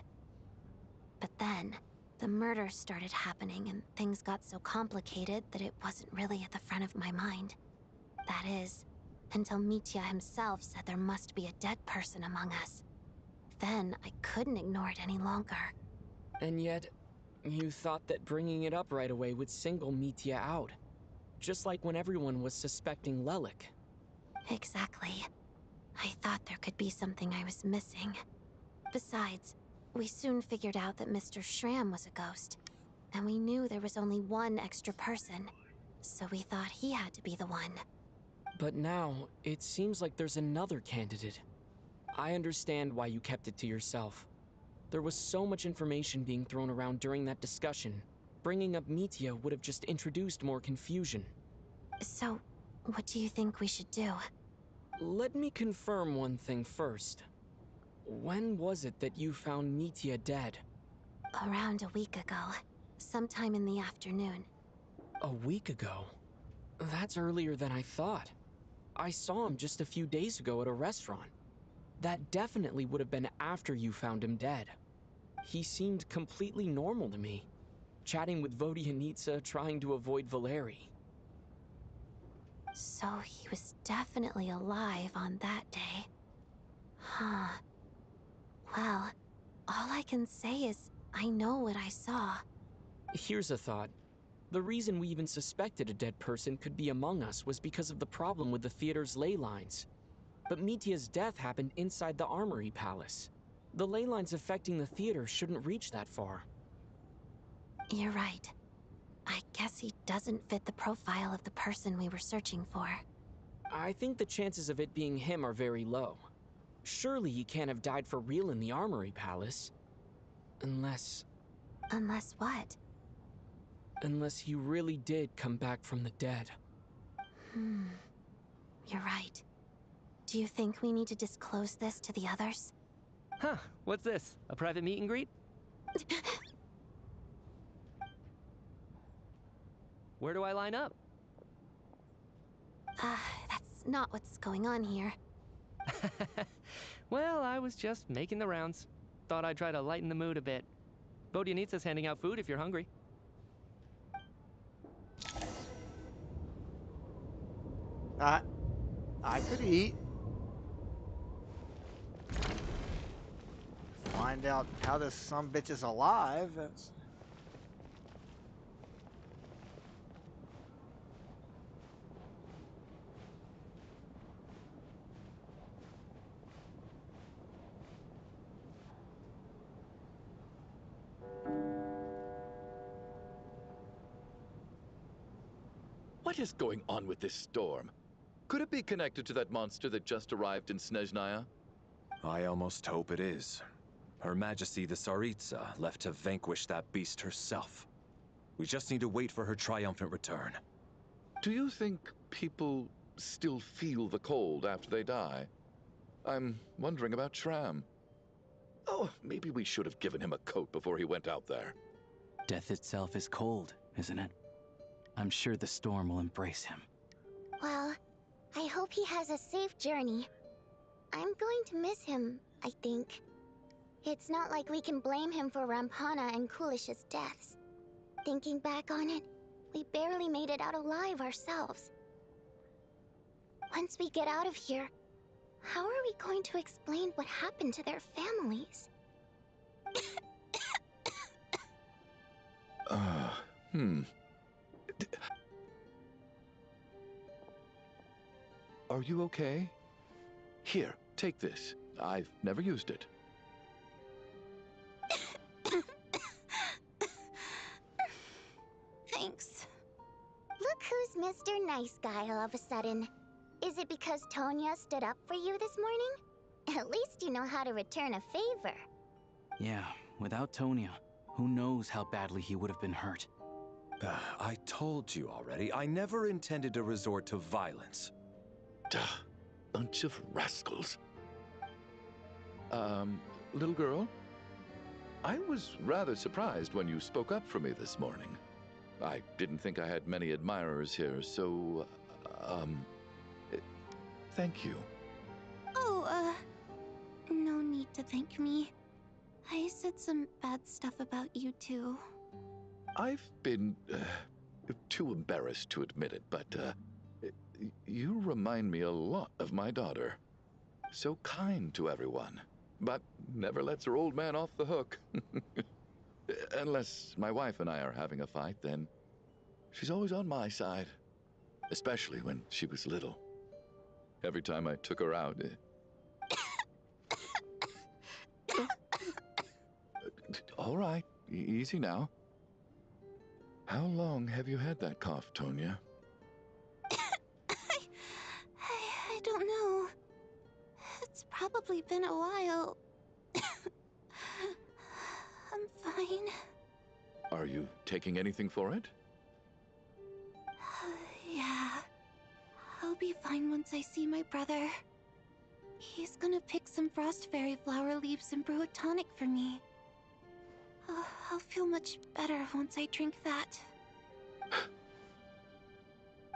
But then, the murders started happening and things got so complicated that it wasn't really at the front of my mind. That is, until Mitya himself said there must be a dead person among us. Then, I couldn't ignore it any longer. And yet, you thought that bringing it up right away would single Mitya out. Just like when everyone was suspecting Lelik. Exactly. I thought there could be something I was missing. Besides, we soon figured out that Mr. Schramm was a ghost. And we knew there was only one extra person. So we thought he had to be the one. But now, it seems like there's another candidate. I understand why you kept it to yourself. There was so much information being thrown around during that discussion. Bringing up Mitya would have just introduced more confusion. So, what do you think we should do? Let me confirm one thing first. When was it that you found Mitya dead? Around a week ago. Sometime in the afternoon. A week ago? That's earlier than I thought. I saw him just a few days ago at a restaurant. That definitely would have been after you found him dead. He seemed completely normal to me, chatting with Vodyanitsa, trying to avoid Valeri. So he was definitely alive on that day. Huh. Well, all I can say is I know what I saw. Here's a thought. The reason we even suspected a dead person could be among us was because of the problem with the theater's ley lines. But Mitya's death happened inside the Armory Palace. The ley lines affecting the theater shouldn't reach that far. You're right. I guess he doesn't fit the profile of the person we were searching for. I think the chances of it being him are very low. Surely he can't have died for real in the Armory Palace. Unless... Unless what? Unless he really did come back from the dead. You're right. Do you think we need to disclose this to the others? Huh, what's this? A private meet and greet? Where do I line up? That's not what's going on here. Well, I was just making the rounds. Thought I'd try to lighten the mood a bit. Vodyanitsa's handing out food if you're hungry. I could eat. Find out how this sumbitch is alive. What is going on with this storm? Could it be connected to that monster that just arrived in Snezhnaya? I almost hope it is. Her Majesty the Tsaritsa left to vanquish that beast herself. We just need to wait for her triumphant return. Do you think people still feel the cold after they die? I'm wondering about Shram. Oh, maybe we should have given him a coat before he went out there. Death itself is cold, isn't it? I'm sure the storm will embrace him. Well, I hope he has a safe journey. I'm going to miss him, I think. It's not like we can blame him for Rampana and Kulish's deaths. Thinking back on it, we barely made it out alive ourselves. Once we get out of here, how are we going to explain what happened to their families? Are you okay? Here, take this. I've never used it. Thanks. Look who's Mr. Nice Guy all of a sudden. Is it because Tonya stood up for you this morning? At least you know how to return a favor. Yeah, without Tonya, who knows how badly he would have been hurt. I told you already, I never intended to resort to violence. Duh, bunch of rascals. Little girl? I was rather surprised when you spoke up for me this morning. I didn't think I had many admirers here, so, thank you. Oh, no need to thank me. I said some bad stuff about you too. I've been, too embarrassed to admit it, but, you remind me a lot of my daughter. So kind to everyone, but never lets her old man off the hook. Unless my wife and I are having a fight, then she's always on my side. Especially when she was little. Every time I took her out... All right, easy now. How long have you had that cough, Tonya? I don't know. It's probably been a while. I'm fine. Are you taking anything for it? Yeah. I'll be fine once I see my brother. He's gonna pick some frost fairy flower leaves and brew a tonic for me. I'll feel much better once I drink that.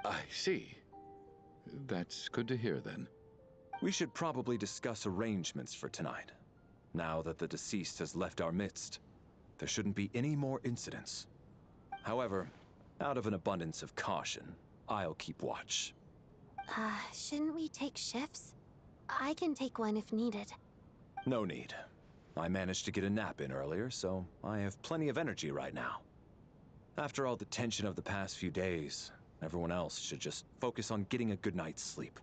I see. That's good to hear, then. We should probably discuss arrangements for tonight. Now that the deceased has left our midst, there shouldn't be any more incidents. However, out of an abundance of caution, I'll keep watch. Shouldn't we take shifts? I can take one if needed. No need. I managed to get a nap in earlier, so I have plenty of energy right now. After all the tension of the past few days, everyone else should just focus on getting a good night's sleep.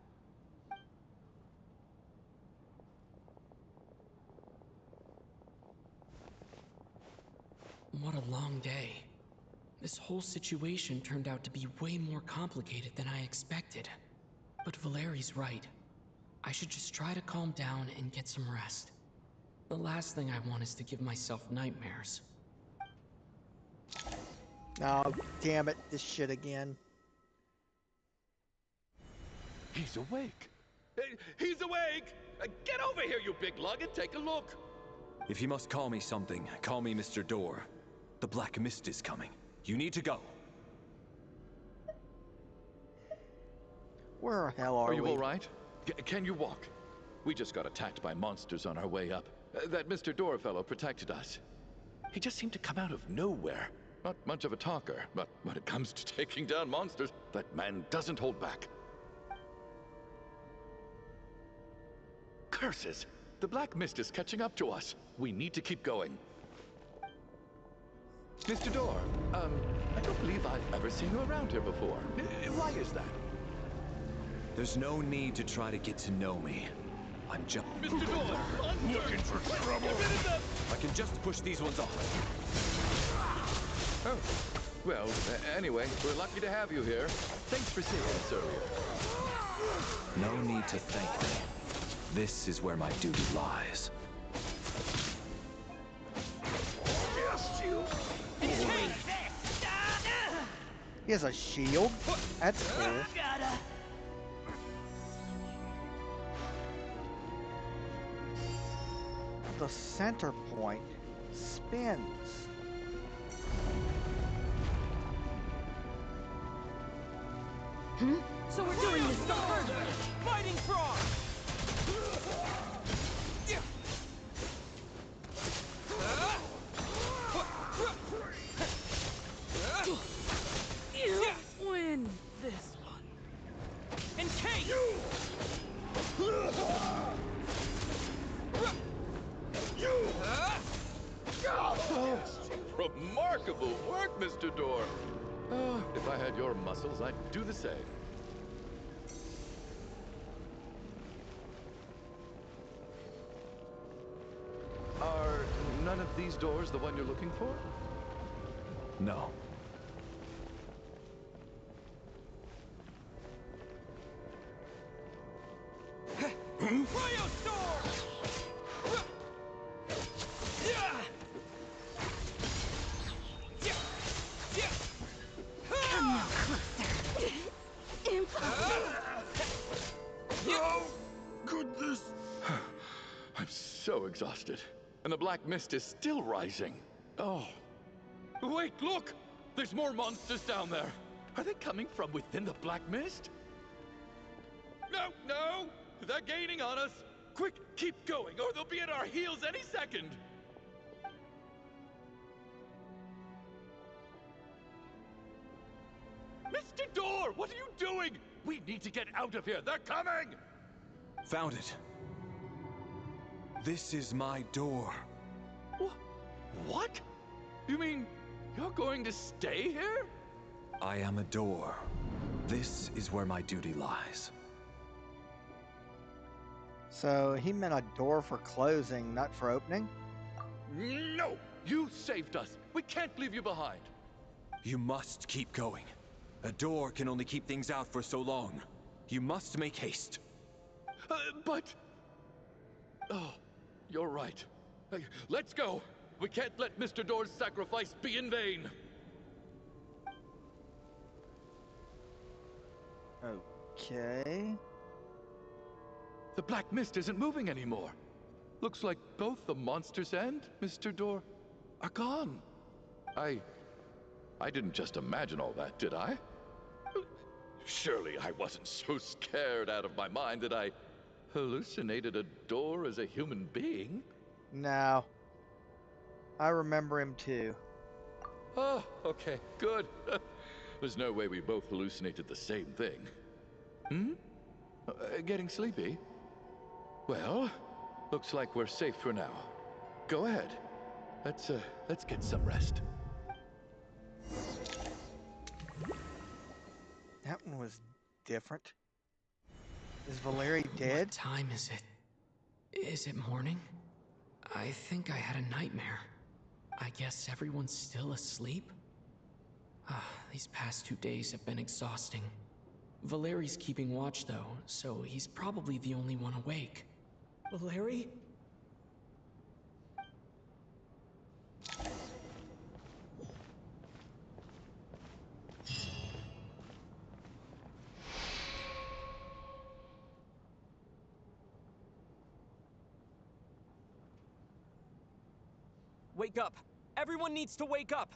What a long day. This whole situation turned out to be way more complicated than I expected. But Valeri's right. I should just try to calm down and get some rest. The last thing I want is to give myself nightmares. Oh, damn it, this shit again. He's awake. He's awake! Get over here, you big lug, and take a look. If you must call me something, call me Mr. Door. The Black Mist is coming. You need to go. Where the hell are we? Are you all right? Can you walk? We just got attacked by monsters on our way up. That Mr. Door fellow protected us. He just seemed to come out of nowhere. Not much of a talker, but when it comes to taking down monsters, that man doesn't hold back. Curses! The Black Mist is catching up to us. We need to keep going. Mr. Door, I don't believe I've ever seen you around here before. Why is that? There's no need to try to get to know me. I'm just... Mr. Door! Looking for trouble! I can just push these ones off. Oh, Well, anyway, we're lucky to have you here. Thanks for saving us earlier. No need to thank me. This is where my duty lies. He has a shield? That's cool. The center point spins. So we're doing this the hard way. Fighting frog! You win this one. Encase! Oh, remarkable work, Mr. Door. Oh, if I had your muscles, I'd do the same. Are none of these doors the one you're looking for? No. Come no closer. Impossible. No! Goodness! I'm so exhausted. And the black mist is still rising. Oh. Wait, look! There's more monsters down there. Are they coming from within the black mist? No, no! They're gaining on us! Quick, keep going, or they'll be at our heels any second! Mr. Door, what are you doing? We need to get out of here. They're coming! Found it. This is my door. What? You mean you're going to stay here? I am a door. This is where my duty lies. So he meant a door for closing, not for opening? No! You saved us. We can't leave you behind. You must keep going. A door can only keep things out for so long. You must make haste. But... Oh, you're right. Let's go. We can't let Mr. Door's sacrifice be in vain. Okay. The black mist isn't moving anymore. Looks like both the monsters and Mr. Door are gone. I didn't just imagine all that, did I? Surely I wasn't so scared out of my mind that I hallucinated a door as a human being. No. I remember him too. Oh, okay, good. There's no way we both hallucinated the same thing. Hmm? Getting sleepy? Well, looks like we're safe for now. Go ahead. Let's get some rest. That one was different. Is Valeri dead? What time is it? Is it morning? I think I had a nightmare. I guess everyone's still asleep? These past 2 days have been exhausting. Valeri's keeping watch though, so he's probably the only one awake. Valeri? Wake up! Everyone needs to wake up!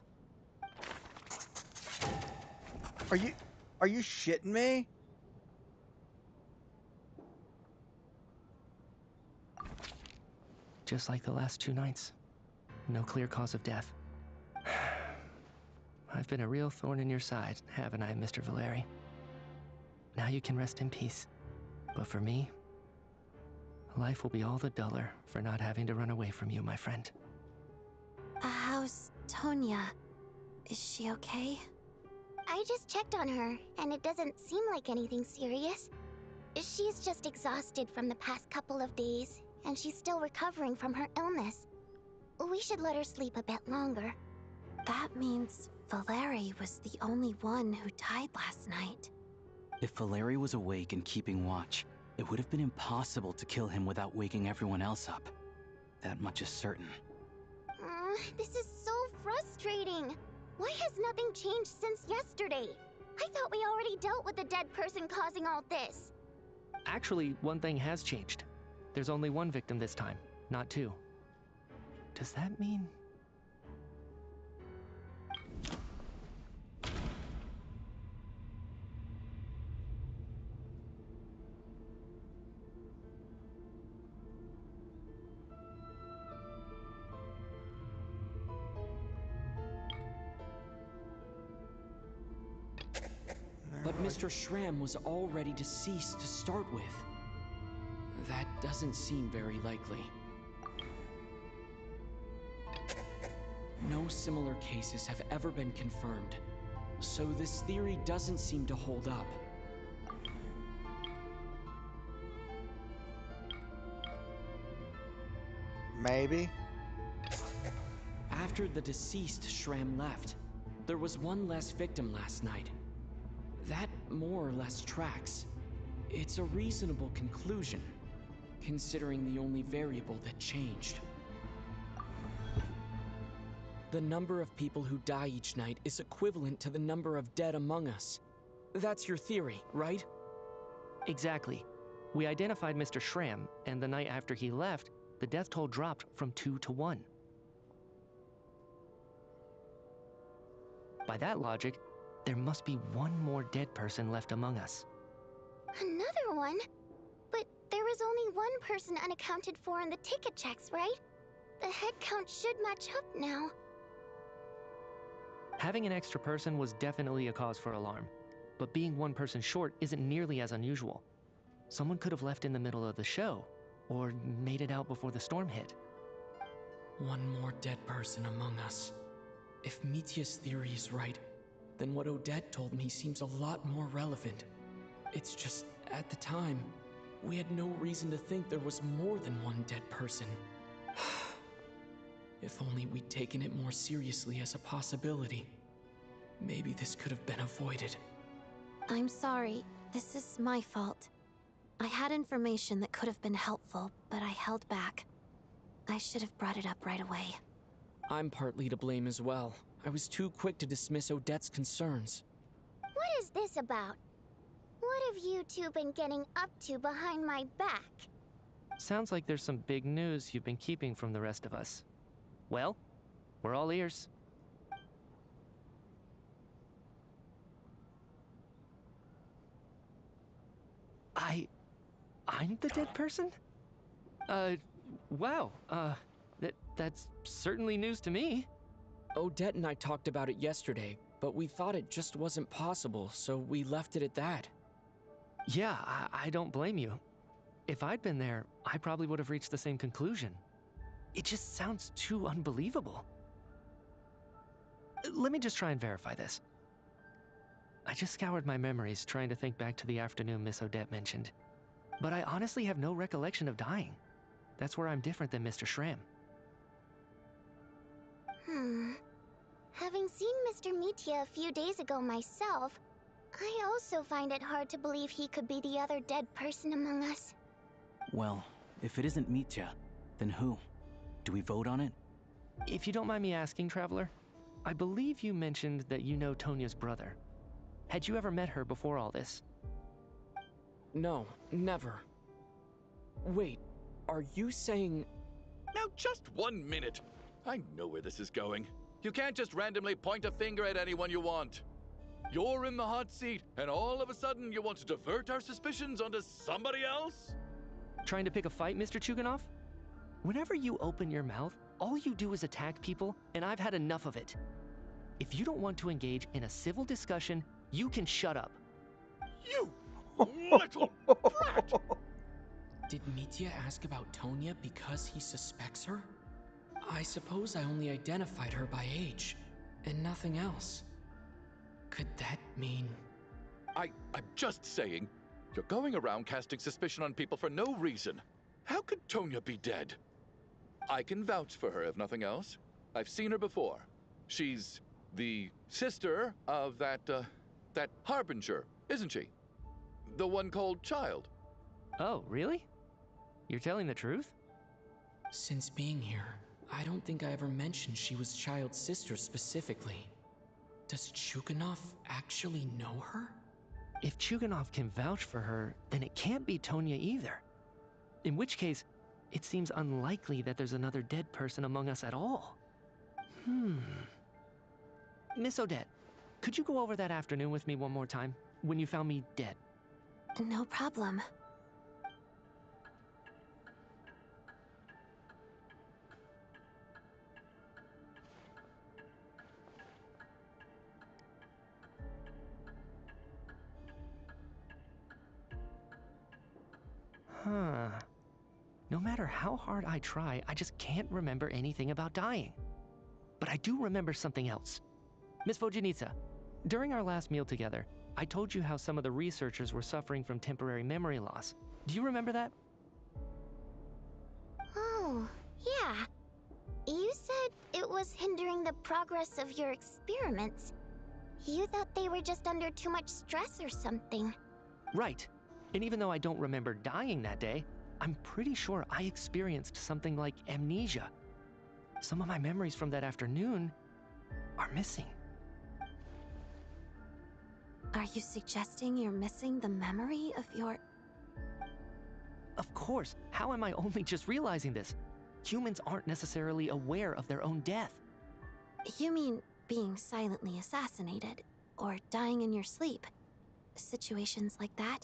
Are you shitting me? Just like the last 2 nights. No clear cause of death. I've been a real thorn in your side, haven't I, Mr. Valeri? Now you can rest in peace. But for me, life will be all the duller for not having to run away from you, my friend. How's Tonya? Is she okay? I just checked on her, and it doesn't seem like anything serious. She's just exhausted from the past couple of days, and she's still recovering from her illness. We should let her sleep a bit longer. That means Valeri was the only one who died last night. If Valeri was awake and keeping watch, it would have been impossible to kill him without waking everyone else up. That much is certain. This is so frustrating. Why has nothing changed since yesterday? I thought we already dealt with the dead person causing all this. Actually, one thing has changed. There's only one victim this time, not two. Does that mean... But Mr. Schramm was already deceased to start with. That doesn't seem very likely. No similar cases have ever been confirmed, so this theory doesn't seem to hold up. Maybe. After the deceased Schramm left, there was one less victim last night. That more or less tracks. It's a reasonable conclusion, considering the only variable that changed. The number of people who die each night is equivalent to the number of dead among us. That's your theory, right? Exactly. We identified Mr. Schramm, and the night after he left, the death toll dropped from 2 to 1. By that logic, there must be one more dead person left among us. Another one? But there was only one person unaccounted for in the ticket checks, right? The head count should match up now. Having an extra person was definitely a cause for alarm, but being one person short isn't nearly as unusual. Someone could have left in the middle of the show, or made it out before the storm hit. One more dead person among us. If Mitya's theory is right, then what Odette told me seems a lot more relevant. It's just, at the time, we had no reason to think there was more than one dead person. If only we'd taken it more seriously as a possibility, maybe this could have been avoided. I'm sorry. This is my fault. I had information that could have been helpful, but I held back. I should have brought it up right away. I'm partly to blame as well. I was too quick to dismiss Odette's concerns. What is this about? What have you two been getting up to behind my back? Sounds like there's some big news you've been keeping from the rest of us. Well, we're all ears. I'm the dead person? Wow, that's certainly news to me. Odette and I talked about it yesterday, but we thought it just wasn't possible, so we left it at that. Yeah, I don't blame you. If I'd been there, I probably would have reached the same conclusion. It just sounds too unbelievable. Let me just try and verify this. I just scoured my memories trying to think back to the afternoon Miss Odette mentioned. But I honestly have no recollection of dying. That's where I'm different than Mr. Schramm. Having seen Mr. Mitya a few days ago myself, I also find it hard to believe he could be the other dead person among us. Well, if it isn't Mitya, then who? Do we vote on it? If you don't mind me asking, Traveler, I believe you mentioned that you know Tonya's brother. Had you ever met her before all this? No, never. Wait, are you saying... Now just 1 minute. I know where this is going. You can't just randomly point a finger at anyone you want. You're in the hot seat, and all of a sudden you want to divert our suspicions onto somebody else? Trying to pick a fight, Mr. Chuganov? Whenever you open your mouth, all you do is attack people, and I've had enough of it. If you don't want to engage in a civil discussion, you can shut up. You little brat! Did Mitya ask about Tonya because he suspects her? I suppose I only identified her by age, and nothing else. Could that mean... I'm just saying, you're going around casting suspicion on people for no reason. How could Tonya be dead? I can vouch for her if nothing else. I've seen her before. She's The sister of that Harbinger, isn't she? The one called Child. Oh, really? You're telling the truth? Since being here, I don't think I ever mentioned she was Child's sister specifically. Does Chuganov actually know her? If Chuganov can vouch for her, then it can't be Tonya either. In which case, it seems unlikely that there's another dead person among us at all. Miss Odette, could you go over that afternoon with me one more time, when you found me dead? No problem. Huh. No matter how hard I try, I just can't remember anything about dying. But I do remember something else. Miss Vojanitsa, during our last meal together, I told you how some of the researchers were suffering from temporary memory loss. Do you remember that? Oh, yeah. You said it was hindering the progress of your experiments. You thought they were just under too much stress or something. Right. And even though I don't remember dying that day, I'm pretty sure I experienced something like amnesia. Some of my memories from that afternoon are missing. Are you suggesting you're missing the memory of your... Of course. How am I only just realizing this? Humans aren't necessarily aware of their own death. You mean being silently assassinated, or dying in your sleep? Situations like that?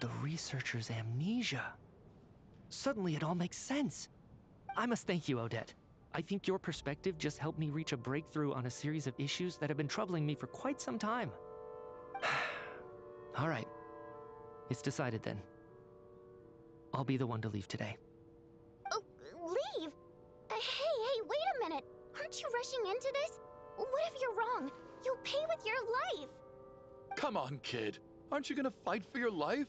The researcher's amnesia. Suddenly it all makes sense. I must thank you, Odette. I think your perspective just helped me reach a breakthrough on a series of issues that have been troubling me for quite some time. All right. It's decided then. I'll be the one to leave today. Oh, leave? Hey, wait a minute. Aren't you rushing into this? What if you're wrong? You'll pay with your life. Come on, kid. Aren't you gonna fight for your life?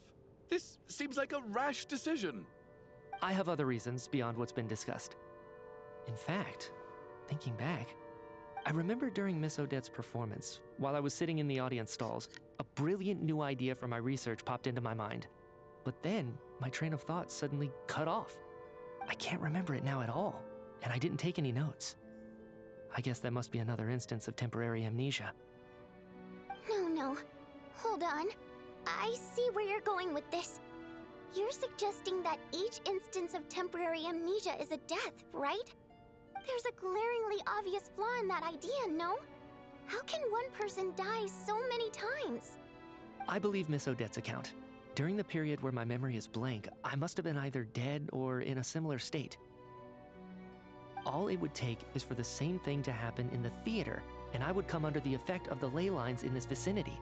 This seems like a rash decision. I have other reasons beyond what's been discussed. In fact, thinking back, I remember during Miss Odette's performance, while I was sitting in the audience stalls, a brilliant new idea for my research popped into my mind. But then, my train of thought suddenly cut off. I can't remember it now at all, and I didn't take any notes. I guess that must be another instance of temporary amnesia. No. Hold on. I see where you're going with this. You're suggesting that each instance of temporary amnesia is a death, right? There's a glaringly obvious flaw in that idea, no? How can one person die so many times? I believe Miss Odette's account. During the period where my memory is blank, I must have been either dead or in a similar state. All it would take is for the same thing to happen in the theater, and I would come under the effect of the ley lines in this vicinity.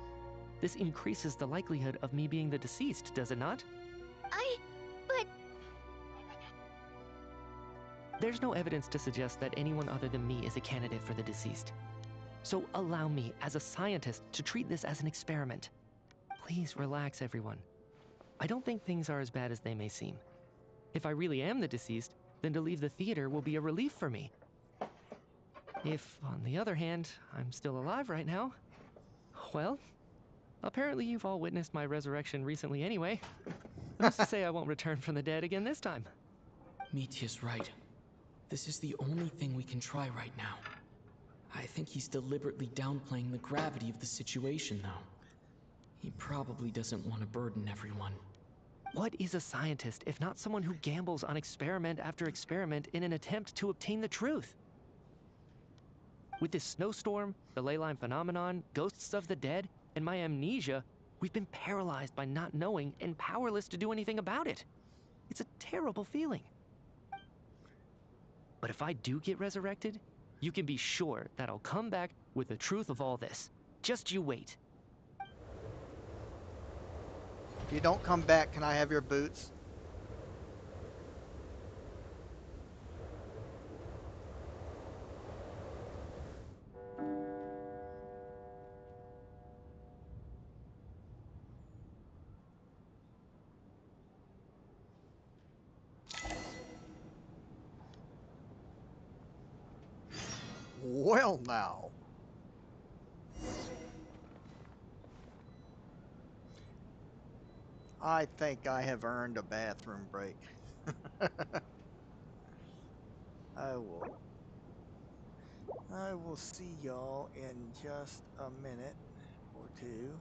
This increases the likelihood of me being the deceased, does it not? But... There's no evidence to suggest that anyone other than me is a candidate for the deceased. So allow me, as a scientist, to treat this as an experiment. Please relax, everyone. I don't think things are as bad as they may seem. If I really am the deceased, then to leave the theater will be a relief for me. If, on the other hand, I'm still alive right now, well, apparently you've all witnessed my resurrection recently anyway. Who's to say I won't return from the dead again this time? Mitya's right. This is the only thing we can try right now. I think he's deliberately downplaying the gravity of the situation, though. He probably doesn't want to burden everyone. What is a scientist if not someone who gambles on experiment after experiment in an attempt to obtain the truth? With this snowstorm, the ley line phenomenon, ghosts of the dead, and my amnesia, we've been paralyzed by not knowing and powerless to do anything about it. It's a terrible feeling. But if I do get resurrected, you can be sure that I'll come back with the truth of all this. Just you wait. If you don't come back, can I have your boots? Well now. I think I have earned a bathroom break. I will. I will see y'all in just a minute or two.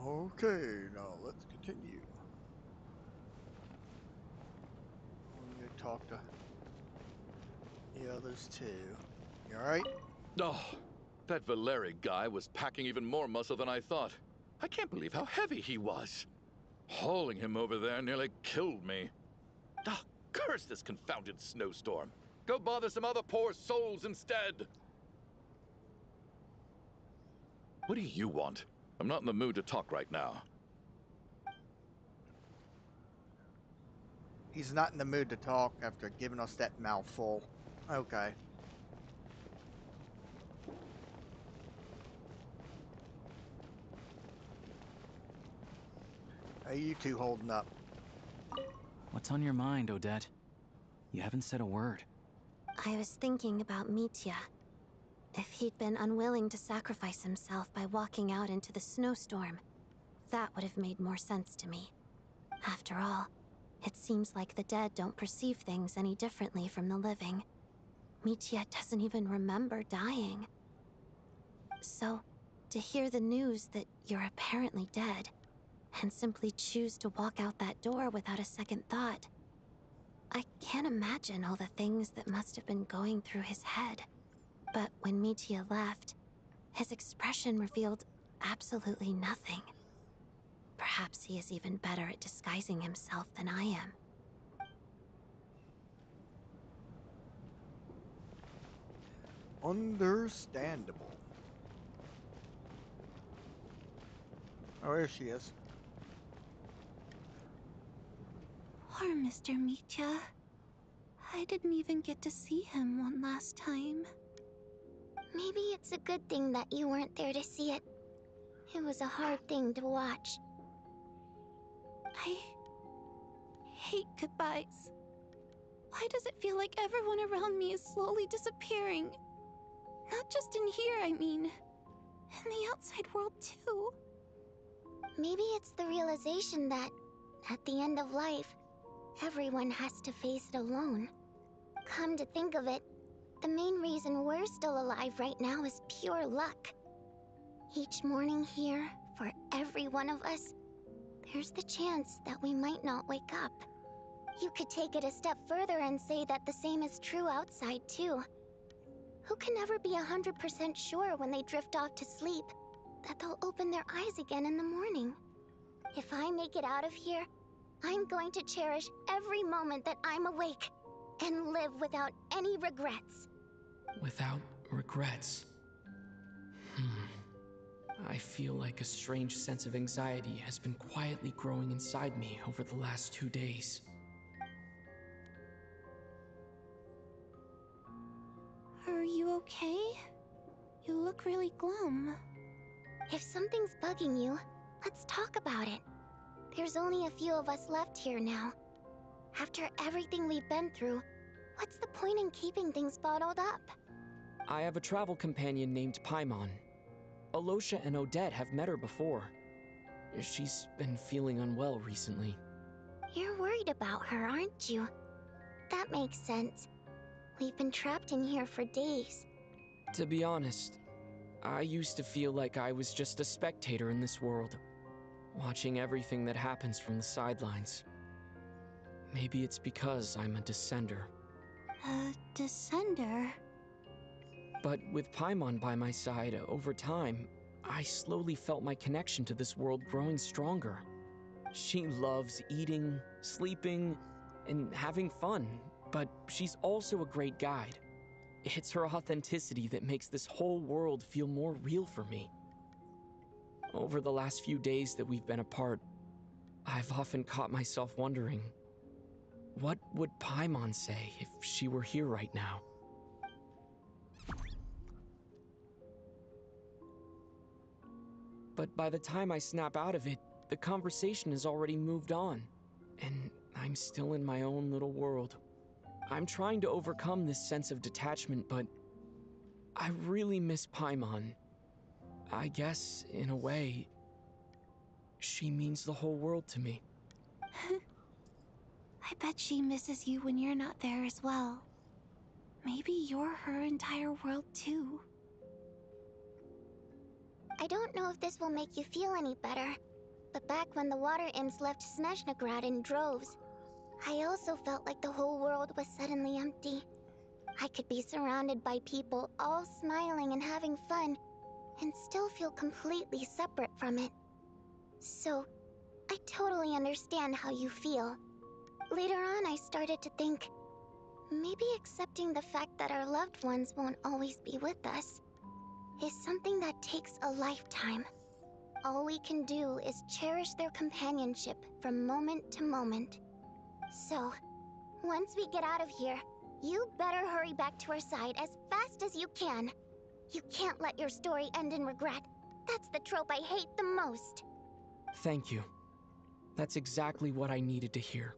Okay, now let's continue. I'm gonna talk to the others too. You alright? Oh, that Valeri guy was packing even more muscle than I thought. I can't believe how heavy he was. Hauling him over there nearly killed me. Ah, curse this confounded snowstorm. Go bother some other poor souls instead. What do you want? I'm not in the mood to talk right now. He's not in the mood to talk after giving us that mouthful. Okay. How you two holding up? What's on your mind, Odette? You haven't said a word. I was thinking about Mitya. If he'd been unwilling to sacrifice himself by walking out into the snowstorm, that would have made more sense to me. After all, it seems like the dead don't perceive things any differently from the living. Mitya doesn't even remember dying. So, to hear the news that you're apparently dead, and simply choose to walk out that door without a second thought, I can't imagine all the things that must have been going through his head. But when Mitya left, his expression revealed absolutely nothing. Perhaps he is even better at disguising himself than I am. Understandable. Oh, here she is. Poor Mr. Mitya. I didn't even get to see him one last time. Maybe it's a good thing that you weren't there to see it. It was a hard thing to watch. I hate goodbyes. Why does it feel like everyone around me is slowly disappearing? Not just in here, I mean. In the outside world, too. Maybe it's the realization that, at the end of life, everyone has to face it alone. Come to think of it, the main reason we're still alive right now is pure luck. Each morning here, for every one of us, there's the chance that we might not wake up. You could take it a step further and say that the same is true outside, too. Who can never be 100% sure when they drift off to sleep that they'll open their eyes again in the morning? If I make it out of here, I'm going to cherish every moment that I'm awake and live without any regrets. Without regrets. I feel like a strange sense of anxiety has been quietly growing inside me over the last 2 days. Are you okay? You look really glum. If something's bugging you, let's talk about it. There's only a few of us left here now. After everything we've been through, what's the point in keeping things bottled up? I have a travel companion named Paimon. Alosha and Odette have met her before. She's been feeling unwell recently. You're worried about her, aren't you? That makes sense. We've been trapped in here for days. To be honest, I used to feel like I was just a spectator in this world, watching everything that happens from the sidelines. Maybe it's because I'm a descender. A descender? But with Paimon by my side, over time, I slowly felt my connection to this world growing stronger. She loves eating, sleeping, and having fun, but she's also a great guide. It's her authenticity that makes this whole world feel more real for me. Over the last few days that we've been apart, I've often caught myself wondering, what would Paimon say if she were here right now? But by the time I snap out of it, the conversation has already moved on, and I'm still in my own little world. I'm trying to overcome this sense of detachment, but I really miss Paimon. I guess, in a way, she means the whole world to me. I bet she misses you when you're not there as well. Maybe you're her entire world too. I don't know if this will make you feel any better, but back when the water imps left Snezhnaya in droves, I also felt like the whole world was suddenly empty. I could be surrounded by people all smiling and having fun, and still feel completely separate from it. So, I totally understand how you feel. Later on, I started to think, maybe accepting the fact that our loved ones won't always be with us is something that takes a lifetime. All we can do is cherish their companionship from moment to moment. So, once we get out of here, you better hurry back to our side as fast as you can. You can't let your story end in regret. That's the trope I hate the most. Thank you. That's exactly what I needed to hear.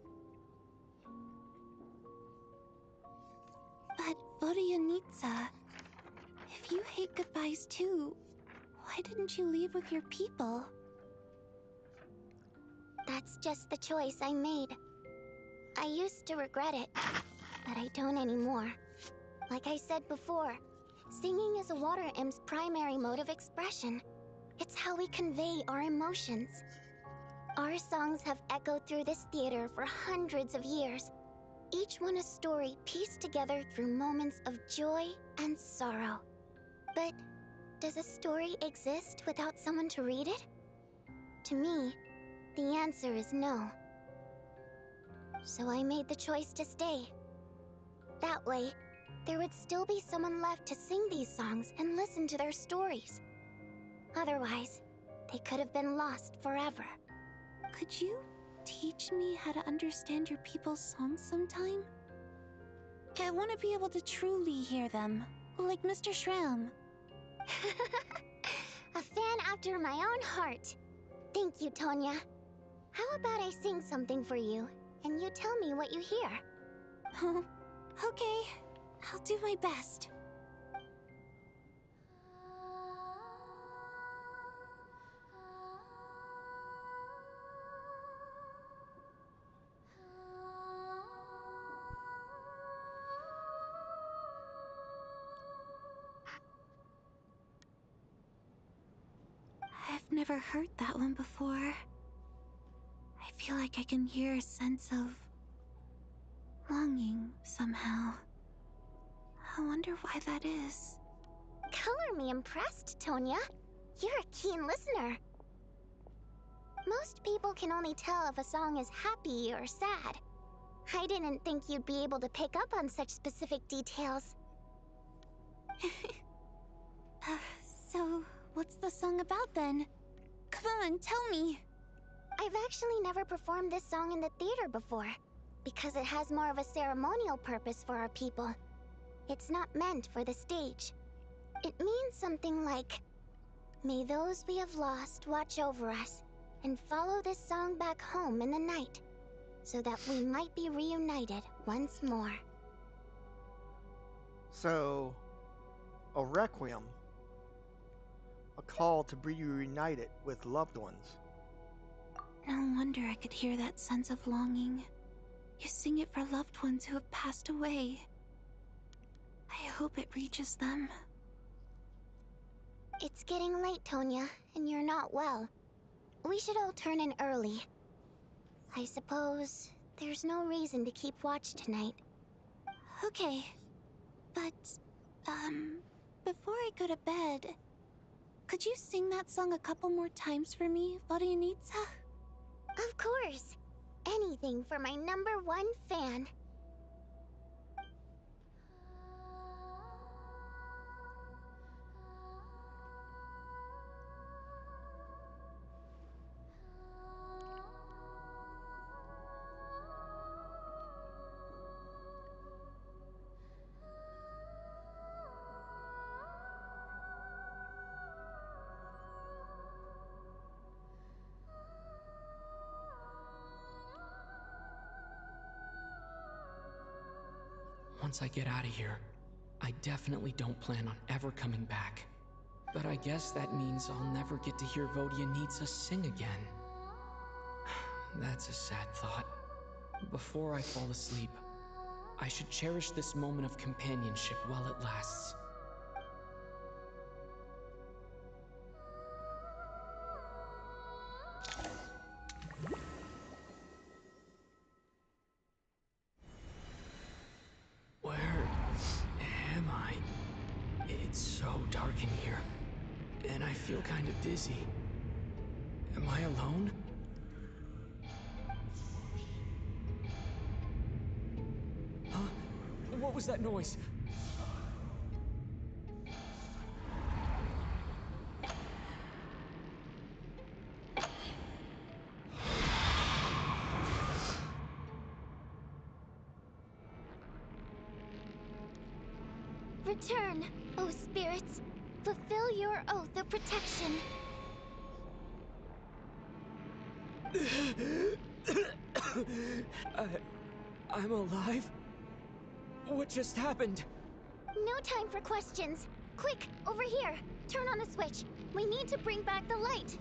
But Vodyanitsa, if you hate goodbyes too, why didn't you leave with your people? That's just the choice I made. I used to regret it, but I don't anymore. Like I said before, singing is a water imp's primary mode of expression. It's how we convey our emotions. Our songs have echoed through this theater for hundreds of years, each one a story pieced together through moments of joy and sorrow. But does a story exist without someone to read it? To me, the answer is no. So I made the choice to stay. That way, there would still be someone left to sing these songs and listen to their stories. Otherwise, they could have been lost forever. Could you teach me how to understand your people's songs sometime? I want to be able to truly hear them, like Mr. Shram. A fan after my own heart. Thank you, Tonya. How about I sing something for you, and you tell me what you hear? Oh, okay. I'll do my best. I've never heard that one before. I feel like I can hear a sense of longing somehow. I wonder why that is. Color me impressed, Tonya. You're a keen listener. Most people can only tell if a song is happy or sad. I didn't think you'd be able to pick up on such specific details. So, what's the song about then? Come on, tell me. I've actually never performed this song in the theater before, because it has more of a ceremonial purpose for our people. It's not meant for the stage. It means something like, "May those we have lost watch over us, and follow this song back home in the night, so that we might be reunited once more." So, a requiem. A call to be reunited with loved ones. No wonder I could hear that sense of longing. You sing it for loved ones who have passed away. I hope it reaches them. It's getting late, Tonya, and you're not well. We should all turn in early. I suppose there's no reason to keep watch tonight. Okay. But, before I go to bed, could you sing that song a couple more times for me, Vodianitsa? Of course. Anything for my #1 fan. Once I get out of here, I definitely don't plan on ever coming back. But I guess that means I'll never get to hear Vodianitsa sing again. That's a sad thought. Before I fall asleep, I should cherish this moment of companionship while it lasts. Where am I? It's so dark in here, and I feel kind of dizzy. Am I alone? Huh? What was that noise? Return, O spirits. Fulfill your oath of protection. I'm alive? What just happened? No time for questions. Quick, over here. Turn on the switch. We need to bring back the light.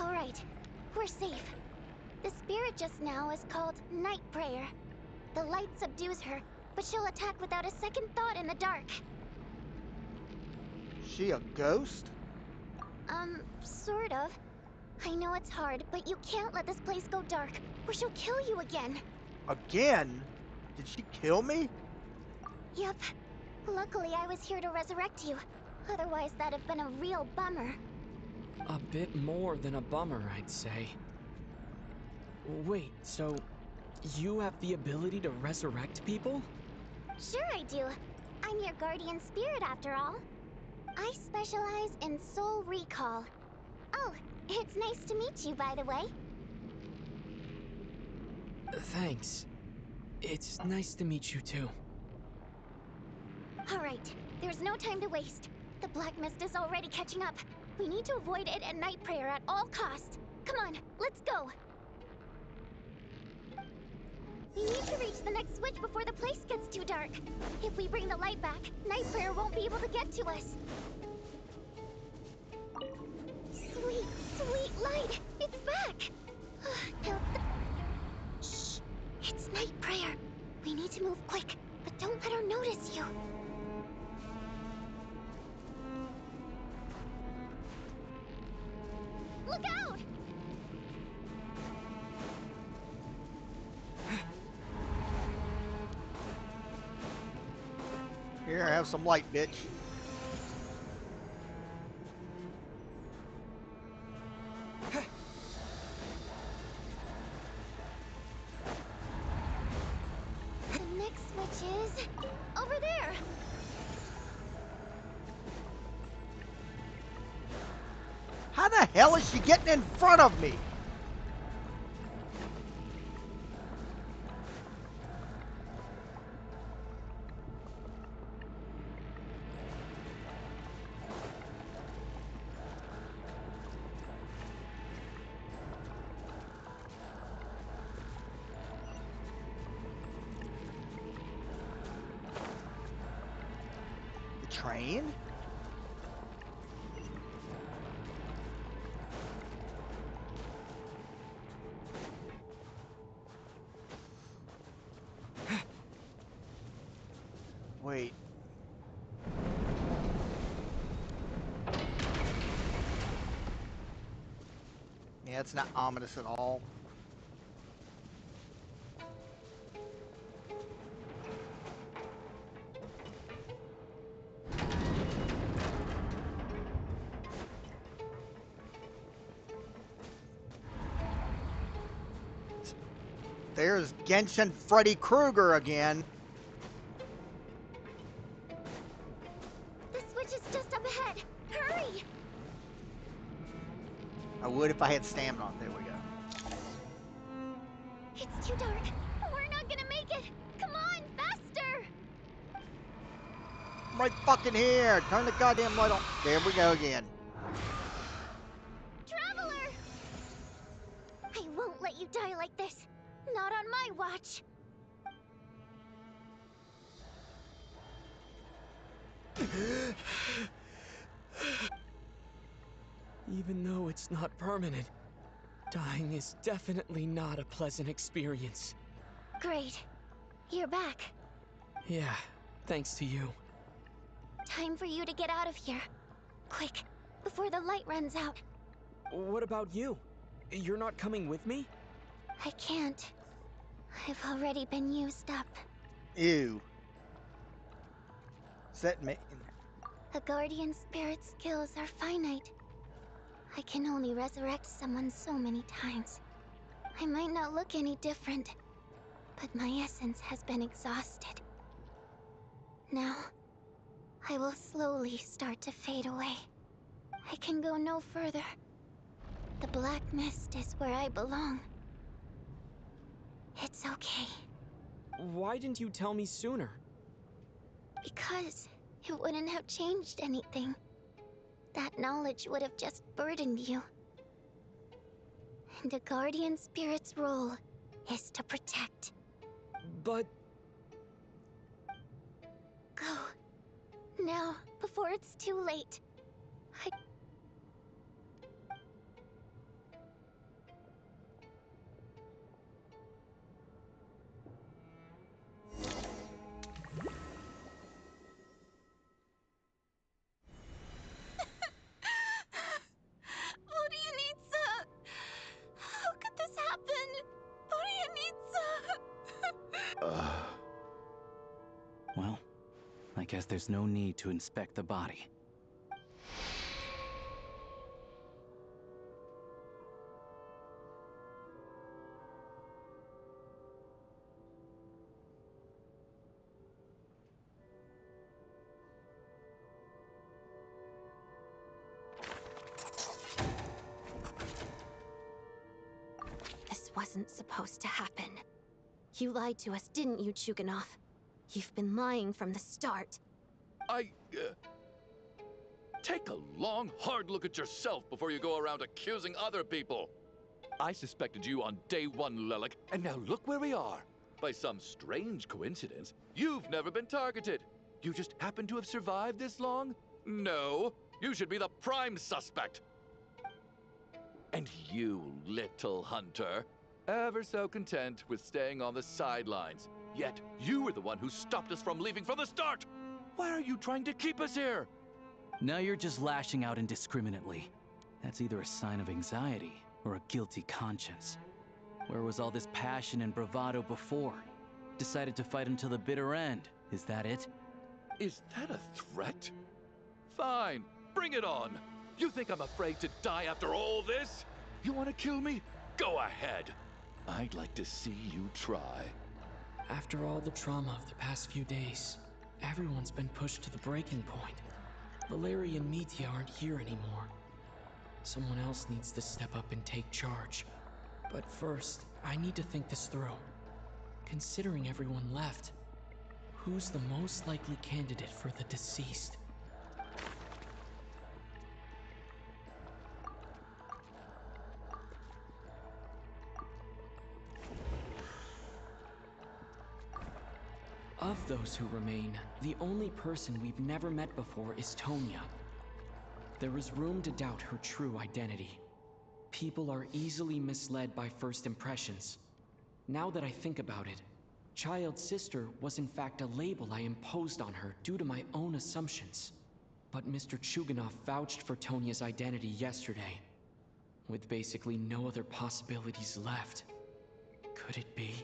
All right, we're safe. The spirit just now is called Night Prayer. The light subdues her, but she'll attack without a second thought in the dark. She a ghost? Sort of. I know it's hard, but you can't let this place go dark, or she'll kill you again. Again? Did she kill me? Yep. Luckily, I was here to resurrect you. Otherwise, that'd have been a real bummer. A bit more than a bummer, I'd say. Wait, so you have the ability to resurrect people? Sure I do. I'm your guardian spirit after all. I specialize in soul recall. Oh, it's nice to meet you, by the way. Thanks. It's nice to meet you too. All right, there's no time to waste. The black mist is already catching up. We need to avoid it at Night Prayer at all costs. Come on, let's go. We need to reach the next switch before the place gets too dark. If we bring the light back, Nightflare won't be able to get to us. Sweet, sweet light! It's back! Shh! It's Nightflare. We need to move quick, but don't let her notice you. Look out! Here, have some light, bitch. The next switch is over there. How the hell is she getting in front of me? The train? Wait. Yeah, it's not ominous at all. There's Genshin Freddy Krueger again. The switch is just up ahead. Hurry! I would if I had stamina. There we go. It's too dark. We're not gonna make it. Come on, faster! Right fucking here. Turn the goddamn light on. There we go again. Traveler! I won't let you die like this. Not on my watch. Even though it's not permanent, dying is definitely not a pleasant experience. Great. You're back. Yeah, thanks to you. Time for you to get out of here. Quick, before the light runs out. What about you? You're not coming with me? I can't. I've already been used up. Ew. Does that mean... A guardian spirit's skills are finite. I can only resurrect someone so many times. I might not look any different, but my essence has been exhausted. Now, I will slowly start to fade away. I can go no further. The black mist is where I belong. It's okay. Why didn't you tell me sooner? Because it wouldn't have changed anything. That knowledge would have just burdened you. And a guardian spirit's role is to protect. But... Go. Now, before it's too late. How could this happen? Well, I guess there's no need to inspect the body. This wasn't supposed to happen. You lied to us, didn't you, Chuganov? You've been lying from the start. Take a long, hard look at yourself before you go around accusing other people. I suspected you on day one, Lelik, and now look where we are. By some strange coincidence, you've never been targeted. You just happen to have survived this long? No, you should be the prime suspect. And you, little hunter, ever so content with staying on the sidelines. Yet you were the one who stopped us from leaving from the start. Why are you trying to keep us here? Now you're just lashing out indiscriminately. That's either a sign of anxiety or a guilty conscience. Where was all this passion and bravado before? Decided to fight until the bitter end. Is that it? Is that a threat? Fine, bring it on. You think I'm afraid to die after all this? You want to kill me? Go ahead. I'd like to see you try. After all the trauma of the past few days, everyone's been pushed to the breaking point. Valeria and Mitya aren't here anymore. Someone else needs to step up and take charge. But first, I need to think this through. Considering everyone left, who's the most likely candidate for the deceased? Of those who remain, the only person we've never met before is Tonya. There is room to doubt her true identity. People are easily misled by first impressions. Now that I think about it, child sister was in fact a label I imposed on her due to my own assumptions. But Mr. Chuganov vouched for Tonya's identity yesterday, with basically no other possibilities left. Could it be?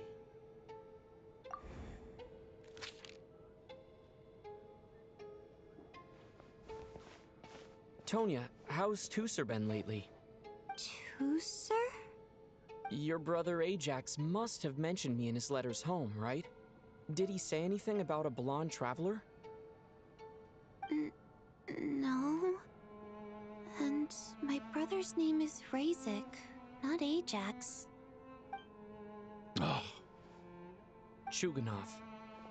Tonya, how's Tusser been lately? Tusser? Your brother Ajax must have mentioned me in his letters home, right? Did he say anything about a blonde traveler? No. And my brother's name is Razik, not Ajax. Chuganov,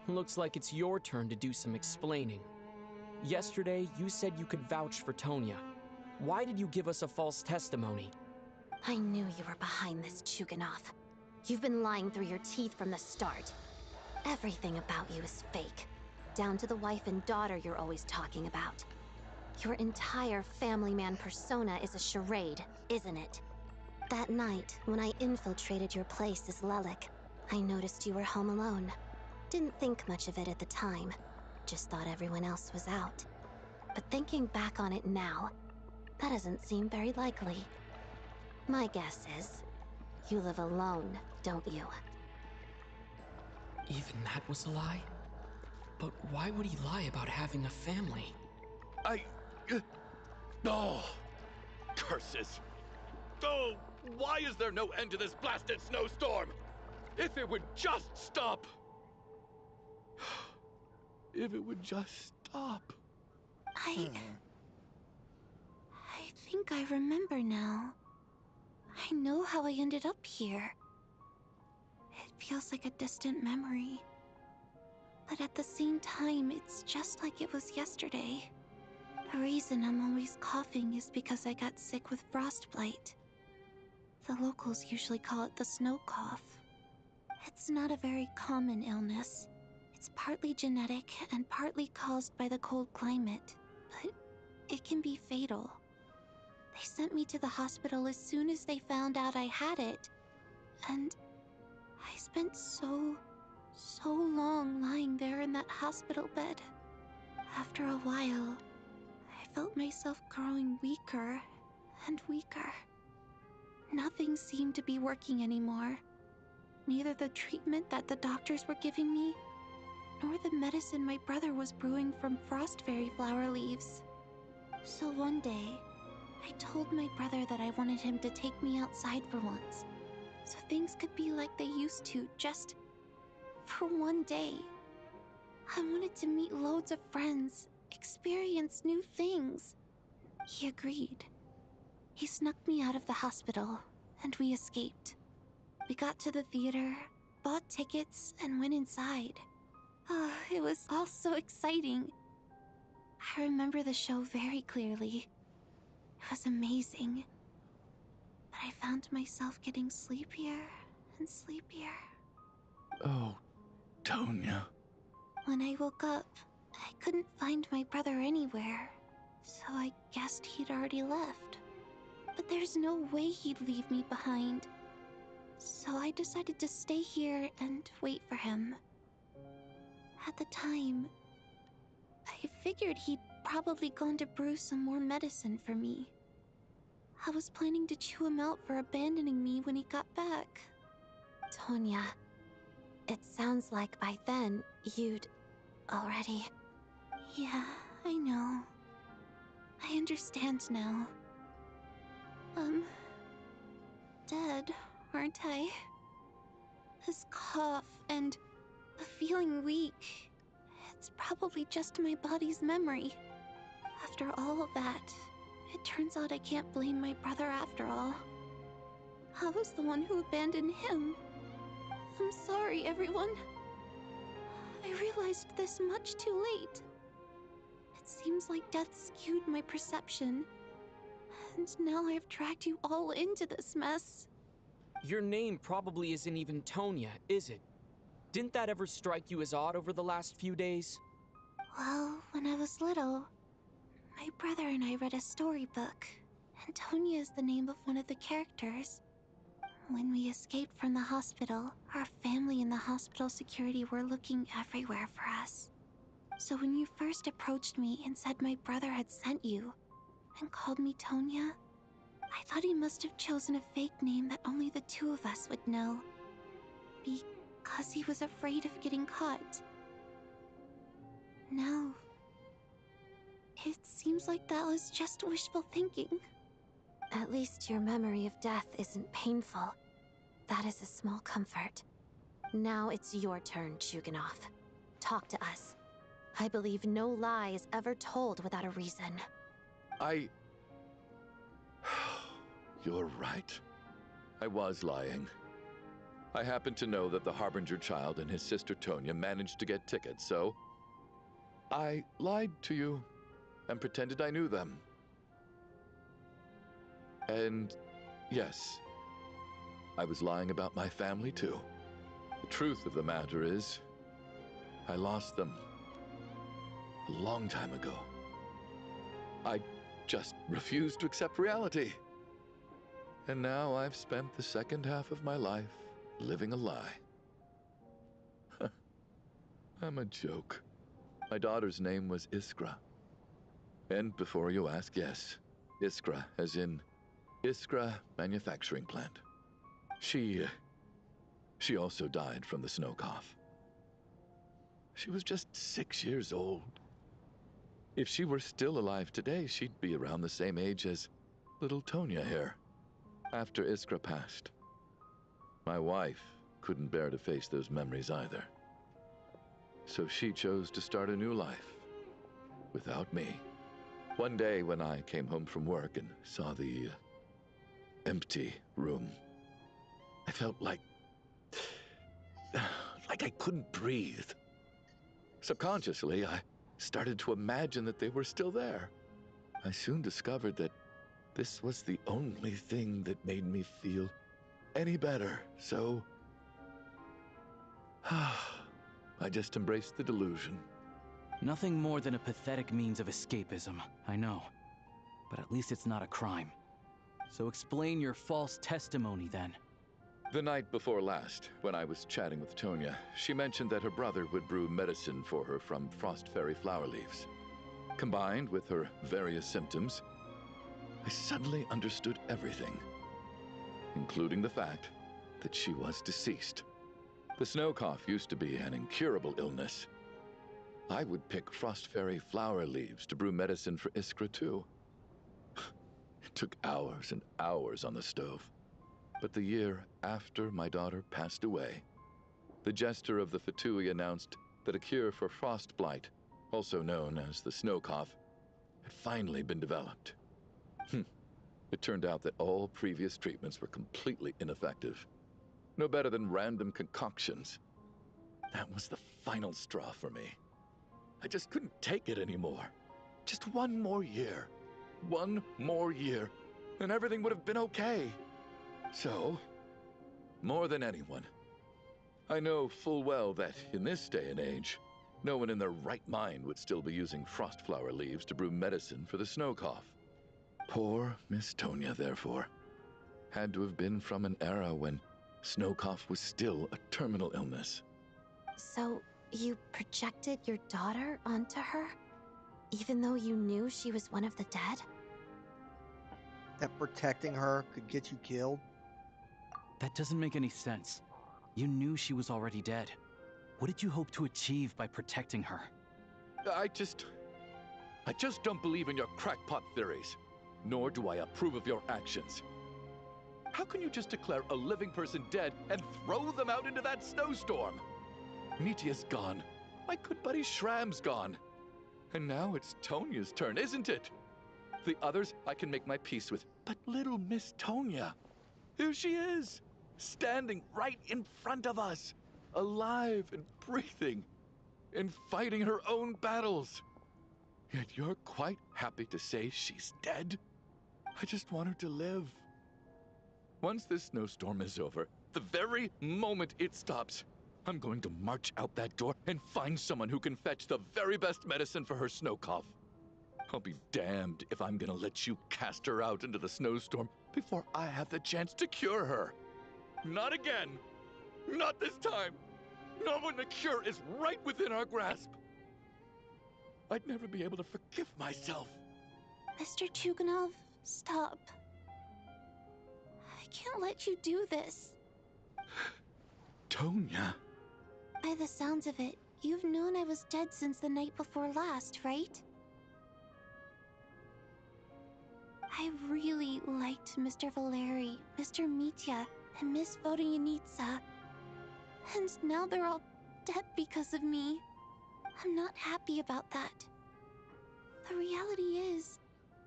looks like it's your turn to do some explaining. Yesterday, you said you could vouch for Tonya. Why did you give us a false testimony? I knew you were behind this, Chuganov. You've been lying through your teeth from the start. Everything about you is fake, down to the wife and daughter you're always talking about. Your entire family man persona is a charade, isn't it? That night, when I infiltrated your place as Lelik, I noticed you were home alone. Didn't think much of it at the time. Just thought everyone else was out. But thinking back on it now, that doesn't seem very likely. My guess is, you live alone, don't you? Even that was a lie? But why would he lie about having a family? Oh, curses. Oh, why is there no end to this blasted snowstorm? If it would just stop. If it would just stop. I think I remember now. I know how I ended up here. It feels like a distant memory. But at the same time, it's just like it was yesterday. The reason I'm always coughing is because I got sick with frostbite. The locals usually call it the snow cough. It's not a very common illness. It's partly genetic and partly caused by the cold climate, but it can be fatal. They sent me to the hospital as soon as they found out I had it. And I spent so long lying there in that hospital bed. After a while, I felt myself growing weaker and weaker. Nothing seemed to be working anymore. Neither the treatment that the doctors were giving me, nor the medicine my brother was brewing from frost fairy flower leaves. So one day, I told my brother that I wanted him to take me outside for once, so things could be like they used to, just for one day. I wanted to meet loads of friends, experience new things. He agreed. He snuck me out of the hospital, and we escaped. We got to the theater, bought tickets, and went inside. Oh, it was all so exciting. I remember the show very clearly. It was amazing. But I found myself getting sleepier and sleepier. Oh, Tonya. When I woke up, I couldn't find my brother anywhere, so I guessed he'd already left. But there's no way he'd leave me behind. So I decided to stay here and wait for him. At the time, I figured he'd probably gone to brew some more medicine for me. I was planning to chew him out for abandoning me when he got back. Tonya, it sounds like by then you'd already... Yeah, I know. I understand now. Dead, aren't I? This cough and the feeling weak, it's probably just my body's memory. After all of that, it turns out I can't blame my brother after all. I was the one who abandoned him. I'm sorry, everyone. I realized this much too late. It seems like death skewed my perception. And now I've dragged you all into this mess. Your name probably isn't even Tonya, is it? Didn't that ever strike you as odd over the last few days? Well, when I was little, my brother and I read a storybook, and Tonya is the name of one of the characters. When we escaped from the hospital, our family and the hospital security were looking everywhere for us. So when you first approached me and said my brother had sent you, and called me Tonya, I thought he must have chosen a fake name that only the two of us would know. Because he was afraid of getting caught. Now, it seems like that was just wishful thinking. At least your memory of death isn't painful. That is a small comfort. Now it's your turn, Chuganov. Talk to us. I believe no lie is ever told without a reason. You're right. I was lying. I happen to know that the Harbinger child and his sister Tonya managed to get tickets, so I lied to you and pretended I knew them. And yes, I was lying about my family too. The truth of the matter is, I lost them a long time ago. I just refused to accept reality. And now I've spent the second half of my life living a lie. I'm a joke. My daughter's name was Iskra. And before you ask, yes, Iskra, as in Iskra Manufacturing Plant. She also died from the snow cough. She was just 6 years old. If she were still alive today, she'd be around the same age as little Tonya here. After Iskra passed, my wife couldn't bear to face those memories either. So she chose to start a new life without me. One day when I came home from work and saw the empty room, I felt like I couldn't breathe. Subconsciously, I started to imagine that they were still there. I soon discovered that this was the only thing that made me feel any better, so I just embraced the delusion. Nothing more than a pathetic means of escapism, I know. But at least it's not a crime. So explain your false testimony then. The night before last, when I was chatting with Tonya, she mentioned that her brother would brew medicine for her from frost fairy flower leaves. Combined with her various symptoms, I suddenly understood everything, including the fact that she was deceased. The snow cough used to be an incurable illness. I would pick frost fairy flower leaves to brew medicine for Iskra too. It took hours and hours on the stove. But the year after my daughter passed away, the jester of the Fatui announced that a cure for frost blight, also known as the snow cough, had finally been developed. It turned out that all previous treatments were completely ineffective. No better than random concoctions. That was the final straw for me. I just couldn't take it anymore. Just one more year. One more year, and everything would have been okay. So, more than anyone, I know full well that in this day and age, no one in their right mind would still be using frost flower leaves to brew medicine for the snow cough. Poor Miss Tonya, therefore, had to have been from an era when snow cough was still a terminal illness. So, you projected your daughter onto her? Even though you knew she was one of the dead? That protecting her could get you killed? That doesn't make any sense. You knew she was already dead. What did you hope to achieve by protecting her? I just don't believe in your crackpot theories, nor do I approve of your actions. How can you just declare a living person dead and throw them out into that snowstorm? Nitia's gone. My good buddy Shram's gone. And now it's Tonya's turn, isn't it? The others I can make my peace with, but little Miss Tonya, here she is, standing right in front of us, alive and breathing, and fighting her own battles. Yet you're quite happy to say she's dead? I just want her to live. Once this snowstorm is over, the very moment it stops, I'm going to march out that door and find someone who can fetch the very best medicine for her snow cough. I'll be damned if I'm gonna let you cast her out into the snowstorm before I have the chance to cure her. Not again! Not this time! Not when the cure is right within our grasp! I'd never be able to forgive myself. Mr. Chuganov, stop. I can't let you do this. Tonya. By the sounds of it, you've known I was dead since the night before last, right? I really liked Mr. Valeri, Mr. Mitya, and Miss Vodyanitsa. And now they're all dead because of me. I'm not happy about that. The reality is,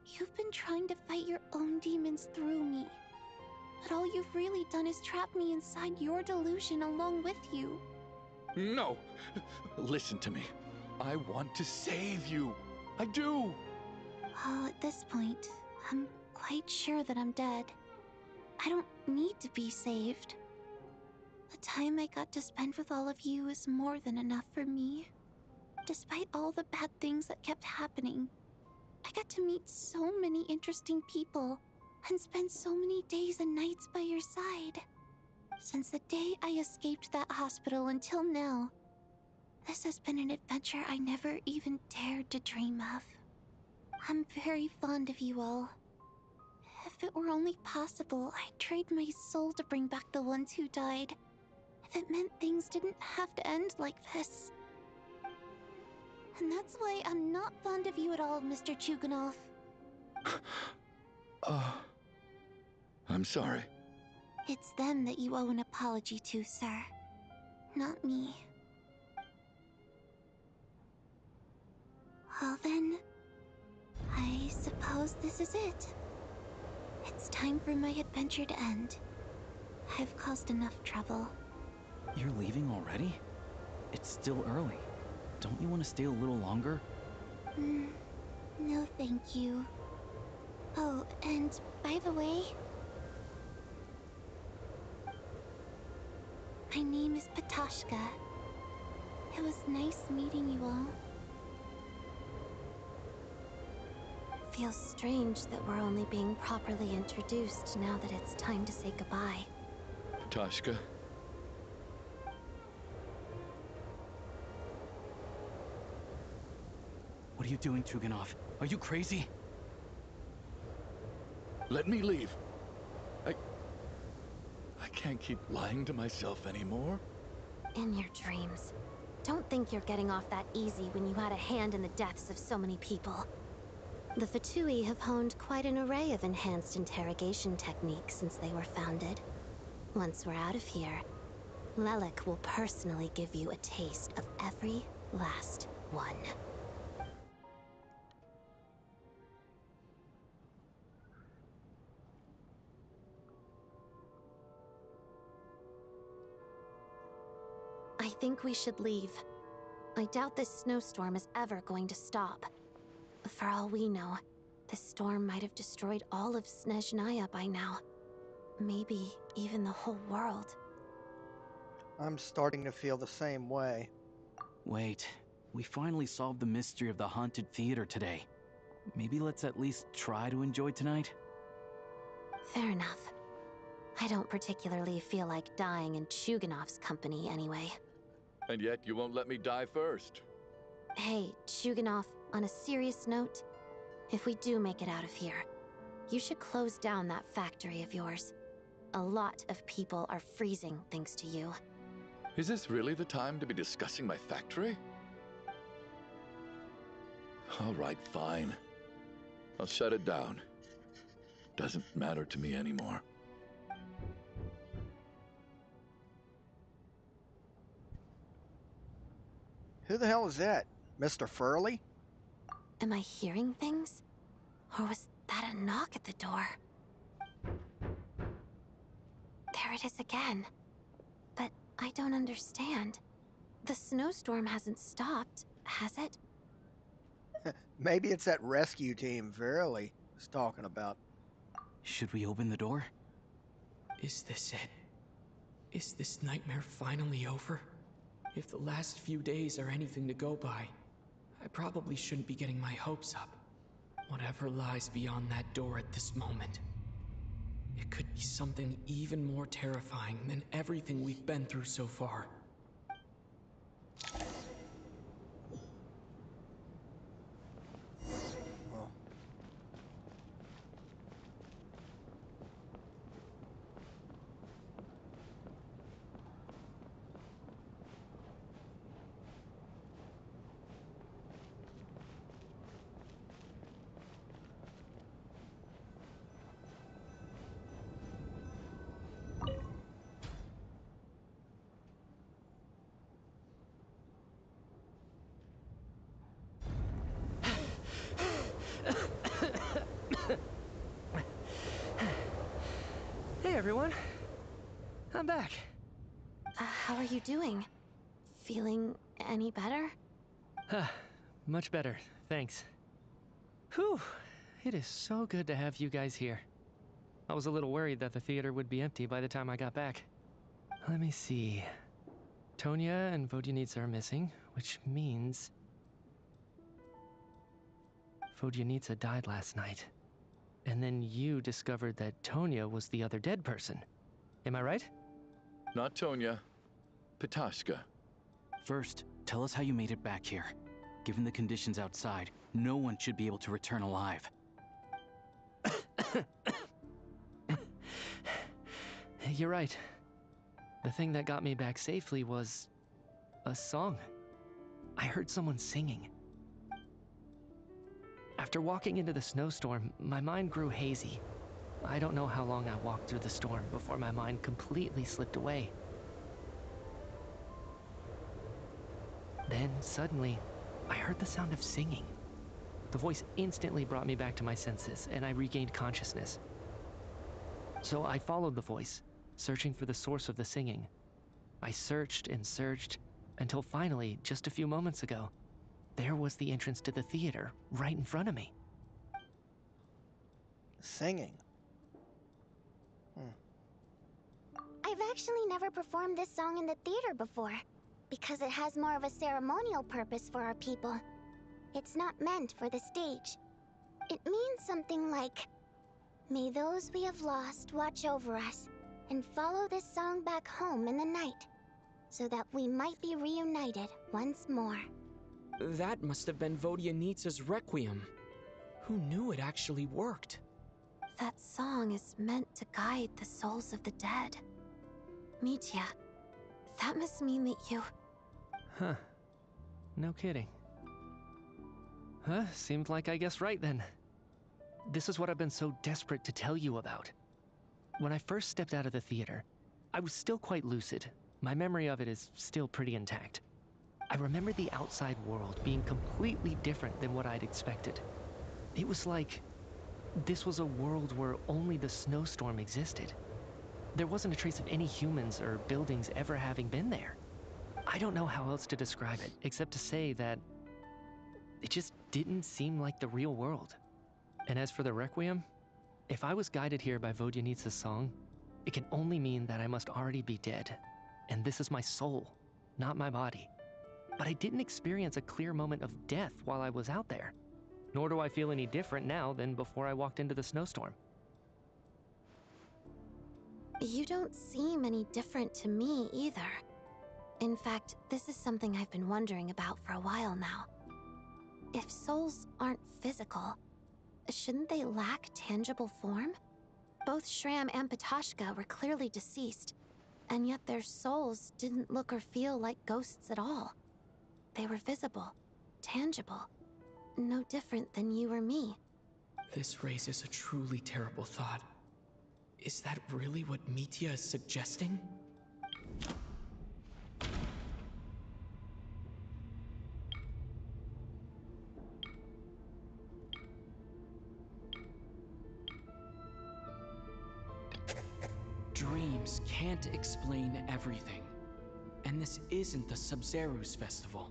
you've been trying to fight your own demons through me. But all you've really done is trap me inside your delusion along with you. No! Listen to me. I want to save you. I do! Well, at this point, I'm quite sure that I'm dead. I don't need to be saved. The time I got to spend with all of you is more than enough for me. Despite all the bad things that kept happening, I got to meet so many interesting people and spend so many days and nights by your side. Since the day I escaped that hospital until now, this has been an adventure I never even dared to dream of. I'm very fond of you all. If it were only possible, I'd trade my soul to bring back the ones who died. If it meant things didn't have to end like this. And that's why I'm not fond of you at all, Mr. Chuganov. I'm sorry. It's them that you owe an apology to, sir. Not me. Well then, I suppose this is it. It's time for my adventure to end. I've caused enough trouble. You're leaving already? It's still early. Don't you want to stay a little longer? No thank you. Oh, and by the way, my name is Patashka. It was nice meeting you all. Feels strange that we're only being properly introduced now that it's time to say goodbye. Tashka. What are you doing, Chuganov? Are you crazy? Let me leave. I can't keep lying to myself anymore. In your dreams. Don't think you're getting off that easy when you had a hand in the deaths of so many people. The Fatui have honed quite an array of enhanced interrogation techniques since they were founded. Once we're out of here, Lelik will personally give you a taste of every last one. I think we should leave. I doubt this snowstorm is ever going to stop. For all we know, this storm might have destroyed all of Snezhnaya by now. Maybe even the whole world. I'm starting to feel the same way. Wait, we finally solved the mystery of the haunted theater today. Maybe let's at least try to enjoy tonight? Fair enough. I don't particularly feel like dying in Chuganov's company anyway. And yet you won't let me die first. Hey, Chuganov, on a serious note, if we do make it out of here, you should close down that factory of yours. A lot of people are freezing thanks to you. Is this really the time to be discussing my factory? All right, fine. I'll shut it down. Doesn't matter to me anymore. Who the hell is that? Mr. Furley? Am I hearing things? Or was that a knock at the door? There it is again. But I don't understand. The snowstorm hasn't stopped, has it? Maybe it's that rescue team Verily was talking about. Should we open the door? Is this it? Is this nightmare finally over? If the last few days are anything to go by, I probably shouldn't be getting my hopes up. Whatever lies beyond that door at this moment, it could be something even more terrifying than everything we've been through so far. Hey everyone, I'm back. How are you doing? Feeling any better? Much better, thanks. Whew, it is so good to have you guys here. I was a little worried that the theater would be empty by the time I got back. Let me see. Tonya and Vodyanitsa are missing, which means Vodyanitsa died last night. And then you discovered that Tonya was the other dead person. Am I right? Not Tonya. Pitashka. First, tell us how you made it back here. Given the conditions outside, no one should be able to return alive. You're right. The thing that got me back safely was a song. I heard someone singing. After walking into the snowstorm, my mind grew hazy. I don't know how long I walked through the storm before my mind completely slipped away. Then, suddenly, I heard the sound of singing. The voice instantly brought me back to my senses, and I regained consciousness. So I followed the voice, searching for the source of the singing. I searched and searched, until finally, just a few moments ago, there was the entrance to the theater, right in front of me. Singing. I've actually never performed this song in the theater before, because it has more of a ceremonial purpose for our people. It's not meant for the stage. It means something like, "May those we have lost watch over us, and follow this song back home in the night, so that we might be reunited once more." That must have been Vodyanitsa's Requiem. Who knew it actually worked? That song is meant to guide the souls of the dead. Mitya, that must mean that you... Huh. No kidding. Seemed like I guessed right then. This is what I've been so desperate to tell you about. When I first stepped out of the theater, I was still quite lucid. My memory of it is still pretty intact. I remember the outside world being completely different than what I'd expected. It was like this was a world where only the snowstorm existed. There wasn't a trace of any humans or buildings ever having been there. I don't know how else to describe it, except to say that it just didn't seem like the real world. And as for the Requiem, if I was guided here by Vodyanitsa's song, it can only mean that I must already be dead. And this is my soul, not my body. But I didn't experience a clear moment of death while I was out there. Nor do I feel any different now than before I walked into the snowstorm. You don't seem any different to me either. In fact, this is something I've been wondering about for a while now. If souls aren't physical, shouldn't they lack tangible form? Both Shram and Patashka were clearly deceased, and yet their souls didn't look or feel like ghosts at all. They were visible, tangible, no different than you or me. This raises a truly terrible thought. Is that really what Mitya is suggesting? Dreams can't explain everything. And this isn't the Sub-Zeru's festival.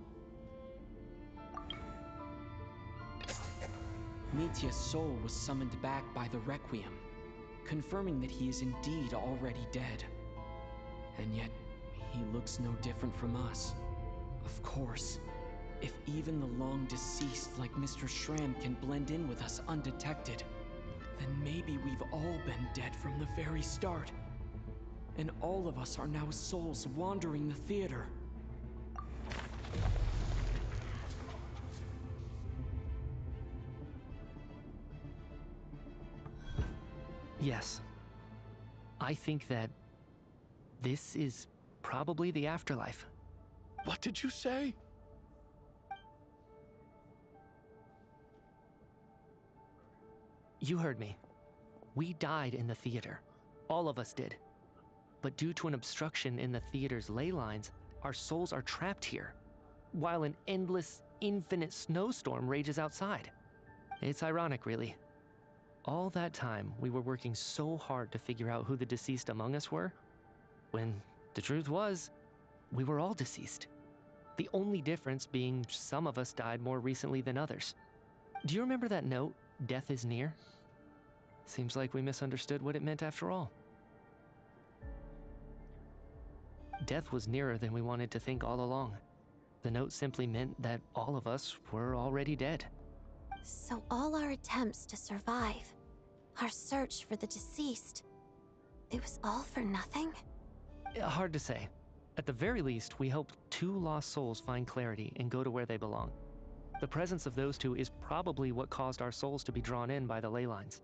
Mitya's soul was summoned back by the Requiem, confirming that he is indeed already dead. And yet, he looks no different from us. Of course, if even the long deceased like Mr. Shram can blend in with us undetected, then maybe we've all been dead from the very start. And all of us are now souls wandering the theater. Yes. I think that this is probably the afterlife. What did you say? You heard me. We died in the theater. All of us did. But due to an obstruction in the theater's ley lines, our souls are trapped here, while an endless, infinite snowstorm rages outside. It's ironic, really. All that time, we were working so hard to figure out who the deceased among us were, when the truth was, we were all deceased. The only difference being some of us died more recently than others. Do you remember that note, "Death is near"? Seems like we misunderstood what it meant after all. Death was nearer than we wanted to think all along. The note simply meant that all of us were already dead. So all our attempts to survive, our search for the deceased, it was all for nothing? Hard to say. At the very least, we hope 2 lost souls find clarity and go to where they belong. The presence of those 2 is probably what caused our souls to be drawn in by the ley lines.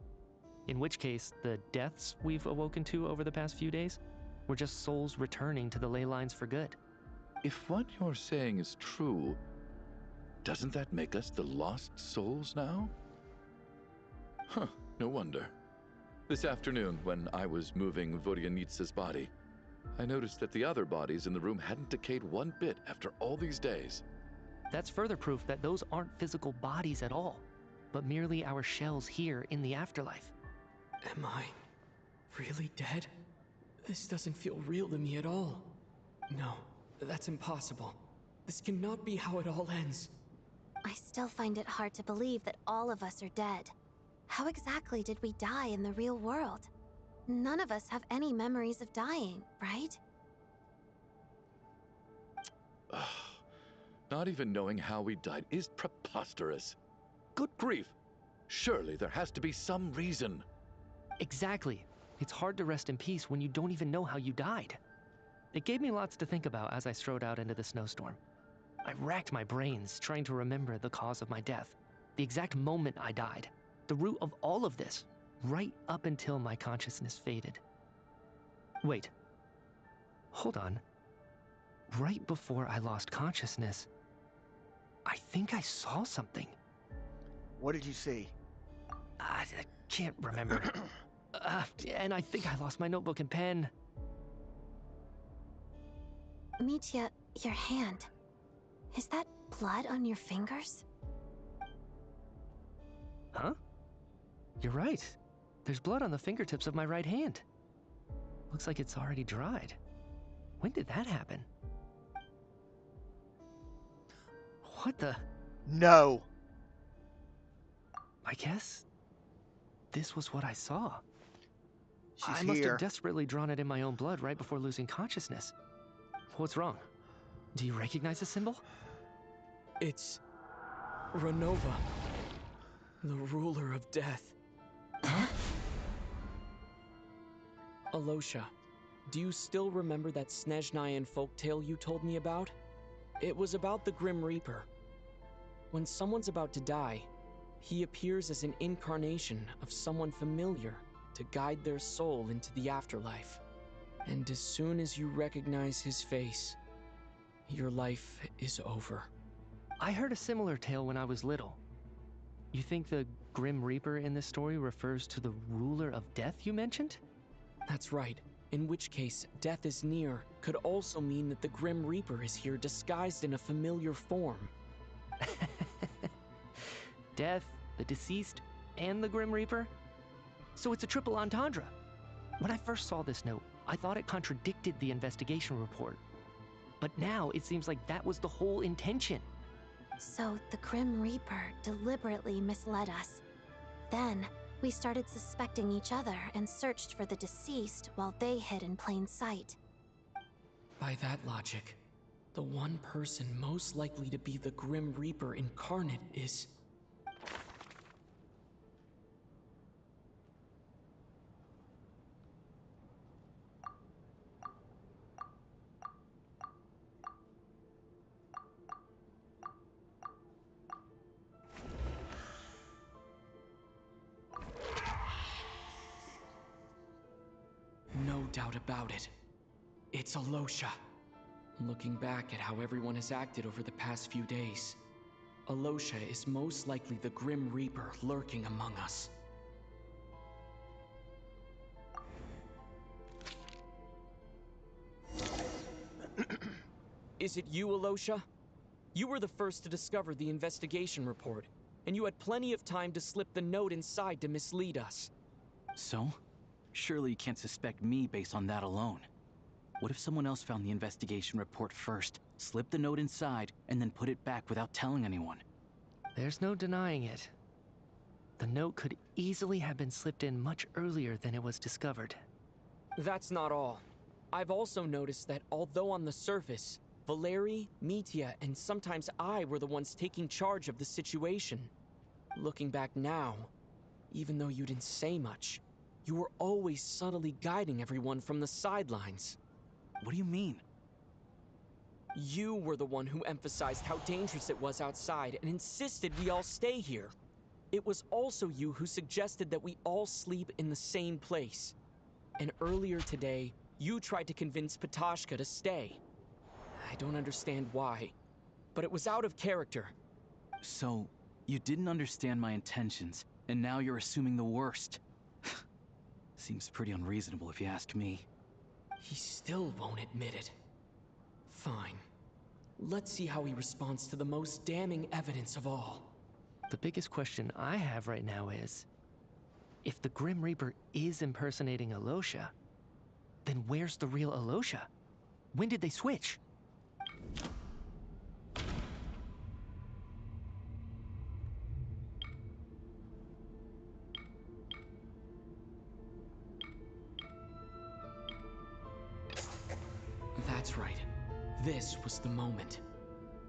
In which case, the deaths we've awoken to over the past few days were just souls returning to the ley lines for good. If what you're saying is true, doesn't that make us the lost souls now? Huh, no wonder. This afternoon, when I was moving Vodyanitsa's body, I noticed that the other bodies in the room hadn't decayed one bit after all these days. That's further proof that those aren't physical bodies at all, but merely our shells here in the afterlife. Am I really dead? This doesn't feel real to me at all. No, that's impossible. This cannot be how it all ends. I still find it hard to believe that all of us are dead. How exactly did we die in the real world? None of us have any memories of dying, right? Not even knowing how we died is preposterous. Good grief! Surely there has to be some reason. Exactly. It's hard to rest in peace when you don't even know how you died. It gave me lots to think about as I strode out into the snowstorm. I racked my brains trying to remember the cause of my death, the exact moment I died, the root of all of this, right up until my consciousness faded. Wait. Hold on. Right before I lost consciousness, I think I saw something. What did you see? I can't remember. And I think I lost my notebook and pen. Mitya, your hand. Is that blood on your fingers? Huh? You're right. There's blood on the fingertips of my right hand. Looks like it's already dried. When did that happen? What the? No. I guess this was what I saw. She's I must here. have desperately drawn it in my own blood right before losing consciousness. What's wrong? Do you recognize the symbol? It's Renova, the ruler of death. Alosha, do you still remember that Snezhnayan folktale you told me about? It was about the Grim Reaper. When someone's about to die, he appears as an incarnation of someone familiar to guide their soul into the afterlife. And as soon as you recognize his face, your life is over. I heard a similar tale when I was little. You think the Grim Reaper in this story refers to the ruler of death you mentioned? That's right. In which case, death is near could also mean that the Grim Reaper is here disguised in a familiar form. Death, the deceased, and the Grim Reaper? So it's a triple entendre. When I first saw this note, I thought it contradicted the investigation report. But now it seems like that was the whole intention. So the Grim Reaper deliberately misled us. Then, we started suspecting each other and searched for the deceased while they hid in plain sight. By that logic, the one person most likely to be the Grim Reaper incarnate is... No doubt about it. It's Alosha. Looking back at how everyone has acted over the past few days, Alosha is most likely the Grim Reaper lurking among us. Is it you, Alosha? You were the first to discover the investigation report, and you had plenty of time to slip the note inside to mislead us. So? Surely you can't suspect me based on that alone. What if someone else found the investigation report first, slipped the note inside, and then put it back without telling anyone? There's no denying it. The note could easily have been slipped in much earlier than it was discovered. That's not all. I've also noticed that although on the surface, Valeri, Mitya, and sometimes I were the ones taking charge of the situation. Looking back now, even though you didn't say much, you were always subtly guiding everyone from the sidelines. What do you mean? You were the one who emphasized how dangerous it was outside and insisted we all stay here. It was also you who suggested that we all sleep in the same place. And earlier today, you tried to convince Patashka to stay. I don't understand why, but it was out of character. So, you didn't understand my intentions, and now you're assuming the worst. Seems pretty unreasonable if you ask me. He still won't admit it. Fine. Let's see how he responds to the most damning evidence of all. The biggest question I have right now is, if the Grim Reaper is impersonating Alosha, then where's the real Alosha? When did they switch? That's right. This was the moment.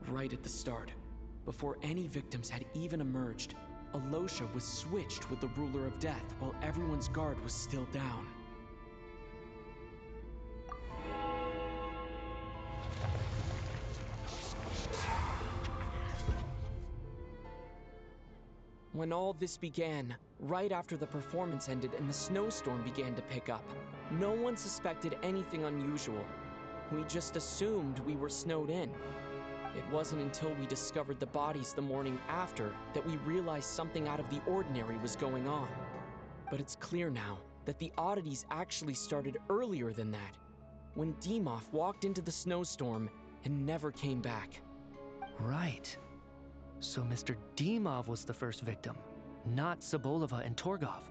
Right at the start. Before any victims had even emerged, Alosha was switched with the Ruler of Death while everyone's guard was still down. When all this began, right after the performance ended and the snowstorm began to pick up, no one suspected anything unusual. We just assumed we were snowed in. It wasn't until we discovered the bodies the morning after that we realized something out of the ordinary was going on. But it's clear now that the oddities actually started earlier than that, when Dimov walked into the snowstorm and never came back. Right. So Mr. Dimov was the first victim, not Sobolova and Torgov.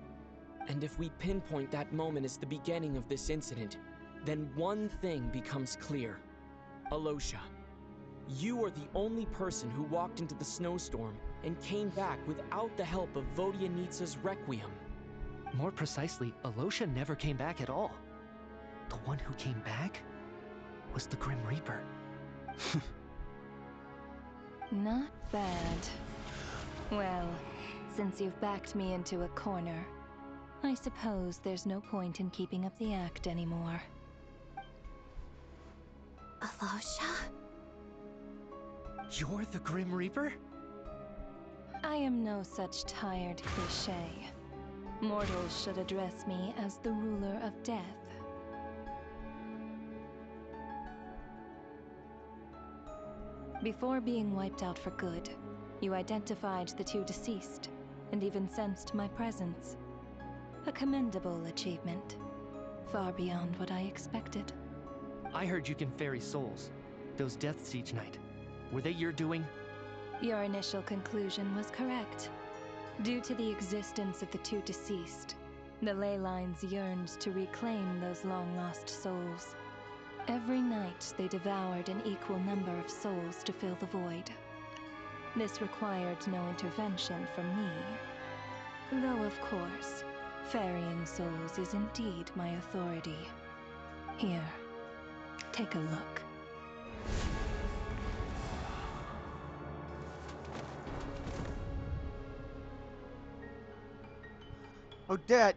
And if we pinpoint that moment as the beginning of this incident, then one thing becomes clear. Alosha, you are the only person who walked into the snowstorm and came back without the help of Vodyanitsa's Requiem. More precisely, Alosha never came back at all. The one who came back was the Grim Reaper. Not bad. Well, since you've backed me into a corner, I suppose there's no point in keeping up the act anymore. Alosha? You're the Grim Reaper? I am no such tired cliché. Mortals should address me as the ruler of death. Before being wiped out for good, you identified the two deceased, and even sensed my presence. A commendable achievement, far beyond what I expected. I heard you can ferry souls. Those deaths each night. Were they your doing? Your initial conclusion was correct. Due to the existence of the two deceased, the ley lines yearned to reclaim those long-lost souls. Every night they devoured an equal number of souls to fill the void. This required no intervention from me. Though of course, ferrying souls is indeed my authority. Here, take a look. Odette!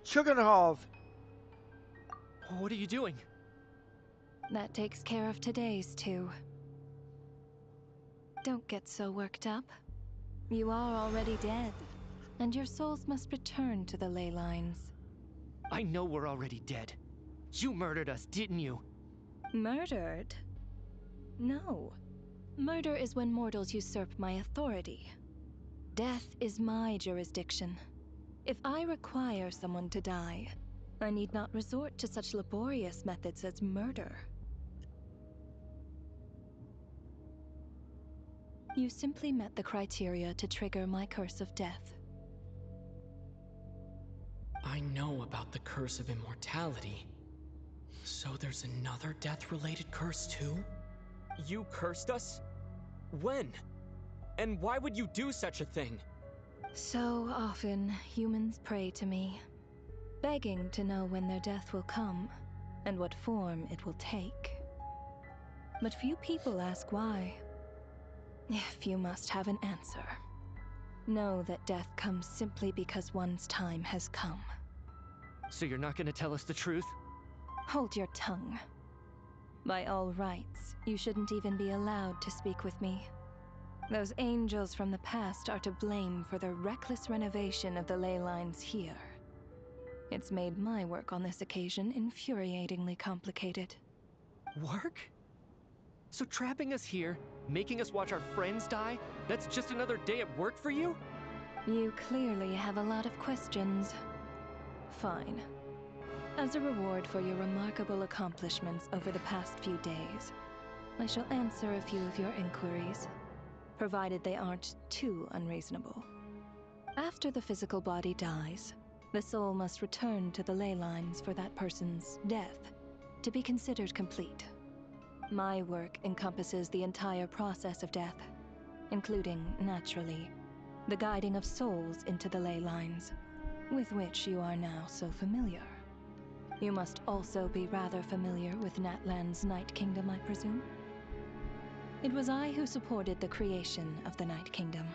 Chuganov! What are you doing? That takes care of today's two. Don't get so worked up. You are already dead, and your souls must return to the ley lines. I know we're already dead. You murdered us, didn't you? Murdered? No. Murder is when mortals usurp my authority. Death is my jurisdiction. If I require someone to die, I need not resort to such laborious methods as murder. You simply met the criteria to trigger my curse of death. I know about the curse of immortality. So there's another death-related curse too? You cursed us? When? And why would you do such a thing? So often, humans pray to me, begging to know when their death will come, and what form it will take. But few people ask why. If you must have an answer, know that death comes simply because one's time has come. So you're not gonna tell us the truth? Hold your tongue. By all rights, you shouldn't even be allowed to speak with me. Those angels from the past are to blame for the reckless renovation of the ley lines here. It's made my work on this occasion infuriatingly complicated. Work? So trapping us here, making us watch our friends die, that's just another day at work for you? You clearly have a lot of questions. Fine. As a reward for your remarkable accomplishments over the past few days, I shall answer a few of your inquiries, provided they aren't too unreasonable. After the physical body dies, the soul must return to the ley lines for that person's death to be considered complete. My work encompasses the entire process of death, including, naturally, the guiding of souls into the ley lines, with which you are now so familiar. You must also be rather familiar with Natlan's Night Kingdom, I presume? It was I who supported the creation of the Night Kingdom.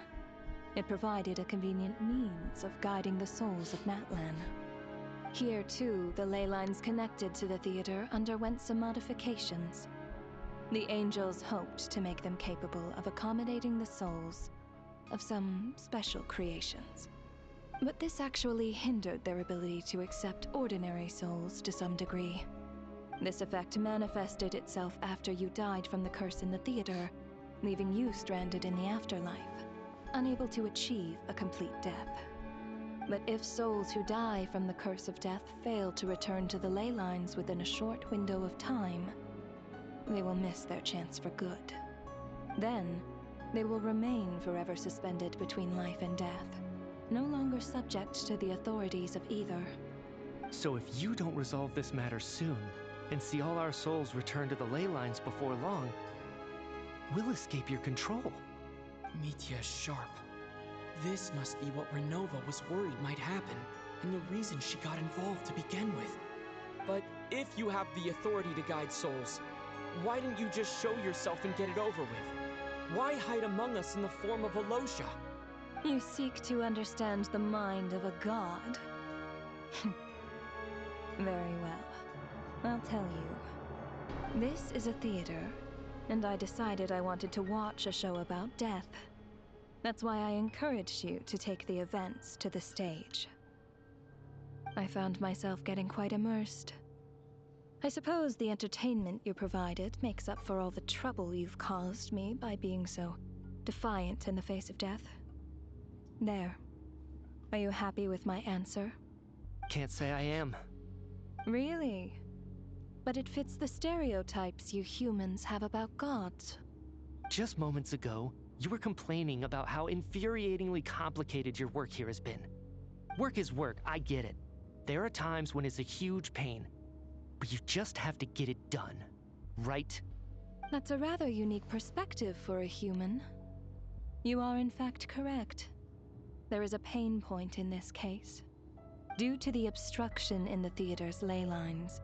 It provided a convenient means of guiding the souls of Natlan. Here, too, the ley lines connected to the theater underwent some modifications. The angels hoped to make them capable of accommodating the souls of some special creations. But this actually hindered their ability to accept ordinary souls to some degree. This effect manifested itself after you died from the curse in the theater, leaving you stranded in the afterlife, unable to achieve a complete death. But if souls who die from the curse of death fail to return to the ley lines within a short window of time, they will miss their chance for good. Then, they will remain forever suspended between life and death, no longer subject to the authorities of either. So if you don't resolve this matter soon, and see all our souls return to the ley lines before long, we'll escape your control. Mitya is sharp. This must be what Renova was worried might happen. and the reason she got involved to begin with. But if you have the authority to guide souls, why didn't you just show yourself and get it over with? Why hide among us in the form of a Losha? You seek to understand the mind of a god. Very well. I'll tell you. This is a theater, and I decided I wanted to watch a show about death. That's why I encouraged you to take the events to the stage. I found myself getting quite immersed. I suppose the entertainment you provided makes up for all the trouble you've caused me by being so defiant in the face of death. There. Are you happy with my answer? Can't say I am. Really? But it fits the stereotypes you humans have about gods. Just moments ago, you were complaining about how infuriatingly complicated your work here has been. Work is work, I get it. There are times when it's a huge pain, but you just have to get it done, right? That's a rather unique perspective for a human. You are in fact correct. There is a pain point in this case. Due to the obstruction in the theater's ley lines,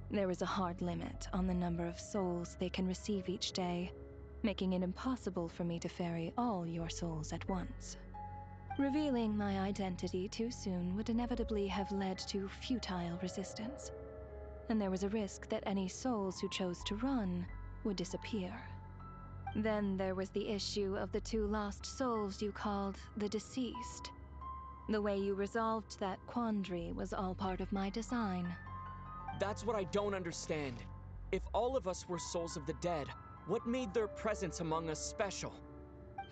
there is a hard limit on the number of souls they can receive each day, making it impossible for me to ferry all your souls at once. Revealing my identity too soon would inevitably have led to futile resistance, and there was a risk that any souls who chose to run would disappear. Then there was the issue of the 2 lost souls you called the deceased. The way you resolved that quandary was all part of my design. That's what I don't understand. If all of us were souls of the dead, what made their presence among us special?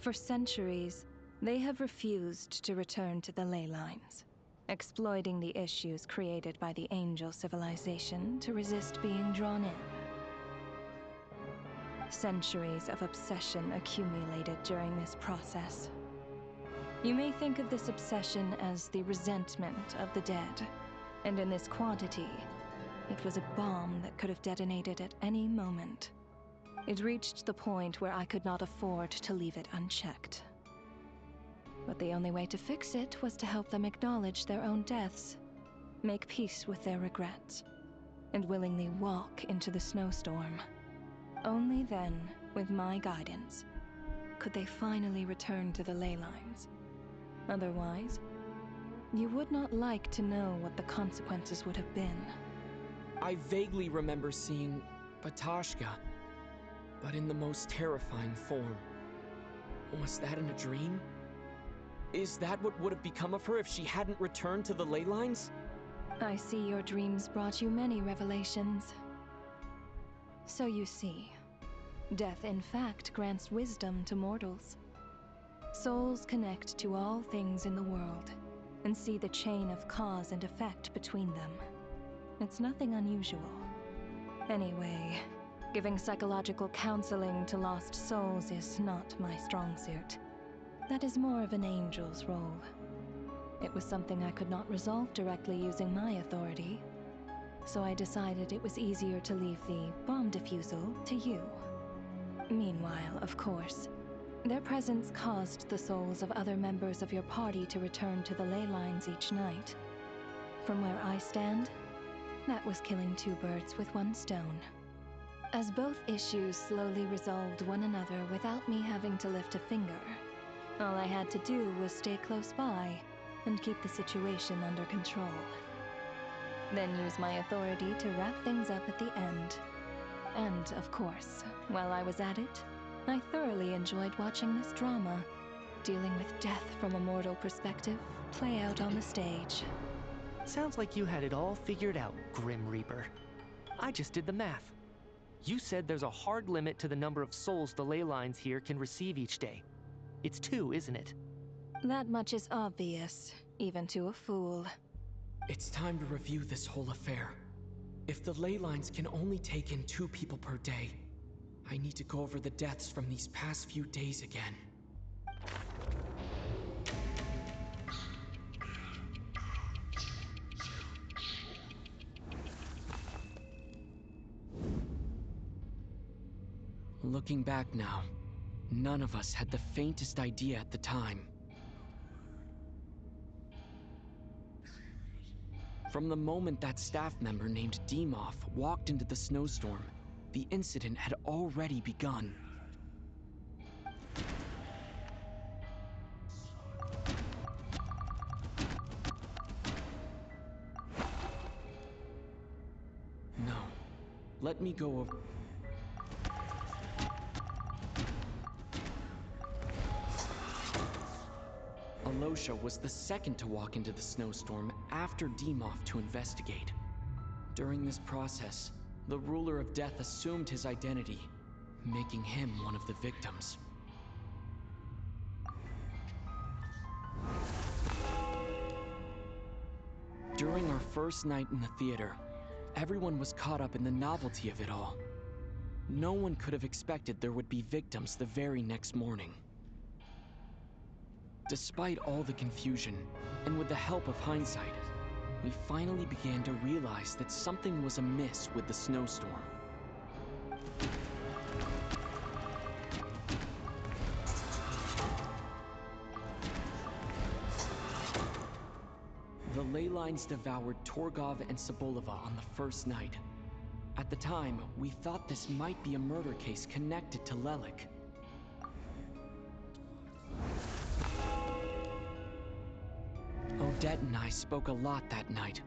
For centuries, they have refused to return to the ley lines, exploiting the issues created by the angel civilization to resist being drawn in. Centuries of obsession accumulated during this process. You may think of this obsession as the resentment of the dead, and in this quantity, it was a bomb that could have detonated at any moment. It reached the point where I could not afford to leave it unchecked. But the only way to fix it was to help them acknowledge their own deaths, make peace with their regrets, and willingly walk into the snowstorm. Only then, with my guidance, could they finally return to the ley lines. Otherwise, you would not like to know what the consequences would have been. I vaguely remember seeing Batashka, but in the most terrifying form. Was that in a dream? Is that what would have become of her if she hadn't returned to the ley lines? I see your dreams brought you many revelations. So you see, death in fact grants wisdom to mortals. Souls connect to all things in the world and see the chain of cause and effect between them. It's nothing unusual. Anyway, giving psychological counseling to lost souls is not my strong suit. That is more of an angel's role. It was something I could not resolve directly using my authority, so I decided it was easier to leave the bomb defusal to you. Meanwhile, of course, their presence caused the souls of other members of your party to return to the ley lines each night. From where I stand, that was killing 2 birds with 1 stone. As both issues slowly resolved one another without me having to lift a finger, all I had to do was stay close by and keep the situation under control. Then use my authority to wrap things up at the end. And, of course, while I was at it, I thoroughly enjoyed watching this drama, dealing with death from a mortal perspective, play out on the stage. Sounds like you had it all figured out, Grim Reaper. I just did the math. You said there's a hard limit to the number of souls the ley lines here can receive each day. It's 2, isn't it? That much is obvious, even to a fool. It's time to review this whole affair. If the ley lines can only take in 2 people per day, I need to go over the deaths from these past few days again. Looking back now, none of us had the faintest idea at the time. From the moment that staff member named Demoff walked into the snowstorm, the incident had already begun. No. Let me go over... Alosha was the second to walk into the snowstorm after Demoff to investigate. During this process, the ruler of death assumed his identity, making him one of the victims. During our first night in the theater, everyone was caught up in the novelty of it all. No one could have expected there would be victims the very next morning. Despite all the confusion, and with the help of hindsight, we finally began to realize that something was amiss with the snowstorm. The ley lines devoured Torgov and Sobolova on the first night. At the time, we thought this might be a murder case connected to Lelik. Odette and I spoke a lot that night.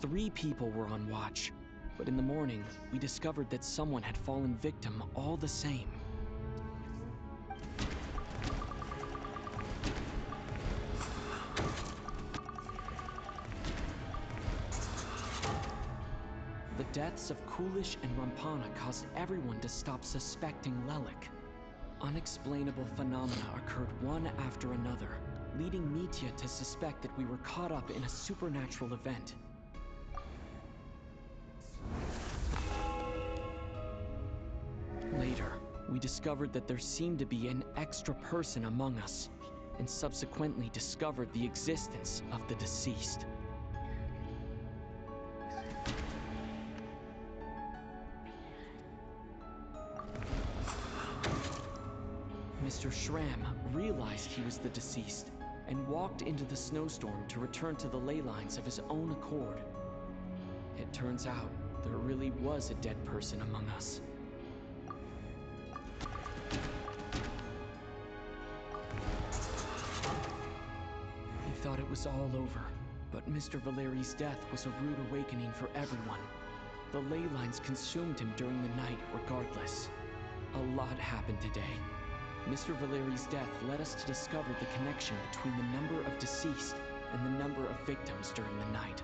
3 people were on watch, but in the morning, we discovered that someone had fallen victim all the same. The deaths of Kulish and Rampana caused everyone to stop suspecting Lelik. Unexplainable phenomena occurred one after another, leading Mitya to suspect that we were caught up in a supernatural event. Later, we discovered that there seemed to be an extra person among us, and subsequently discovered the existence of the deceased. Mr. Schramm realized he was the deceased and walked into the snowstorm to return to the ley lines of his own accord. It turns out there really was a dead person among us. We thought it was all over, but Mr. Valeri's death was a rude awakening for everyone. The ley lines consumed him during the night regardless. A lot happened today. Mr. Valeri's death led us to discover the connection between the number of deceased and the number of victims during the night.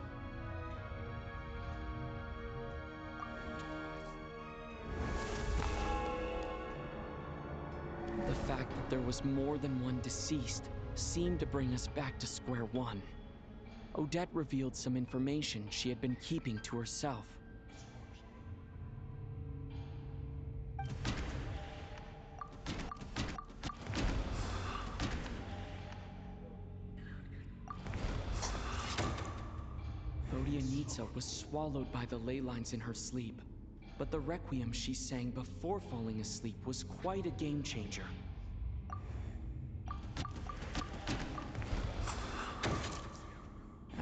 The fact that there was more than one deceased seemed to bring us back to square one. Odette revealed some information she had been keeping to herself. Vodyanitsa was swallowed by the ley lines in her sleep, but the requiem she sang before falling asleep was quite a game changer.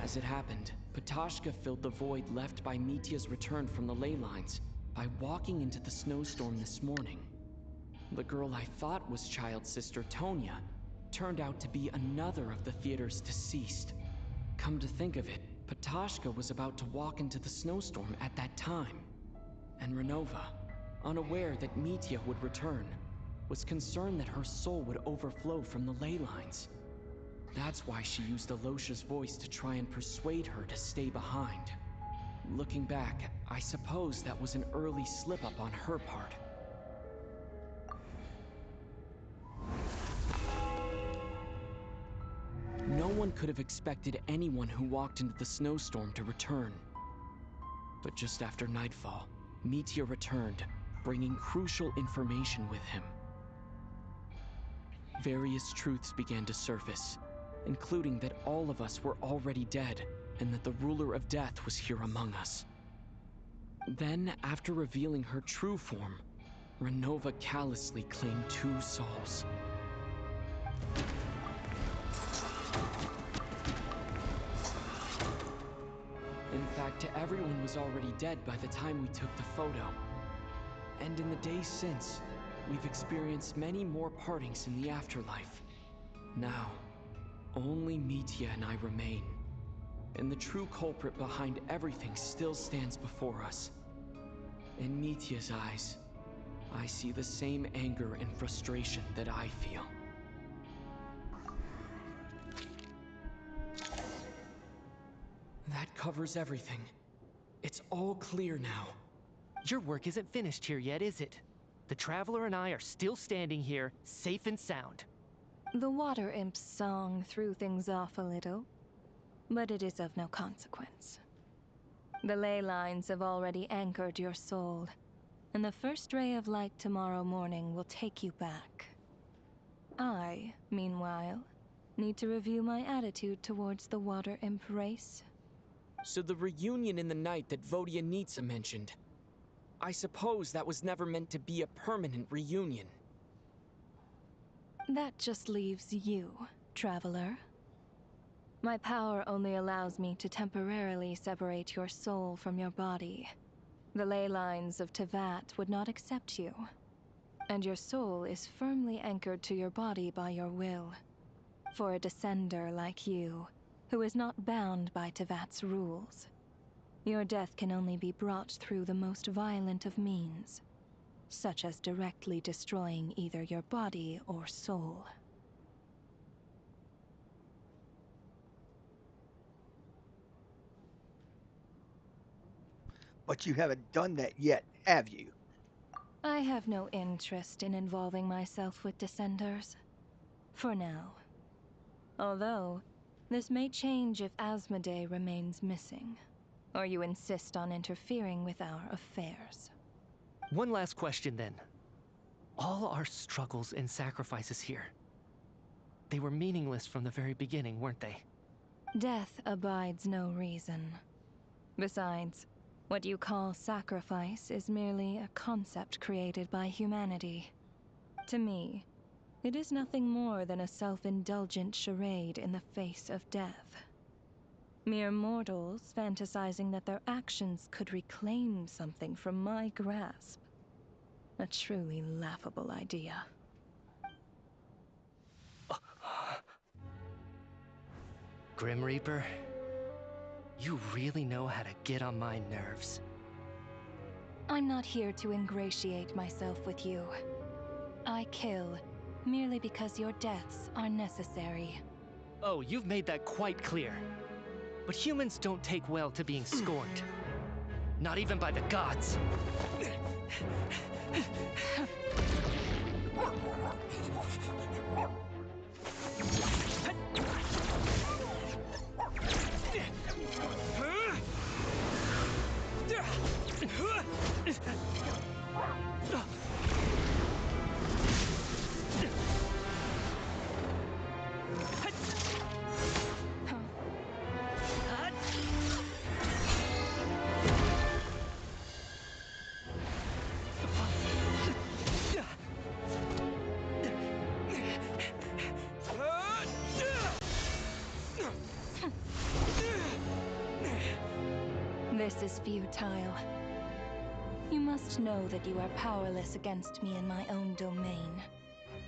As it happened, Patashka filled the void left by Mitya's return from the ley lines by walking into the snowstorm this morning. The girl I thought was child sister Tonya turned out to be another of the theater's deceased. Come to think of it, Patashka was about to walk into the snowstorm at that time. And Renova, unaware that Mitya would return, was concerned that her soul would overflow from the ley lines. That's why she used Alosha's voice to try and persuade her to stay behind. Looking back, I suppose that was an early slip-up on her part. No one could have expected anyone who walked into the snowstorm to return. But just after nightfall, Mitya returned, bringing crucial information with him. Various truths began to surface, including that all of us were already dead, and that the ruler of death was here among us. Then, after revealing her true form, Renova callously claimed 2 souls. fact, everyone was already dead by the time we took the photo. And in the days since, we've experienced many more partings in the afterlife. Now, only Mitya and I remain. And the true culprit behind everything still stands before us. In Mitya's eyes, I see the same anger and frustration that I feel. That covers everything. It's all clear now. Your work isn't finished here yet, is it? The Traveler and I are still standing here, safe and sound. The water imp's song threw things off a little, but it is of no consequence. The ley lines have already anchored your soul, and the first ray of light tomorrow morning will take you back. I, meanwhile, need to review my attitude towards the water imp race. So the reunion in the night that Vodyanitsa mentioned, I suppose that was never meant to be a permanent reunion. That just leaves you, Traveler. My power only allows me to temporarily separate your soul from your body. The ley lines of Tevat would not accept you, and your soul is firmly anchored to your body by your will. For a descender like you, who is not bound by Tevat's rules, your death can only be brought through the most violent of means, such as directly destroying either your body or soul. But you haven't done that yet, have you? I have no interest in involving myself with Descenders. For now. Although, this may change if Asmodee remains missing, or you insist on interfering with our affairs. One last question then. All our struggles and sacrifices here, they were meaningless from the very beginning, weren't they? Death abides no reason. Besides, what you call sacrifice is merely a concept created by humanity. To me, it is nothing more than a self-indulgent charade in the face of death. Mere mortals fantasizing that their actions could reclaim something from my grasp. A truly laughable idea. Grim Reaper, you really know how to get on my nerves. I'm not here to ingratiate myself with you. I kill merely because your deaths are necessary. Oh, you've made that quite clear. But humans don't take well to being scorned. Not even by the gods. This is futile. You must know that you are powerless against me in my own domain.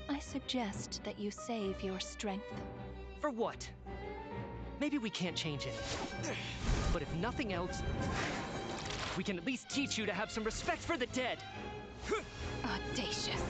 I suggest that you save your strength. For what? Maybe we can't change it. But if nothing else, we can at least teach you to have some respect for the dead. Audacious.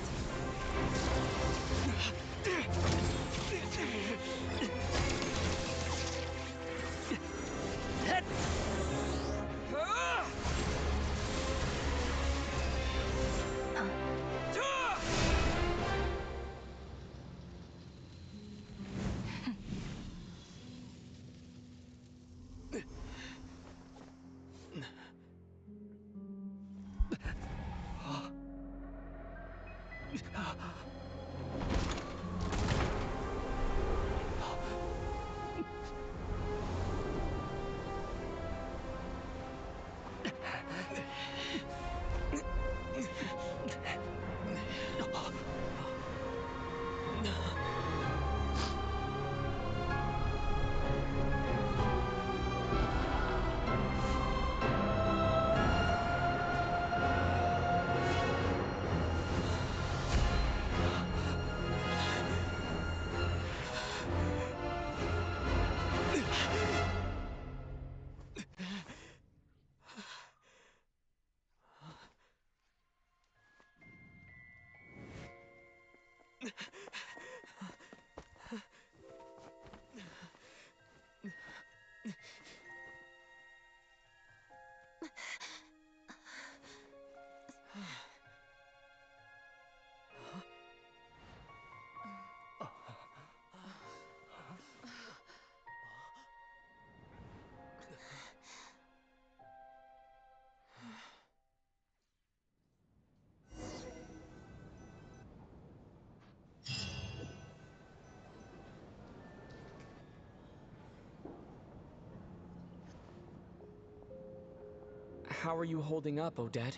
How are you holding up, Odette?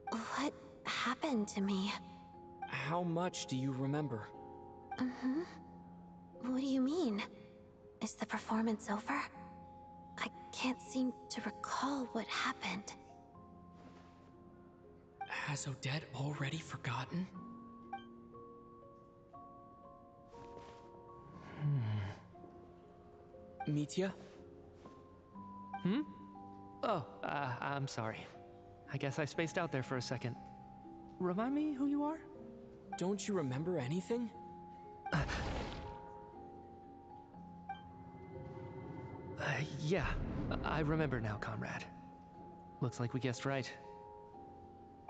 What happened to me? How much do you remember? Mm-hmm. What do you mean? Is the performance over? I can't seem to recall what happened. Has Odette already forgotten? Mitya? Hmm? Oh, I'm sorry. I guess I spaced out there for a second. Remind me who you are? Don't you remember anything? Yeah, I remember now, comrade. Looks like we guessed right.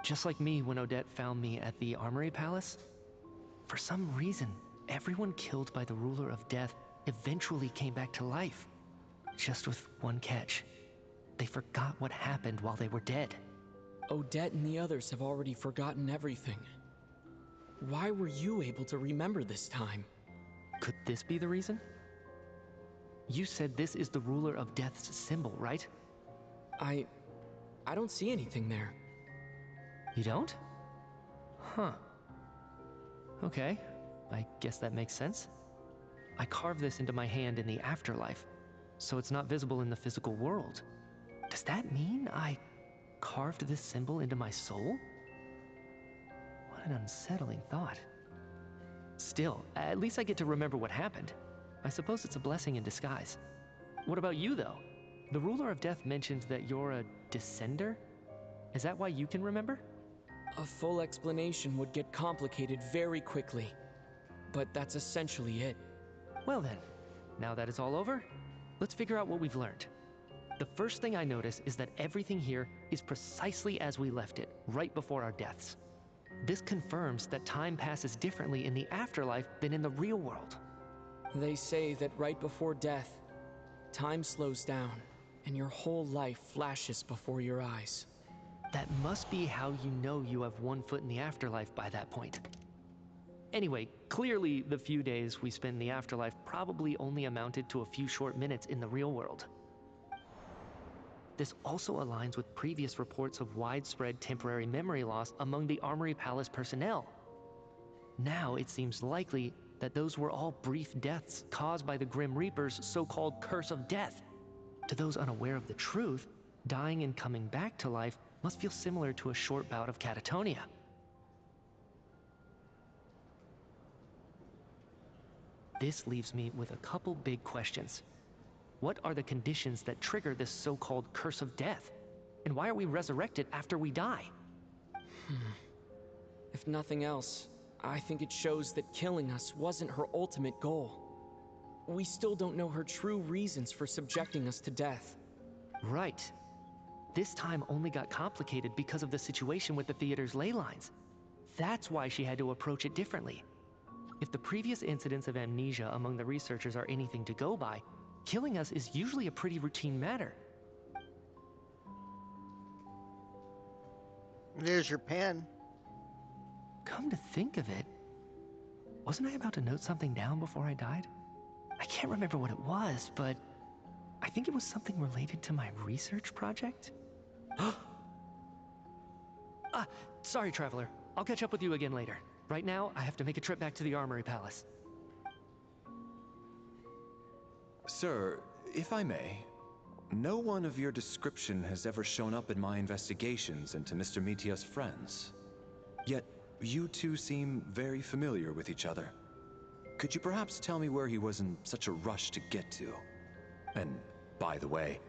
Just like me when Odette found me at the Armory Palace, for some reason, everyone killed by the Ruler of Death eventually came back to life. Just with one catch. They forgot what happened while they were dead. Odette and the others have already forgotten everything. Why were you able to remember this time? Could this be the reason? You said this is the Ruler of Death's symbol, right? I don't see anything there. You don't? Huh. Okay, I guess that makes sense. I carved this into my hand in the afterlife, so it's not visible in the physical world. Does that mean I carved this symbol into my soul? What an unsettling thought. Still, at least I get to remember what happened. I suppose it's a blessing in disguise. What about you, though? The Ruler of Death mentioned that you're a descender? Is that why you can remember? A full explanation would get complicated very quickly. But that's essentially it. Well then, now that it's all over, let's figure out what we've learned. The first thing I notice is that everything here is precisely as we left it, right before our deaths. This confirms that time passes differently in the afterlife than in the real world. They say that right before death, time slows down, and your whole life flashes before your eyes. That must be how you know you have one foot in the afterlife by that point. Anyway, clearly the few days we spend in the afterlife probably only amounted to a few short minutes in the real world. This also aligns with previous reports of widespread temporary memory loss among the Armory Palace personnel. Now it seems likely that those were all brief deaths caused by the Grim Reaper's so-called curse of death. To those unaware of the truth, dying and coming back to life must feel similar to a short bout of catatonia. This leaves me with a couple big questions. What are the conditions that trigger this so-called curse of death? And why are we resurrected after we die? If nothing else, I think it shows that killing us wasn't her ultimate goal. We still don't know her true reasons for subjecting us to death. Right. This time only got complicated because of the situation with the theater's ley lines. That's why she had to approach it differently. If the previous incidents of amnesia among the researchers are anything to go by, killing us is usually a pretty routine matter. There's your pen. Come to think of it, wasn't I about to note something down before I died? I can't remember what it was, but I think it was something related to my research project. Sorry, Traveler. I'll catch up with you again later. Right now, I have to make a trip back to the Armory Palace. Sir, if I may, no one of your description has ever shown up in my investigations into Mr. Mitya's friends. Yet, you two seem very familiar with each other. Could you perhaps tell me where he was in such a rush to get to? And, by the way,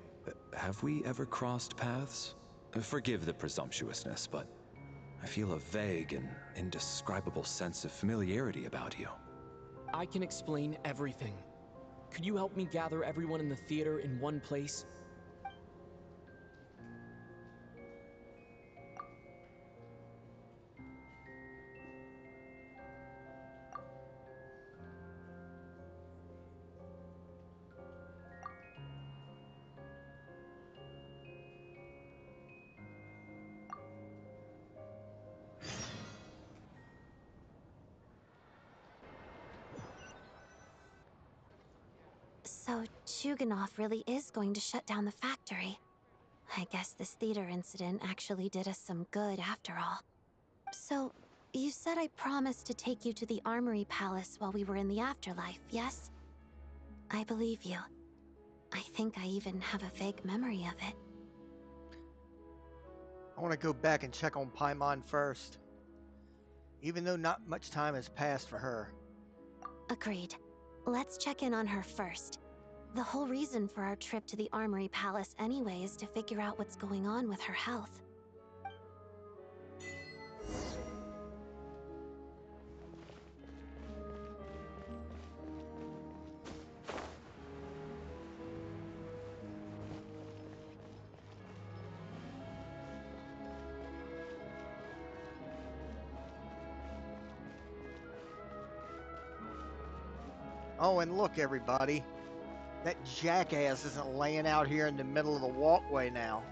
have we ever crossed paths? Forgive the presumptuousness, but I feel a vague and indescribable sense of familiarity about you. I can explain everything. Could you help me gather everyone in the theater in one place? So Chuganov really is going to shut down the factory. I guess this theater incident actually did us some good after all. So, you said I promised to take you to the Armory Palace while we were in the afterlife, yes? I believe you. I think I even have a vague memory of it. I want to go back and check on Paimon first, even though not much time has passed for her. Agreed. Let's check in on her first. The whole reason for our trip to the Armory Palace anyway is to figure out what's going on with her health. Oh, and look, everybody. That jackass isn't laying out here in the middle of the walkway now.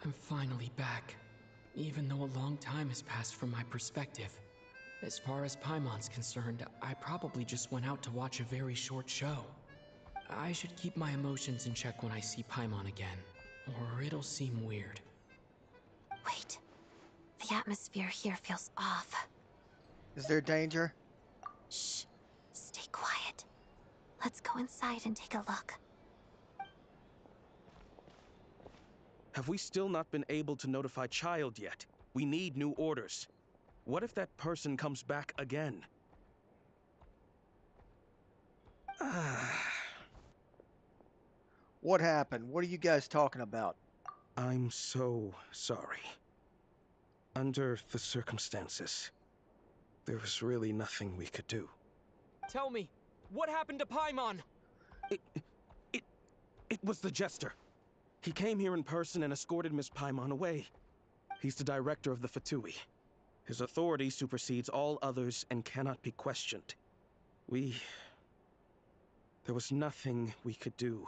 I'm finally back, even though a long time has passed from my perspective. As far as Paimon's concerned, I probably just went out to watch a very short show. I should keep my emotions in check when I see Paimon again, or it'll seem weird. Wait. The atmosphere here feels off. Is there danger? Shh. Stay quiet. Let's go inside and take a look. Have we still not been able to notify Child yet? We need new orders. What if that person comes back again? What happened? What are you guys talking about? I'm so sorry. Under the circumstances, there was really nothing we could do. Tell me, what happened to Paimon? It was the Jester. He came here in person and escorted Miss Paimon away. He's the director of the Fatui. His authority supersedes all others and cannot be questioned. There was nothing we could do.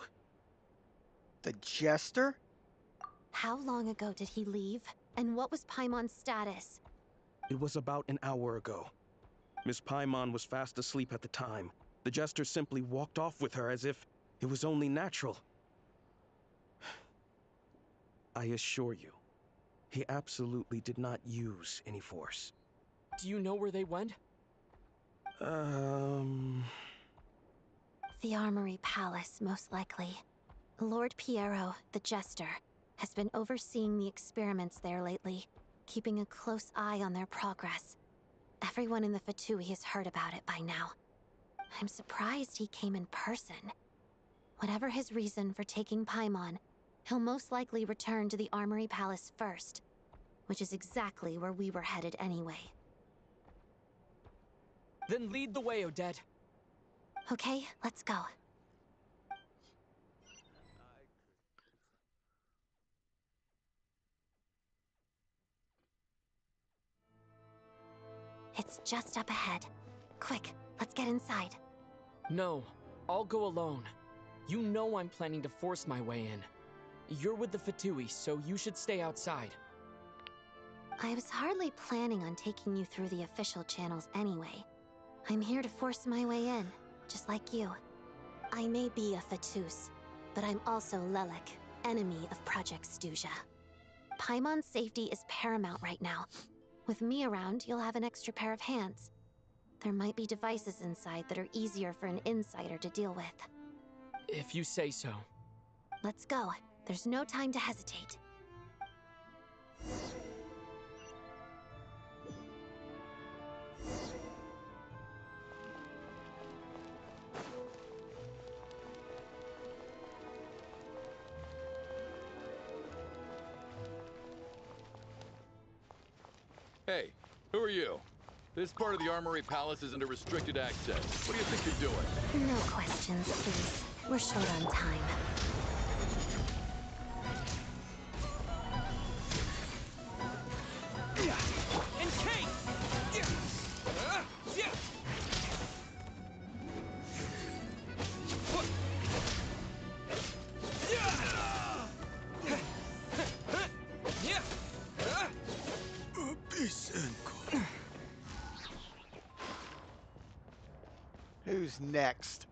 The Jester? How long ago did he leave? And what was Paimon's status? It was about an hour ago. Miss Paimon was fast asleep at the time. The Jester simply walked off with her as if it was only natural. I assure you, he absolutely did not use any force. Do you know where they went? The Armory Palace, most likely. Lord Piero, the Jester, has been overseeing the experiments there lately, keeping a close eye on their progress. Everyone in the Fatui has heard about it by now. I'm surprised he came in person. Whatever his reason for taking Paimon, he'll most likely return to the Armory Palace first, which is exactly where we were headed anyway. Then lead the way, Odette. Okay, let's go. It's just up ahead. Quick, let's get inside. No, I'll go alone. You know I'm planning to force my way in. You're with the Fatui, so you should stay outside. I was hardly planning on taking you through the official channels anyway. I'm here to force my way in, just like you. I may be a Fatus, but I'm also Lelek, enemy of Project Stuzha. Paimon's safety is paramount right now. With me around, you'll have an extra pair of hands. There might be devices inside that are easier for an insider to deal with. If you say so. Let's go. There's no time to hesitate. Hey, who are you? This part of the Armory Palace is under restricted access. What do you think you're doing? No questions, please. We're short on time. Who's next?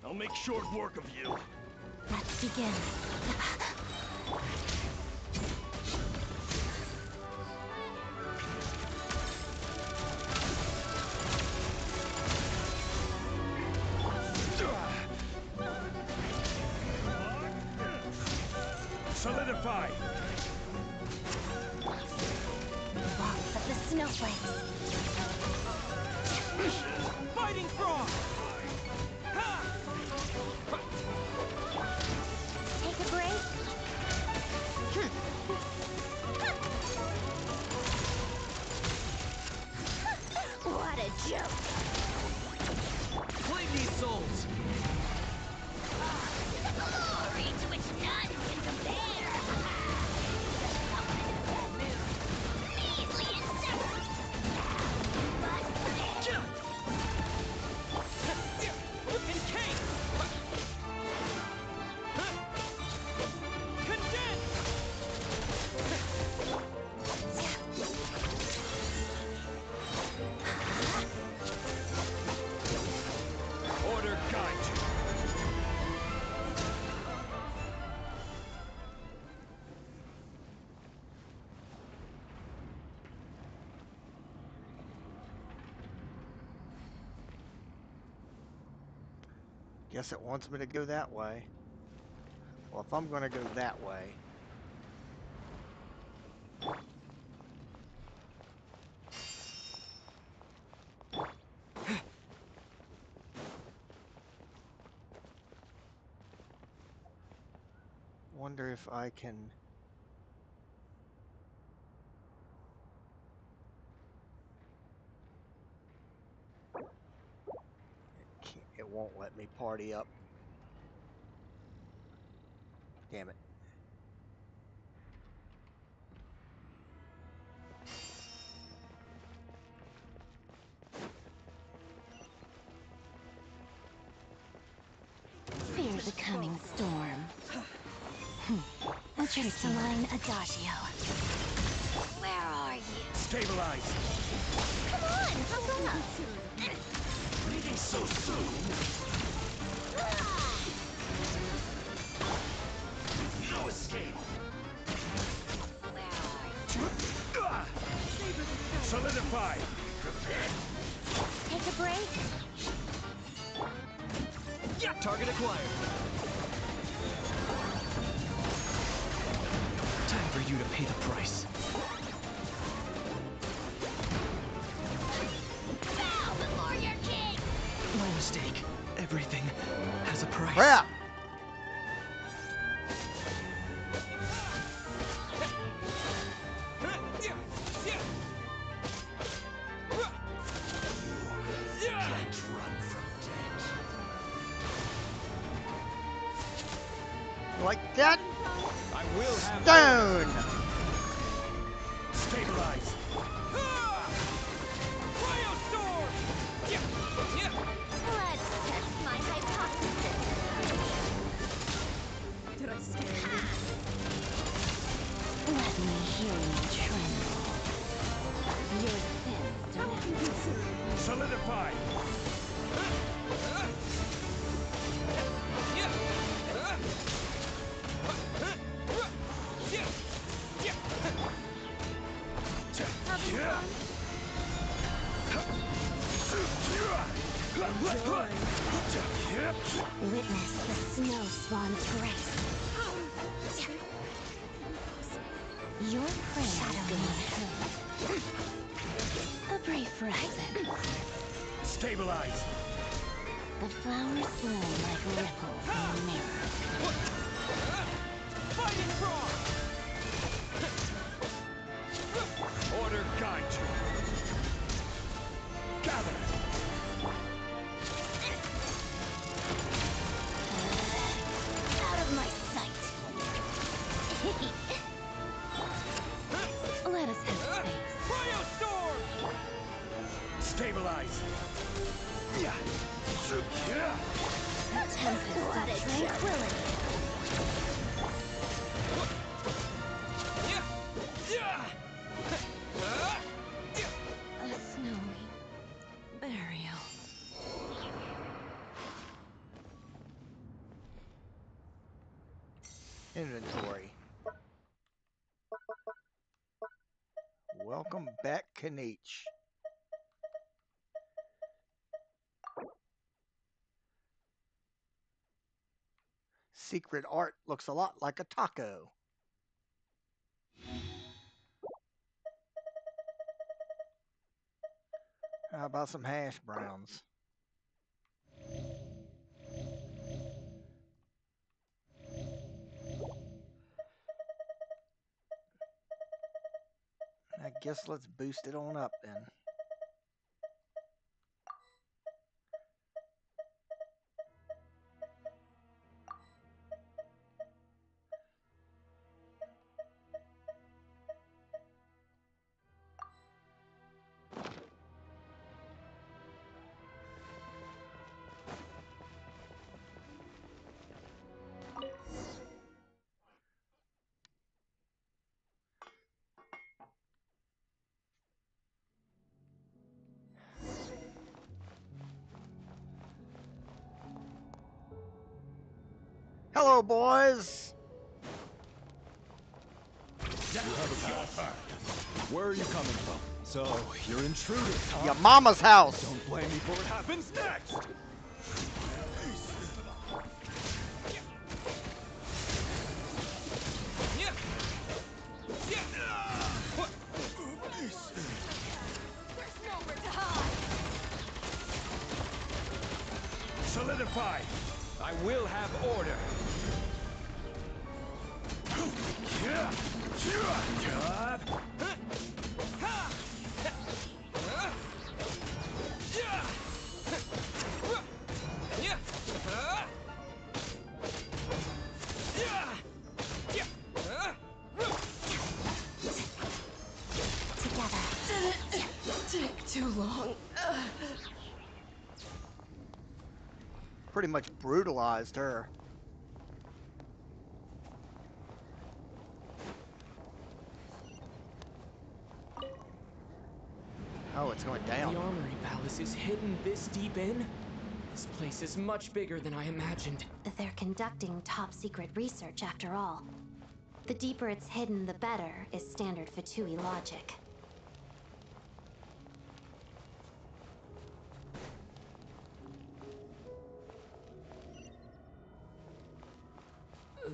I'll make short work of you. Let's begin. Solidify! Walks of the snowflakes. Fighting frog! Take a break. What a joke! Claim these souls! The glory to which none can compare! Measly insect! Encase! Condense! Order guide you. Guess it wants me to go that way. Well, if I'm going to go that way. Wonder if I can... It won't let me party up. Damn it. Fear the coming storm. A crystalline adagio. Where are you? Stabilize! Come on, hustle up! Leaving so soon? No escape! Solidify! Take a break. Yep. Target acquired. Time for you to pay the price. Bow before your king! My mistake. Everything has a price. Crap! Like that? I will have Stone! Stabilize! Cryostorm! Let's test my hypothesis. Did I scare you? Let me hear you tremble. Your fist Don't be concerned. Solidify! Witness the snow swan's race. Your prey is being hurt. A brief respite. Stabilize! The flowers bloom like ripples in a mirror. Fighting frog! Order guide you. Gather. Out of my sight. Let us have space. Cryo storm! Stabilize. Yeah. Tempest of tranquility. A snowy burial. Inventory. Welcome back, Kanich. Secret art looks a lot like a taco. How about some hash browns? I guess let's boost it on up then. Hello, boys. You have a pass. Where are you coming from? So, you're intruders, huh? Your mama's house. Don't blame me for what happens next! There's nowhere to hide. Solidify. I will have order. Take too long. Pretty much brutalized her. Oh, it's going down. The Armory Palace is hidden this deep in? This place is much bigger than I imagined. They're conducting top-secret research after all. The deeper it's hidden, the better, is standard Fatui logic.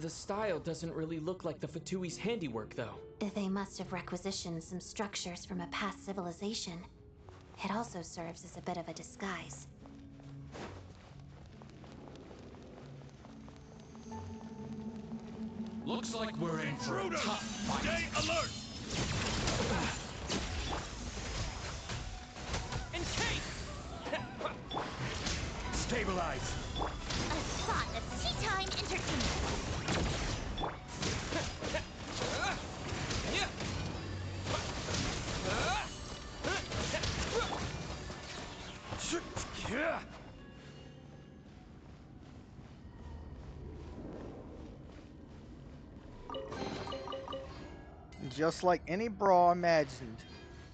The style doesn't really look like the Fatui's handiwork, though. They must have requisitioned some structures from a past civilization. It also serves as a bit of a disguise. Looks like we're in for a tough fight. Stay alert! Encase! Stabilize. A spot of tea time entertainment. Just like any bra imagined,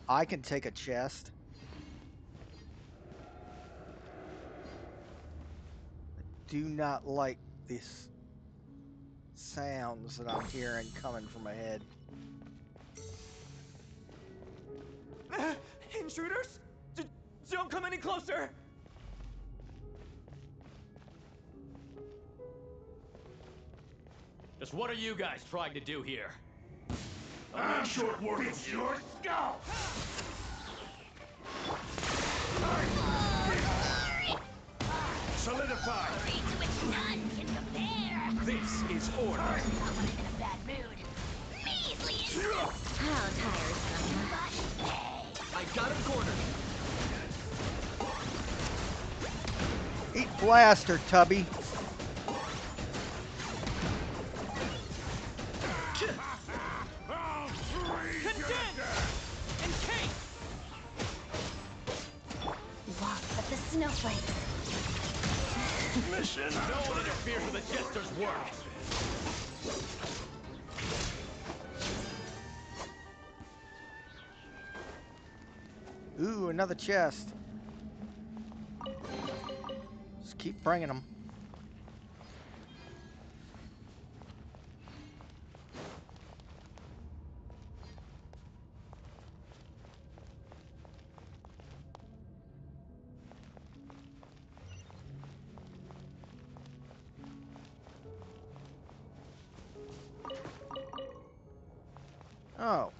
I can take a chest. I do not like these sounds that I'm hearing coming from ahead. Intruders? Don't come any closer! Just what are you guys trying to do here? I'm short work of your skull! Solidify. None can compare. This is order. Not one in a bad How tiresome. I got him cornered. Eat blaster, Tubby. Walk of the snowflakes. Mission. No one interferes with the jester's work. Ooh, another chest. Just keep bringing them. Oh.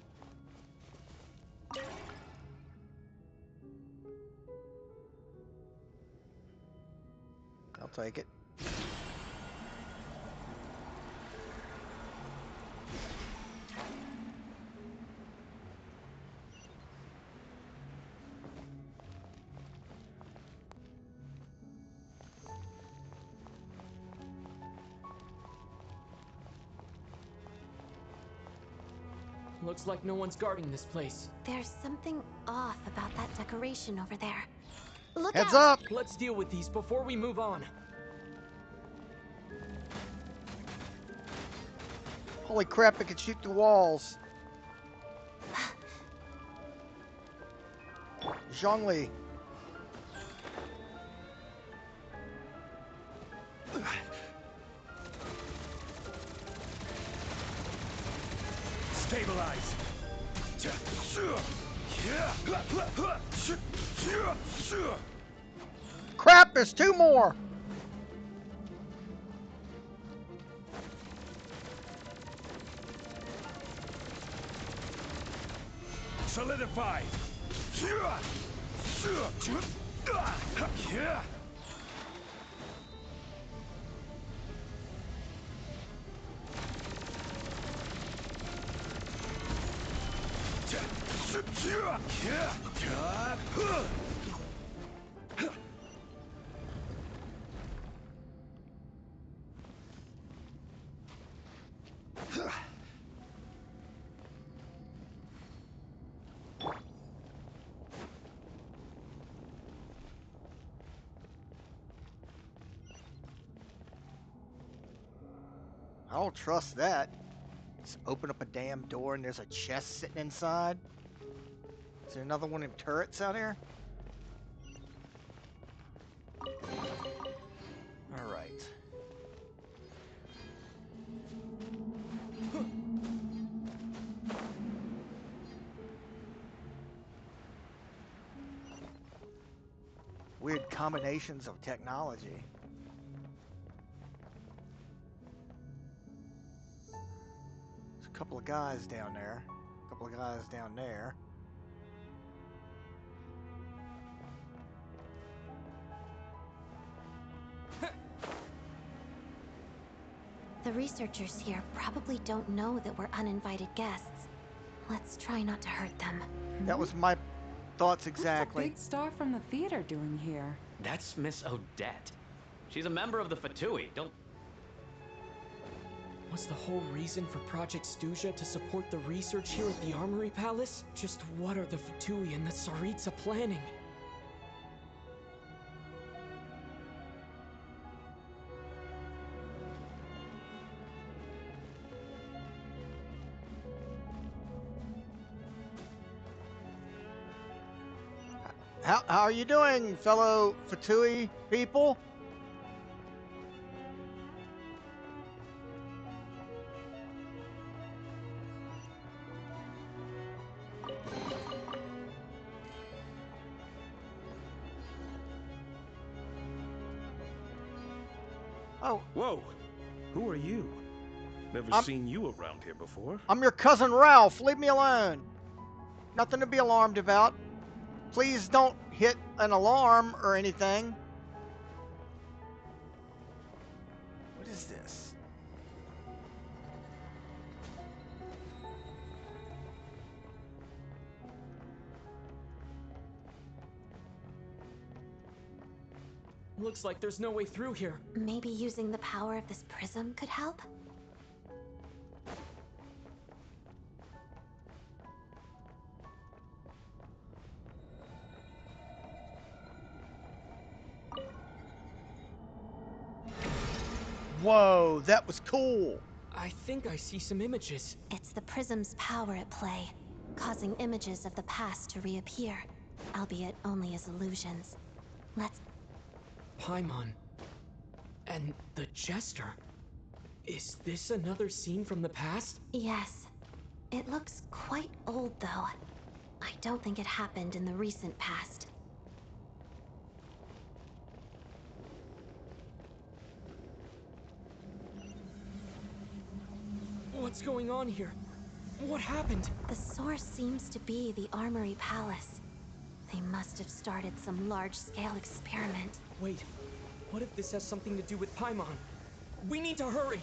I'll take it. Looks like no one's guarding this place. There's something off about that decoration over there. Look Heads out! up! Let's deal with these before we move on. Holy crap, it can shoot through walls. Zhongli. Stabilize. Crap, there's two more. Solidify. I don't trust that. Just open up a damn door and there's a chest sitting inside. Is there another one of them turrets out here? Alright. Weird combinations of technology. There's a couple of guys down there. A couple of guys down there. The researchers here probably don't know that we're uninvited guests. Let's try not to hurt them. That was my thoughts exactly. What's the big star from the theater doing here? That's Miss Odette. She's a member of the Fatui. Don't. Was the whole reason for Project Stuja to support the research here at the Armory Palace? Just what are the Fatui and the Tsaritsa planning? How are you doing, fellow Fatui people? Oh. Whoa. Who are you? Never seen you around here before. I'm your cousin Ralph. Leave me alone. Nothing to be alarmed about. Please don't hit an alarm or anything. What is this? Looks like there's no way through here. Maybe using the power of this prism could help? Whoa, that was cool. I think I see some images. It's the prism's power at play, causing images of the past to reappear, albeit only as illusions. Let's... Paimon. And the Jester. Is this another scene from the past? Yes. It looks quite old, though. I don't think it happened in the recent past. What's going on here? What happened? The source seems to be the Armory Palace. They must have started some large-scale experiment. Wait, what if this has something to do with Paimon? We need to hurry!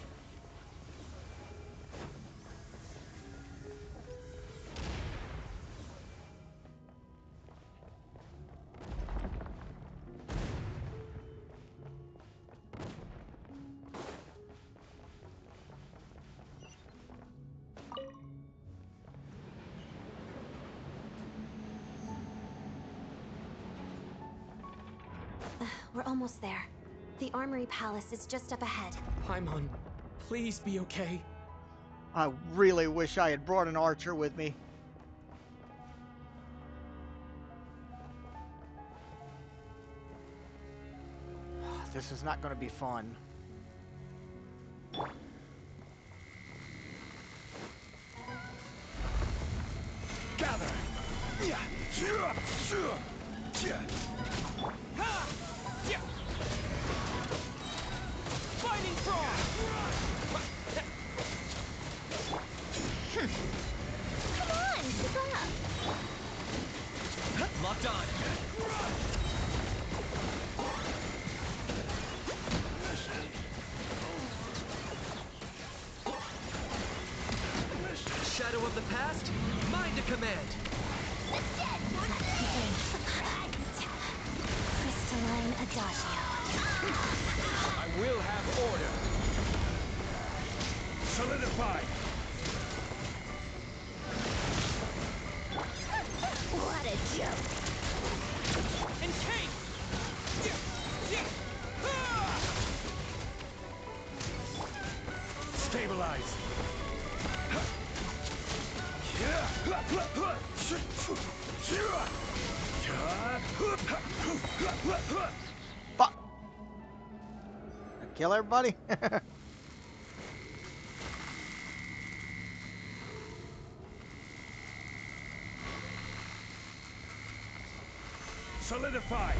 We're almost there. The Armory Palace is just up ahead. Paimon, please be okay. I really wish I had brought an archer with me. This is not going to be fun. Gather! Fighting frog! Come on, keep up! Locked on! Shadow of the past, mind to command! Crystalline Adagio. I will have order. Solidify. What a joke! Encase! Stabilize. Fuck! Kill everybody? Solidify.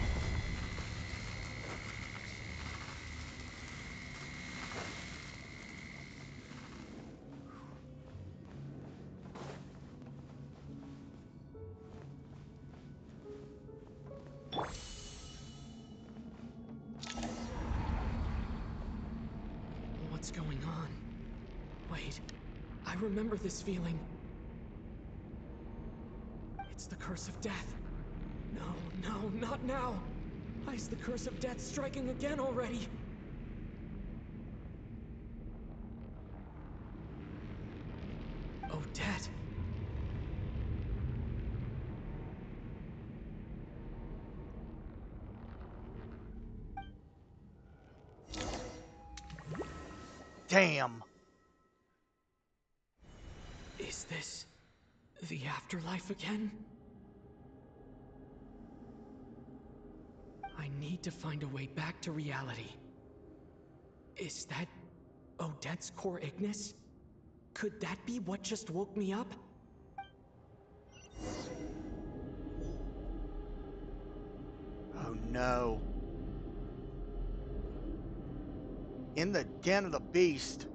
What's going on? Wait, I remember this feeling. It's the curse of death. No, not now. Why is the curse of death striking again already? Odette. Damn. Is this the afterlife again? I need to find a way back to reality. Is that Odette's core Ignis? Could that be what just woke me up? Oh no. In the den of the beast.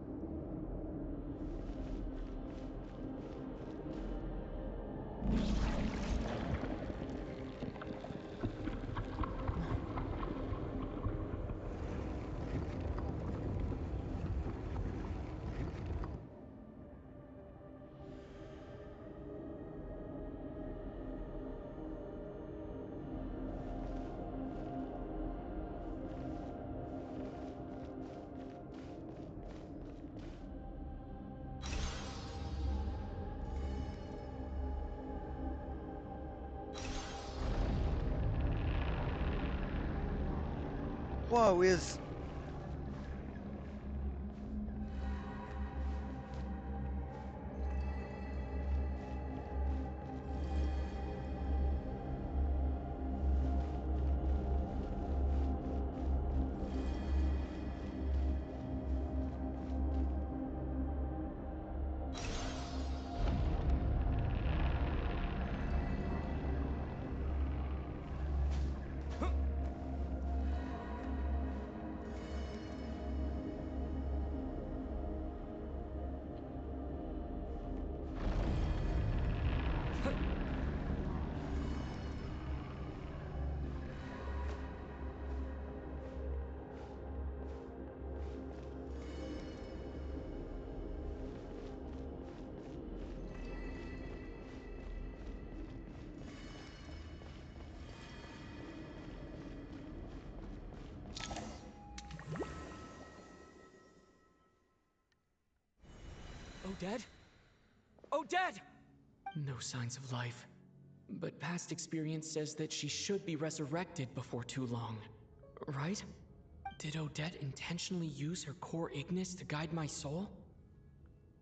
Whoa, is... Odette? Odette! No signs of life. But past experience says that she should be resurrected before too long. Right? Did Odette intentionally use her core Ignis to guide my soul?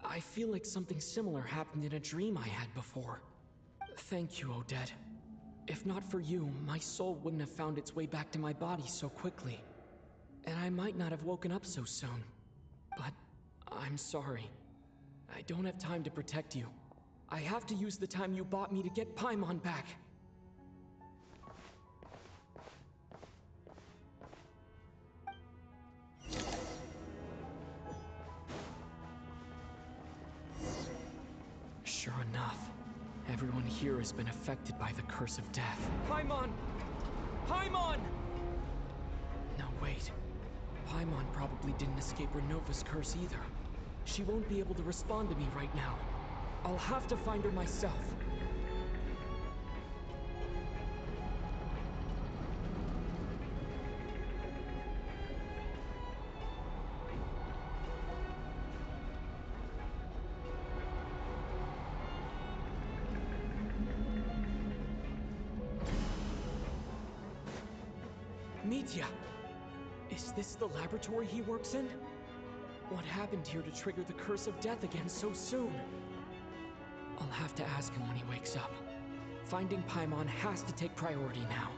I feel like something similar happened in a dream I had before. Thank you, Odette. If not for you, my soul wouldn't have found its way back to my body so quickly. And I might not have woken up so soon. But I'm sorry. I don't have time to protect you. I have to use the time you bought me to get Paimon back. Sure enough, everyone here has been affected by the curse of death. Paimon! Paimon! No, wait. Paimon probably didn't escape Renova's curse either. She won't be able to respond to me right now. I'll have to find her myself. Mitya! Is this the laboratory he works in? What happened here to trigger the curse of death again so soon? I'll have to ask him when he wakes up. Finding Paimon has to take priority now.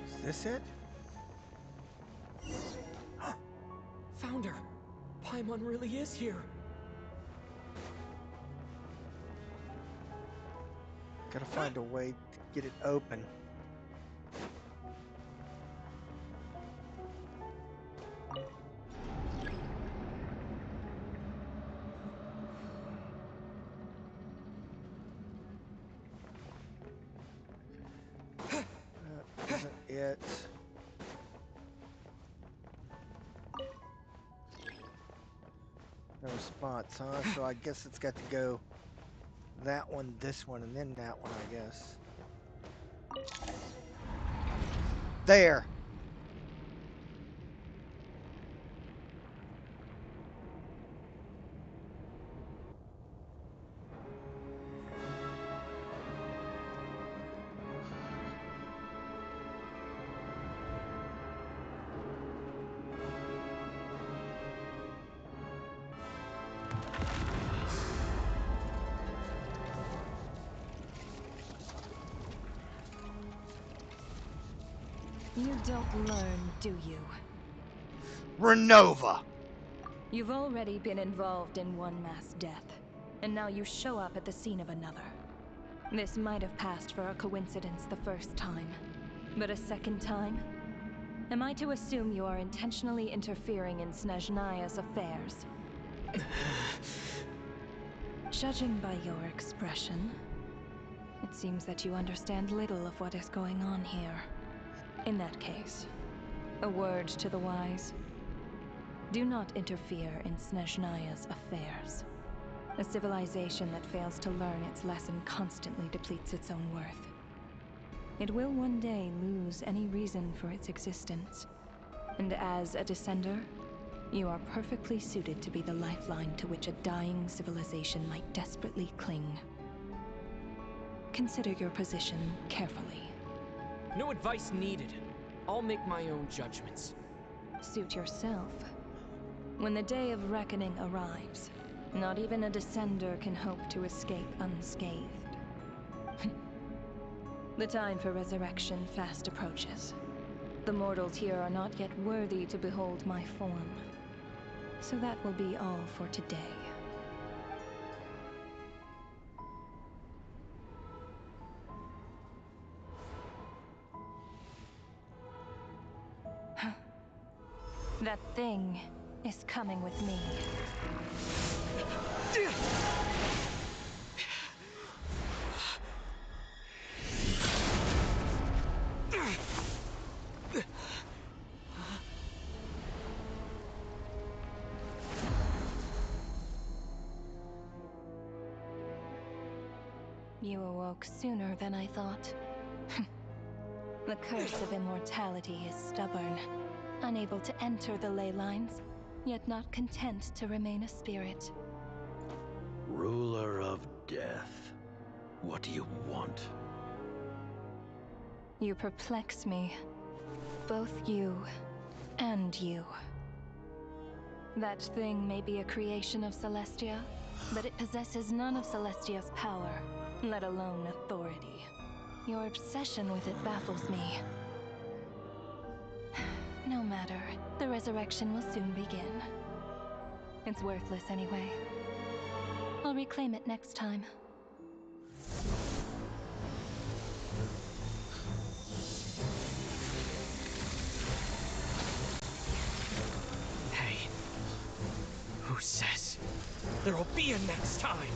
Is this it? Found her! Paimon really is here! Gotta find a way to get it open. That isn't it. No response, huh? So I guess it's got to go that one, this one, and then that one, I guess. There! You don't learn, do you? Renova! You've already been involved in one mass death, and now you show up at the scene of another. This might have passed for a coincidence the first time, but a second time? Am I to assume you are intentionally interfering in Snezhnaya's affairs? Judging by your expression, it seems that you understand little of what is going on here. In that case, a word to the wise. Do not interfere in Snezhnaya's affairs. A civilization that fails to learn its lesson constantly depletes its own worth. It will one day lose any reason for its existence. And as a descender, You are perfectly suited to be the lifeline to which a dying civilization might desperately cling. Consider your position carefully. No advice needed. I'll make my own judgments. Suit yourself. When the day of reckoning arrives, not even a descender can hope to escape unscathed. The time for resurrection fast approaches. The mortals here are not yet worthy to behold my form. So that will be all for today. That thing is coming with me. You awoke sooner than I thought. The curse of immortality is stubborn, unable to enter the ley lines, yet not content to remain a spirit. Ruler of death, what do you want? You perplex me. Both you and you. That thing may be a creation of Celestia, but it possesses none of Celestia's power, let alone authority. Your obsession with it baffles me. No matter, the resurrection will soon begin. It's worthless anyway. I'll reclaim it next time. Hey, who says there'll be a next time?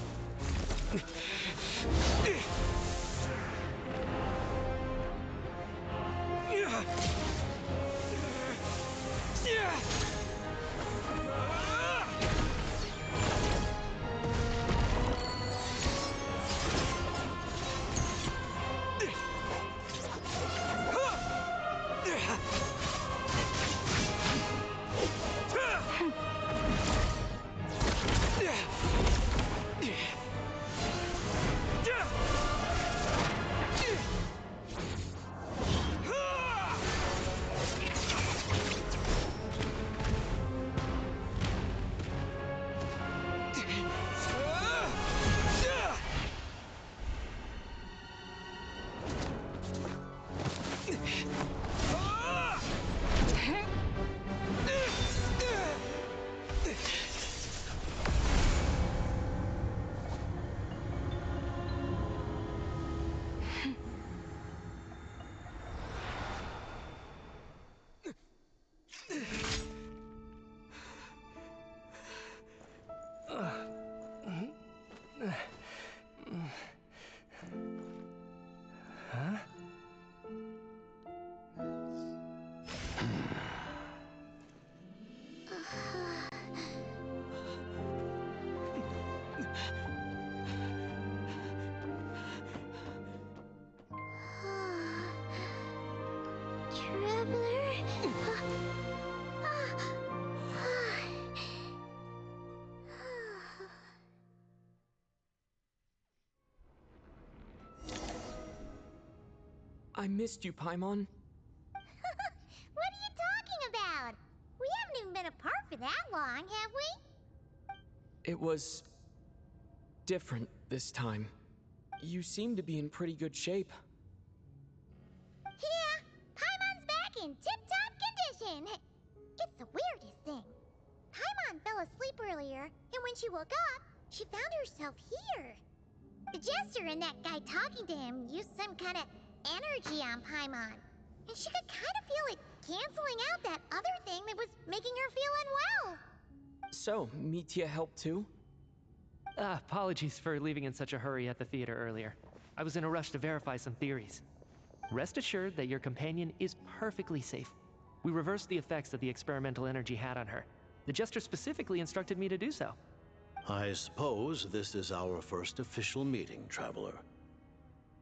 I missed you, Paimon. What are you talking about? We haven't even been apart for that long, have we? It was different this time. You seem to be in pretty good shape. Yeah, Paimon's back in tip-top condition. It's the weirdest thing. Paimon fell asleep earlier, and when she woke up, she found herself here. The Jester and that guy talking to him used some kind of energy on Paimon, and she could kind of feel it canceling out that other thing that was making her feel unwell. So, Mitya helped too? Apologies for leaving in such a hurry at the theater earlier. I was in a rush to verify some theories. Rest assured that your companion is perfectly safe. We reversed the effects that the experimental energy had on her. The Jester specifically instructed me to do so. I suppose this is our first official meeting, Traveler.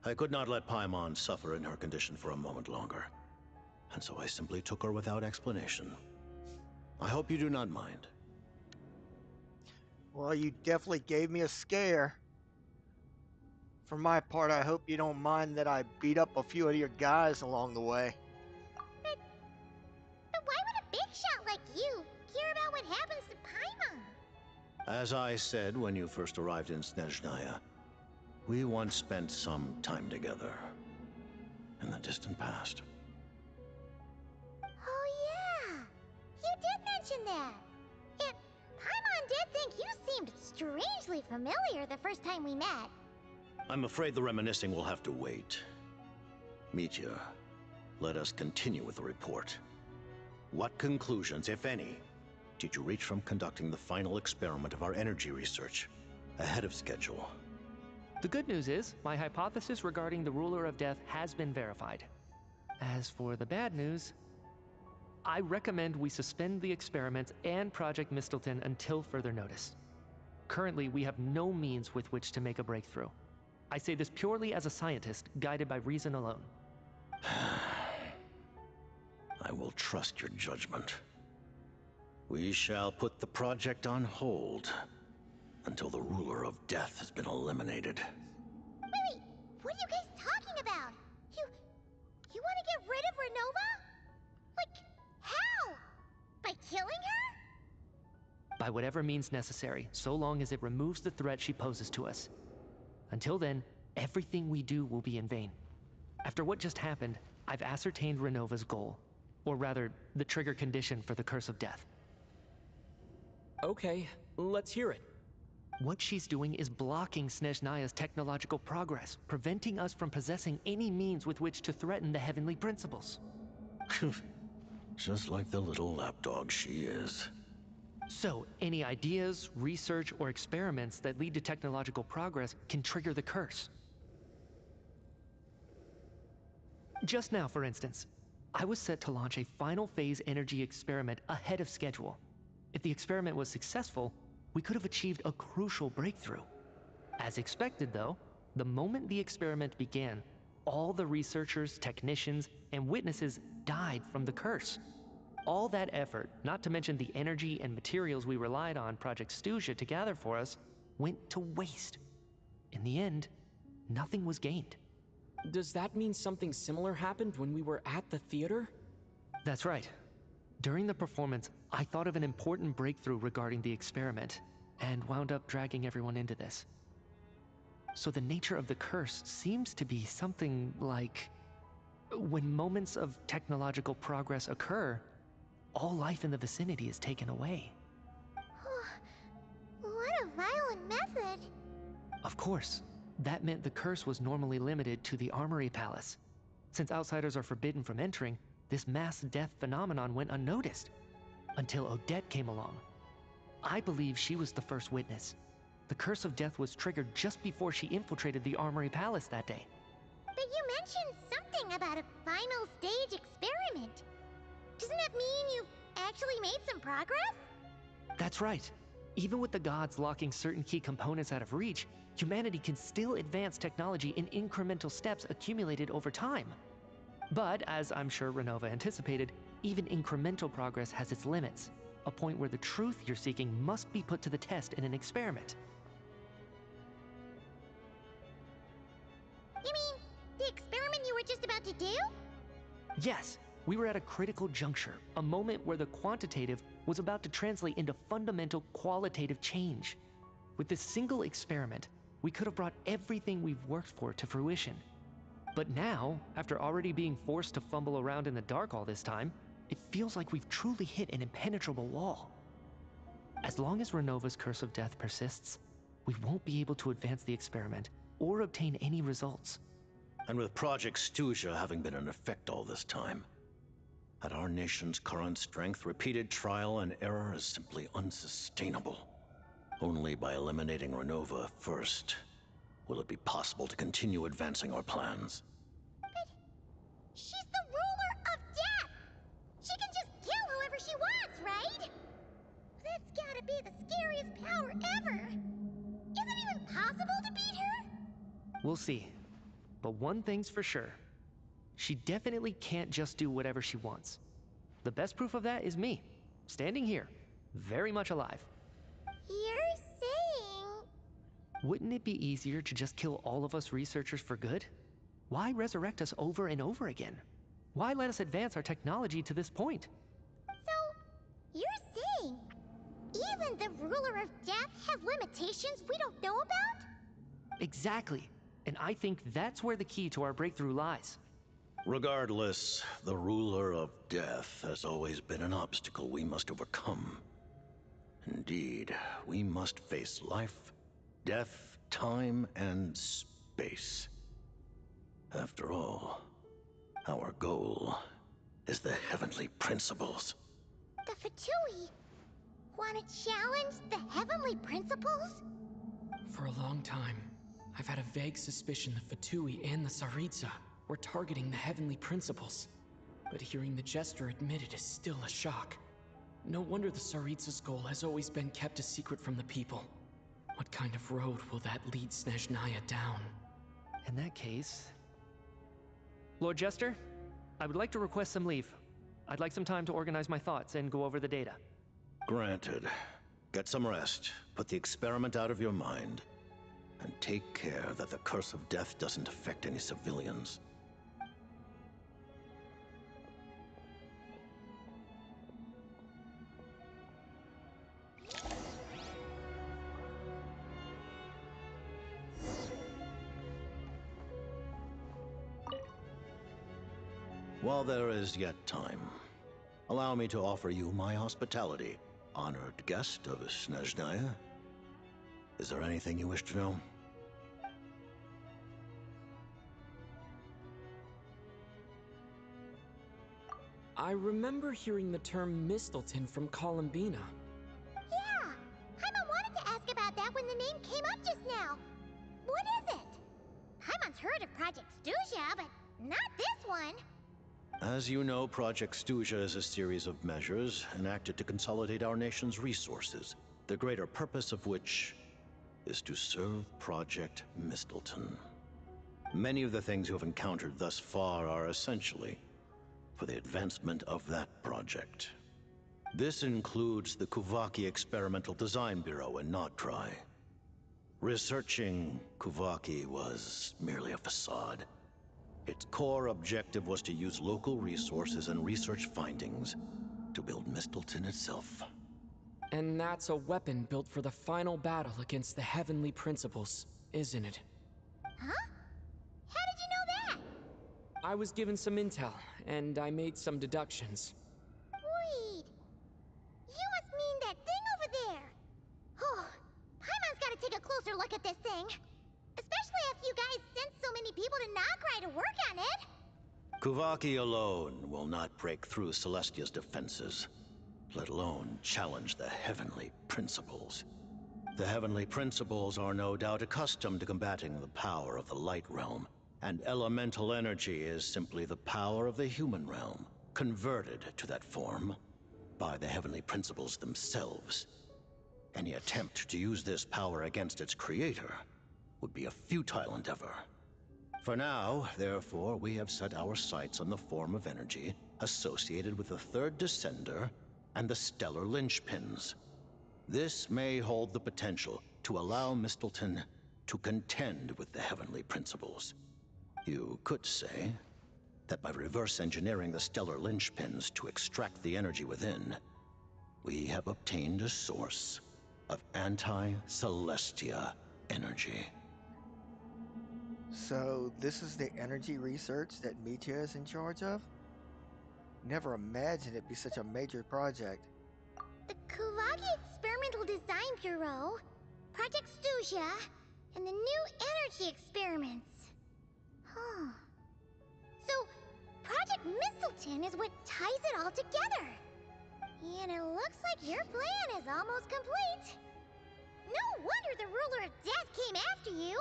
I could not let Paimon suffer in her condition for a moment longer, and so I simply took her without explanation. I hope you do not mind. Well, you definitely gave me a scare. For my part, I hope you don't mind that I beat up a few of your guys along the way. But why would a big shot like you care about what happens to Paimon? As I said when you first arrived in Snezhnaya, we once spent some time together in the distant past. Oh yeah, you did mention that. It, Paimon did think you seemed strangely familiar the first time we met. I'm afraid the reminiscing will have to wait. Mitya, let us continue with the report. What conclusions, if any, did you reach from conducting the final experiment of our energy research ahead of schedule? The good news is, my hypothesis regarding the Ruler of Death has been verified. As for the bad news, I recommend we suspend the experiments and Project Mistleton until further notice. Currently, we have no means with which to make a breakthrough. I say this purely as a scientist, guided by reason alone. I will trust your judgment. We shall put the project on hold until the Ruler of Death has been eliminated. Wait, what are you guys talking about? You want to get rid of Renova? Like, how? By killing her? By whatever means necessary, so long as it removes the threat she poses to us. Until then, everything we do will be in vain. After what just happened, I've ascertained Renova's goal. Or rather, the trigger condition for the Curse of Death. Okay, let's hear it. What she's doing is blocking Snezhnaya's technological progress, preventing us from possessing any means with which to threaten the heavenly principles. Just like the little lapdog she is. So, any ideas, research, or experiments that lead to technological progress can trigger the curse. Just now, for instance, I was set to launch a final phase energy experiment ahead of schedule. If the experiment was successful, we could have achieved a crucial breakthrough. As expected, though, the moment the experiment began, all the researchers, technicians, and witnesses died from the curse. All that effort, not to mention the energy and materials we relied on Project Snezhnaya to gather for us, went to waste. In the end, nothing was gained. Does that mean something similar happened when we were at the theater? That's right. During the performance, I thought of an important breakthrough regarding the experiment, and wound up dragging everyone into this. So the nature of the curse seems to be something like, when moments of technological progress occur, all life in the vicinity is taken away. What a violent method. Of course, that meant the curse was normally limited to the Armory Palace. Since outsiders are forbidden from entering, this mass death phenomenon went unnoticed. Until Odette came along. I believe she was the first witness. The Curse of Death was triggered just before she infiltrated the Armory Palace that day. But you mentioned something about a final stage experiment. Doesn't that mean you actually made some progress? That's right. Even with the gods locking certain key components out of reach, humanity can still advance technology in incremental steps accumulated over time. But, as I'm sure Renova anticipated, even incremental progress has its limits, a point where the truth you're seeking must be put to the test in an experiment. You mean the experiment you were just about to do? Yes, we were at a critical juncture, a moment where the quantitative was about to translate into fundamental qualitative change. With this single experiment, we could have brought everything we've worked for to fruition. But now, after already being forced to fumble around in the dark all this time, it feels like we've truly hit an impenetrable wall. As long as Renova's Curse of Death persists, we won't be able to advance the experiment or obtain any results. And with Project Snezhnaya having been in effect all this time, at our nation's current strength, repeated trial and error is simply unsustainable. Only by eliminating Renova first will it be possible to continue advancing our plans. But she's the ruler of death! She can just kill whoever she wants, right? That's gotta be the scariest power ever! Is it even possible to beat her? We'll see. But one thing's for sure. She definitely can't just do whatever she wants. The best proof of that is me. standing here, very much alive. You're saying... Wouldn't it be easier to just kill all of us researchers for good? Why resurrect us over and over again? Why let us advance our technology to this point? So, you're saying even the ruler of death has limitations we don't know about? Exactly. And I think that's where the key to our breakthrough lies. Regardless, the ruler of death has always been an obstacle we must overcome. Indeed, we must face life, death, time, and space. After all, our goal is the heavenly principles. The Fatui want to challenge the heavenly principles? For a long time, I've had a vague suspicion the Fatui and the Tsaritsa were targeting the heavenly principles. But hearing the Jester admit it is still a shock. No wonder the Tsaritsa's goal has always been kept a secret from the people. What kind of road will that lead Snezhnaya down? In that case... Lord Jester, I would like to request some leave. I'd like some time to organize my thoughts and go over the data. Granted. Get some rest, put the experiment out of your mind, and take care that the curse of death doesn't affect any civilians. While there is yet time, allow me to offer you my hospitality, honored guest of Snezhnaya. Is there anything you wish to know? I remember hearing the term Mistleton from Columbina. Yeah! Paimon wanted to ask about that when the name came up just now. What is it? Paimon's heard of Project Snezhnaya, but not this one. As you know, Project Snezhnaya is a series of measures enacted to consolidate our nation's resources, the greater purpose of which is to serve Project Mistleton. Many of the things you have encountered thus far are essentially for the advancement of that project. This includes the Kuvaki Experimental Design Bureau in Notdry. Researching Kuvaki was merely a facade. Its core objective was to use local resources and research findings to build Mistleton itself. And that's a weapon built for the final battle against the heavenly principles, isn't it? Huh? How did you know that? I was given some intel, and I made some deductions. Wait. You must mean that thing over there. Oh, Paimon's gotta take a closer look at this thing. Especially if you guys sent so many people to Notdry to work on it. Kuvaki alone will not break through Celestia's defenses, let alone challenge the heavenly principles. The heavenly principles are no doubt accustomed to combating the power of the light realm, and elemental energy is simply the power of the human realm, converted to that form by the heavenly principles themselves. Any attempt to use this power against its creator would be a futile endeavor. For now, therefore, we have set our sights on the form of energy associated with the third descender and the stellar linchpins. This may hold the potential to allow Mistleton to contend with the heavenly principles. You could say that by reverse engineering the stellar linchpins to extract the energy within, we have obtained a source of anti-Celestia energy. So, this is the energy research that Mitya is in charge of? Never imagined it'd be such a major project. The Kuvaki Experimental Design Bureau, Project Snezhnaya, and the new energy experiments. Huh. So, Project Mistleton is what ties it all together. And it looks like your plan is almost complete. No wonder the ruler of death came after you.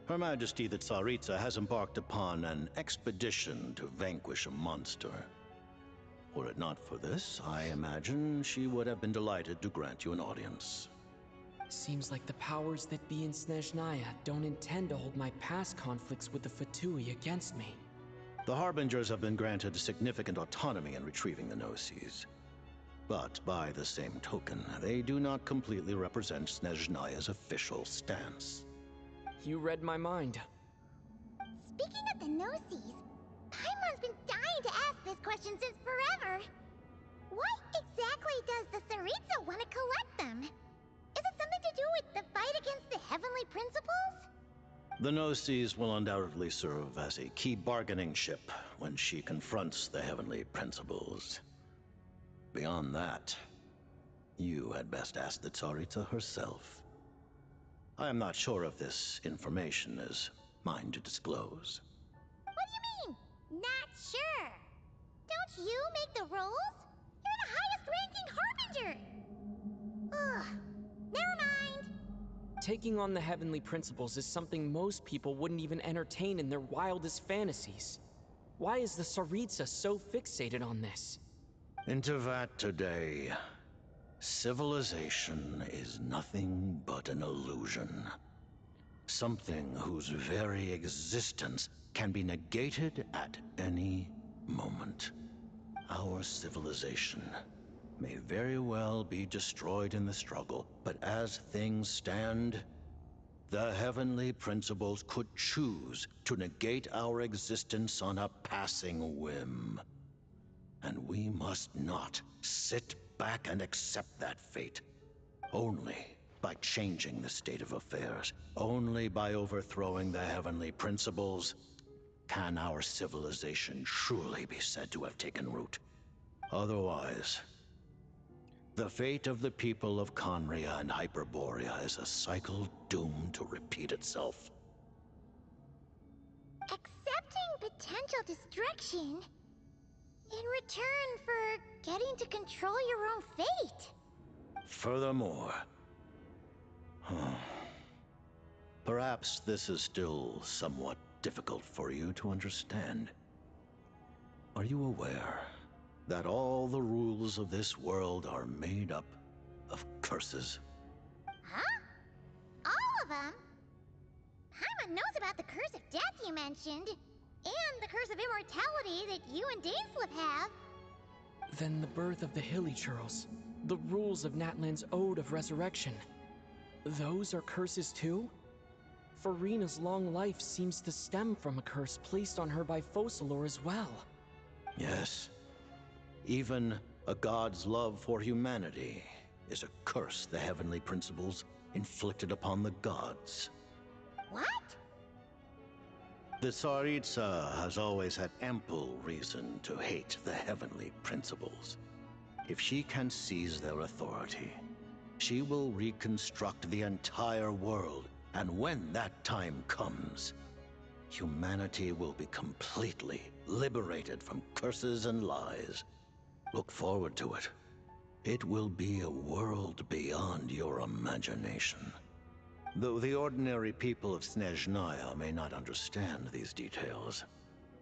Her Majesty the Tsaritsa has embarked upon an expedition to vanquish a monster. Were it not for this, I imagine she would have been delighted to grant you an audience. Seems like the powers that be in Snezhnaya don't intend to hold my past conflicts with the Fatui against me. The Harbingers have been granted significant autonomy in retrieving the Gnosis. But by the same token, they do not completely represent Snezhnaya's official stance. You read my mind. Speaking of the Gnosis, Paimon's been dying to ask this question since forever. Why exactly does the Tsaritsa want to collect them? Is it something to do with the fight against the Heavenly Principles? The Gnosis will undoubtedly serve as a key bargaining chip when she confronts the Heavenly Principles. Beyond that, you had best ask the Tsaritsa herself. I am not sure if this information is mine to disclose. What do you mean, not sure? Don't you make the rules? You're the highest-ranking Harbinger! Ugh, never mind. Taking on the Heavenly Principles is something most people wouldn't even entertain in their wildest fantasies. Why is the Tsaritsa so fixated on this? Intervat today, civilization is nothing but an illusion. Something whose very existence can be negated at any moment. Our civilization may very well be destroyed in the struggle, but as things stand, the Heavenly Principles could choose to negate our existence on a passing whim. And we must not sit back and accept that fate. Only by changing the state of affairs, only by overthrowing the Heavenly Principles, can our civilization truly be said to have taken root. Otherwise, the fate of the people of Conria and Hyperborea is a cycle doomed to repeat itself. Accepting potential destruction in return for getting to control your own fate. Furthermore, perhaps this is still somewhat difficult for you to understand. Are you aware that all the rules of this world are made up of curses? Huh? All of them? Paimon knows about the curse of death you mentioned, and the curse of immortality that you and Dainsleif have. Then the birth of the Hilichurls, the rules of Natlan's Ode of Resurrection. Those are curses too? Farina's long life seems to stem from a curse placed on her by Focalor as well. Yes. Even a god's love for humanity is a curse the Heavenly Principles inflicted upon the gods. What? The Tsaritsa has always had ample reason to hate the Heavenly Principles. If she can seize their authority, she will reconstruct the entire world, and when that time comes, humanity will be completely liberated from curses and lies. Look forward to it. It will be a world beyond your imagination. Though the ordinary people of Snezhnaya may not understand these details,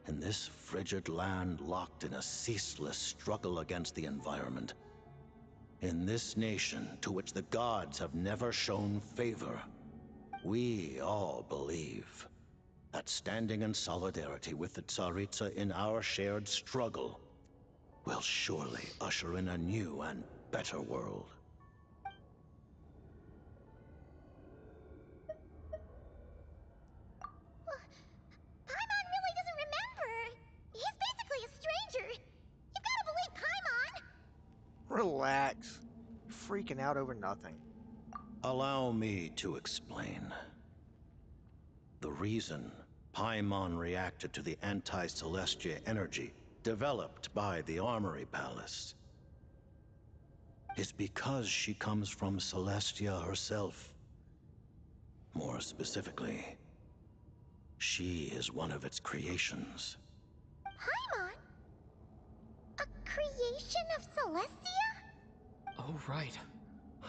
in this frigid land locked in a ceaseless struggle against the environment, in this nation to which the gods have never shown favor, we all believe that standing in solidarity with the Tsaritsa in our shared struggle will surely usher in a new and better world. Paimon really doesn't remember. He's basically a stranger. You gotta believe Paimon. Relax. You're freaking out over nothing. Allow me to explain. The reason Paimon reacted to the anti-Celestia energy developed by the Armory Palace is because she comes from Celestia herself. More specifically, she is one of its creations. Paimon? A creation of Celestia? Oh, right.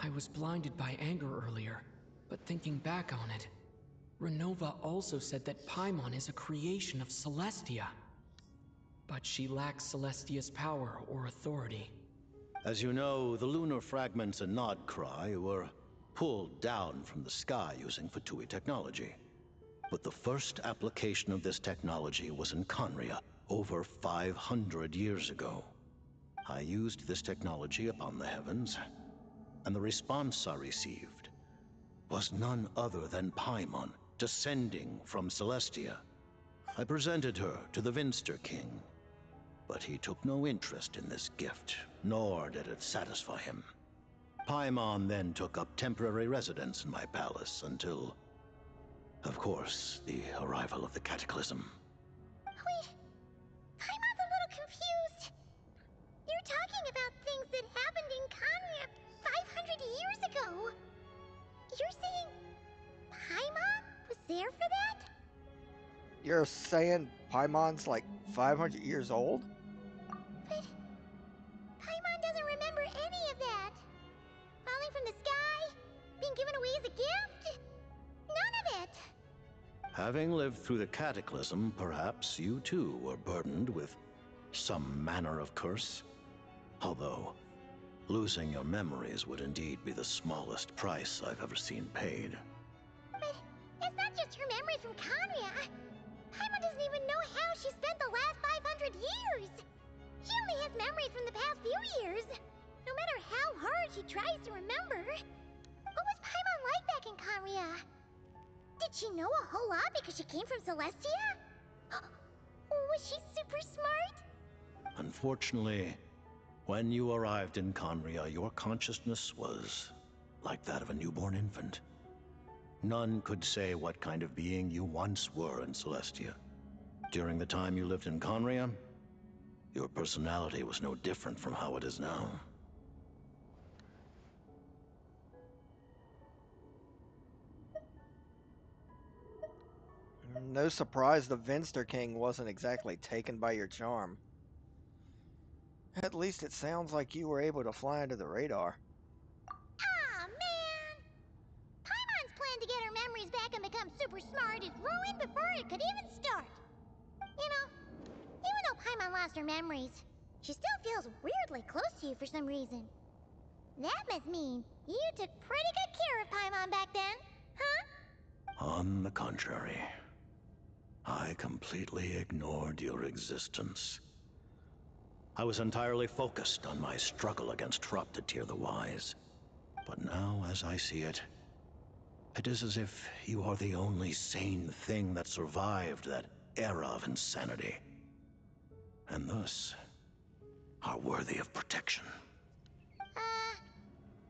I was blinded by anger earlier, but thinking back on it, Renova also said that Paimon is a creation of Celestia. But she lacks Celestia's power or authority. As you know, the lunar fragments in Nodcry were pulled down from the sky using Fatui technology. But the first application of this technology was in Conria, over 500 years ago. I used this technology upon the heavens, and the response I received was none other than Paimon, descending from Celestia. I presented her to the Vinster King, but he took no interest in this gift, nor did it satisfy him. Paimon then took up temporary residence in my palace until, of course, the arrival of the Cataclysm. Wait, Paimon's a little confused. You're talking about things that happened in Conrep 500 years ago. You're saying Paimon was there for that? You're saying Paimon's like 500 years old? But Paimon doesn't remember any of that. Falling from the sky, being given away as a gift, none of it. Having lived through the Cataclysm, perhaps you too were burdened with some manner of curse. Although, losing your memories would indeed be the smallest price I've ever seen paid. But it's not just her memory from Conria. Paimon doesn't even know how she spent the last 500 years. She only has memories from the past few years. No matter how hard she tries to remember. What was Paimon like back in Conria? Did she know a whole lot because she came from Celestia? Was she super smart? Unfortunately, when you arrived in Conria, your consciousness was like that of a newborn infant. None could say what kind of being you once were in Celestia. During the time you lived in Conria, your personality was no different from how it is now. No surprise the Vinster King wasn't exactly taken by your charm. At least it sounds like you were able to fly under the radar. Aw, man! Paimon's plan to get her memories back and become super smart is ruined before it could even start. You know, even though Paimon lost her memories, she still feels weirdly close to you for some reason. That must mean you took pretty good care of Paimon back then, huh? On the contrary, I completely ignored your existence. I was entirely focused on my struggle against Troptatyr the Wise. But now, as I see it, it is as if you are the only sane thing that survived that era of insanity. And thus, are worthy of protection.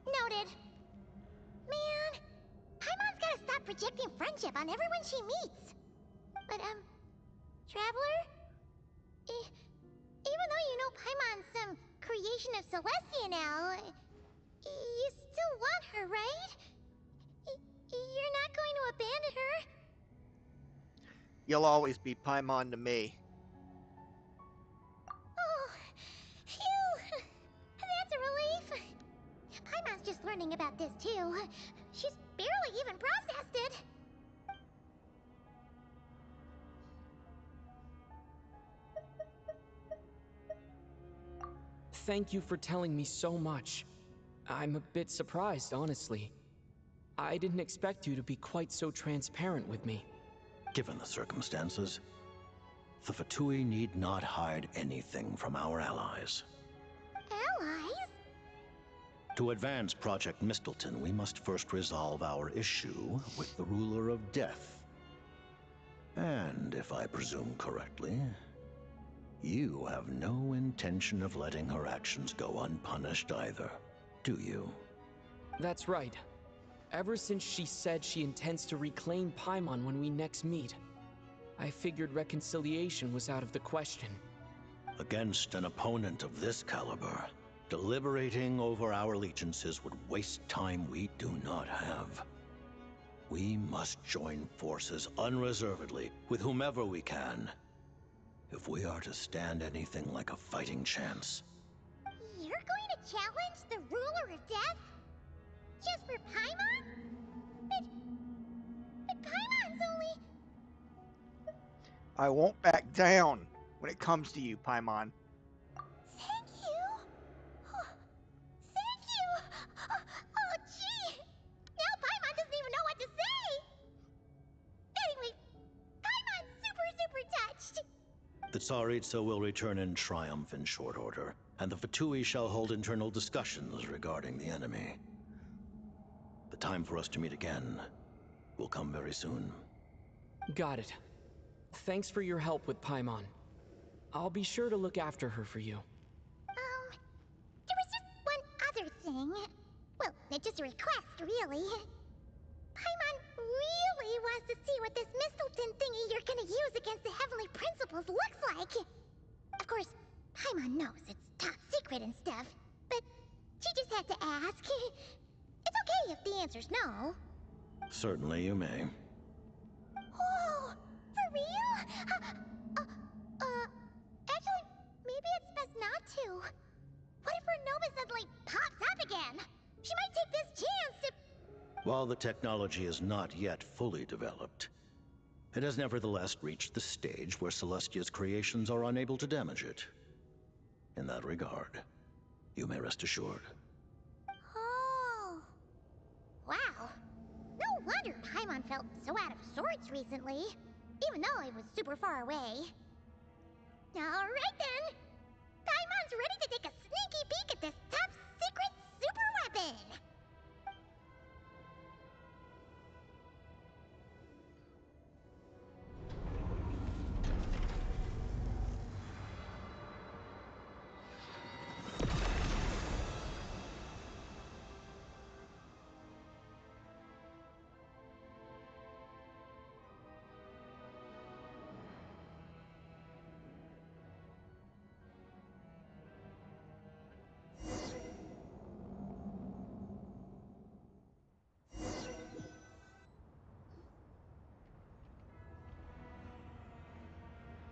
Noted. Man, Paimon's gotta stop projecting friendship on everyone she meets. But, Traveler? Even though you know Paimon's some creation of Celestia now, you still want her, right? You're not going to abandon her? You'll always be Paimon to me. Oh, phew! That's a relief. Paimon's just learning about this too. She's barely even processed it. Thank you for telling me so much. I'm a bit surprised, honestly. I didn't expect you to be quite so transparent with me. Given the circumstances, the Fatui need not hide anything from our allies. Allies? To advance Project Mistleton, we must first resolve our issue with the Ruler of Death. And if I presume correctly, you have no intention of letting her actions go unpunished either, do you? That's right. Ever since she said she intends to reclaim Paimon when we next meet, I figured reconciliation was out of the question. Against an opponent of this caliber, deliberating over our allegiances would waste time we do not have. We must join forces unreservedly with whomever we can, if we are to stand anything like a fighting chance. You're going to challenge the Ruler of Death? Just for Paimon? But Paimon's only... I won't back down when it comes to you, Paimon. Thank you. Thank you. Oh, gee. Now Paimon doesn't even know what to say. Anyway, Paimon's super touched. The Tsaritsa will return in triumph in short order, and the Fatui shall hold internal discussions regarding the enemy. The time for us to meet again will come very soon. Got it. Thanks for your help with Paimon. I'll be sure to look after her for you. There was just one other thing. Well, it's just a request, really. Paimon really wants to see what this Mistelton thingy you're gonna use against the Heavenly Principles looks like. Of course, Paimon knows it's top secret and stuff, but she just had to ask. It's okay if the answer's no. Certainly you may. Oh, for real? Actually, maybe it's best not to. What if her Nova suddenly pops up again? She might take this chance to... While the technology is not yet fully developed, it has nevertheless reached the stage where Celestia's creations are unable to damage it. In that regard, you may rest assured. Oh. Wow. No wonder Paimon felt so out of sorts recently, even though it was super far away. Alright then! Paimon's ready to take a sneaky peek at this top secret super weapon!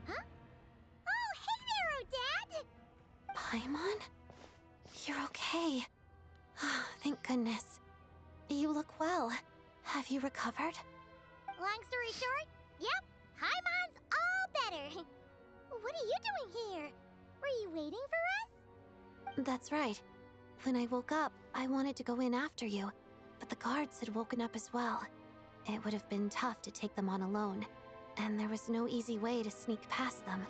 Huh? Oh, hey there, Odette! Paimon? You're okay. Thank goodness. You look well. Have you recovered? Long story short, yep, Paimon's all better. What are you doing here? Were you waiting for us? That's right. When I woke up, I wanted to go in after you, but the guards had woken up as well. It would have been tough to take them on alone, and there was no easy way to sneak past them.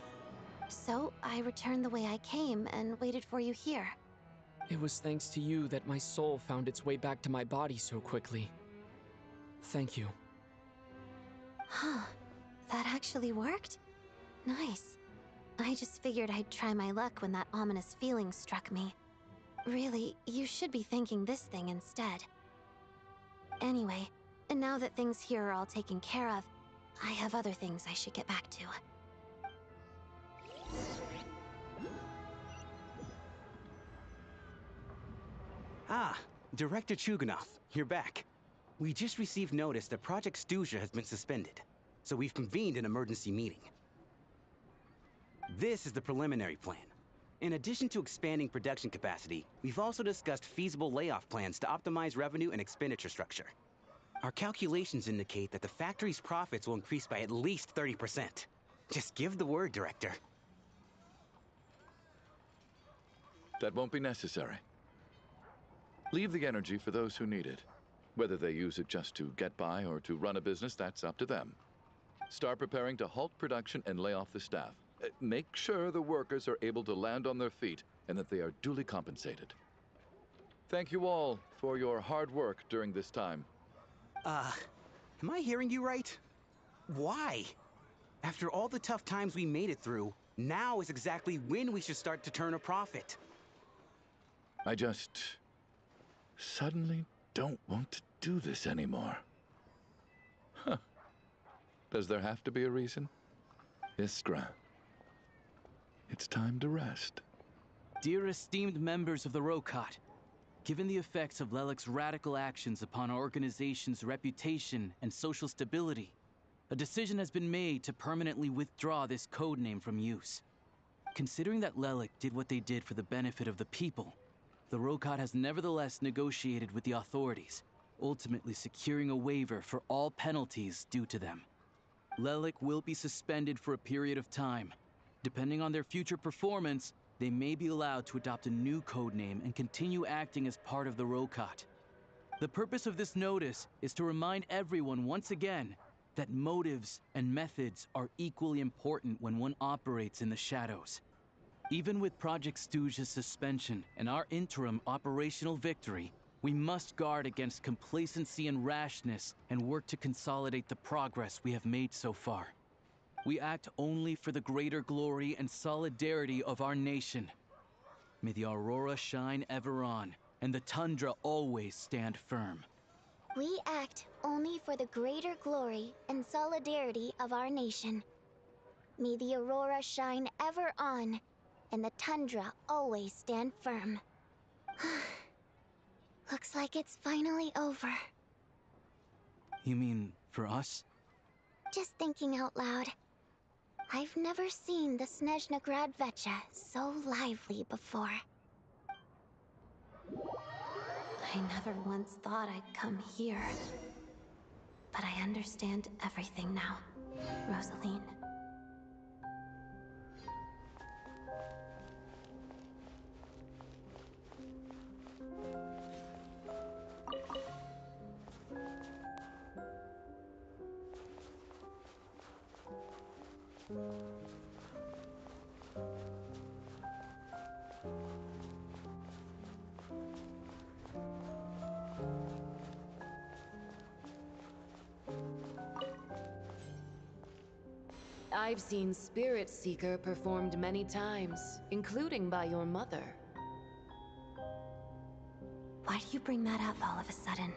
So I returned the way I came and waited for you here. It was thanks to you that my soul found its way back to my body so quickly. Thank you. Huh. That actually worked? Nice. I just figured I'd try my luck when that ominous feeling struck me. Really, you should be thanking this thing instead. Anyway, and now that things here are all taken care of, I have other things I should get back to. Ah, Director Chuganov, you're back. We just received notice that Project Stuzha has been suspended, so we've convened an emergency meeting. This is the preliminary plan. In addition to expanding production capacity, we've also discussed feasible layoff plans to optimize revenue and expenditure structure. Our calculations indicate that the factory's profits will increase by at least 30%. Just give the word, Director. That won't be necessary. Leave the energy for those who need it. Whether they use it just to get by or to run a business, that's up to them. Start preparing to halt production and lay off the staff. Make sure the workers are able to land on their feet and that they are duly compensated. Thank you all for your hard work during this time. Am I hearing you right? Why? After all the tough times we made it through, now is exactly when we should start to turn a profit. I just suddenly don't want to do this anymore. Huh. Does there have to be a reason? Iskra, it's time to rest. Dear esteemed members of the Rokat, given the effects of Lelic's radical actions upon our organization's reputation and social stability, a decision has been made to permanently withdraw this codename from use. Considering that Lelic did what they did for the benefit of the people, the Rokat has nevertheless negotiated with the authorities, ultimately securing a waiver for all penalties due to them. Lelic will be suspended for a period of time. Depending on their future performance, they may be allowed to adopt a new codename and continue acting as part of the Rokat. The purpose of this notice is to remind everyone once again that motives and methods are equally important when one operates in the shadows. Even with Project Stooge's suspension and our interim operational victory, we must guard against complacency and rashness and work to consolidate the progress we have made so far. We act only for the greater glory and solidarity of our nation. May the aurora shine ever on, and the tundra always stand firm. We act only for the greater glory and solidarity of our nation. May the aurora shine ever on, and the tundra always stand firm. Looks like it's finally over. You mean for us? Just thinking out loud. I've never seen the Snezhnaya Vecha so lively before. I never once thought I'd come here. But I understand everything now, Rosaline. I've seen Spirit Seeker performed many times, including by your mother. Why do you bring that up all of a sudden?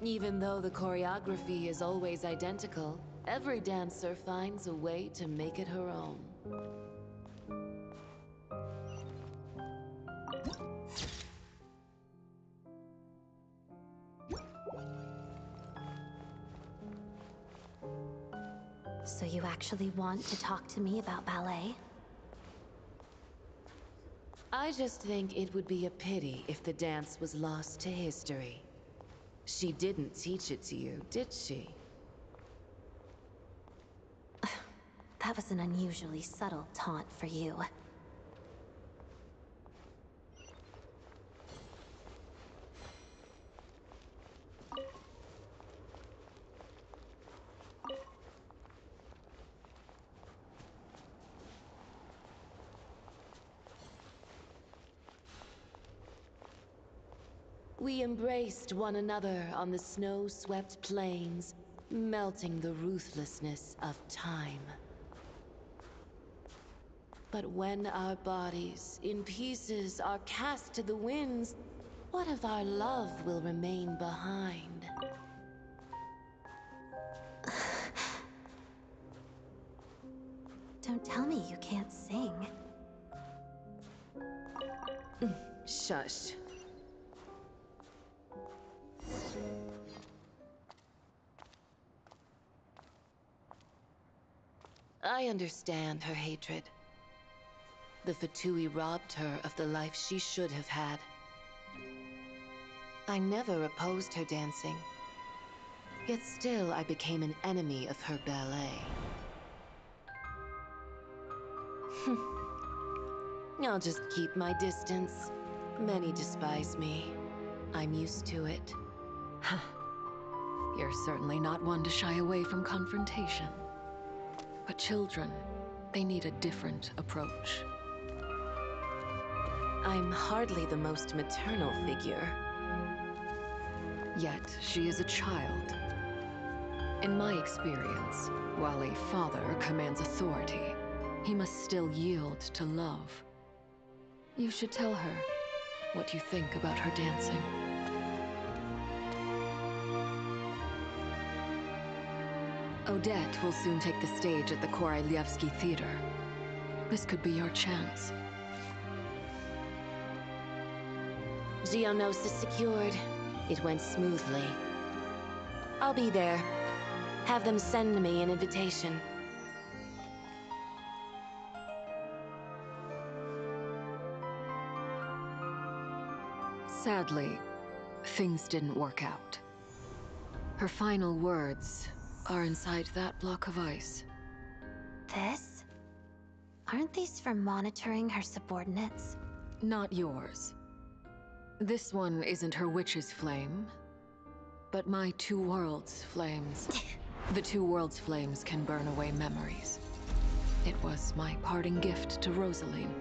Even though the choreography is always identical, every dancer finds a way to make it her own. So you actually want to talk to me about ballet? I just think it would be a pity if the dance was lost to history. She didn't teach it to you, did she? That was an unusually subtle taunt for you. We embraced one another on the snow-swept plains, melting the ruthlessness of time. But when our bodies, in pieces, are cast to the winds, what of our love will remain behind? Don't tell me you can't sing. Shush. I understand her hatred. The Fatui robbed her of the life she should have had. I never opposed her dancing. Yet still I became an enemy of her ballet. I'll just keep my distance. Many despise me. I'm used to it. You're certainly not one to shy away from confrontation. But children, they need a different approach. I'm hardly the most maternal figure. Yet, she is a child. In my experience, while a father commands authority, he must still yield to love. You should tell her what you think about her dancing. Odette will soon take the stage at the Koralyevsky Theater. This could be your chance. Geonosis secured. It went smoothly. I'll be there. Have them send me an invitation. Sadly, things didn't work out. Her final words are inside that block of ice. This? Aren't these for monitoring her subordinates? Not yours. This one isn't her witch's flame. But my two worlds' flames... the two worlds' flames can burn away memories. It was my parting gift to Rosaline.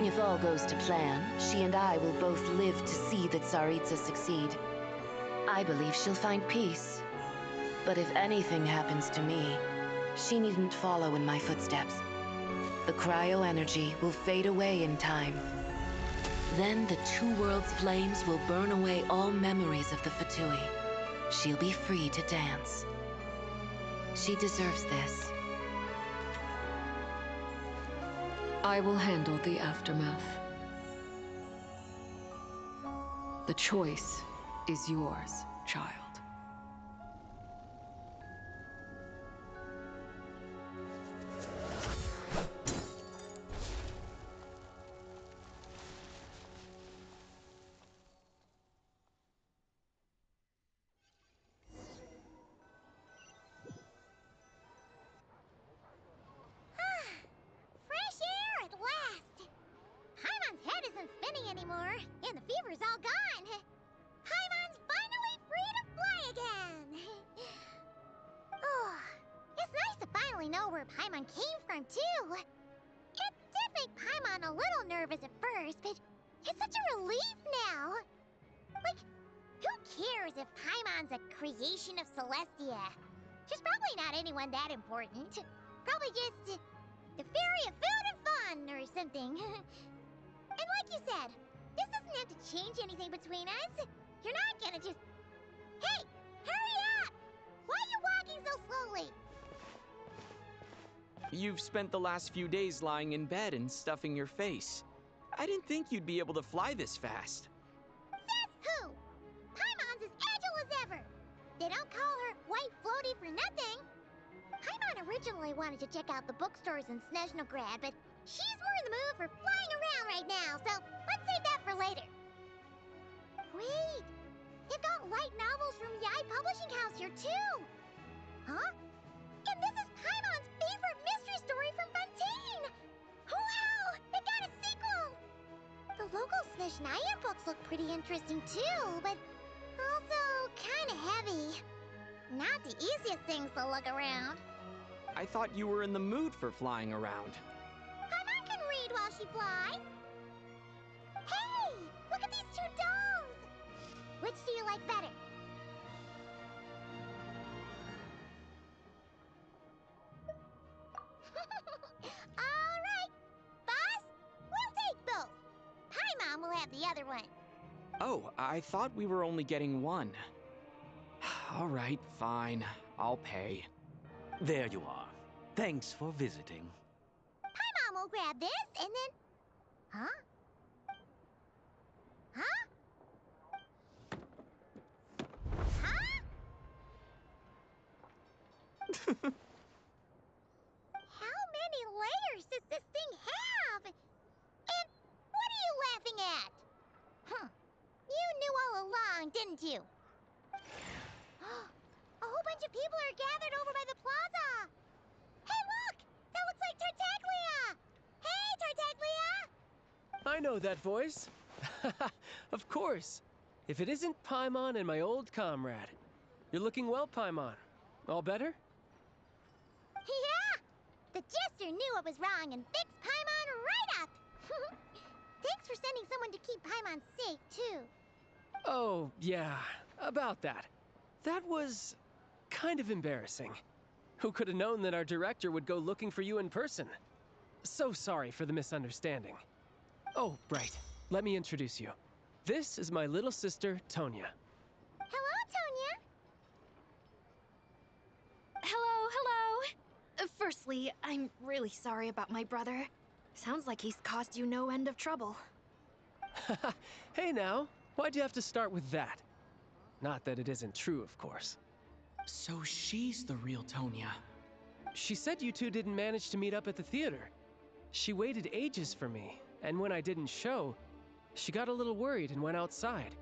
If all goes to plan, she and I will both live to see that Tsaritsa succeed. I believe she'll find peace. But if anything happens to me, she needn't follow in my footsteps. The cryo-energy will fade away in time. Then the two worlds' flames will burn away all memories of the Fatui. She'll be free to dance. She deserves this. I will handle the aftermath. The choice is yours, child. Fresh air at last! Paimon's head isn't spinning anymore, and the fever's all gone. Paimon's finally free to fly again! Oh, it's nice to finally know where Paimon came from, too. It did make Paimon a little nervous at first, but it's such a relief now. Like, who cares if Paimon's a creation of Celestia? She's probably not anyone that important. Probably just the fairy of food and fun or something. And like you said, this doesn't have to change anything between us. You're not gonna just... Hey, hurry up! Why are you walking so slowly? You've spent the last few days lying in bed and stuffing your face. I didn't think you'd be able to fly this fast. Says who? Paimon's as agile as ever. They don't call her White Floaty for nothing. Paimon originally wanted to check out the bookstores in Snezhnaya, but she's more in the mood for flying around right now, so let's save that for later. Wait, they've got light novels from Yai Publishing House here too. Huh? And this is Paimon's favorite mystery story from Fontaine. Wow, they got a sequel. The local Snezhnaya books look pretty interesting too, but also kind of heavy. Not the easiest things to look around. I thought you were in the mood for flying around. Paimon can read while she flies. Hey, look at these two dolls. Which do you like better? All right, boss, we'll take both. Paimon will have the other one. Oh, I thought we were only getting one. All right, fine. I'll pay. There you are. Thanks for visiting. Paimon will grab this and then... Huh? Huh? Huh? How many layers does this thing have? And what are you laughing at? Huh. You knew all along, didn't you? A whole bunch of people are gathered over by the plaza. Hey, look! That looks like Tartaglia! Hey, Tartaglia! I know that voice. Of course. If it isn't Paimon and my old comrade. You're looking well, Paimon. All better? Yeah! The jester knew I was wrong and fixed Paimon right up! Thanks for sending someone to keep Paimon safe, too. Oh, yeah. About that. That was... kind of embarrassing. Who could have known that our director would go looking for you in person? So sorry for the misunderstanding. Oh, right. Let me introduce you. This is my little sister, Tonya. Hello, Tonya! Hello, hello! Firstly, I'm really sorry about my brother. Sounds like he's caused you no end of trouble. Hey now, why'd you have to start with that? Not that it isn't true, of course. So she's the real Tonya. She said you two didn't manage to meet up at the theater. She waited ages for me, and when I didn't show, she got a little worried and went outside.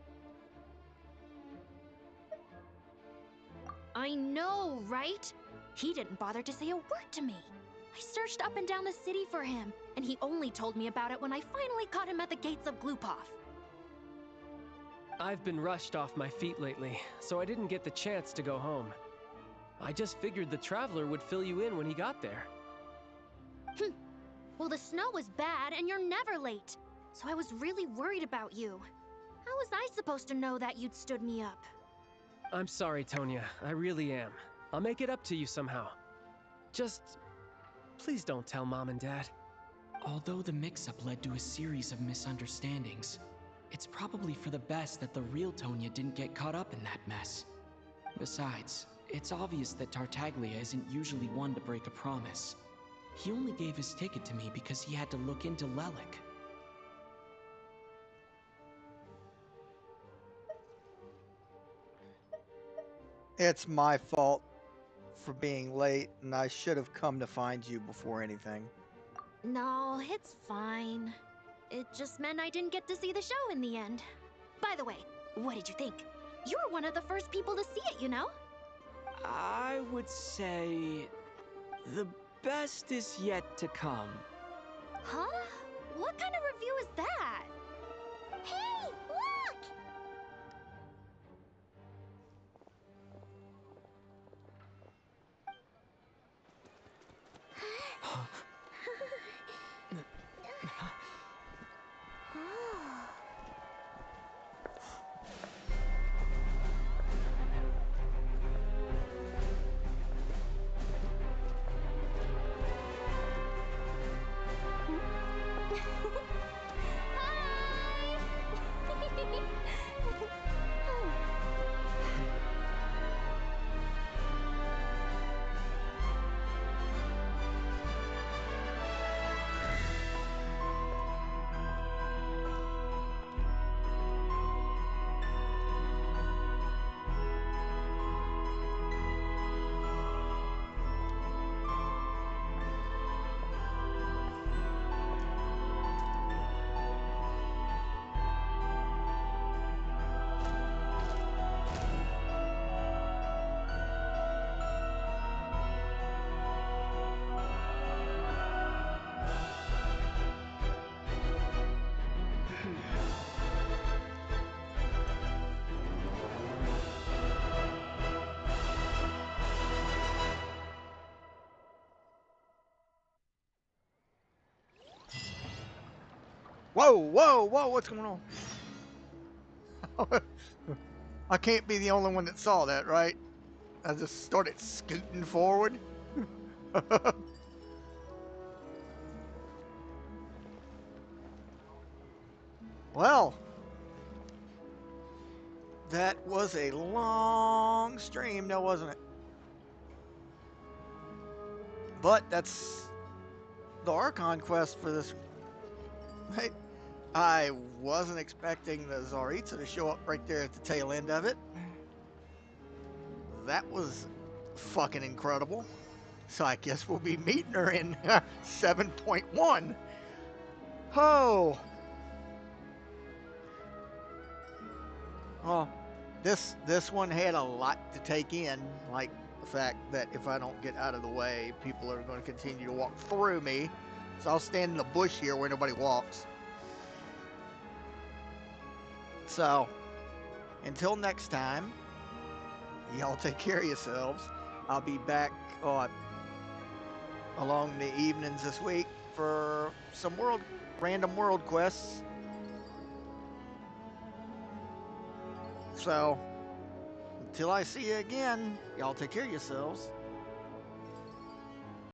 I know, right? He didn't bother to say a word to me. I searched up and down the city for him, and he only told me about it when I finally caught him at the gates of Glupov. I've been rushed off my feet lately, so I didn't get the chance to go home. I just figured the Traveler would fill you in when he got there. Well, the snow was bad, and you're never late. So I was really worried about you. How was I supposed to know that you'd stood me up? I'm sorry, Tonya. I really am. I'll make it up to you somehow. Just... please don't tell Mom and Dad. Although the mix-up led to a series of misunderstandings, it's probably for the best that the real Tonya didn't get caught up in that mess. Besides, it's obvious that Tartaglia isn't usually one to break a promise. He only gave his ticket to me because he had to look into Lelik. It's my fault for being late, and I should have come to find you before anything. No, it's fine. It just meant I didn't get to see the show in the end. By the way, what did you think? You were one of the first people to see it, you know? I would say the best is yet to come. Huh? What kind of review is that? Hey, look! Whoa, whoa, whoa, what's going on? I can't be the only one that saw that, right? I just started scooting forward. Well, that was a long stream, now wasn't it? But that's the Archon quest for this. Right? I wasn't expecting the Tsaritsa to show up right there at the tail end of it. That was fucking incredible. So I guess we'll be meeting her in 7.1. Oh. Well, this one had a lot to take in, like the fact that if I don't get out of the way, people are going to continue to walk through me. So I'll stand in the bush here where nobody walks. So, until next time, y'all take care of yourselves. I'll be back along the evenings this week for some random world quests. So, until I see you again, y'all take care of yourselves.